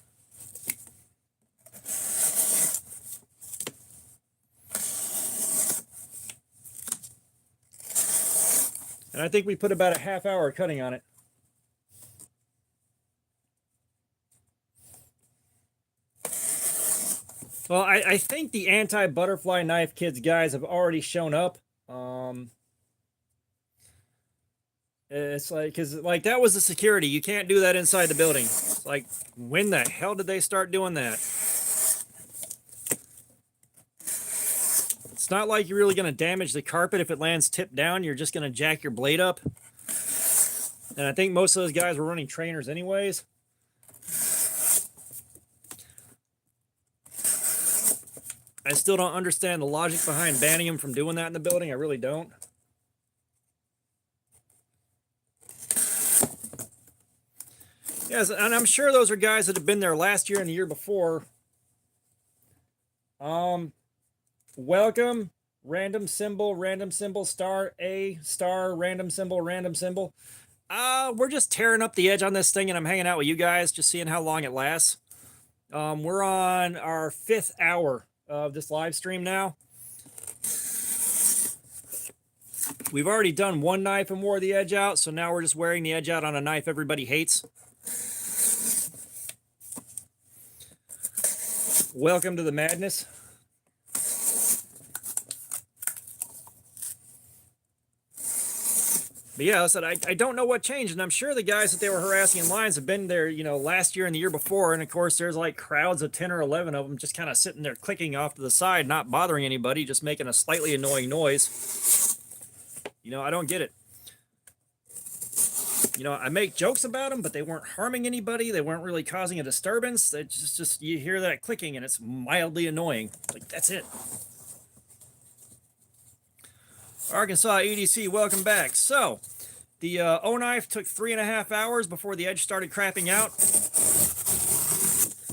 And I think we put about a half hour cutting on it. Well, I think the anti-butterfly knife kids guys have already shown up. It's like, because like that was the security. You can't do that inside the building. It's like, when the hell did they start doing that? It's not like you're really going to damage the carpet if it lands tip down. You're just going to jack your blade up. And I think most of those guys were running trainers anyways. I still don't understand the logic behind banning them from doing that in the building. I really don't. Yes, and I'm sure those are guys that have been there last year and the year before. Welcome, random symbol, star, A, star, random symbol. We're just tearing up the edge on this thing, and I'm hanging out with you guys, just seeing how long it lasts. We're on our 5th hour of this live stream now. We've already done one knife and wore the edge out, so now we're just wearing the edge out on a knife everybody hates. Welcome to the madness. But yeah, I said I don't know what changed, and I'm sure the guys that they were harassing in lines have been there, last year and the year before, and of course there's like crowds of 10 or 11 of them just kind of sitting there clicking off to the side, not bothering anybody, just making a slightly annoying noise. I don't get it. I make jokes about them, but they weren't harming anybody. They weren't really causing a disturbance. It's just you hear that clicking, and it's mildly annoying. Like, that's it. Arkansas EDC, welcome back. So, The O-knife took 3.5 hours before the edge started crapping out.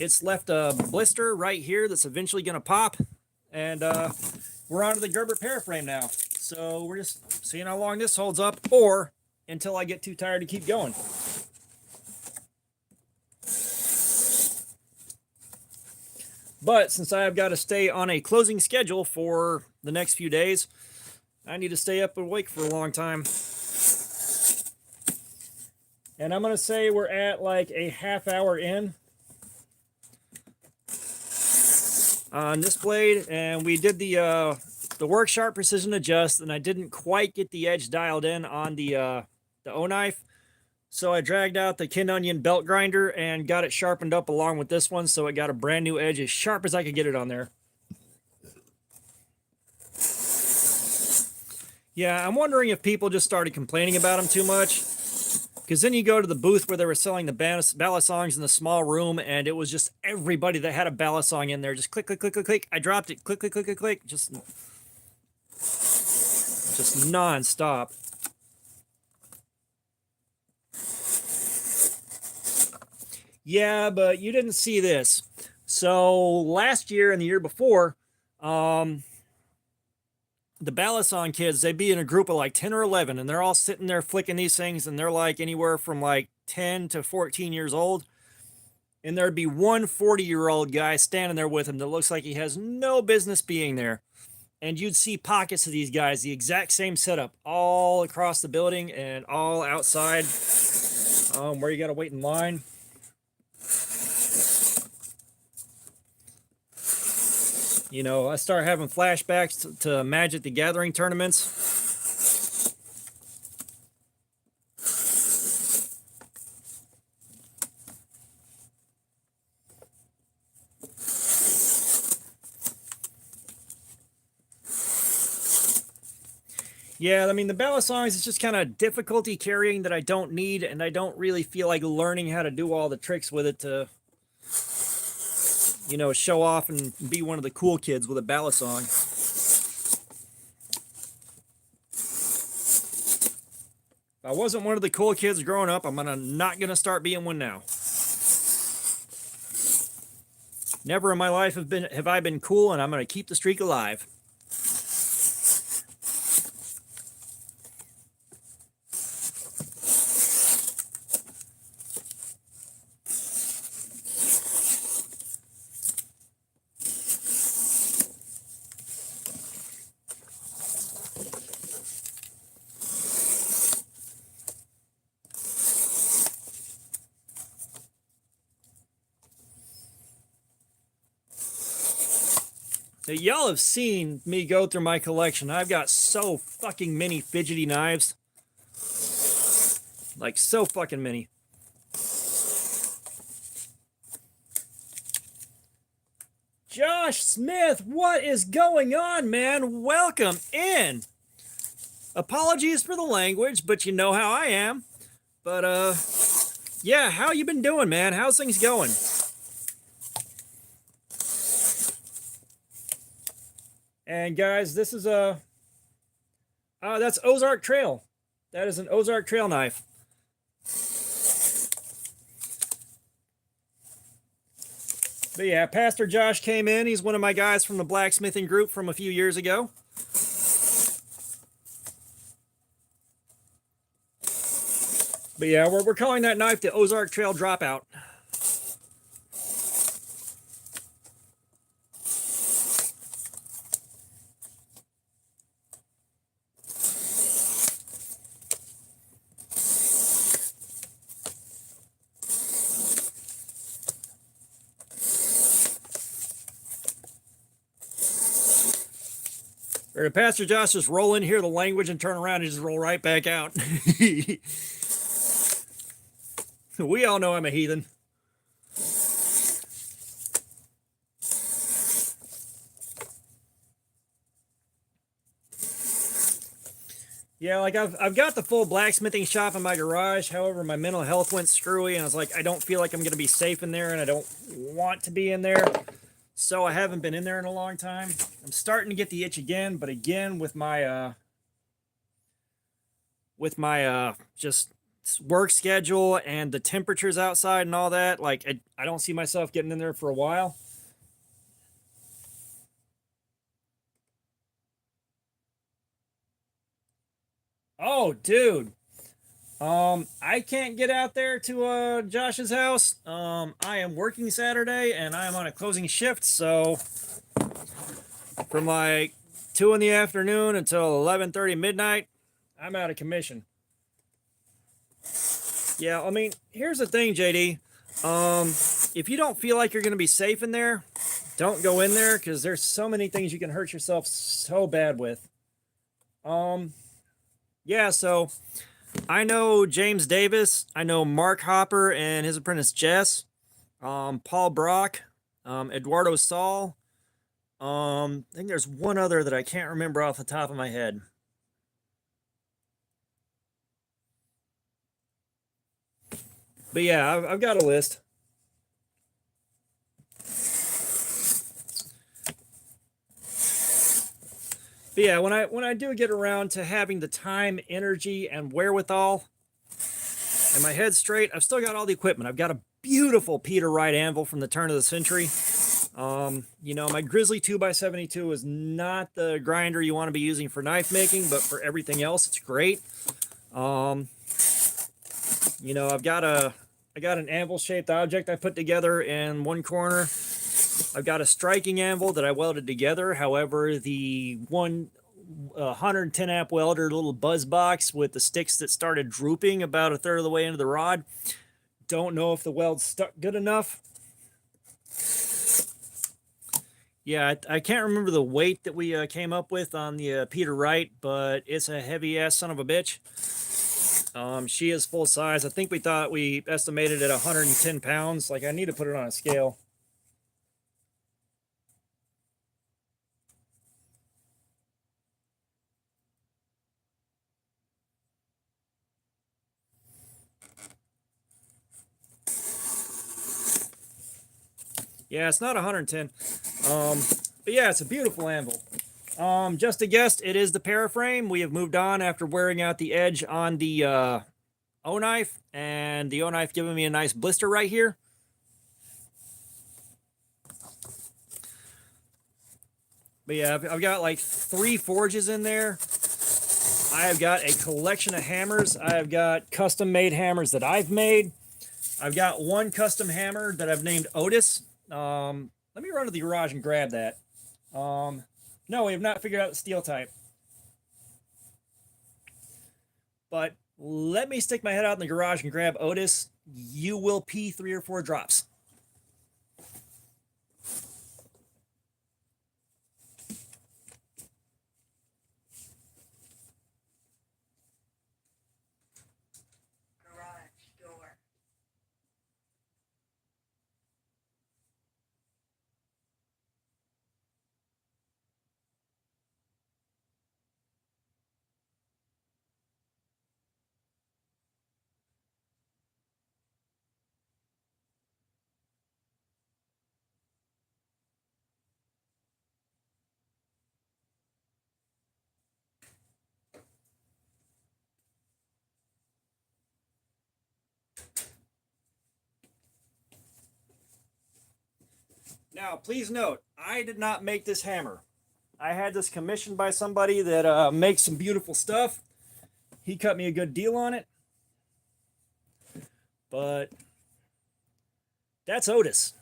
It's left a blister right here that's eventually going to pop. And we're on to the Gerber Paraframe now. So we're just seeing how long this holds up, or until I get too tired to keep going. But since I've got to stay on a closing schedule for the next few days, I need to stay up and awake for a long time. And I'm going to say we're at like a half hour in on this blade, and we did the Work Sharp Precision Adjust, and I didn't quite get the edge dialed in on the O-knife. So I dragged out the Kin Onion belt grinder and got it sharpened up along with this one, so it got a brand new edge as sharp as I could get it on there. Yeah, I'm wondering if people just started complaining about them too much. Because then you go to the booth where they were selling the Balisongs in the small room, and it was just everybody that had a Balisong in there. Just click, click, click, click, click. I dropped it. Click, click, click, click, click. Just non-stop. Yeah, but you didn't see this. So last year and the year before, the Balisong kids, they'd be in a group of like 10 or 11, and they're all sitting there flicking these things, and they're like anywhere from like 10 to 14 years old. And there'd be one 40-year-old guy standing there with him that looks like he has no business being there. And you'd see pockets of these guys, the exact same setup, all across the building and all outside, where you got to wait in line. You know, I start having flashbacks to Magic the Gathering tournaments. Yeah, I mean, the Balisongs is just kind of difficulty carrying that I don't need, and I don't really feel like learning how to do all the tricks with it to, you know, show off and be one of the cool kids with a Balisong. If I wasn't one of the cool kids growing up, I'm not gonna start being one now. Never in my life have I been cool, and I'm gonna keep the streak alive. Now, y'all have seen me go through my collection. I've got so fucking many fidgety knives. Like, so fucking many. Josh Smith, what is going on, man? Welcome in. Apologies for the language, but you know how I am. But, yeah, how you been doing, man? How's things going? And guys, this is that's Ozark Trail. That is an Ozark Trail knife. But yeah, Pastor Josh came in. He's one of my guys from the blacksmithing group from a few years ago. But yeah, we're calling that knife the Ozark Trail Dropout. Or did Pastor Josh just roll in, hear the language, and turn around and just roll right back out? We all know I'm a heathen. Yeah, like I've got the full blacksmithing shop in my garage. However, my mental health went screwy, and I was like, I don't feel like I'm going to be safe in there, and I don't want to be in there. So I haven't been in there in a long time. I'm starting to get the itch again, but again with my with my just work schedule and the temperatures outside and all that, like I don't see myself getting in there for a while. Oh, dude. I can't get out there to Josh's house. I am working Saturday and I am on a closing shift, so from like 2 in the afternoon until 11:30 midnight, I'm out of commission. Yeah, I mean, here's the thing, JD. If you don't feel like you're going to be safe in there, don't go in there because there's so many things you can hurt yourself so bad with. Yeah, so I know James Davis, I know Mark Hopper and his apprentice Jess, Paul Brock, Eduardo Saul. I think there's one other that I can't remember off the top of my head. But yeah, I've got a list. But yeah, when I do get around to having the time, energy, and wherewithal, and my head straight, I've still got all the equipment. I've got a beautiful Peter Wright anvil from the turn of the century. You know, my Grizzly 2x72 is not the grinder you want to be using for knife making, but for everything else, it's great. You know, I got an anvil shaped object I put together in one corner. I've got a striking anvil that I welded together. However, the 110 amp welder little buzz box with the sticks that started drooping about a third of the way into the rod. Don't know if the weld stuck good enough. Yeah, I can't remember the weight that we came up with on the Peter Wright, but it's a heavy ass son of a bitch. She is full size. I think we estimated at 110 pounds. Like, I need to put it on a scale. Yeah, it's not 110. But yeah, it's a beautiful anvil. Just a guess, it is the Paraframe. We have moved on after wearing out the edge on the O-knife, and the O-knife giving me a nice blister right here. But yeah, I've got like 3 forges in there. I have got a collection of hammers. I have got custom-made hammers that I've made. I've got one custom hammer that I've named Otis. Let me run to the garage and grab that. No, we have not figured out the steel type. But let me stick my head out in the garage and grab Otis. You will pee 3 or 4 drops. Now, please note, I did not make this hammer. I had this commissioned by somebody that makes some beautiful stuff. He cut me a good deal on it. But that's Otis.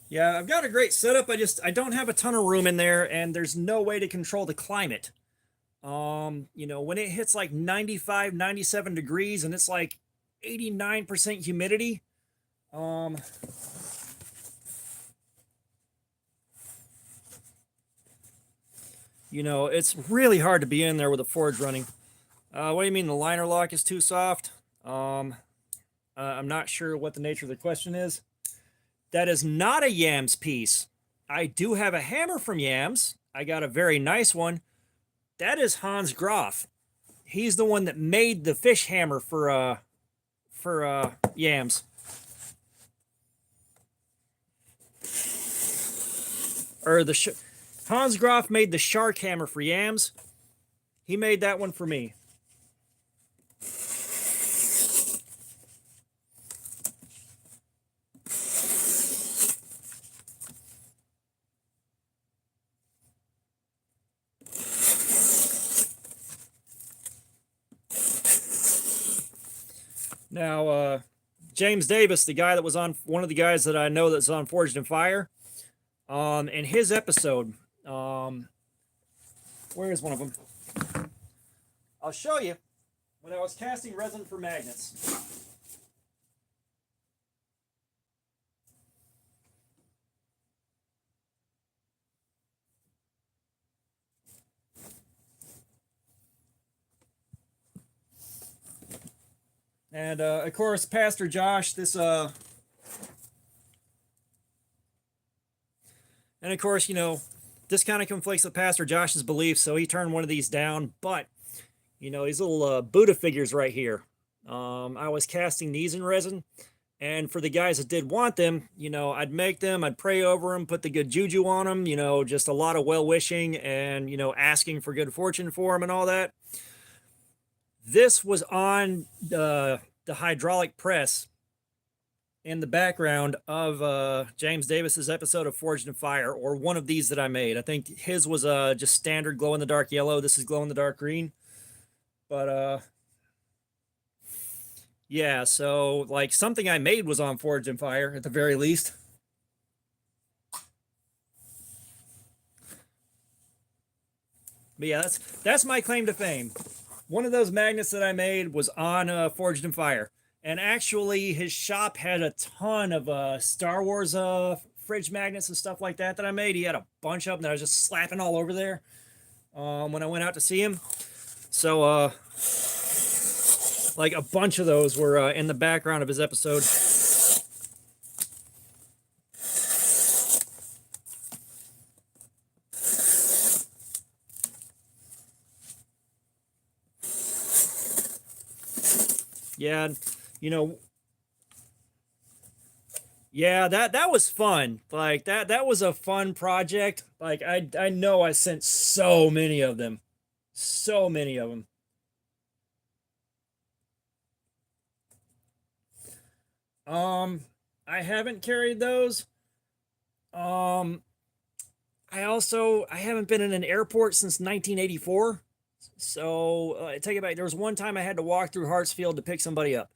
Yeah, I've got a great setup. I don't have a ton of room in there, and there's no way to control the climate. You know, when it hits like 95, 97 degrees and it's like 89% humidity, you know, it's really hard to be in there with a forge running. What do you mean the liner lock is too soft? I'm not sure what the nature of the question is. That is not a Yams piece. I do have a hammer from Yams. I got a very nice one. That is Hans Groff. He's the one that made the fish hammer for for yams. Or Hans Groff made the shark hammer for yams. He made that one for me. Now, James Davis, the guy that was on, one of the guys that I know that's on Forged in Fire, in his episode, where is one of them? I'll show you. When I was casting resin for magnets. And of course, Pastor Josh, and of course, you know, this kind of conflicts with Pastor Josh's beliefs, so he turned one of these down. But, you know, these little Buddha figures right here. I was casting these in resin, and for the guys that did want them, you know, I'd make them, I'd pray over them, put the good juju on them, you know, just a lot of well-wishing and, you know, asking for good fortune for them and all that. This was on the hydraulic press in the background of James Davis's episode of Forged in Fire, or one of these that I made. I think his was just standard glow-in-the-dark yellow. This is glow-in-the-dark green. But yeah, so like something I made was on Forged in Fire at the very least. But yeah, that's my claim to fame. One of those magnets that I made was on Forged in Fire. And actually, his shop had a ton of Star Wars fridge magnets and stuff like that I made. He had a bunch of them that I was just slapping all over there when I went out to see him. So, like a bunch of those were in the background of his episode. Yeah, you know, yeah, that was fun. Like that was a fun project. Like I know I sent so many of them. So many of them. I haven't carried those. Um, I haven't been in an airport since 1984. So I take it back. There was one time I had to walk through Hartsfield to pick somebody up.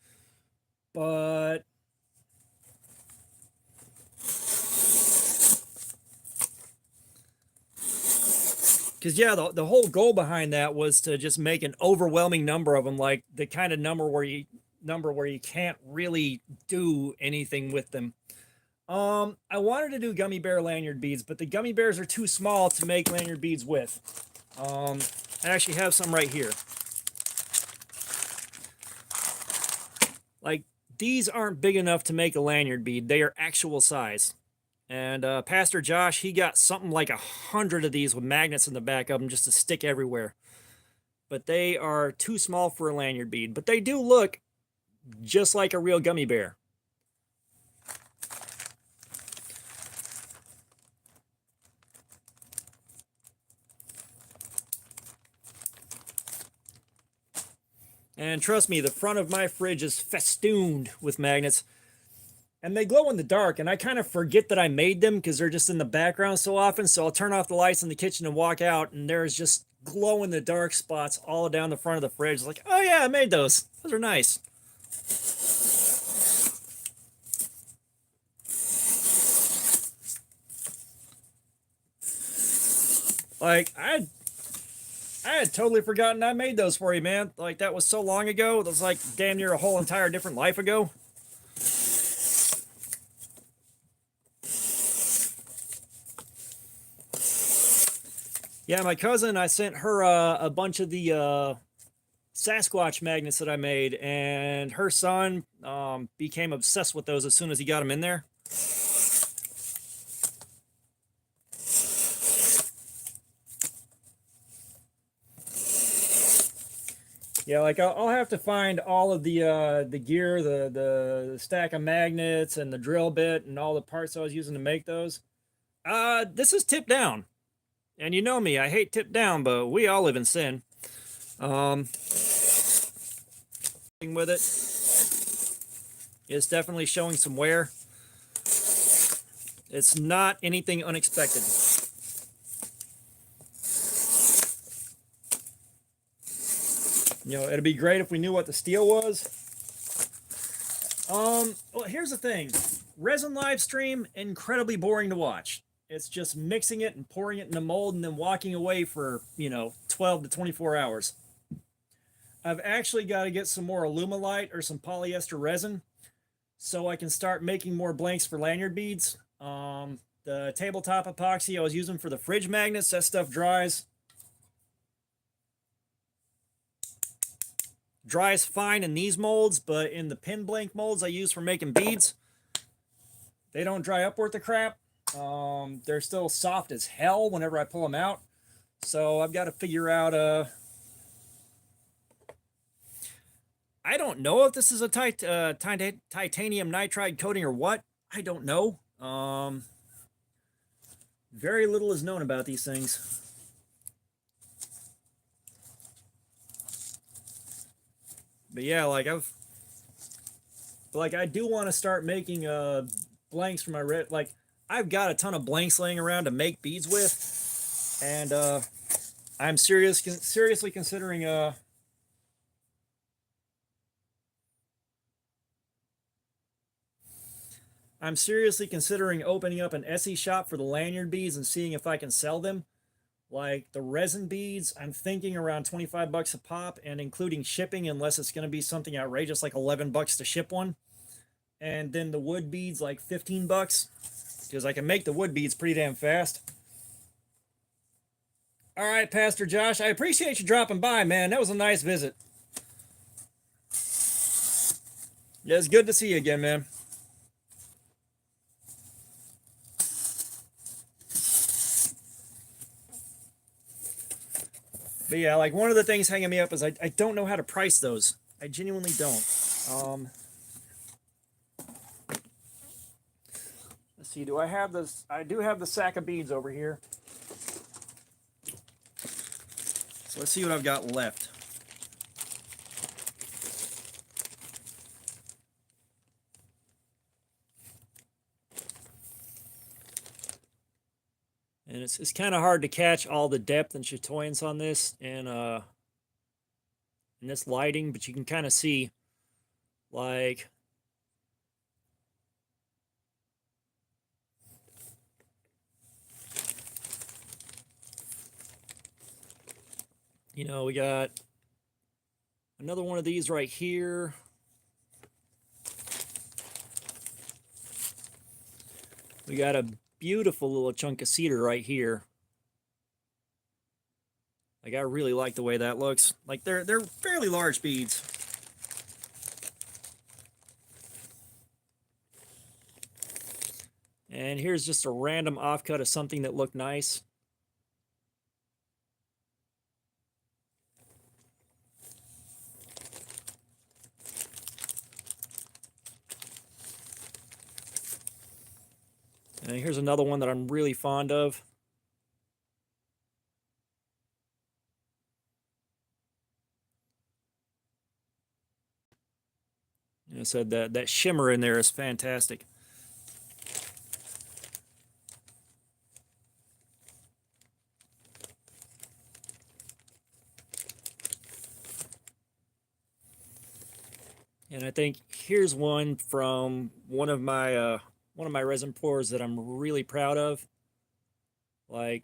But because yeah, the whole goal behind that was to just make an overwhelming number of them, like the kind of number where you can't really do anything with them. I wanted to do gummy bear lanyard beads, but the gummy bears are too small to make lanyard beads with. I actually have some right here. Like, these aren't big enough to make a lanyard bead. They are actual size. And Pastor Josh, he got something like 100 of these with magnets in the back of them just to stick everywhere. But they are too small for a lanyard bead. But they do look just like a real gummy bear. And trust me, the front of my fridge is festooned with magnets. And they glow in the dark, and I kind of forget that I made them because they're just in the background so often. So I'll turn off the lights in the kitchen and walk out, and there's just glow in the dark spots all down the front of the fridge. Like, oh yeah, I made those. Those are nice. Like, I had totally forgotten I made those for you, man. Like, that was so long ago. It was like damn near a whole entire different life ago. Yeah, my cousin, I sent her a bunch of the Sasquatch magnets that I made, and her son became obsessed with those as soon as he got them in there. Yeah, like I'll have to find all of the gear, the stack of magnets and the drill bit and all the parts I was using to make those. This is tip down. And you know me, I hate tip down, but we all live in sin. Um with it. It's definitely showing some wear. It's not anything unexpected. You know, it'd be great if we knew what the steel was. Well, here's the thing. Resin live stream, incredibly boring to watch. It's just mixing it and pouring it in a mold and then walking away for, 12 to 24 hours. I've actually got to get some more Alumilite or some polyester resin so I can start making more blanks for lanyard beads. The tabletop epoxy I was using for the fridge magnets, that stuff dries fine in these molds, but in the pin blank molds I use for making beads, they don't dry up worth the crap. They're still soft as hell whenever I pull them out. So I've got to figure out I don't know if this is a titanium nitride coating or what. I don't know. Very little is known about these things. But yeah, like I do want to start making blanks for my like I've got a ton of blanks laying around to make beads with, and I'm seriously considering opening up an Etsy shop for the lanyard beads and seeing if I can sell them. Like the resin beads, I'm thinking around 25 bucks a pop, and including shipping, unless it's going to be something outrageous like 11 bucks to ship one. And then the wood beads like 15 bucks, because I can make the wood beads pretty damn fast. All right, Pastor Josh, I appreciate you dropping by, man. That was a nice visit. Yeah, it's good to see you again, man. But yeah, like one of the things hanging me up is I don't know how to price those. I genuinely don't. Let's see, do I have this? I do have the sack of beads over here. So let's see what I've got left. And it's kind of hard to catch all the depth and chatoyance on this and in this lighting, but you can kind of see like we got another one of these right here. We got a beautiful little chunk of cedar right here. Like I really like the way that looks. Like they're fairly large beads. And here's just a random offcut of something that looked nice. And here's another one that I'm really fond of. I said that shimmer in there is fantastic. And I think here's one from one of my resin pours that I'm really proud of. Like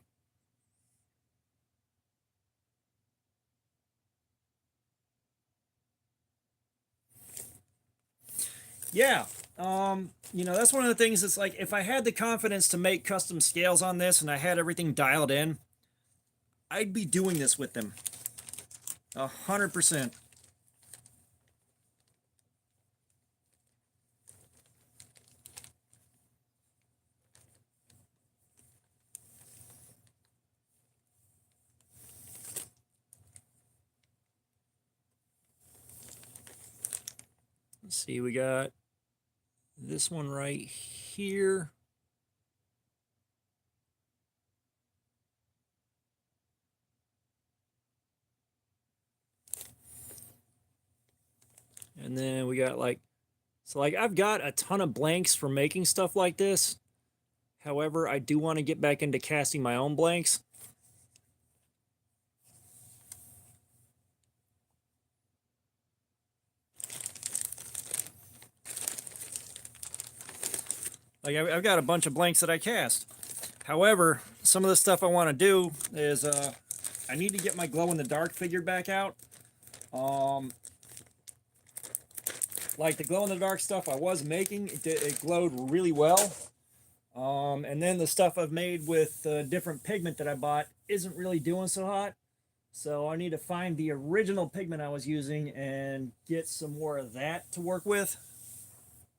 yeah, that's one of the things that's like, if I had the confidence to make custom scales on this and I had everything dialed in, I'd be doing this with them 100%. Let's see, we got this one right here. And then we got like, so like I've got a ton of blanks for making stuff like this. However, I do want to get back into casting my own blanks. Like I've got a bunch of blanks that I cast. However, some of the stuff I want to do is I need to get my glow in the dark figured back out. Like the glow in the dark stuff I was making, it glowed really well. And then the stuff I've made with different pigment that I bought isn't really doing so hot. So I need to find the original pigment I was using and get some more of that to work with.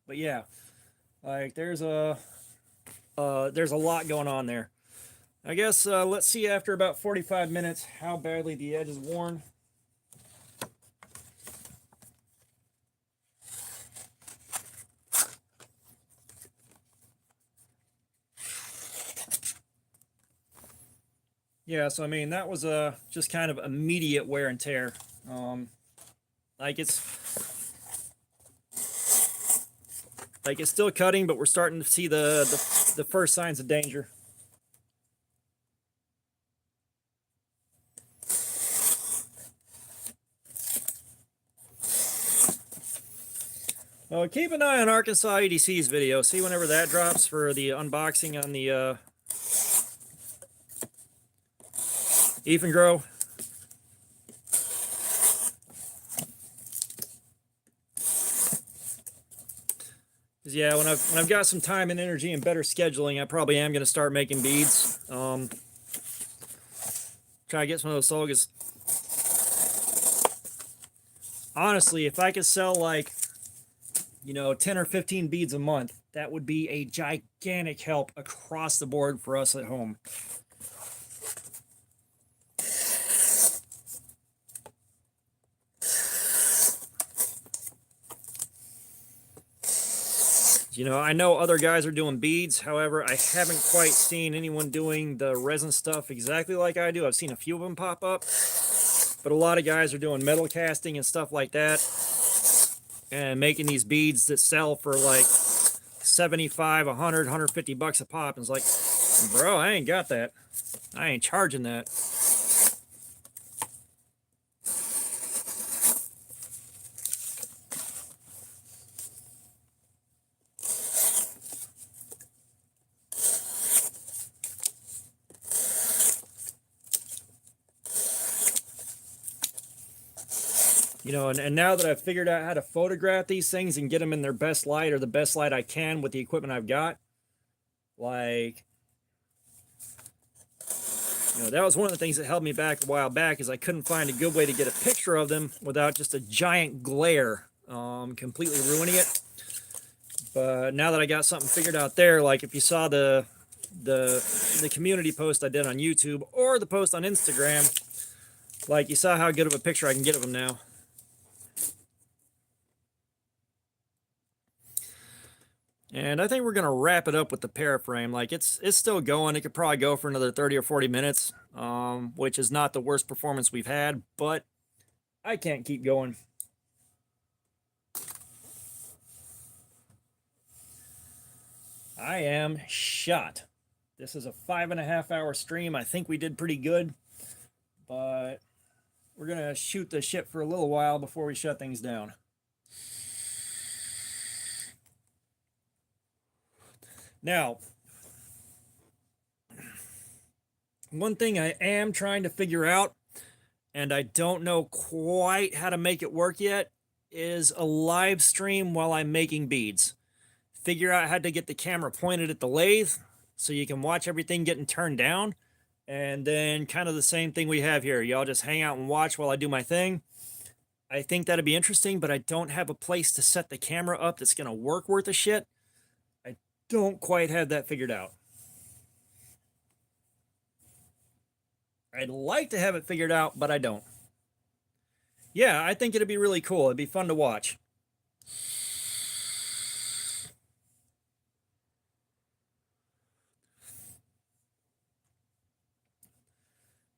But yeah, like there's a lot going on there. I guess let's see after about 45 minutes how badly the edge is worn. Yeah, so I mean that was just kind of immediate wear and tear. Like it's still cutting, but we're starting to see the first signs of danger. Keep an eye on Arkansas EDC's video. See whenever that drops for the unboxing on the Evengrow. Yeah, when I've got some time and energy and better scheduling, I probably am going to start making beads. Try to get some of those Solgas. Honestly, if I could sell like, 10 or 15 beads a month, that would be a gigantic help across the board for us at home. I know other guys are doing beads. However, I haven't quite seen anyone doing the resin stuff exactly like I do. I've seen a few of them pop up, but a lot of guys are doing metal casting and stuff like that and making these beads that sell for like 75, 100, 150 bucks a pop. And it's like, bro, I ain't got that. I ain't charging that. And now that I've figured out how to photograph these things and get them in their best light or the best light I can with the equipment I've got, like, that was one of the things that held me back a while back is I couldn't find a good way to get a picture of them without just a giant glare, completely ruining it. But now that I got something figured out there, like if you saw the community post I did on YouTube or the post on Instagram, like you saw how good of a picture I can get of them now. And I think we're going to wrap it up with the paraframe. Like it's still going. It could probably go for another 30 or 40 minutes, which is not the worst performance we've had, but I can't keep going. I am shot. This is a 5.5 hour stream. I think we did pretty good, but we're going to shoot the shit for a little while before we shut things down. Now, one thing I am trying to figure out, and I don't know quite how to make it work yet, is a live stream while I'm making beads. Figure out how to get the camera pointed at the lathe so you can watch everything getting turned down. And then kind of the same thing we have here. Y'all just hang out and watch while I do my thing. I think that'd be interesting, but I don't have a place to set the camera up that's going to work worth a shit. Don't quite have that figured out. I'd like to have it figured out, but I don't. Yeah, I think it'd be really cool. It'd be fun to watch.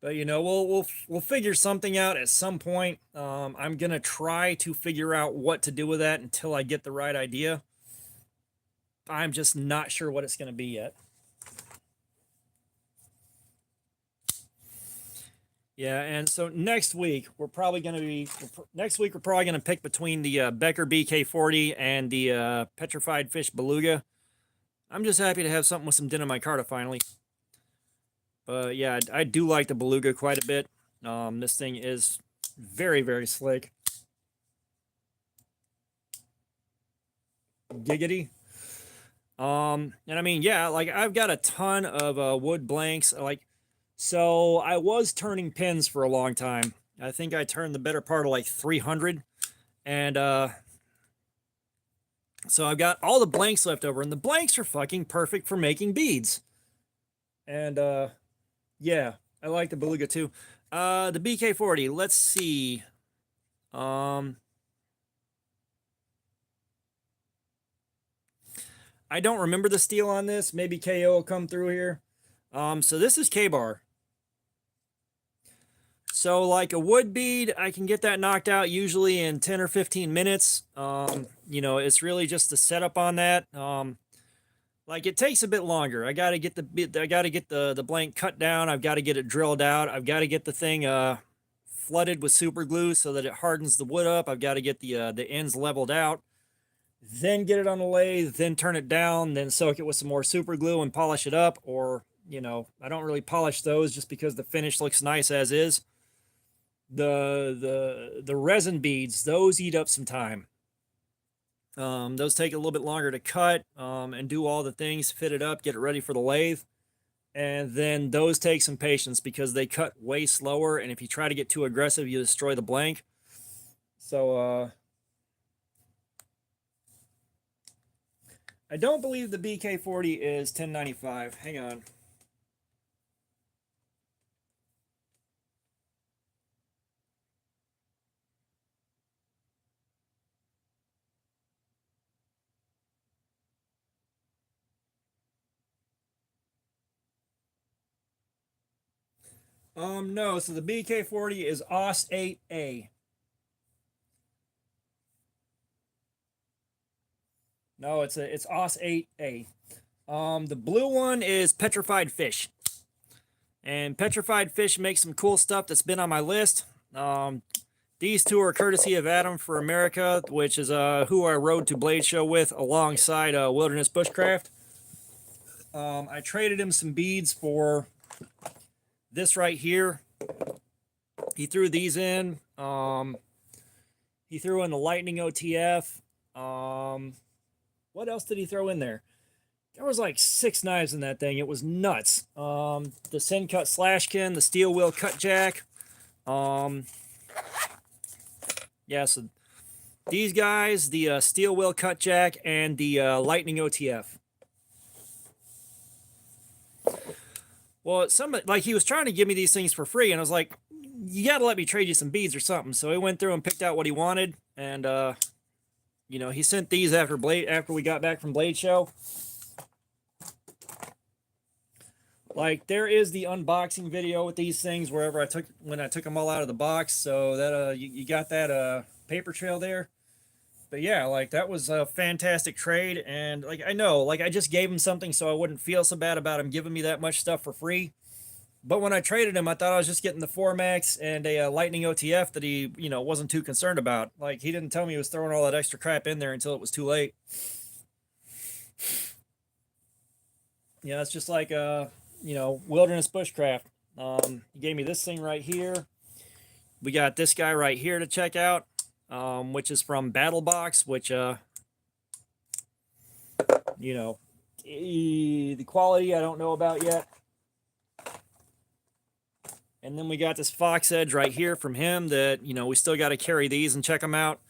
But you know, we'll figure something out at some point. I'm gonna try to figure out what to do with that until I get the right idea. I'm just not sure what it's gonna be yet. Yeah, and so next week we're probably going to be pick between the Becker BK40 and the Petrified Fish Beluga. I'm just happy to have something with some Dinamicarta finally. But yeah, I do like the Beluga quite a bit. This thing is very, very slick. Giggity. And I mean, yeah, like I've got a ton of wood blanks. So I was turning pins for a long time. I think I turned the better part of like 300. And so I've got all the blanks left over. And the blanks are fucking perfect for making beads. And yeah, I like the Beluga too. The BK40, let's see. I don't remember the steel on this. Maybe KO will come through here. So this is K-bar. So like a wood bead, I can get that knocked out usually in 10 or 15 minutes. You know, it's really just the setup on that. Like it takes a bit longer. I got to get the blank cut down. I've got to get it drilled out. I've got to get the thing flooded with super glue so that it hardens the wood up. I've got to get the ends leveled out. Then get it on the lathe, then turn it down, then soak it with some more super glue and polish it up. Or, you know, I don't really polish those just because the finish looks nice as is. The resin beads, those eat up some time. Those take a little bit longer to cut and do all the things, fit it up, get it ready for the lathe. And then those take some patience because they cut way slower. And if you try to get too aggressive, you destroy the blank. So I don't believe the BK40 is 1095. Hang on. No, so the BK40 is AUS 8A. No, it's AUS 8A. The blue one is Petrified Fish. And Petrified Fish makes some cool stuff that's been on my list. These two are courtesy of Adam for America, which is who I rode to Blade Show with alongside Wilderness Bushcraft. I traded him some beads for this right here. He threw these in. He threw in the Lightning OTF. What else did he throw in there? There was like 6 knives in that thing. It was nuts. The Sencut Slashkin, the steel wheel cut jack. Yeah, so these guys, the steel wheel cut jack and the Lightning OTF. Well, like he was trying to give me these things for free, and I was like, you got to let me trade you some beads or something. So he went through and picked out what he wanted, and you know, he sent these after we got back from Blade Show. Like there is the unboxing video with these things when I took them all out of the box, so that you got that paper trail there. But yeah, like that was a fantastic trade, and like I know, like I just gave him something so I wouldn't feel so bad about him giving me that much stuff for free. But when I traded him, I thought I was just getting the Formax and a Lightning OTF that he, you know, wasn't too concerned about. Like he didn't tell me he was throwing all that extra crap in there until it was too late. Yeah, it's just like you know, Wilderness Bushcraft. He gave me this thing right here. We got this guy right here to check out. Which is from BattleBox, which, you know, the quality I don't know about yet. And then we got this Fox Edge right here from him that, you know, we still got to carry these and check them out.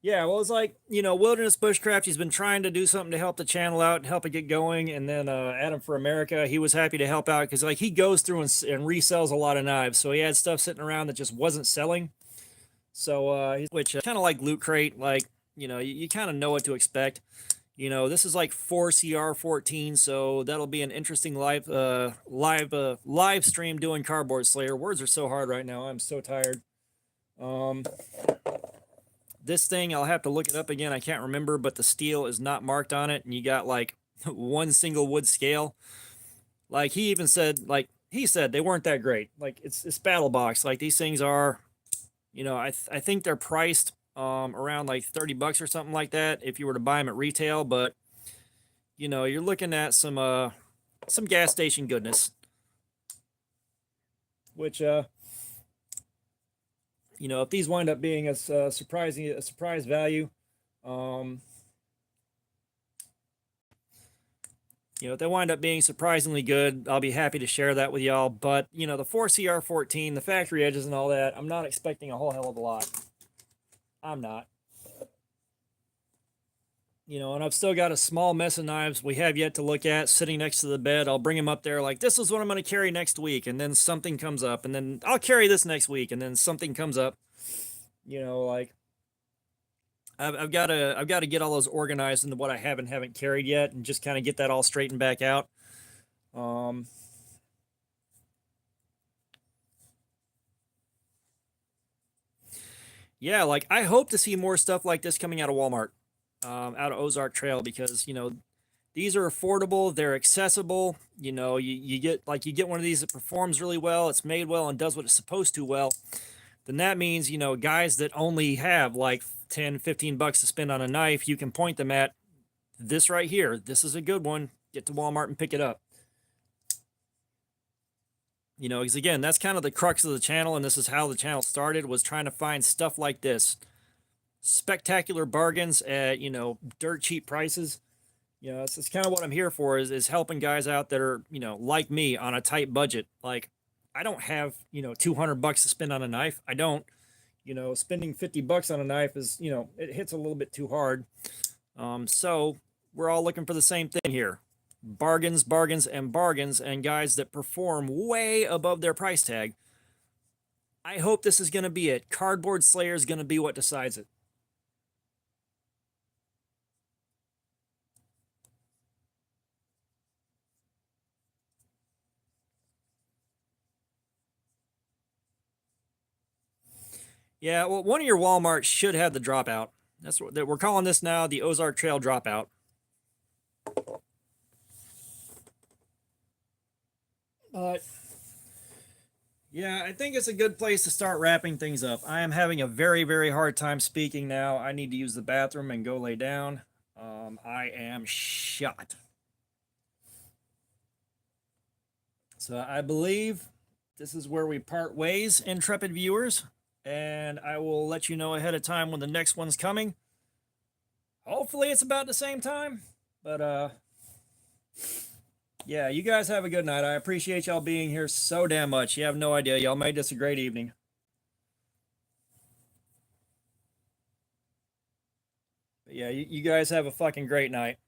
Yeah, well, it's like, you know, Wilderness Bushcraft, he's been trying to do something to help the channel out and help it get going. And then Adam for America, he was happy to help out because, like, he goes through and resells a lot of knives. So he had stuff sitting around that just wasn't selling. So, which kind of like Loot Crate, like, you know, you kind of know what to expect. You know, this is like 4CR14, so that'll be an interesting live stream doing Cardboard Slayer. Words are so hard right now. I'm so tired. This thing, I'll have to look it up again. I can't remember, but the steel is not marked on it, and you got like one single wood scale. Like he even said, like he said, they weren't that great. Like it's Battle Box. Like these things are, you know, I think they're priced around like $30 or something like that if you were to buy them at retail. But you know, you're looking at some gas station goodness, which you know, if these wind up being a surprise value, um, you know, if they wind up being surprisingly good, I'll be happy to share that with y'all. But you know, the 4CR14, the factory edges and all that, I'm not expecting a whole hell of a lot. I'm not. You know, and I've still got a small mess of knives we have yet to look at sitting next to the bed. I'll bring them up there like, this is what I'm going to carry next week. And then something comes up. And then I'll carry this next week. And then something comes up. You know, like, I've got to get all those organized into what I haven't carried yet and just kind of get that all straightened back out. Yeah, like, I hope to see more stuff like this coming out of Walmart. Out of Ozark Trail, because you know these are affordable, they're accessible. You know, you get one of these that performs really well, it's made well and does what it's supposed to well. Then that means, you know, guys that only have like 10-15 bucks to spend on a knife, you can point them at this right here. This is a good one. Get to Walmart and pick it up. You know, because again, that's kind of the crux of the channel, and this is how the channel started, was trying to find stuff like this. Spectacular bargains at, you know, dirt cheap prices. You know, it's kind of what I'm here for, is helping guys out that are, you know, like me, on a tight budget. Like, I don't have, you know, 200 bucks to spend on a knife. I don't. You know, spending 50 bucks on a knife is, you know, it hits a little bit too hard. So we're all looking for the same thing here. Bargains, bargains, and bargains, and guys that perform way above their price tag. I hope this is going to be it. Cardboard Slayer is going to be what decides it. Yeah, well, one of your Walmarts should have the dropout. That's what we're calling this now, the Ozark Trail dropout. But yeah, I think it's a good place to start wrapping things up. I am having a very, very hard time speaking now. I need to use the bathroom and go lay down. I am shot. So I believe this is where we part ways, intrepid viewers. And I will let you know ahead of time when the next one's coming. Hopefully it's about the same time. But yeah, you guys have a good night. I appreciate y'all being here so damn much. You have no idea. Y'all made this a great evening. But yeah, you guys have a fucking great night.